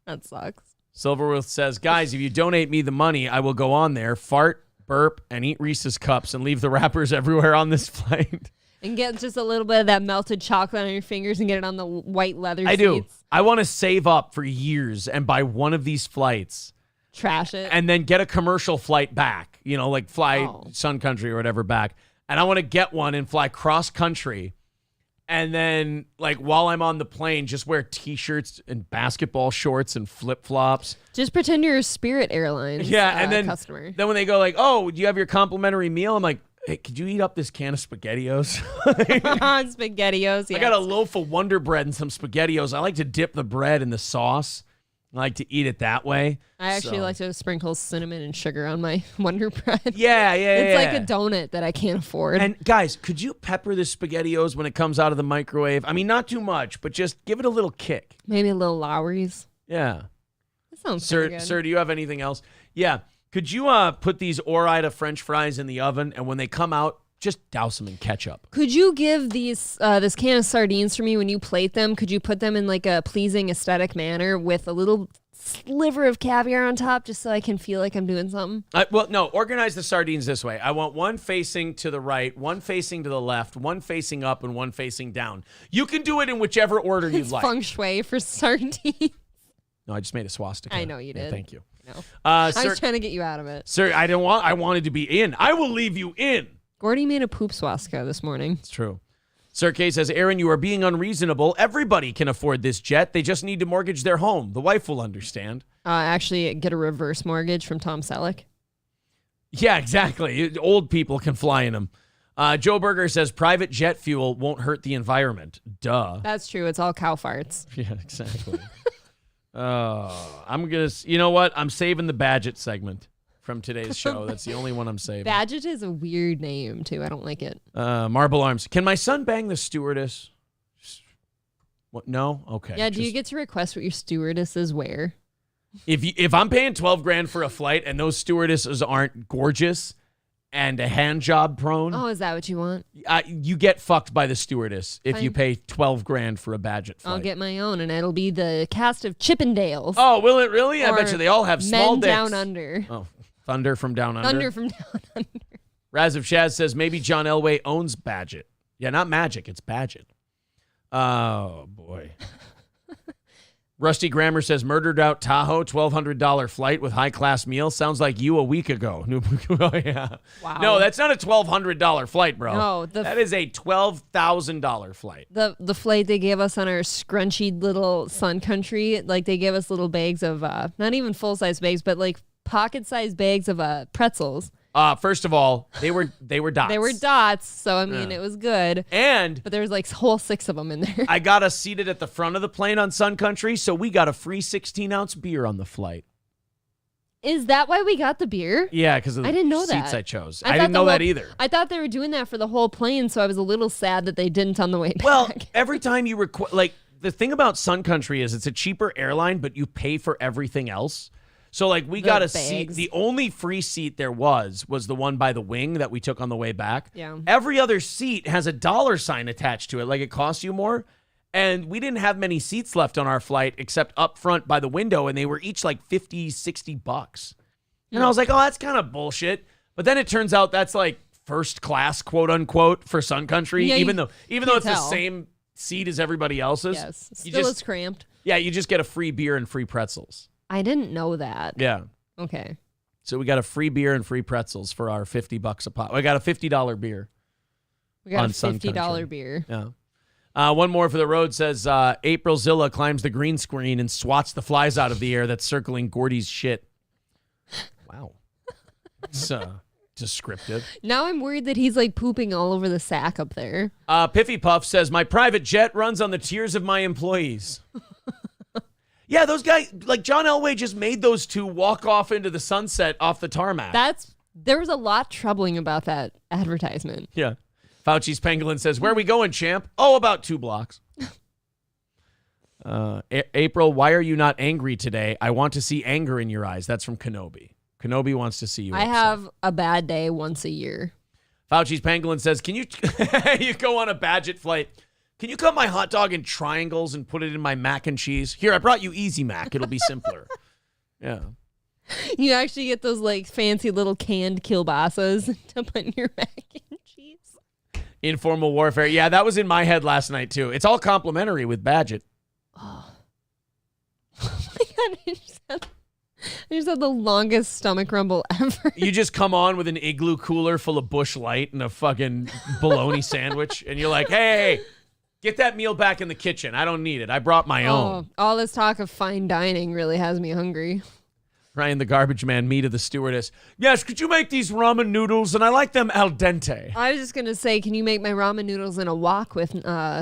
That sucks. Silverworth says, guys, if you donate me the money, I will go on there, fart, burp, and eat Reese's cups and leave the wrappers everywhere on this flight. And get just a little bit of that melted chocolate on your fingers and get it on the white leather seats. I do. I want to save up for years and buy one of these flights. Trash it. And then get a commercial flight back, you know, like fly Sun Country or whatever back. And I want to get one and fly cross country. And then, like, while I'm on the plane, just wear T-shirts and basketball shorts and flip-flops. Just pretend you're a Spirit Airlines and then, customer. Then when they go like, oh, do you have your complimentary meal? I'm like, hey, could you eat up this can of SpaghettiOs? SpaghettiOs, yeah. I got a loaf of Wonder Bread and some SpaghettiOs. I like to dip the bread in the sauce. I like to eat it that way. I actually like to sprinkle cinnamon and sugar on my Wonder Bread. Yeah. It's like a donut that I can't afford. And guys, could you pepper the SpaghettiOs when it comes out of the microwave? I mean, not too much, but just give it a little kick. Maybe a little Lowry's. Yeah. That sounds pretty good. Sir, do you have anything else? Yeah. Could you put these Ore-Ida French fries in the oven, and when they come out, just douse them in ketchup? Could you give these this can of sardines for me when you plate them? Could you put them in like a pleasing aesthetic manner with a little sliver of caviar on top just so I can feel like I'm doing something? Well, no, organize the sardines this way. I want one facing to the right, one facing to the left, one facing up, and one facing down. You can do it in whichever order you'd like. Feng shui for sardines. No, I just made a swastika. I know you did. Yeah, thank you. No. I was trying to get you out of it. Sir, I wanted to be in. I will leave you in. Gordy made a poop swastika this morning. It's true. Sir K says, Aaron, you are being unreasonable. Everybody can afford this jet. They just need to mortgage their home. The wife will understand. Actually, get a reverse mortgage from Tom Selleck. Yeah, exactly. Old people can fly in them. Joe Berger says, private jet fuel won't hurt the environment. Duh. That's true. It's all cow farts. Yeah, exactly. I'm going to, you know what? I'm saving the Badget segment from today's show. That's the only one I'm saving. Badget is a weird name, too. I don't like it. Marble Arms. Can my son bang the stewardess? What? No? Okay. Yeah, do you get to request what your stewardesses wear? If I'm paying $12,000 for a flight and those stewardesses aren't gorgeous and a hand job prone, Oh, is that what you want? you get fucked by the stewardess if you Fine. pay $12,000 for a Badgett flight. I'll get my own, and it'll be the cast of Chippendales. Oh, will it really? I bet Or you they all have small Men dicks. Down Under. Oh, Thunder from Down Under. Thunder from Down Under. Raz of Shaz says maybe John Elway owns Badgett. Yeah, not Magic. It's Badgett. Oh, boy. Rusty Grammer says murdered out Tahoe, $1,200 flight with high-class meal. Sounds like you a week ago. Oh, yeah. Wow. No, that's not a $1,200 flight, bro. No, that is a $12,000 flight. The flight they gave us on our scrunchy little Sun Country, like they gave us little bags of, not even full-size bags, but like pocket-sized bags of pretzels. First of all, they were dots. They were dots, so I mean, Yeah. it was good. And But there was like whole 6 of them in there. I got us seated at the front of the plane on Sun Country, so we got a free 16-ounce beer on the flight. Is that why we got the beer? Yeah, because of the I didn't know seats that. I chose. I I thought didn't know the that whole- either. I thought they were doing that for the whole plane, so I was a little sad that they didn't on the way back. Well, every time you like the thing about Sun Country is it's a cheaper airline, but you pay for everything else. So like we The got a seat. bags. The only free seat there was the one by the wing that we took on the way back. Yeah. Every other seat has a $sign attached to it, like it costs you more. And we didn't have many seats left on our flight except up front by the window, and they were each like $50-$60. And I was like, oh, that's kind of bullshit. But then it turns out that's like first class, quote unquote, for Sun Country, Yeah, even though can't it's the tell. same seat as everybody else's. Yes, You still just- it's cramped. Yeah, you just get a free beer and free pretzels. I didn't know that. Yeah. Okay. So we got a free beer and free pretzels for our $50 a pop. We got a $50 beer. We got on a Sun $50 Country. beer. Yeah. One more for the road says April Zilla climbs the green screen and swats the flies out of the air that's circling Gordy's shit. Wow. It's descriptive. Now I'm worried that he's like pooping all over the sack up there. Piffy Puff says, my private jet runs on the tears of my employees. Yeah, those guys, like John Elway just made those two walk off into the sunset off the tarmac. There was a lot troubling about that advertisement. Yeah. Fauci's Pangolin says, where are we going, champ? Oh, about 2 blocks. April, why are you not angry today? I want to see anger in your eyes. That's from Kenobi. Kenobi wants to see you I upset. have a bad day once a year. Fauci's Pangolin says, can you you go on a Badgett flight? Can you cut my hot dog in triangles and put it in my mac and cheese? Here, I brought you Easy Mac. It'll be simpler. Yeah. You actually get those like fancy little canned kielbasa's to put in your mac and cheese. Informal warfare. Yeah, that was in my head last night, too. It's all complimentary with Badgett. Oh my God, I just had the longest stomach rumble ever. You just come on with an igloo cooler full of Bush Light and a fucking bologna sandwich, and you're like, hey, get that meal back in the kitchen. I don't need it. I brought my own. All this talk of fine dining really has me hungry. Ryan the Garbage Man, me to the stewardess. Yes, could you make these ramen noodles? And I like them al dente. I was just going to say, can you make my ramen noodles in a wok with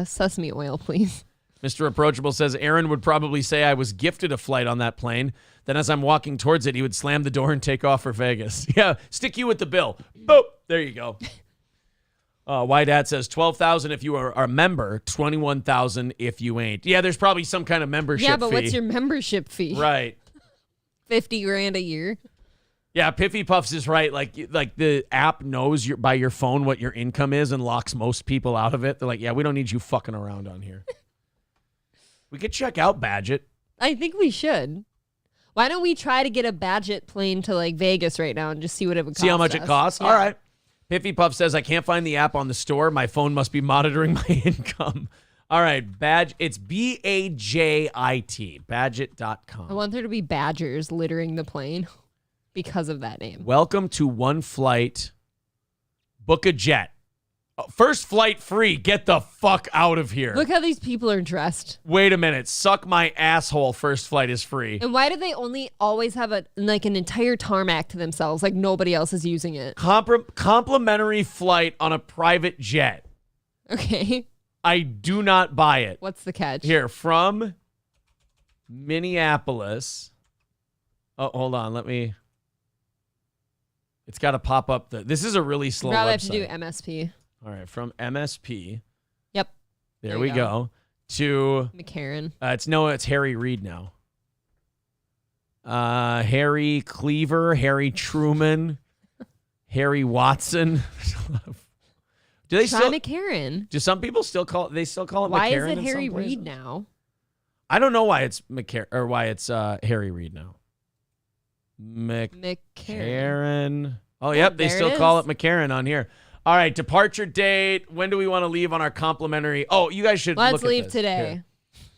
sesame oil, please? Mr. Approachable says Aaron would probably say I was gifted a flight on that plane. Then as I'm walking towards it, he would slam the door and take off for Vegas. Yeah, stick you with the bill. Boop. There you go. Dad says 12,000 if you are a member, 21,000 if you ain't. Yeah, there's probably some kind of membership fee. Yeah, but what's your membership fee? Right. $50,000 a year. Yeah, Piffy Puffs is right. Like the app knows by your phone what your income is and locks most people out of it. They're like, yeah, we don't need you fucking around on here. We could check out Badgett. I think we should. Why don't we try to get a Badgett plane to like Vegas right now and just see what it would cost? See how much it us? costs? Yeah. All right. Piffy Puff says, I can't find the app on the store. My phone must be monitoring my income. All right. It's Badgit. Badgett.com. I want there to be badgers littering the plane because of that name. Welcome to One Flight. Book a jet. First flight free. Get the fuck out of here. Look how these people are dressed. Wait a minute. Suck my asshole. First flight is free. And why do they only always have an entire tarmac to themselves? Like nobody else is using it. Complimentary flight on a private jet. Okay. I do not buy it. What's the catch? Here, from Minneapolis. Oh, hold on. It's got to pop up. This is a really slow Probably website. have to do MSP. All right, from MSP. Yep. There we go. To McCarran. It's Harry Reid now. Harry Cleaver, Harry Truman, Harry Watson. Do they Sean still? McCarran. Do some people still call it? They still call it Why McCarran. is it in Harry some places? Reid now? I don't know why it's McCarran or why it's Harry Reid now. McCarran. Oh, yep. They there still it call is. it McCarran on here. All right. Departure date. When do we want to leave on our complimentary? Oh, you guys should Let's look at leave this. today. Here.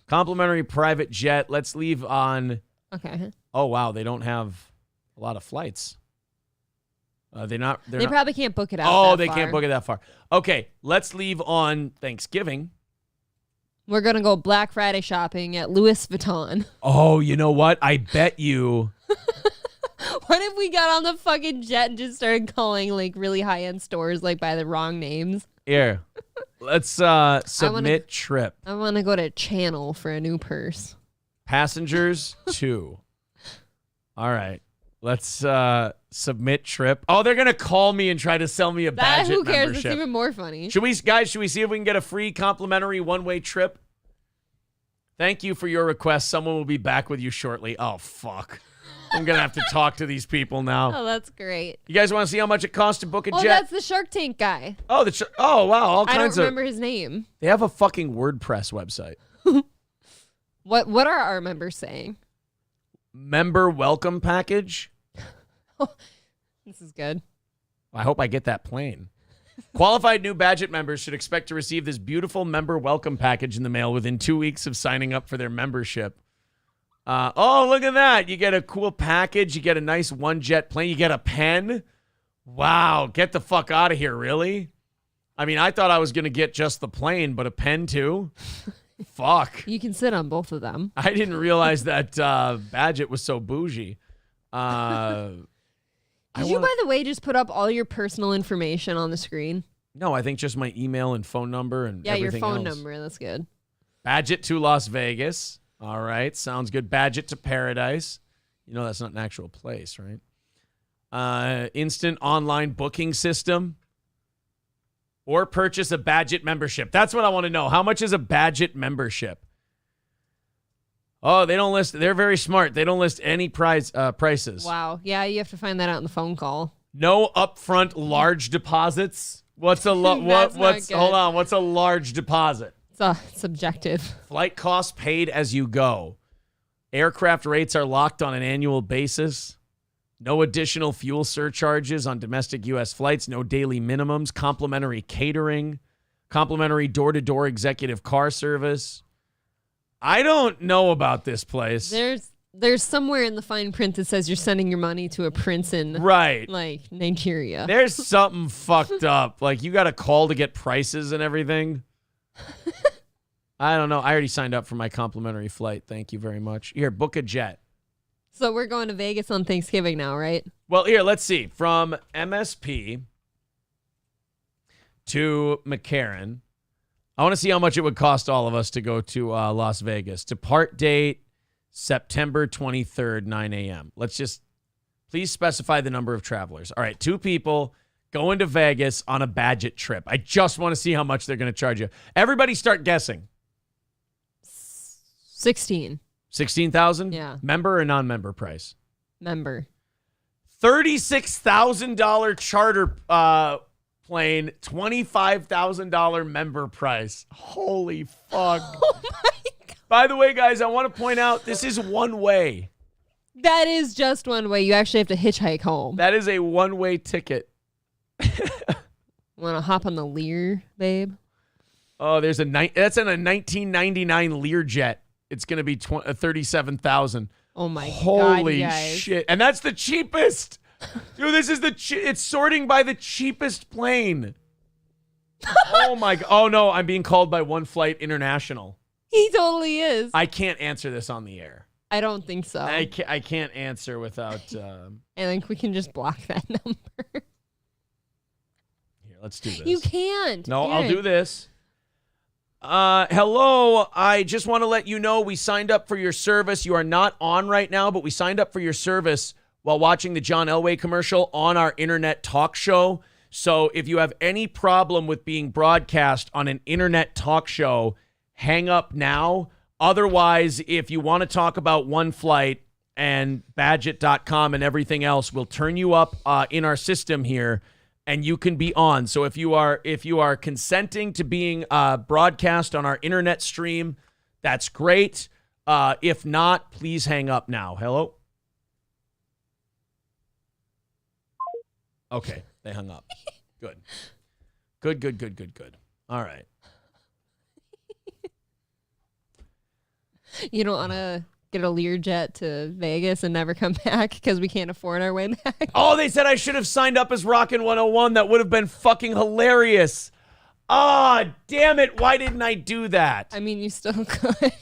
Complimentary private jet. Let's leave on. Okay. Oh, wow. They don't have a lot of flights. They're not. They probably can't book it out. Oh, that they far. can't book it that far. Okay. Let's leave on Thanksgiving. We're gonna go Black Friday shopping at Louis Vuitton. Oh, you know what? I bet you. What if we got on the fucking jet and just started calling like really high end stores like by the wrong names? Here. Let's submit trip. I want to go to Channel for a new purse. Passengers 2. All right. Let's submit trip. Oh, they're gonna call me and try to sell me a Badget Who cares? membership. It's even more funny. Should we see if we can get a free complimentary one-way trip? Thank you for your request. Someone will be back with you shortly. Oh, fuck. I'm gonna have to talk to these people now. Oh, that's great. You guys want to see how much it costs to book a Oh, jet? that's the Shark Tank guy. Oh, oh wow, all I kinds don't of. remember his name. They have a fucking WordPress website. What are our members saying? Member welcome package. This is good. I hope I get that plane. Qualified new Badget members should expect to receive this beautiful member welcome package in the mail within 2 weeks of signing up for their membership. Oh, look at that. You get a cool package. You get a nice one-jet plane. You get a pen. Wow. Get the fuck out of here, really? I mean, I thought I was going to get just the plane, but a pen too? Fuck. You can sit on both of them. I didn't realize that Badget was so bougie. Did you, by the way, just put up all your personal information on the screen? No, I think just my email and phone number and everything your phone else. number. That's good. Badget to Las Vegas. All right, sounds good. Badget to Paradise. You know that's not an actual place, right? Instant online booking system. Or purchase a Badget membership. That's what I want to know. How much is a Badget membership? Oh, they don't list. They're very smart. They don't list any prices. Wow. Yeah, you have to find that out in the phone call. No upfront large deposits. What's a what's hold on? What's a large deposit? It's subjective. Flight costs paid as you go. Aircraft rates are locked on an annual basis. No additional fuel surcharges on domestic U.S. flights. No daily minimums. Complimentary catering. Complimentary door-to-door executive car service. I don't know about this place. There's somewhere in the fine print that says you're sending your money to a prince in like Nigeria. There's something fucked up. Like you got to call to get prices and everything. I don't know. I already signed up for my complimentary flight. Thank you very much. Here, book a jet. So we're going to Vegas on Thanksgiving now, right? Well, here, let's see. From MSP to McCarran, I want to see how much it would cost all of us to go to Las Vegas. Depart date, September 23rd, 9 a.m. Let's just, please specify the number of travelers. All right, 2 people going to Vegas on a Badget trip. I just want to see how much they're going to charge you. Everybody start guessing. 16. 16,000? Yeah. Member or non-member price? Member. $36,000 charter plane, $25,000 member price. Holy fuck. Oh my God. By the way, guys, I want to point out this is one way. That is just one way. You actually have to hitchhike home. That is a one-way ticket. Want to hop on the Lear, babe? Oh, that's in a 1999 Learjet. It's going to be $37,000. Oh my God, Holy guys. shit. And that's the cheapest. Dude, this is it's sorting by the cheapest plane. Oh my God. Oh no, I'm being called by One Flight International. He totally is. I can't answer this on the air. I don't think so. I can't answer without... I think we can just block that number. Here, let's do this. You can't. No, I'll do this. Hello, I just want to let you know we signed up for your service. You are not on right now, but we signed up for your service while watching the John Elway commercial on our internet talk show. So if you have any problem with being broadcast on an internet talk show, hang up now. Otherwise, if you want to talk about One Flight, and Badget.com and everything else will turn you up in our system here, and you can be on. So if you are consenting to being broadcast on our internet stream, that's great. If not, please hang up now. Hello? Okay, they hung up. Good. Good. All right. You don't want to get a Learjet to Vegas and never come back because we can't afford our way back? Oh, they said I should have signed up as Rockin' 101. That would have been fucking hilarious. Ah, damn it. Why didn't I do that? I mean, you still could.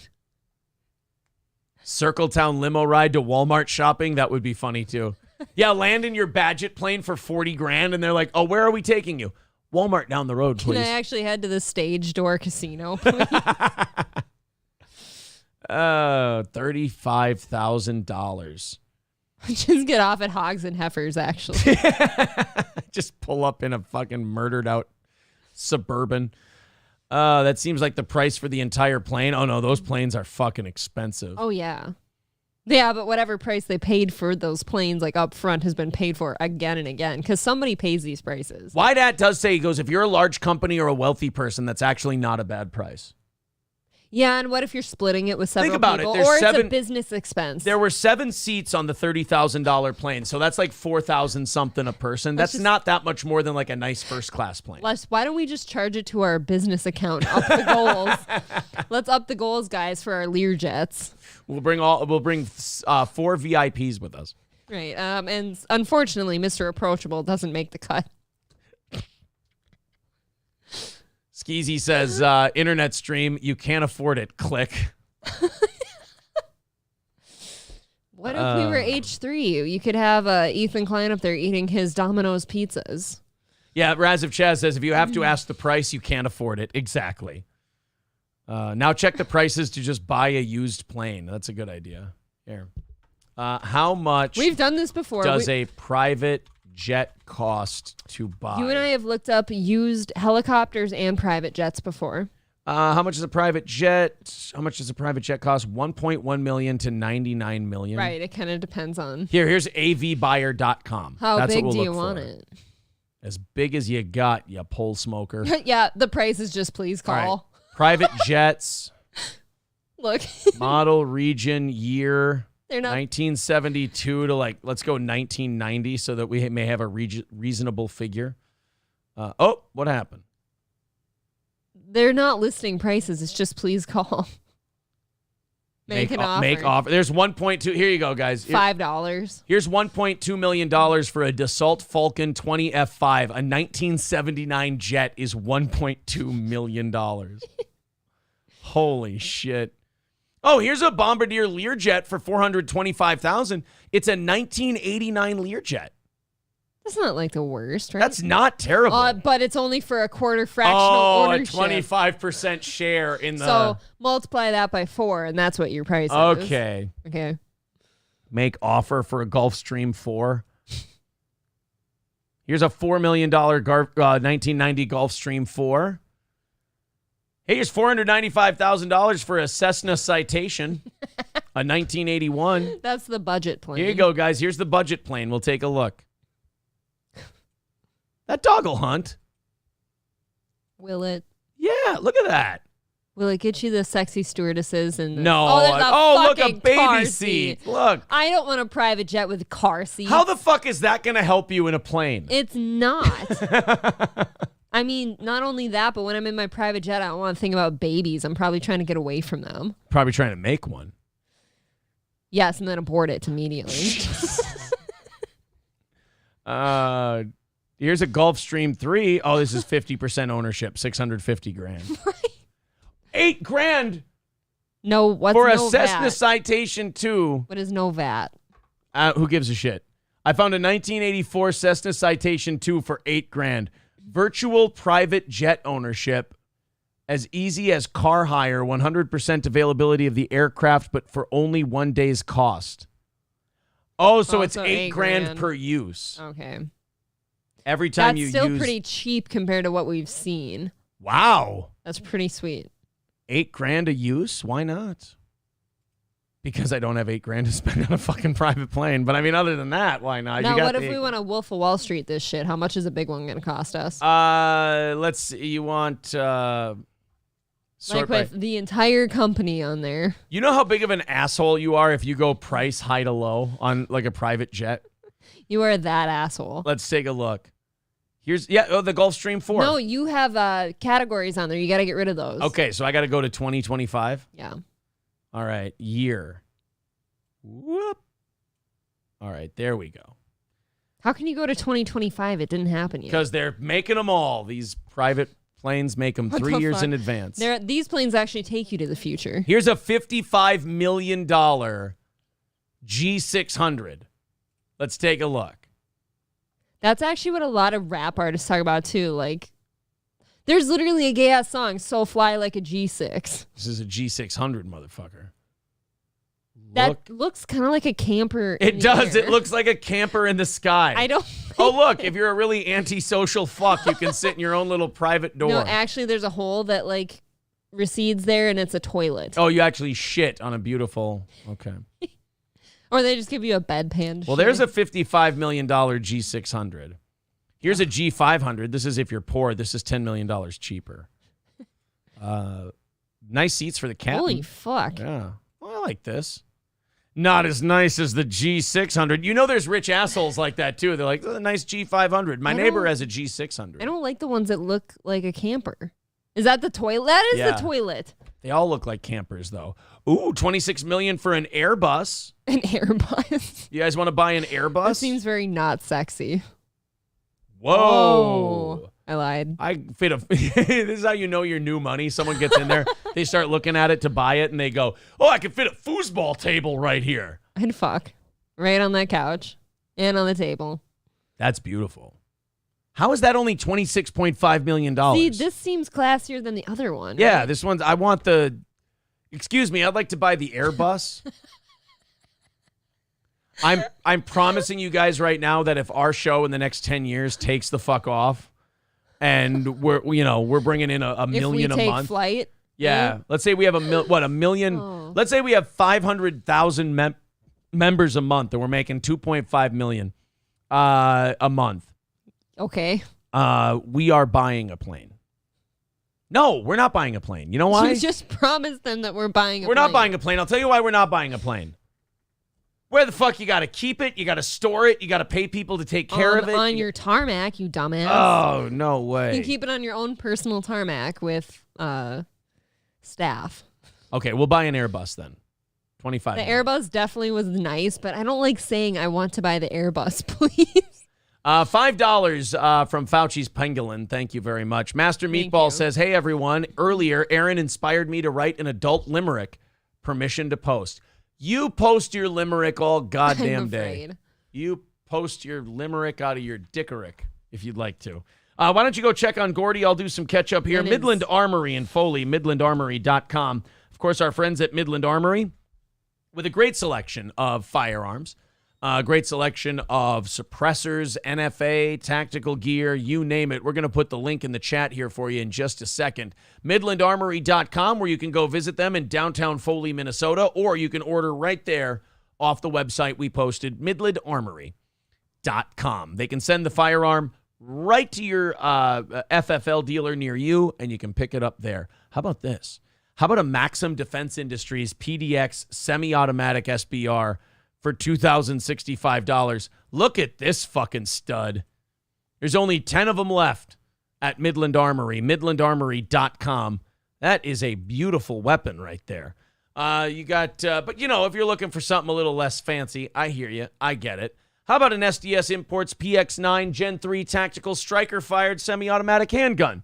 Circle Town limo ride to Walmart shopping. That would be funny, too. Yeah, land in your Badget plane for $40,000, and they're like, oh, where are we taking you? Walmart down the road, please. Can I actually head to the Stage Door Casino, please? $35,000. Just get off at Hogs and Heifers, actually. Just pull up in a fucking murdered out Suburban. That seems like the price for the entire plane. Oh, no, those planes are fucking expensive. Oh, yeah. Yeah, but whatever price they paid for those planes, like up front, has been paid for again and again because somebody pays these prices. Wydat does say, he goes, if you're a large company or a wealthy person, that's actually not a bad price. Yeah, and what if you're splitting it with several Think about people? it. There's Or seven, it's a business expense. There were 7 seats on the $30,000 plane, so that's like $4,000 something a person. That's not that much more than like a nice first class plane. Les, why don't we just charge it to our business account? Up the goals. Let's up the goals, guys, for our Learjets. We'll bring 4 VIPs with us. Right. And unfortunately, Mr. Approachable doesn't make the cut. Skeezy says, internet stream, you can't afford it. Click. What if we were H3? You could have Ethan Klein up there eating his Domino's pizzas. Yeah, Raziv Chaz says, if you have to ask the price, you can't afford it. Exactly. Now check the prices to just buy a used plane. That's a good idea. Here. How much We've done this before. does a private jet cost to buy? You and I have looked up used helicopters and private jets before. How much is a private jet? How much does a private jet cost? $1.1 million to $99 million. Right. It kind of depends on Here's avbuyer.com. how That's big what we'll do you look want for. it. As big as you got, you pole smoker. Yeah, the price is just please call. All right. Private jets. Look. Model, region, year. They're not 1972 to let's go 1990 so that we may have a reasonable figure. What happened? They're not listing prices. It's just please call. Make an offer. Make offer. There's 1.2. Here you go, guys. $5. Here's $1.2 million for a Dassault Falcon 20 F5. A 1979 jet is $1.2 million. Holy shit. Oh, here's a Bombardier Learjet for $425,000. It's a 1989 Learjet. That's not like the worst, right? That's not terrible. But it's only for a quarter fractional ownership. A 25% share in the... So multiply that by 4, and that's what your price is. Okay. Okay. Make offer for a Gulfstream 4. Here's a $4 million 1990 Gulfstream 4. Hey, here's $495,000 for a Cessna Citation, a 1981. That's the budget plane. Here you go, guys. Here's the budget plane. We'll take a look. That dog will hunt. Will it? Yeah, look at that. Will it get you the sexy stewardesses and No. Look, a baby seat. Look. I don't want a private jet with car seats. How the fuck is that going to help you in a plane? It's not. I mean, not only that, but when I'm in my private jet, I don't want to think about babies. I'm probably trying to get away from them. Probably trying to make one. Yes, and then abort it immediately. Here's a Gulfstream 3. Oh, this is 50% ownership, $650,000. $8,000. No, what's for a no Cessna VAT? Citation 2. What is no VAT? Who gives a shit? I found a 1984 Cessna Citation 2 for $8,000. Virtual private jet ownership, as easy as car hire, 100% availability of the aircraft, but for only 1 day's cost. Oh, so it's $8,000 per use. Okay. Every time That's you still pretty cheap compared to what we've seen. Wow. That's pretty sweet. $8,000 a use? Why not? Because I don't have $8,000 to spend on a fucking private plane. But I mean, other than that, why not? Now, what if we want to Wolf of Wall Street this shit? How much is a big one going to cost us? Let's see. You want like with the entire company on there. You know how big of an asshole you are if you go price high to low on like a private jet? You are that asshole. Let's take a look. Here's the Gulfstream 4. No, you have categories on there. You got to get rid of those. Okay, so I got to go to 2025. Yeah. All right, year. Whoop. All right, there we go. How can you go to 2025? It didn't happen yet. Because they're making them all. These private planes make them 3 years in advance. These planes actually take you to the future. Here's a $55 million G600. Let's take a look. That's actually what a lot of rap artists talk about, too. Like, there's literally a gay-ass song, So Fly Like a G6. This is a G600, motherfucker. That looks kind of like a camper. It does. It looks like a camper in the sky. I don't. Oh, look. If you're a really antisocial fuck, you can sit in your own little private door. No, actually, there's a hole that, like, recedes there, and it's a toilet. Oh, you actually shit on a beautiful... Okay. Or they just give you a bedpan. Well, there's a $55 million G600. Here's a G500. This is if you're poor. This is $10 million cheaper. Nice seats for the captain. Holy fuck. Yeah. Well, I like this. Not as nice as the G600. You know there's rich assholes like that, too. They're like, oh, a nice G500. My neighbor has a G600. I don't like the ones that look like a camper. Is that the toilet? That is the toilet. They all look like campers, though. Ooh, $26 million for an Airbus. An Airbus? You guys want to buy an Airbus? That seems very not sexy. Whoa. Oh, I lied. I fit a... This is how you know your new money. Someone gets in there, they start looking at it to buy it, and they go, oh, I can fit a foosball table right here. I'd fuck. Right on that couch and on the table. That's beautiful. How is that only $26.5 million? See, this seems classier than the other one. Yeah, right? this one's... I want the... Excuse me, I'd like to buy the Airbus. I'm promising you guys right now that if our show in the next 10 years takes the fuck off, and we're bringing in a million a month. If we take flight. Yeah, let's say we have a million. Oh. Let's say we have 500,000 members a month, and we're making 2.5 million a month. Okay. We are buying a plane. No, we're not buying a plane. You know why? You just promised them that we're buying a plane. We're not buying a plane. I'll tell you why we're not buying a plane. Where the fuck you got to keep it? You got to store it. You got to pay people to take care of it. On your tarmac, you dumbass. Oh, no way. You can keep it on your own personal tarmac with staff. Okay, we'll buy an Airbus then. 25. The Airbus definitely was nice, but I don't like saying I want to buy the Airbus, please. $5 from Fauci's Pangolin. Thank you very much. Master Meatball says, hey, everyone. Earlier, Aaron inspired me to write an adult limerick. Permission to post. You post your limerick all goddamn day. You post your limerick out of your dickerick if you'd like to. Why don't you go check on Gordy? I'll do some catch up here. Midland Armory in Foley, midlandarmory.com. Of course, our friends at Midland Armory with a great selection of firearms. Great selection of suppressors, NFA, tactical gear, you name it. We're going to put the link in the chat here for you in just a second. MidlandArmory.com, where you can go visit them in downtown Foley, Minnesota, or you can order right there off the website we posted, MidlandArmory.com. They can send the firearm right to your FFL dealer near you, and you can pick it up there. How about this? How about a Maxim Defense Industries PDX semi-automatic SBR for $2,065. Look at this fucking stud. There's only 10 of them left at Midland Armory, midlandarmory.com. That is a beautiful weapon right there. You got, but you know, if you're looking for something a little less fancy, I hear you. I get it. How about an SDS Imports PX9 Gen 3 Tactical Striker-fired semi-automatic handgun?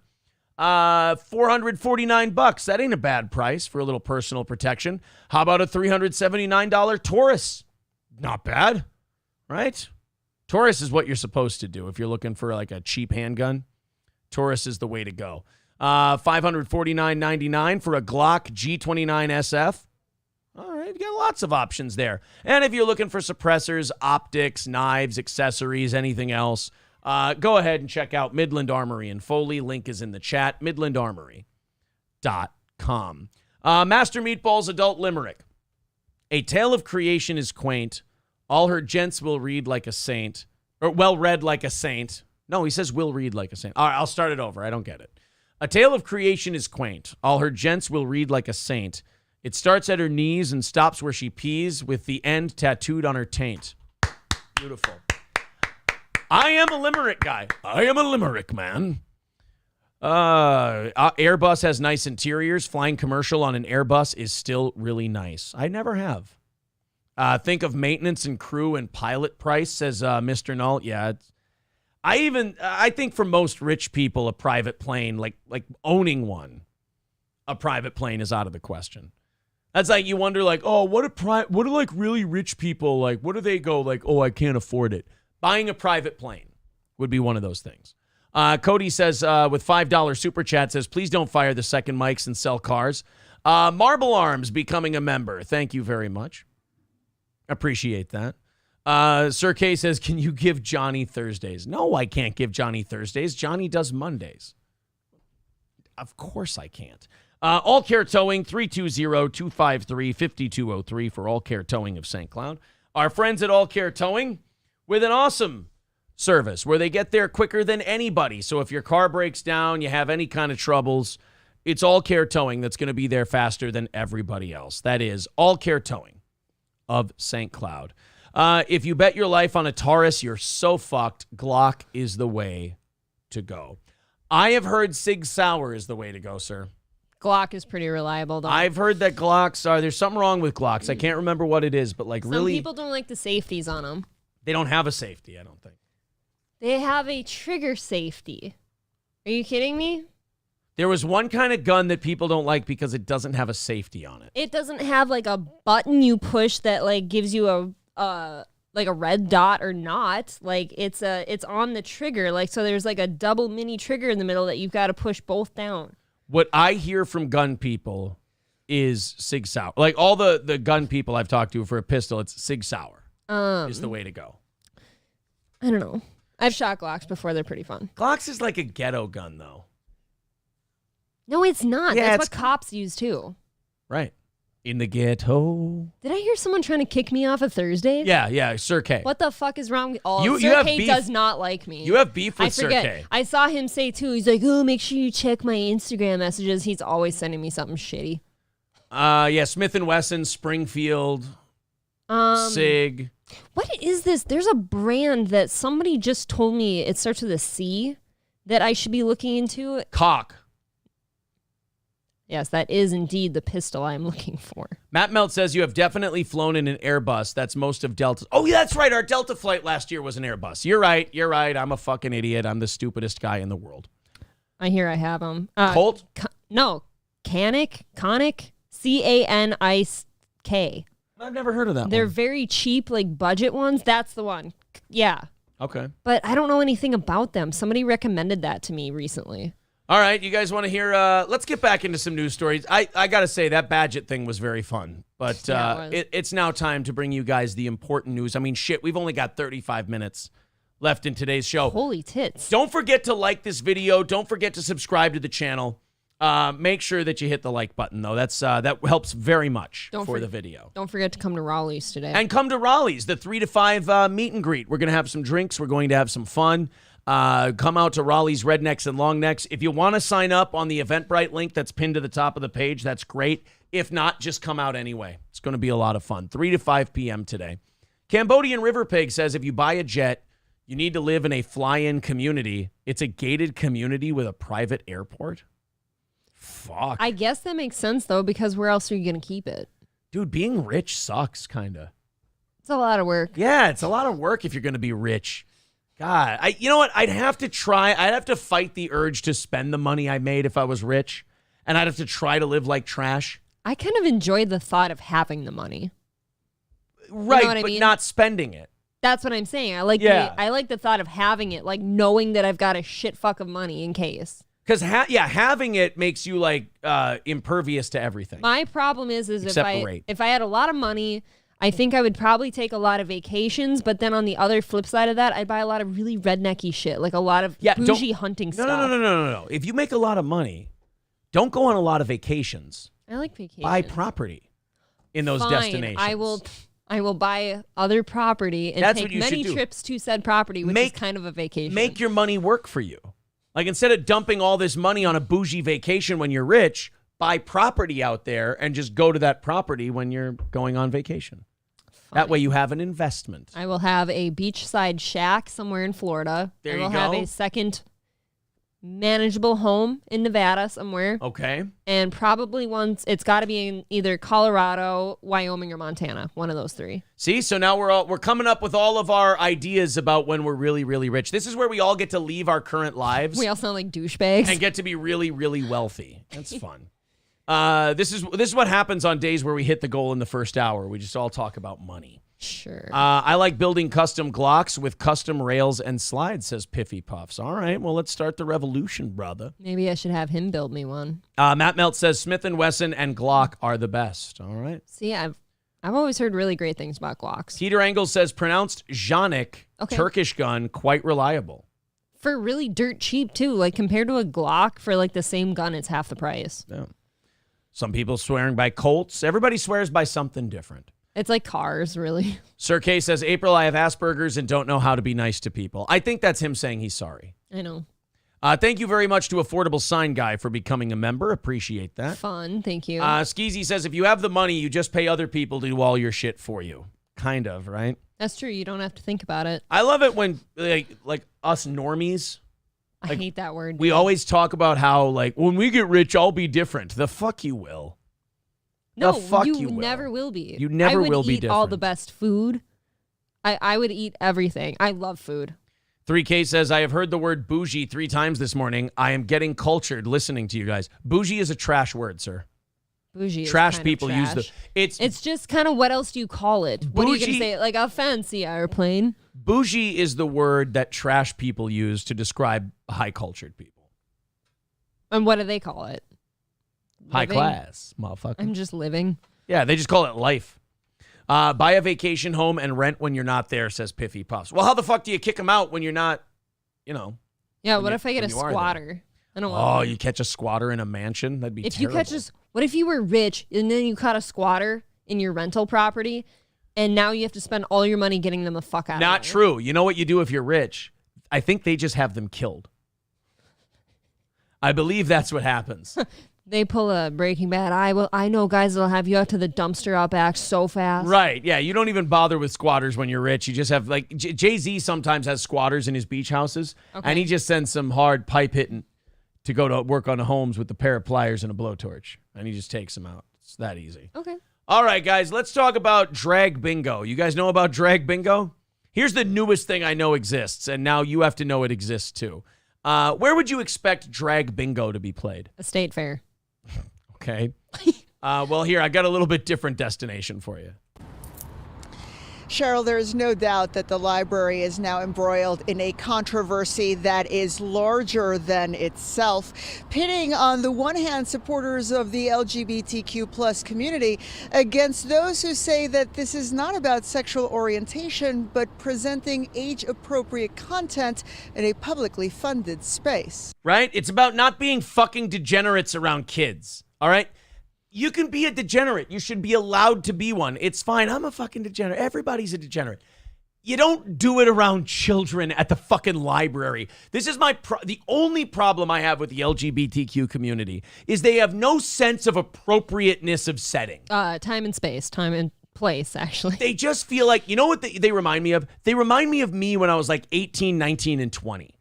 $449. That ain't a bad price for a little personal protection. How about a $379 Taurus? Not bad, right? Taurus is what you're supposed to do if you're looking for like a cheap handgun. Taurus is the way to go. $549.99 for a Glock G29 SF. All right, you got lots of options there. And if you're looking for suppressors, optics, knives, accessories, anything else, go ahead and check out Midland Armory in Foley. Link is in the chat, midlandarmory.com. Master Meatball's Adult Limerick. A tale of creation is quaint. All her gents will read like a saint. Or well read like a saint. No, he says will read like a saint. All right, I'll start it over. I don't get it. A tale of creation is quaint. All her gents will read like a saint. It starts at her knees and stops where she pees with the end tattooed on her taint. Beautiful. I am a limerick guy. I am a limerick man. Airbus has nice interiors. Flying commercial on an Airbus is still really nice. I never have. Think of maintenance and crew and pilot price, says Mr. Null. Yeah, I think for most rich people, a private plane, like owning one, a private plane is out of the question. That's like you wonder, like, oh, what do like really rich people like? What do they go like? Oh, I can't afford it. Buying a private plane would be one of those things. Cody says with $5 super chat says, please don't fire the second mics and sell cars. Marble Arms becoming a member. Thank you very much. Appreciate that. Sir K says, can you give Johnny Thursdays? No, I can't give Johnny Thursdays. Johnny does Mondays. Of course I can't. All Care Towing, 320-253-5203 for All Care Towing of St. Cloud. Our friends at All Care Towing with an awesome service where they get there quicker than anybody. So if your car breaks down, you have any kind of troubles, it's All Care Towing that's going to be there faster than everybody else. That is All Care Towing of St. Cloud. If you bet your life on a Taurus, you're so fucked. Glock is the way to go. I have heard Sig Sauer is the way to go, sir. Glock is pretty reliable, though. I've heard that Glocks are, there's something wrong with Glocks. I can't remember what it is, but like Some really. Some people don't like the safeties on them. They don't have a safety, I don't think. They have a trigger safety. Are you kidding me? There was one kind of gun that people don't like because it doesn't have a safety on it. It doesn't have like a button you push that like gives you a like a red dot or not. Like it's on the trigger. Like so there's like a double mini trigger in the middle that you've got to push both down. What I hear from gun people is Sig Sauer. Like all the gun people I've talked to for a pistol, it's Sig Sauer is the way to go. I don't know. I've shot Glocks before. They're pretty fun. Glocks is like a ghetto gun, though. No, it's not. Yeah, That's what cops use, too. Right. In the ghetto. Did I hear someone trying to kick me off of Thursday? Yeah, Sir K. What the fuck is wrong? Sir K does not like me. You have beef with Sir K. I saw him say, too, he's like, oh, make sure you check my Instagram messages. He's always sending me something shitty. Yeah, Smith & Wesson, Springfield, Sig. What is this? There's a brand that somebody just told me it starts with a C that I should be looking into. Cock. Yes, that is indeed the pistol I'm looking for. Matt Melt says you have definitely flown in an Airbus. That's most of Delta. Oh, yeah, that's right. Our Delta flight last year was an Airbus. You're right. I'm a fucking idiot. I'm the stupidest guy in the world. I hear I have them. Colt? No. Canic? C-A-N-I-C. I've never heard of that They're one. very cheap, like budget ones. That's the one. Yeah. Okay. But I don't know anything about them. Somebody recommended that to me recently. All right, you guys want to hear, let's get back into some news stories. I got to say, that Badgett thing was very fun. But it's now time to bring you guys the important news. I mean, shit, we've only got 35 minutes left in today's show. Holy tits. Don't forget to like this video. Don't forget to subscribe to the channel. Make sure that you hit the like button, though. That helps very much for the video. Don't forget to come to Raleigh's today. And come to Raleigh's, the 3 to 5 meet and greet. We're going to have some drinks. We're going to have some fun. Come out to Raleigh's Rednecks and Longnecks. If you want to sign up on the Eventbrite link that's pinned to the top of the page, that's great. If not, just come out anyway. It's going to be a lot of fun. 3 to 5 p.m. today. Cambodian River Pig says if you buy a jet, you need to live in a fly-in community. It's a gated community with a private airport. Fuck. I guess that makes sense, though, because where else are you going to keep it? Dude, being rich sucks, kind of. It's a lot of work. Yeah, it's a lot of work if you're going to be rich. God, you know what? I'd have to fight the urge to spend the money I made if I was rich, and I'd have to try to live like trash. I kind of enjoy the thought of having the money. Right, you know but I mean? not spending it. That's what I'm saying. I like the thought of having it, like knowing that I've got a shit fuck of money in case. Because having it makes you like impervious to everything. My problem is if I had a lot of money, I think I would probably take a lot of vacations, but then on the other flip side of that, I'd buy a lot of really rednecky shit, like a lot of bougie hunting stuff. No. If you make a lot of money, don't go on a lot of vacations. I like vacations. Buy property. in those Fine. destinations. I will buy other property and That's what take you many should do. trips to said property, which is kind of a vacation. Make your money work for you. Like, instead of dumping all this money on a bougie vacation when you're rich, buy property out there and just go to that property when you're going on vacation. That way you have an investment. I will have a beachside shack somewhere in Florida. There I you will have go. a second manageable home in Nevada somewhere. Okay. And probably it's got to be in either Colorado, Wyoming, or Montana. One of those three. See, so now we're coming up with all of our ideas about when we're really, really rich. This is where we all get to leave our current lives. We all sound like douchebags. And get to be really, really wealthy. That's fun. This is what happens on days where we hit the goal in the first hour. We just all talk about money. Sure. I like building custom Glocks with custom rails and slides, says Piffy Puffs. All right, well, let's start the revolution, brother. Maybe I should have him build me one. Matt Melt says Smith & Wesson and Glock are the best. All right. See, I've always heard really great things about Glocks. Peter Engel says pronounced Janik, Okay. Turkish gun, quite reliable. For really dirt cheap, too. Like, compared to a Glock, for, like, the same gun, it's half the price. Yeah. Some people swearing by Colts. Everybody swears by something different. It's like cars, really. Sir K says, April, I have Asperger's and don't know how to be nice to people. I think that's him saying he's sorry. I know. Thank you very much to Affordable Sign Guy for becoming a member. Appreciate that. Fun, thank you. Skeezy says, if you have the money, you just pay other people to do all your shit for you. Kind of, right? That's true. You don't have to think about it. I love it when, like us normies. I hate that word. We always talk about how, like, when we get rich, I'll be different. The fuck you will. No, the fuck you will. never will be. You never will be I would eat all different. the best food. I would eat everything. I love food. 3K says, I have heard the word bougie 3 times this morning. I am getting cultured listening to you guys. Bougie is a trash word, sir. Bougie. Trash is kind people of use trash. it's just kind of what else do you call it? What are you gonna Bougie- say? Like a fancy airplane? bougie is the word that trash people use to describe high cultured people. And what do they call it? High Living? class, motherfucker. I'm just living. Yeah, they just call it life. Buy a vacation home and rent when you're not there, says Piffy Puffs. Well, how the fuck do you kick them out when you're not, Yeah, what if I get a squatter? I don't want. Oh, you catch a squatter in a mansion? That'd be If terrible. you catch us, what if you were rich and then you caught a squatter in your rental property, and now you have to spend all your money getting them the fuck out? Not of there? true. You know what you do if you're rich? I think they just have them killed. I believe that's what happens. They pull a Breaking Bad. I know guys that'll have you out to the dumpster out back so fast. Right. Yeah. You don't even bother with squatters when you're rich. You just have, like, Jay-Z sometimes has squatters in his beach houses, and he just sends some hard pipe hitting to go to work on the homes with a pair of pliers and a blowtorch, and he just takes them out. It's that easy. Okay. All right, guys, let's talk about drag bingo. You guys know about drag bingo? Here's the newest thing I know exists, and now you have to know it exists too. Where would you expect drag bingo to be played? A state fair. Okay. Well, here, I got a little bit different destination for you. Cheryl, there is no doubt that the library is now embroiled in a controversy that is larger than itself, pitting on the one hand supporters of the LGBTQ plus community against those who say that this is not about sexual orientation, but presenting age-appropriate content in a publicly funded space. Right? It's about not being fucking degenerates around kids. All right? You can be a degenerate. You should be allowed to be one. It's fine. I'm a fucking degenerate. Everybody's a degenerate. You don't do it around children at the fucking library. This is the only problem I have with the LGBTQ community is they have no sense of appropriateness of setting. Time and space. Time and place, actually. They just feel like, you know what they remind me of? They remind me of me when I was like 18, 19, and 20.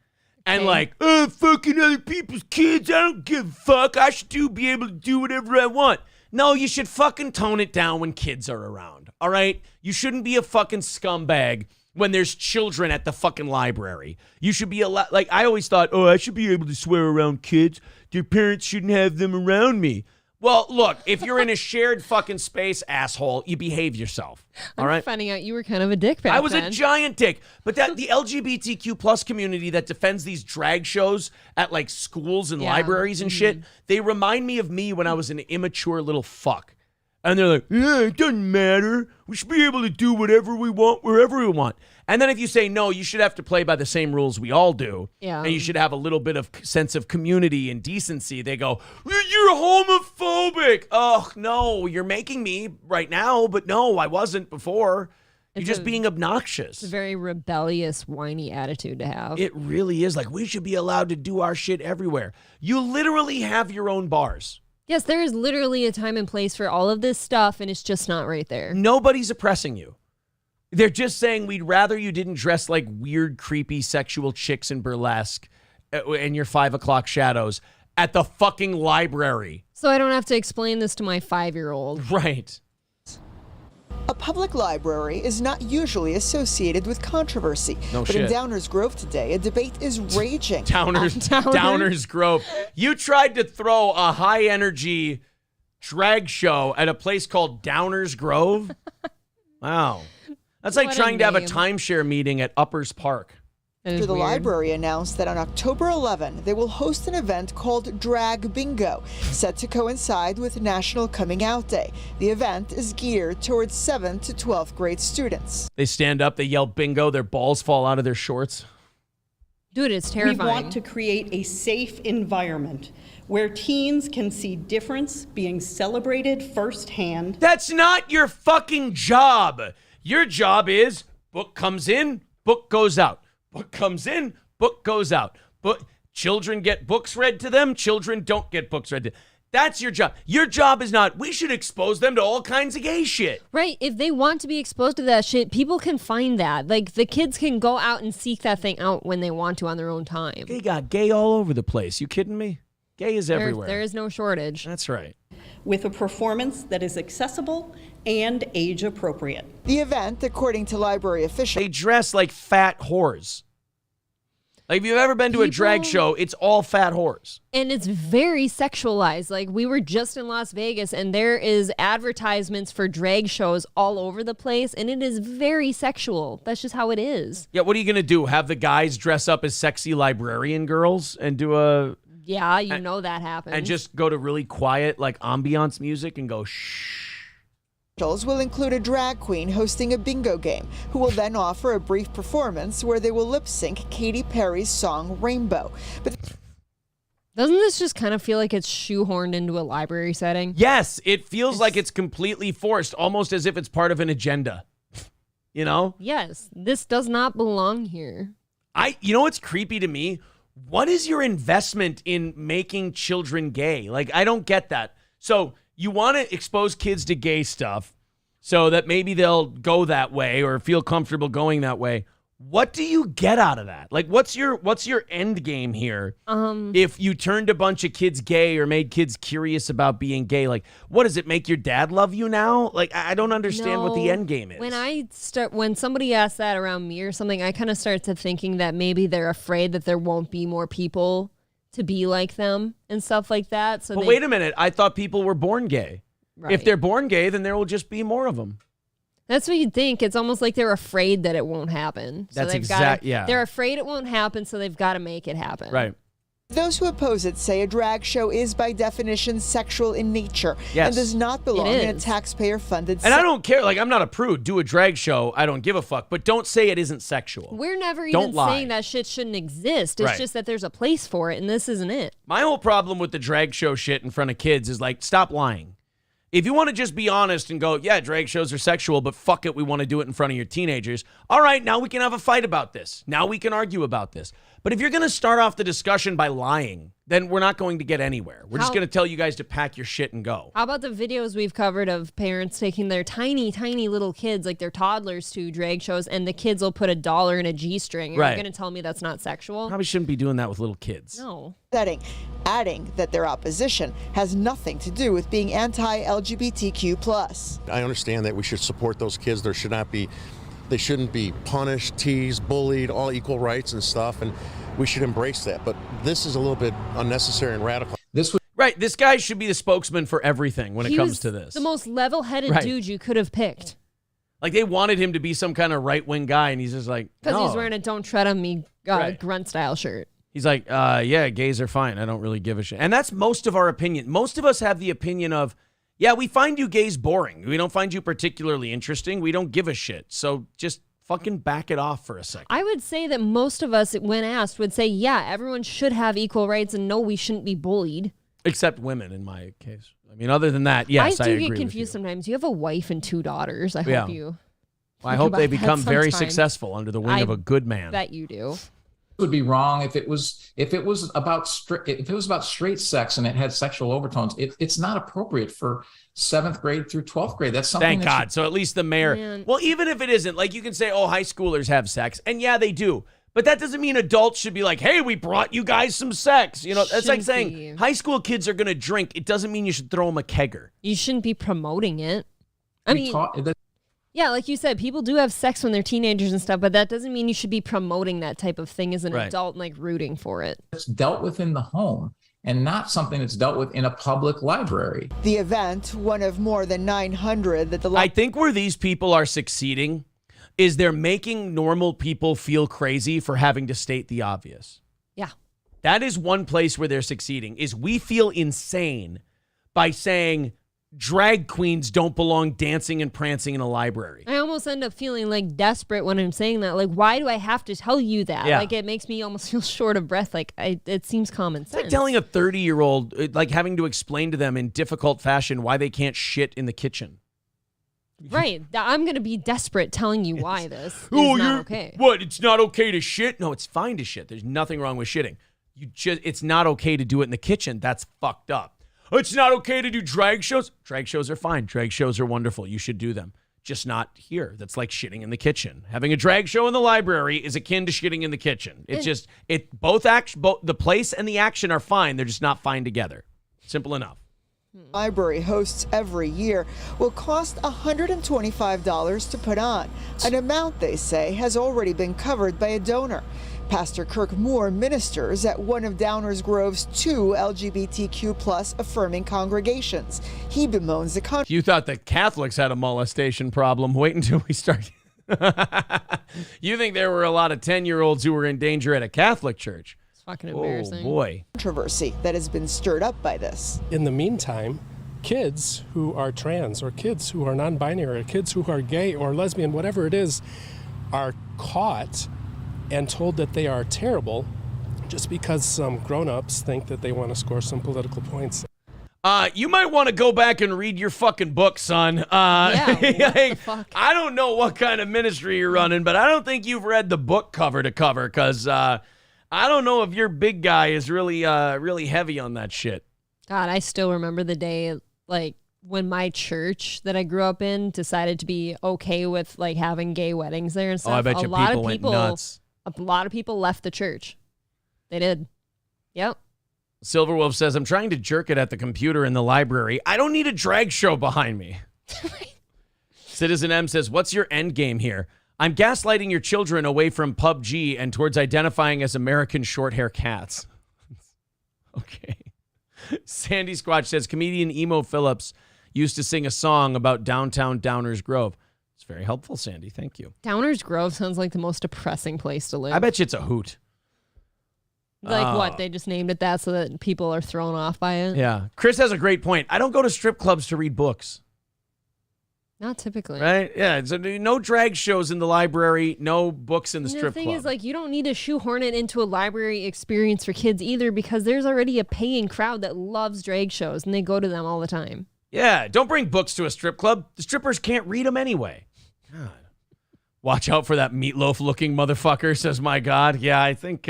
And like, fucking other people's kids, I don't give a fuck. I should be able to do whatever I want. No, you should fucking tone it down when kids are around, all right? You shouldn't be a fucking scumbag when there's children at the fucking library. You should be like, I always thought, I should be able to swear around kids. Their parents shouldn't have them around me. Well, look, if you're in a shared fucking space, asshole, you behave yourself. All right? I'm finding out you were kind of a dick back I was then. a giant dick. But the LGBTQ plus community that defends these drag shows at like schools and libraries and shit, they remind me of me when I was an immature little fuck. And they're like, yeah, it doesn't matter. We should be able to do whatever we want, wherever we want. And then if you say, no, you should have to play by the same rules we all do, and you should have a little bit of sense of community and decency, they go, you're homophobic. Oh, no, you're making me right now, but no, I wasn't before. You're just being obnoxious. It's a very rebellious, whiny attitude to have. It really is. Like, we should be allowed to do our shit everywhere. You literally have your own bars. Yes, there is literally a time and place for all of this stuff, and it's just not right there. Nobody's oppressing you. They're just saying we'd rather you didn't dress like weird, creepy, sexual chicks in burlesque and your 5 o'clock shadows at the fucking library. So I don't have to explain this to my 5-year-old. Right. A public library is not usually associated with controversy. No but shit. in Downers Grove today, a debate is raging. Downers Grove. You tried to throw a high-energy drag show at a place called Downers Grove? Wow. That's like What a trying to have a name. timeshare meeting at Uppers Park. After the library announced that on October 11, they will host an event called Drag Bingo, set to coincide with National Coming Out Day. The event is geared towards 7th to 12th grade students. They stand up, they yell bingo, their balls fall out of their shorts. Dude, it's We terrifying. want to create a safe environment where teens can see difference being celebrated firsthand. That's not your fucking job. Your job is book comes in, book goes out. Book comes in, book goes out. But children get books read to them, children don't get books read to them. That's your job. Your job is not, we should expose them to all kinds of gay shit. Right. If they want to be exposed to that shit, people can find that. Like, the kids can go out and seek that thing out when they want to on their own time. They got gay all over the place. You kidding me? Gay is everywhere. There is no shortage. That's right. With a performance that is accessible and age appropriate. The event, according to library officials, They dress like fat whores. Like, if you've ever been to a drag show, it's all fat whores. And it's very sexualized. Like, we were just in Las Vegas, and there is advertisements for drag shows all over the place, and it is very sexual. That's just how it is. Yeah, what are you going to do? Have the guys dress up as sexy librarian girls and do a... Yeah, you know that happens. And just go to really quiet, like, ambiance music and go, shh. will include a drag queen hosting a bingo game, who will then offer a brief performance where they will lip sync Katy Perry's song Rainbow. But doesn't this just kind of feel like it's shoehorned into a library setting? Yes, it feels like it's completely forced, almost as if it's part of an agenda. You know? Yes, this does not belong here. You know what's creepy to me? What is your investment in making children gay? Like, I don't get that. So you want to expose kids to gay stuff so that maybe they'll go that way or feel comfortable going that way. What do you get out of that? Like, what's your end game here? If you turned a bunch of kids gay or made kids curious about being gay, like, what does it make your dad love you now? Like, I don't understand what the end game is. When somebody asks that around me or something, I kind of start to thinking that maybe they're afraid that there won't be more people to be like them and stuff like that. So but wait a minute. I thought people were born gay. Right. If they're born gay, then there will just be more of them. That's what you'd think. It's almost like they're afraid that it won't happen. So That's they've exact- gotta, yeah. They're afraid it won't happen, so they've got to make it happen. Right. those who oppose it say a drag show is by definition sexual in nature Yes. and does not belong It in a is. taxpayer-funded And I don't care. Like, I'm not a prude. Do a drag show. I don't give a fuck. But don't say it isn't sexual. We're never Don't even lie. saying that shit shouldn't exist. It's Right. just that there's a place for it, and this isn't it. My whole problem with the drag show shit in front of kids is like, stop lying. If you want to just be honest and go, yeah, drag shows are sexual, but fuck it, we want to do it in front of your teenagers. All right, now we can have a fight about this. Now we can argue about this. But if you're going to start off the discussion by lying, then we're not going to get anywhere. We're just How- going to tell you guys to pack your shit and go. How about the videos we've covered of parents taking their tiny, tiny little kids, like their toddlers, to drag shows, and the kids will put $1 in a G-string. You're Right. going to tell me that's not sexual? Probably shouldn't be doing that with little kids. No. Adding that their opposition has nothing to do with being anti-LGBTQ+. I understand that we should support those kids. They shouldn't be punished, teased, bullied, all equal rights and stuff, and we should embrace that. But this is a little bit unnecessary and radical. Right, this guy should be the spokesman for everything when it He comes was to this. the most level-headed Right. dude you could have picked. Like, they wanted him to be some kind of right-wing guy, and he's just like, Because no. he's wearing a Don't Tread on Me Right. grunt-style shirt. He's like, yeah, gays are fine. I don't really give a shit. And that's most of our opinion. Most of us have the opinion of, Yeah, we find you gays boring. We don't find you particularly interesting. We don't give a shit. So just fucking back it off for a second. I would say that most of us, when asked, would say, yeah, everyone should have equal rights and no, we shouldn't be bullied. Except women in my case. I mean, other than that, yes, I agree do get with confused you. sometimes. You have a wife and 2 daughters. I hope you. I hope they about that become very sometime. successful under the wing of a good man. Bet you do. Would be wrong if it was about straight sex and it had sexual overtones. It's not appropriate for 7th grade through 12th grade. That's something. Thank God. So at least the mayor. Man. Well, even if it isn't, like you can say, oh, high schoolers have sex, and yeah, they do. But that doesn't mean adults should be like, hey, we brought you guys some sex. You know, that's like saying high school kids are going to drink. It doesn't mean you should throw them a kegger. You shouldn't be promoting it. I mean, yeah, like you said, people do have sex when they're teenagers and stuff, but that doesn't mean you should be promoting that type of thing as an adult and like rooting for it. It's dealt with in the home and not something that's dealt with in a public library. The event, one of more than 900 that the I think where these people are succeeding is they're making normal people feel crazy for having to state the obvious. Yeah. That is one place where they're succeeding, is we feel insane by saying drag queens don't belong dancing and prancing in a library. I almost end up feeling like desperate when I'm saying that. Like, why do I have to tell you that? Yeah. Like, it makes me almost feel short of breath. Like, it seems common sense. It's like telling a 30-year-old, like having to explain to them in difficult fashion why they can't shit in the kitchen. Right. I'm going to be desperate telling you why this is not okay. What? It's not okay to shit? No, it's fine to shit. There's nothing wrong with shitting. It's not okay to do it in the kitchen. That's fucked up. It's not okay to do drag shows. Drag shows are fine. Drag shows are wonderful. You should do them. Just not here. That's like shitting in the kitchen. Having a drag show in the library is akin to shitting in the kitchen. It's just both the place and the action are fine. They're just not fine together. Simple enough. library hosts every year will cost $125 to put on, an amount they say has already been covered by a donor. Pastor Kirk Moore ministers at one of Downers Grove's 2 LGBTQ plus affirming congregations. He bemoans the If you thought the Catholics had a molestation problem, wait until we start. You think there were a lot of 10-year-olds who were in danger at a Catholic church? It's fucking embarrassing. Oh, boy. Controversy that has been stirred up by this. In the meantime, kids who are trans or kids who are non-binary or kids who are gay or lesbian, whatever it is, are caught and told that they are terrible just because some grown-ups think that they want to score some political points. You might want to go back and read your fucking book, son. What the fuck? I don't know what kind of ministry you're running, but I don't think you've read the book cover to cover, because I don't know if your big guy is really heavy on that shit. God, I still remember the day, like, when my church that I grew up in decided to be okay with, like, having gay weddings there and stuff. Oh, I bet you people went nuts. A lot of people left the church. They did. Yep. Silverwolf says, I'm trying to jerk it at the computer in the library. I don't need a drag show behind me. Citizen M says, what's your end game here? I'm gaslighting your children away from PUBG and towards identifying as American short hair cats. Okay. Sandy Squatch says, comedian Emo Phillips used to sing a song about downtown Downers Grove. It's very helpful, Sandy. Thank you. Downers Grove sounds like the most depressing place to live. I bet you it's a hoot. Like what? They just named it that so that people are thrown off by it? Yeah. Chris has a great point. I don't go to strip clubs to read books. Not typically. Right? Yeah. So no drag shows in the library, no books in the strip club. The thing is, like, you don't need to shoehorn it into a library experience for kids either, because there's already a paying crowd that loves drag shows and they go to them all the time. Yeah. Don't bring books to a strip club. The strippers can't read them anyway. God. Watch out for that meatloaf-looking motherfucker, says my God. Yeah, I think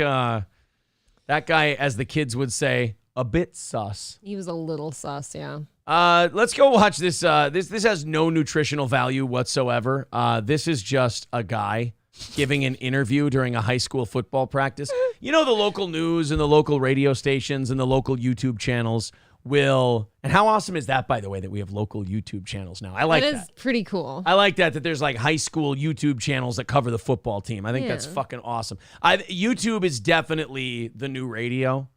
that guy, as the kids would say, a bit sus. He was a little sus, yeah. Let's go watch this. This has no nutritional value whatsoever. This is just a guy giving an interview during a high school football practice. You know, the local news and the local radio stations and the local YouTube channels will, and how awesome is that, by the way, that we have local YouTube channels now? I like that. That is pretty cool. I like that there's like high school YouTube channels that cover the football team. I think that's fucking awesome. YouTube is definitely the new radio,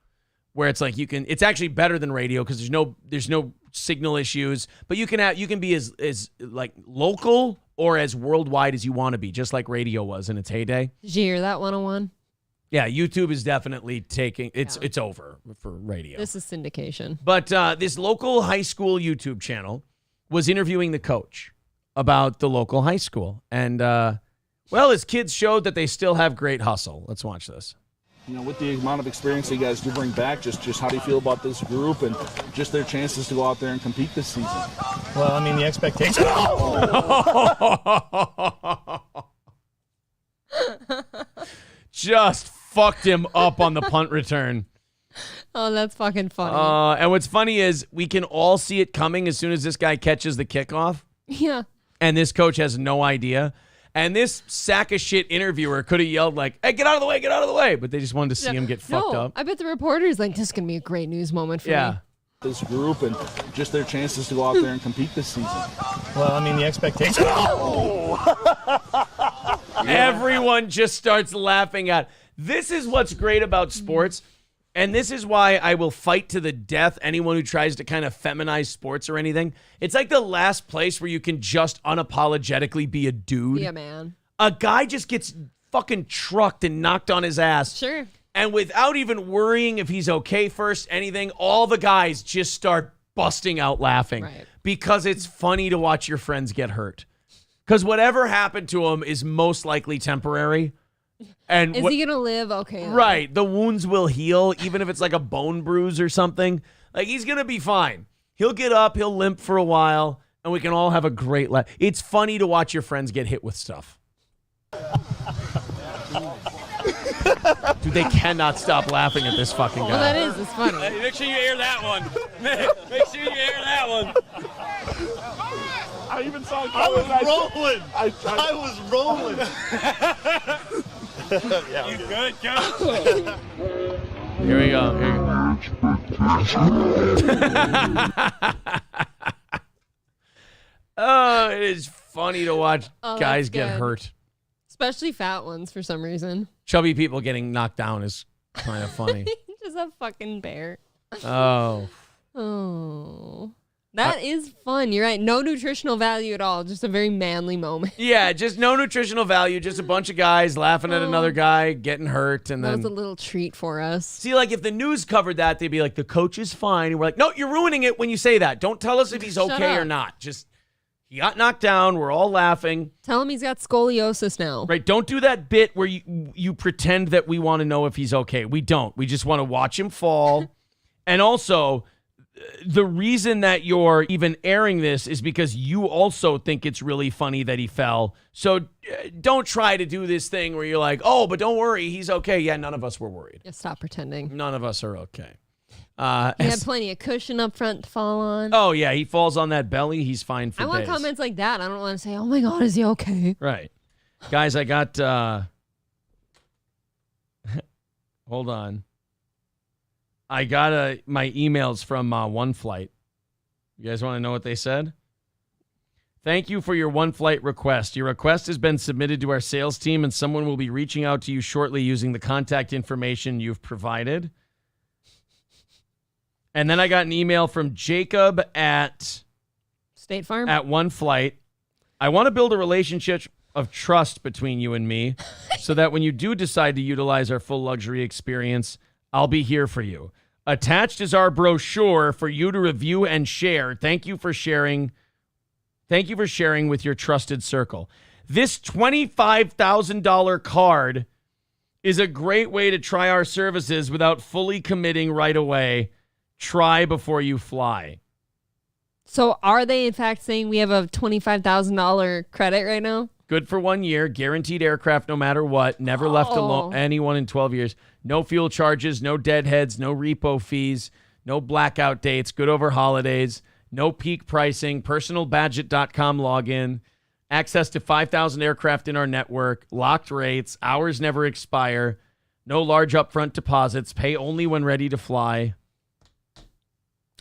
where it's like it's actually better than radio because there's no signal issues, but you can be as like local or as worldwide as you want to be, just like radio was in its heyday. Did you hear that 101? Yeah, YouTube is definitely taking it's over for radio. This is syndication. But this local high school YouTube channel was interviewing the coach about the local high school. And, his kids showed that they still have great hustle. Let's watch this. With the amount of experience you guys do bring back, just how do you feel about this group and just their chances to go out there and compete this season? Well, the expectation. Just fucked him up on the punt return. Oh, that's fucking funny. And what's funny is we can all see it coming as soon as this guy catches the kickoff. Yeah. And this coach has no idea. And this sack of shit interviewer could have yelled like, hey, get out of the way, get out of the way. But they just wanted to see him get fucked up. I bet the reporter's like, this is going to be a great news moment for me. This group and just their chances to go out there and compete this season. Well, the expectation. Everyone just starts laughing at. This is what's great about sports. And this is why I will fight to the death anyone who tries to kind of feminize sports or anything. It's like the last place where you can just unapologetically be a dude. Yeah, man. A guy just gets fucking trucked and knocked on his ass. Sure. And without even worrying if he's okay first, anything, all the guys just start busting out laughing. Right. Because it's funny to watch your friends get hurt. Because whatever happened to him is most likely temporary. And is he going to live? Okay. Right. The wounds will heal, even if it's like a bone bruise or something. Like, he's going to be fine. He'll get up, he'll limp for a while, and we can all have a great laugh. It's funny to watch your friends get hit with stuff. Dude, they cannot stop laughing at this fucking guy. Well, that is. It's funny. Hey, make sure you air that one. Make sure you air that one. I even saw I was rolling. I was rolling. Yeah, you good, coach? Here we go. Oh, it is funny to watch guys get hurt. Especially fat ones for some reason. Chubby people getting knocked down is kind of funny. Just a fucking bear. Oh. That is fun. You're right. No nutritional value at all. Just a very manly moment. Yeah, just no nutritional value. Just a bunch of guys laughing at another guy getting hurt. And that then was a little treat for us. See, like if the news covered that, they'd be like, the coach is fine. And we're like, no, you're ruining it when you say that. Don't tell us if he's okay or not. Just, he got knocked down. We're all laughing. Tell him he's got scoliosis now. Right. Don't do that bit where you pretend that we want to know if he's okay. We don't. We just want to watch him fall. And also, the reason that you're even airing this is because you also think it's really funny that he fell. So don't try to do this thing where you're like, oh, but don't worry, he's okay. Yeah, none of us were worried. Yeah, stop pretending. None of us are okay. He had plenty of cushion up front to fall on. Oh, yeah, he falls on that belly. He's fine for days. I want comments like that. I don't want to say, oh, my God, is he okay? Right. Guys, I got... Hold on. I got my emails from One Flight. You guys want to know what they said? Thank you for your One Flight request. Your request has been submitted to our sales team, and someone will be reaching out to you shortly using the contact information you've provided. And then I got an email from Jacob at State Farm at One Flight. I want to build a relationship of trust between you and me so that when you do decide to utilize our full luxury experience, I'll be here for you. Attached is our brochure for you to review and share. Thank you for sharing. Thank you for sharing with your trusted circle. This $25,000 card is a great way to try our services without fully committing right away. Try before you fly. So are they in fact saying we have a $25,000 credit right now? Good for 1 year, guaranteed aircraft no matter what, never left alone anyone in 12 years. No fuel charges, no deadheads, no repo fees, no blackout dates, good over holidays, no peak pricing, personalbadget.com login, access to 5,000 aircraft in our network, locked rates, hours never expire, no large upfront deposits, pay only when ready to fly.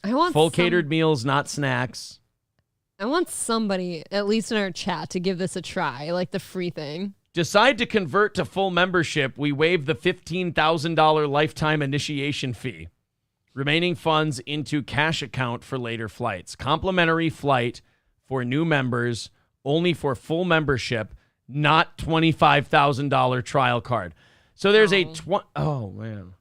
I want full catered meals, not snacks. I want somebody, at least in our chat, to give this a try, like the free thing. Decide to convert to full membership. We waive the $15,000 lifetime initiation fee. Remaining funds into cash account for later flights. Complimentary flight for new members, only for full membership, not $25,000 trial card. So there's oh, man.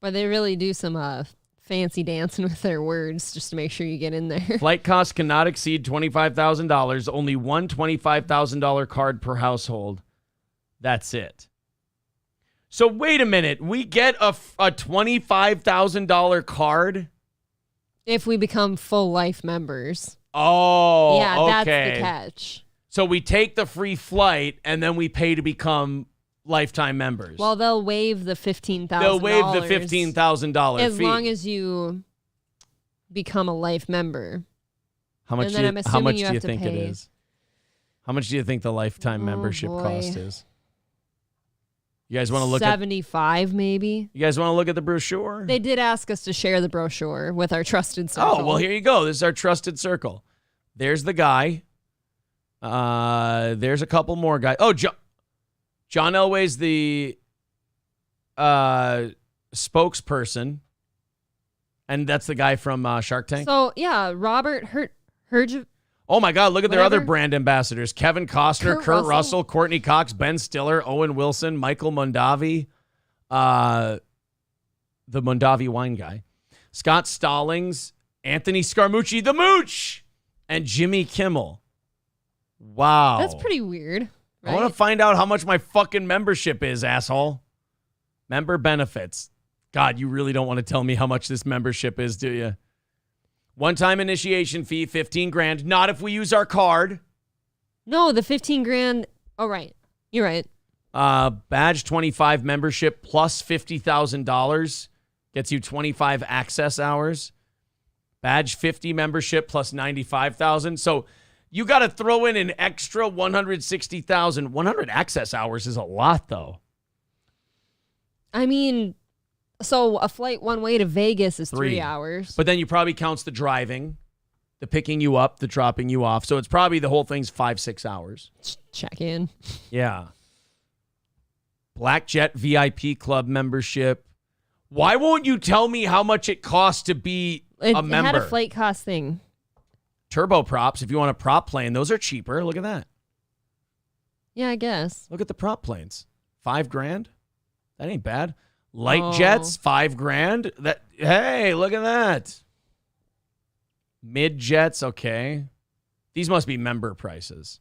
But they really do some fancy dancing with their words just to make sure you get in there. Flight costs cannot exceed $25,000. Only one $25,000 card per household. That's it. So wait a minute. We get a $25,000 card? If we become full life members. Oh, yeah, okay. That's the catch. So we take the free flight and then we pay to become lifetime members. Well, they'll waive the $15,000. They'll waive the $15,000 fee. As long as you become a life member. How much do you think it is? How much do you think the lifetime membership cost is? You guys want to look 75 maybe? You guys want to look at the brochure? They did ask us to share the brochure with our trusted circle. Oh, well, here you go. This is our trusted circle. There's the guy. There's a couple more guys. Oh, John Elway's the spokesperson. And that's the guy from Shark Tank. So, yeah, Robert Herjavec. Oh, my God. Look at their other brand ambassadors. Kevin Costner, Kurt Russell, Courtney Cox, Ben Stiller, Owen Wilson, Michael Mondavi, the Mondavi wine guy, Scott Stallings, Anthony Scaramucci, the Mooch, and Jimmy Kimmel. Wow. That's pretty weird. Right? I want to find out how much my fucking membership is, asshole. Member benefits. God, you really don't want to tell me how much this membership is, do you? One-time initiation fee, $15,000. Not if we use our card. No, the $15,000. Oh, right. You're right. Badge 25 membership plus $50,000 gets you 25 access hours. Badge 50 membership plus 95,000. So you got to throw in an extra 160,000. 100 access hours is a lot, though. I mean, so a flight one way to Vegas is 3 hours. But then you probably counts the driving, the picking you up, the dropping you off. So it's probably the whole thing's 5-6 hours. Check in. Yeah. Black Jet VIP Club membership. Why won't you tell me how much it costs to be a member? It had a flight cost thing. Turboprops, if you want a prop plane, those are cheaper. Look at that. Yeah, I guess. Look at the prop planes. $5,000. That ain't bad. Light jets, $5,000. Hey, look at that. Mid jets, okay. These must be member prices.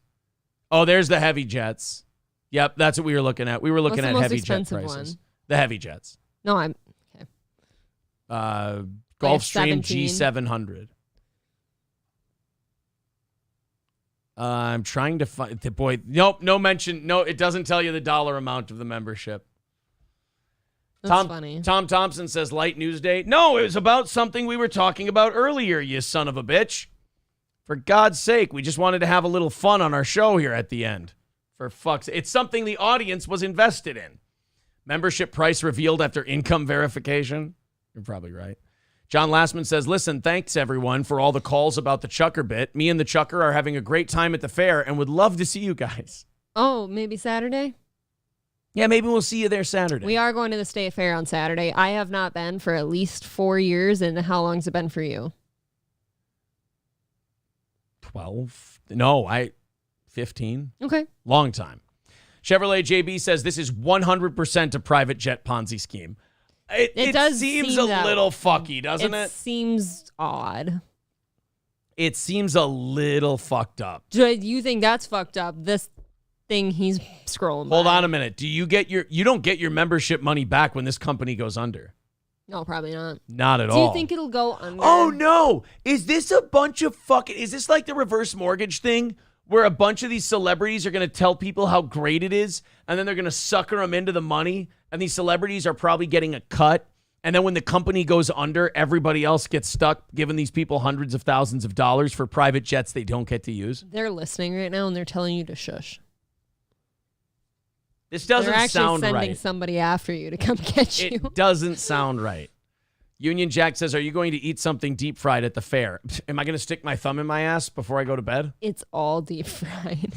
Oh, there's the heavy jets. Yep, that's what we were looking at. We were looking at heavy jet prices. One? The heavy jets. No, I'm okay. Gulfstream G700. I'm trying to find the boy. Nope, no mention. No, it doesn't tell you the dollar amount of the membership. That's funny. Tom Thompson says light news day. No, it was about something we were talking about earlier, you son of a bitch. For God's sake, we just wanted to have a little fun on our show here at the end. For fuck's sake. It's something the audience was invested in. Membership price revealed after income verification. You're probably right. John Lastman says, listen, thanks everyone for all the calls about the Chucker bit. Me and the Chucker are having a great time at the fair and would love to see you guys. Oh, maybe Saturday? Yeah, maybe we'll see you there Saturday. We are going to the State Fair on Saturday. I have not been for at least 4 years. And how long's it been for you? 12? No, 15. Okay. Long time. Chevrolet JB says this is 100% a private jet Ponzi scheme. It does seems a little fucky, doesn't it? It seems odd. It seems a little fucked up. Do you think that's fucked up? This thing he's scrolling by. Hold on a minute. You don't get your membership money back when this company goes under? No, probably not. Not at all. Do you think it'll go under? Oh, no. Is this a bunch of is this like the reverse mortgage thing where a bunch of these celebrities are going to tell people how great it is and then they're going to sucker them into the money and these celebrities are probably getting a cut and then when the company goes under, everybody else gets stuck giving these people hundreds of thousands of dollars for private jets they don't get to use? They're listening right now and they're telling you to shush. This doesn't sound right. They're actually sending somebody after you to come get you. It doesn't sound right. Union Jack says, are you going to eat something deep fried at the fair? Am I going to stick my thumb in my ass before I go to bed? It's all deep fried.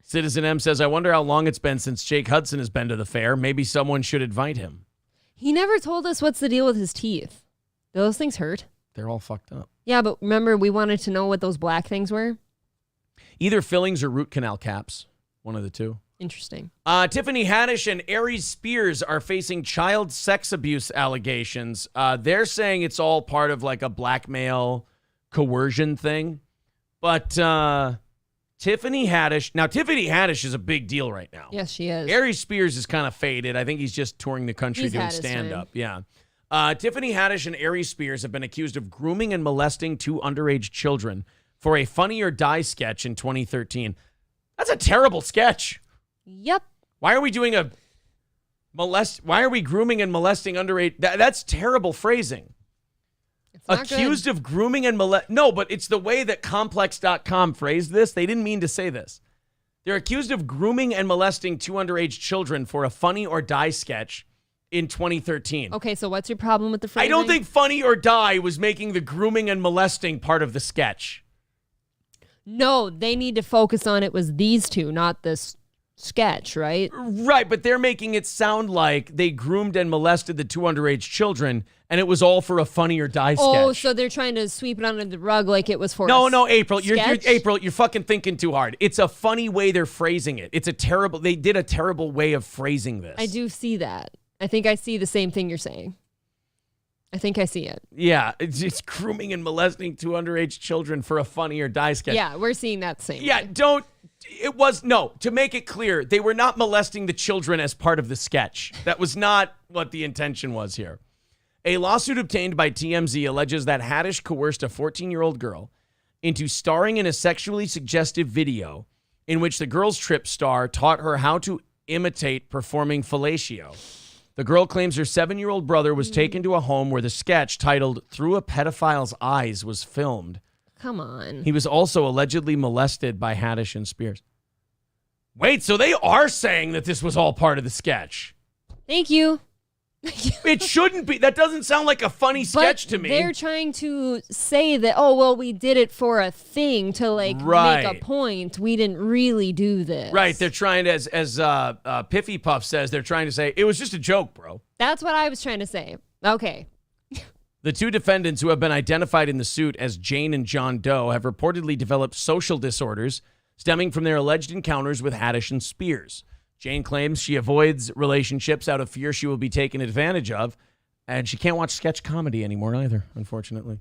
Citizen M says, I wonder how long it's been since Jake Hudson has been to the fair. Maybe someone should invite him. He never told us what's the deal with his teeth. Do those things hurt? They're all fucked up. Yeah, but remember we wanted to know what those black things were? Either fillings or root canal caps. One of the two. Interesting. Tiffany Haddish and Aries Spears are facing child sex abuse allegations. They're saying it's all part of like a blackmail coercion thing. But Tiffany Haddish is a big deal right now. Yes, she is. Aries Spears is kind of faded. I think he's just touring the country He's doing had his stand-up. Yeah. Tiffany Haddish and Aries Spears have been accused of grooming and molesting 2 underage children for a Funny or Die sketch in 2013. That's a terrible sketch. Yep. Why are we doing why are we grooming and molesting underage? That's terrible phrasing. Accused of grooming and No, but it's the way that Complex.com phrased this. They didn't mean to say this. They're accused of grooming and molesting 2 underage children for a Funny or Die sketch in 2013. Okay, so what's your problem with the phrasing? I don't think Funny or Die was making the grooming and molesting part of the sketch. No, they need to focus on it was these 2, not this sketch, right? Right, but they're making it sound like they groomed and molested the 2 underage children, and it was all for a Funny or Die sketch. Oh, so they're trying to sweep it under the rug like it was for No, April, you're sketch? you're fucking thinking too hard. It's a funny way they're phrasing it. They did a terrible way of phrasing this. I do see that. I think I see the same thing you're saying. I think I see it. Yeah, it's grooming and molesting 2 underage children for a Funny or Die sketch. Yeah, we're seeing that same Yeah, way. to make it clear, they were not molesting the children as part of the sketch. That was not what the intention was here. A lawsuit obtained by TMZ alleges that Haddish coerced a 14-year-old girl into starring in a sexually suggestive video in which the Girls Trip star taught her how to imitate performing fellatio. The girl claims her 7-year-old brother was taken to a home where the sketch titled Through a Pedophile's Eyes was filmed. Come on. He was also allegedly molested by Haddish and Spears. Wait, so they are saying that this was all part of the sketch? Thank you. It shouldn't be. That doesn't sound like a funny sketch to me. They're trying to say that, oh, well, we did it for a thing to make a point. We didn't really do this. Right. They're trying to, as Piffy Puff says, they're trying to say, it was just a joke, bro. That's what I was trying to say. Okay. The 2 defendants who have been identified in the suit as Jane and John Doe have reportedly developed social disorders stemming from their alleged encounters with Haddish and Spears. Jane claims she avoids relationships out of fear she will be taken advantage of, and she can't watch sketch comedy anymore either, unfortunately.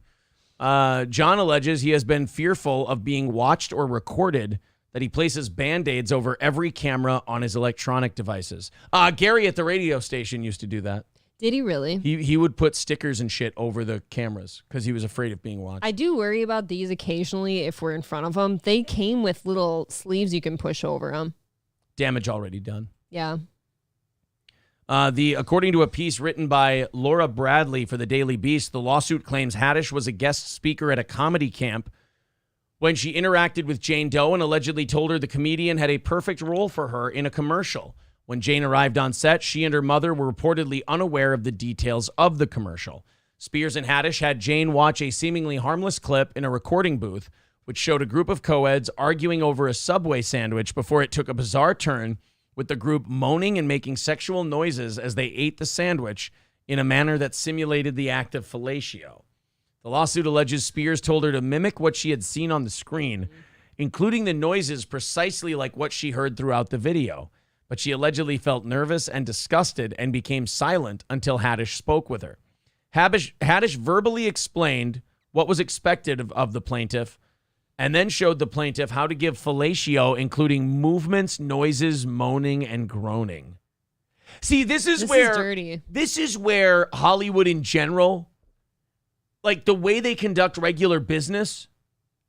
John alleges he has been fearful of being watched or recorded, that he places Band-Aids over every camera on his electronic devices. Gary at the radio station used to do that. Did he really? He would put stickers and shit over the cameras because he was afraid of being watched. I do worry about these occasionally if we're in front of them. They came with little sleeves you can push over them. Damage already done. Yeah. According to a piece written by Laura Bradley for the Daily Beast, the lawsuit claims Haddish was a guest speaker at a comedy camp when she interacted with Jane Doe and allegedly told her the comedian had a perfect role for her in a commercial. When Jane arrived on set, she and her mother were reportedly unaware of the details of the commercial. Spears and Haddish had Jane watch a seemingly harmless clip in a recording booth, which showed a group of co-eds arguing over a Subway sandwich before it took a bizarre turn, with the group moaning and making sexual noises as they ate the sandwich in a manner that simulated the act of fellatio. The lawsuit alleges Spears told her to mimic what she had seen on the screen, including the noises precisely like what she heard throughout the video. But she allegedly felt nervous and disgusted and became silent until Haddish spoke with her. Haddish verbally explained what was expected of the plaintiff, and then showed the plaintiff how to give fellatio, including movements, noises, moaning, and groaning. See, this is dirty. This is where Hollywood in general, like the way they conduct regular business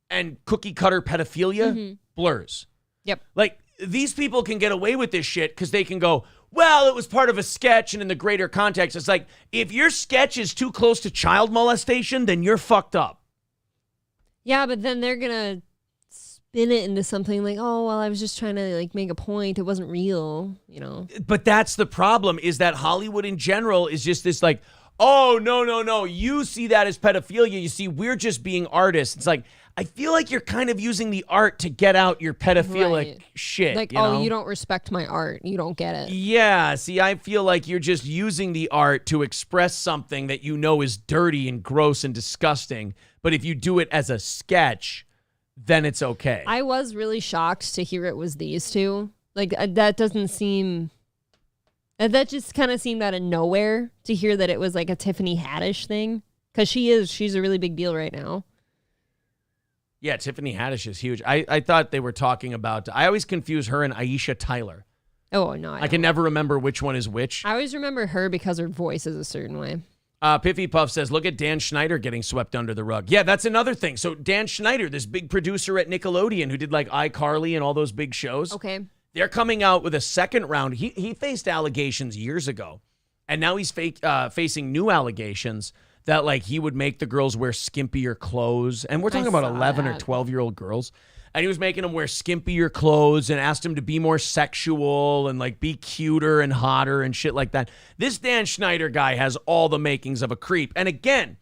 and cookie cutter pedophilia, blurs. Yep. Like, these people can get away with this shit because they can go, well, it was part of a sketch, and in the greater context, it's like, if your sketch is too close to child molestation, then you're fucked up. Yeah, but then they're going to spin it into something like, oh, well, I was just trying to like make a point. It wasn't real, you know. But that's the problem, is that Hollywood in general is just this like, oh, no. You see that as pedophilia. You see, we're just being artists. It's like, I feel like you're kind of using the art to get out your pedophilic shit. Like, you know? You don't respect my art. You don't get it. Yeah. See, I feel like you're just using the art to express something that you know is dirty and gross and disgusting. But if you do it as a sketch, then it's okay. I was really shocked to hear it was these 2. Like, that doesn't seem... That just kind of seemed out of nowhere to hear that it was like a Tiffany Haddish thing. Because she's a really big deal right now. Yeah, Tiffany Haddish is huge. I thought they were talking about... I always confuse her and Aisha Tyler. Oh, no. I can never remember which one is which. I always remember her because her voice is a certain way. Piffy Puff says, look at Dan Schneider getting swept under the rug. Yeah, that's another thing. So Dan Schneider, this big producer at Nickelodeon who did like iCarly and all those big shows. Okay. They're coming out with a second round. He faced allegations years ago, and now he's facing new allegations that like he would make the girls wear skimpier clothes. And we're talking about 11 or 12-year-old girls. And he was making them wear skimpier clothes and asked them to be more sexual and like be cuter and hotter and shit like that. This Dan Schneider guy has all the makings of a creep. And again,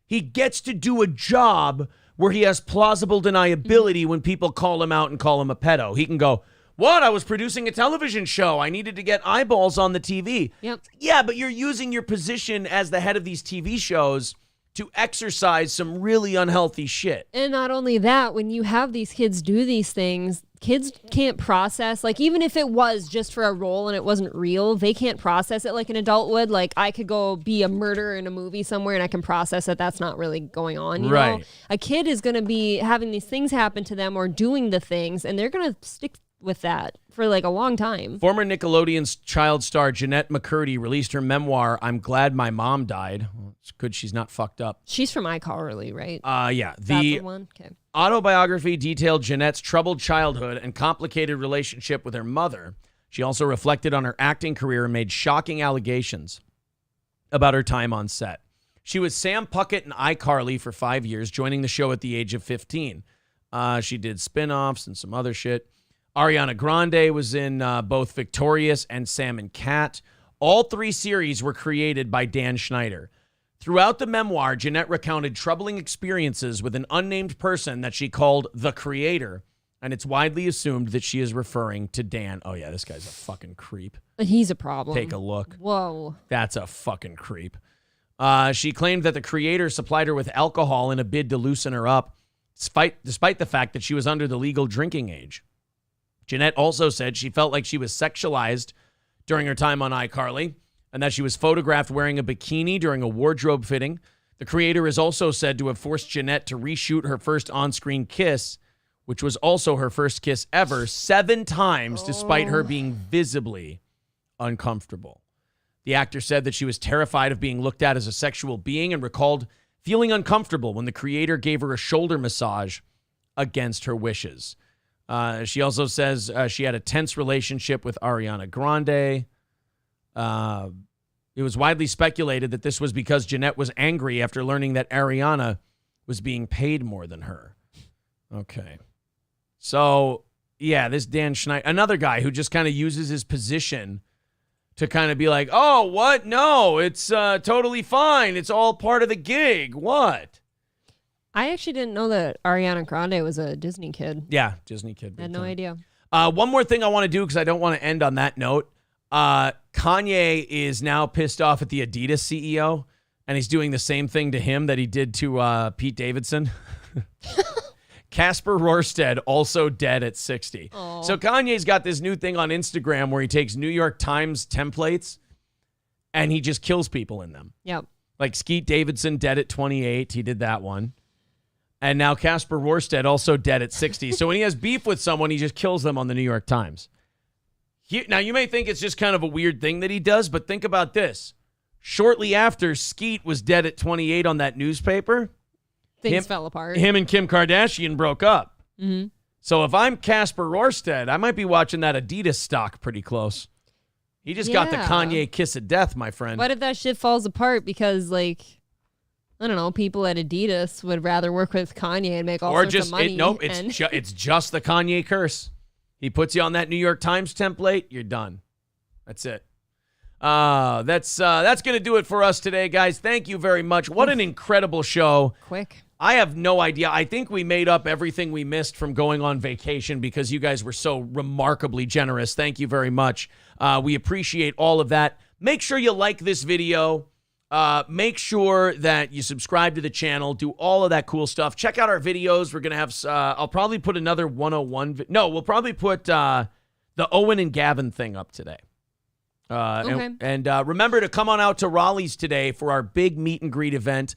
he gets to do a job where he has plausible deniability when people call him out and call him a pedo. He can go, what? I was producing a television show. I needed to get eyeballs on the TV. Yep. Yeah, but you're using your position as the head of these TV shows to exercise some really unhealthy shit. And not only that, when you have these kids do these things, kids can't process, like even if it was just for a role and it wasn't real, they can't process it like an adult would. Like I could go be a murderer in a movie somewhere and I can process that that's not really going on. You know? A kid is going to be having these things happen to them or doing the things, and they're going to stick with that for like a long time. Former Nickelodeon's child star Jeanette McCurdy released her memoir, I'm Glad My Mom Died. Well, it's good she's not fucked up. She's from iCarly, right? Yeah. That's the one? Okay. Autobiography detailed Jeanette's troubled childhood and complicated relationship with her mother. She also reflected on her acting career and made shocking allegations about her time on set. She was Sam Puckett in iCarly for 5 years, joining the show at the age of 15. She did spin-offs and some other shit. Ariana Grande was in both Victorious and Sam and Cat. All three series were created by Dan Schneider. Throughout the memoir, Jeanette recounted troubling experiences with an unnamed person that she called the Creator, and it's widely assumed that she is referring to Dan. Oh, yeah, this guy's a fucking creep. He's a problem. Take a look. Whoa. That's a fucking creep. She claimed that the Creator supplied her with alcohol in a bid to loosen her up, despite the fact that she was under the legal drinking age. Jeanette also said she felt like she was sexualized during her time on iCarly and that she was photographed wearing a bikini during a wardrobe fitting. The Creator is also said to have forced Jeanette to reshoot her first on-screen kiss, which was also her first kiss ever, 7 times, despite her being visibly uncomfortable. The actor said that she was terrified of being looked at as a sexual being and recalled feeling uncomfortable when the Creator gave her a shoulder massage against her wishes. She also says she had a tense relationship with Ariana Grande. It was widely speculated that this was because Jeanette was angry after learning that Ariana was being paid more than her. Okay. So, yeah, this Dan Schneider, another guy who just kind of uses his position to kind of be like, oh, what? No, it's totally fine. It's all part of the gig. What? I actually didn't know that Ariana Grande was a Disney kid. Yeah, Disney kid. I had no idea. One more thing I want to do, because I don't want to end on that note. Kanye is now pissed off at the Adidas CEO, and he's doing the same thing to him that he did to Pete Davidson. Casper Rorsted, also dead at 60. Aww. So Kanye's got this new thing on Instagram where he takes New York Times templates, and he just kills people in them. Yep. Like Skeet Davidson, dead at 28. He did that one. And now Casper Rorsted, also dead at 60. So when he has beef with someone, he just kills them on the New York Times. Now, you may think it's just kind of a weird thing that he does, but think about this. Shortly after Skeet was dead at 28 on that newspaper, things fell apart. Him and Kim Kardashian broke up. Mm-hmm. So if I'm Casper Rorsted, I might be watching that Adidas stock pretty close. He just got the Kanye kiss of death, my friend. What if that shit falls apart because, like, I don't know, people at Adidas would rather work with Kanye and make all sorts of money. It's just the Kanye curse. He puts you on that New York Times template, you're done. That's it. That's going to do it for us today, guys. Thank you very much. What an incredible show. Quick. I have no idea. I think we made up everything we missed from going on vacation because you guys were so remarkably generous. Thank you very much. We appreciate all of that. Make sure you like this video. Make sure that you subscribe to the channel. Do all of that cool stuff. Check out our videos. We're going to have, I'll probably put another 101. We'll probably put the the Owen and Gavin thing up today. Okay. And remember to come on out to Raleigh's today for our big meet and greet event,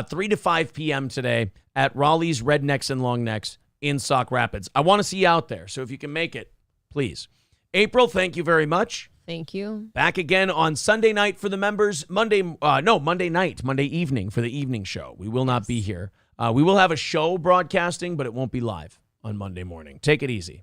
3 to 5 p.m. today at Raleigh's Rednecks and Longnecks in Sauk Rapids. I want to see you out there, so if you can make it, please. April, thank you very much. Thank you. Back again on Sunday night for the members. Monday evening for the evening show. We will not be here. We will have a show broadcasting, but it won't be live on Monday morning. Take it easy.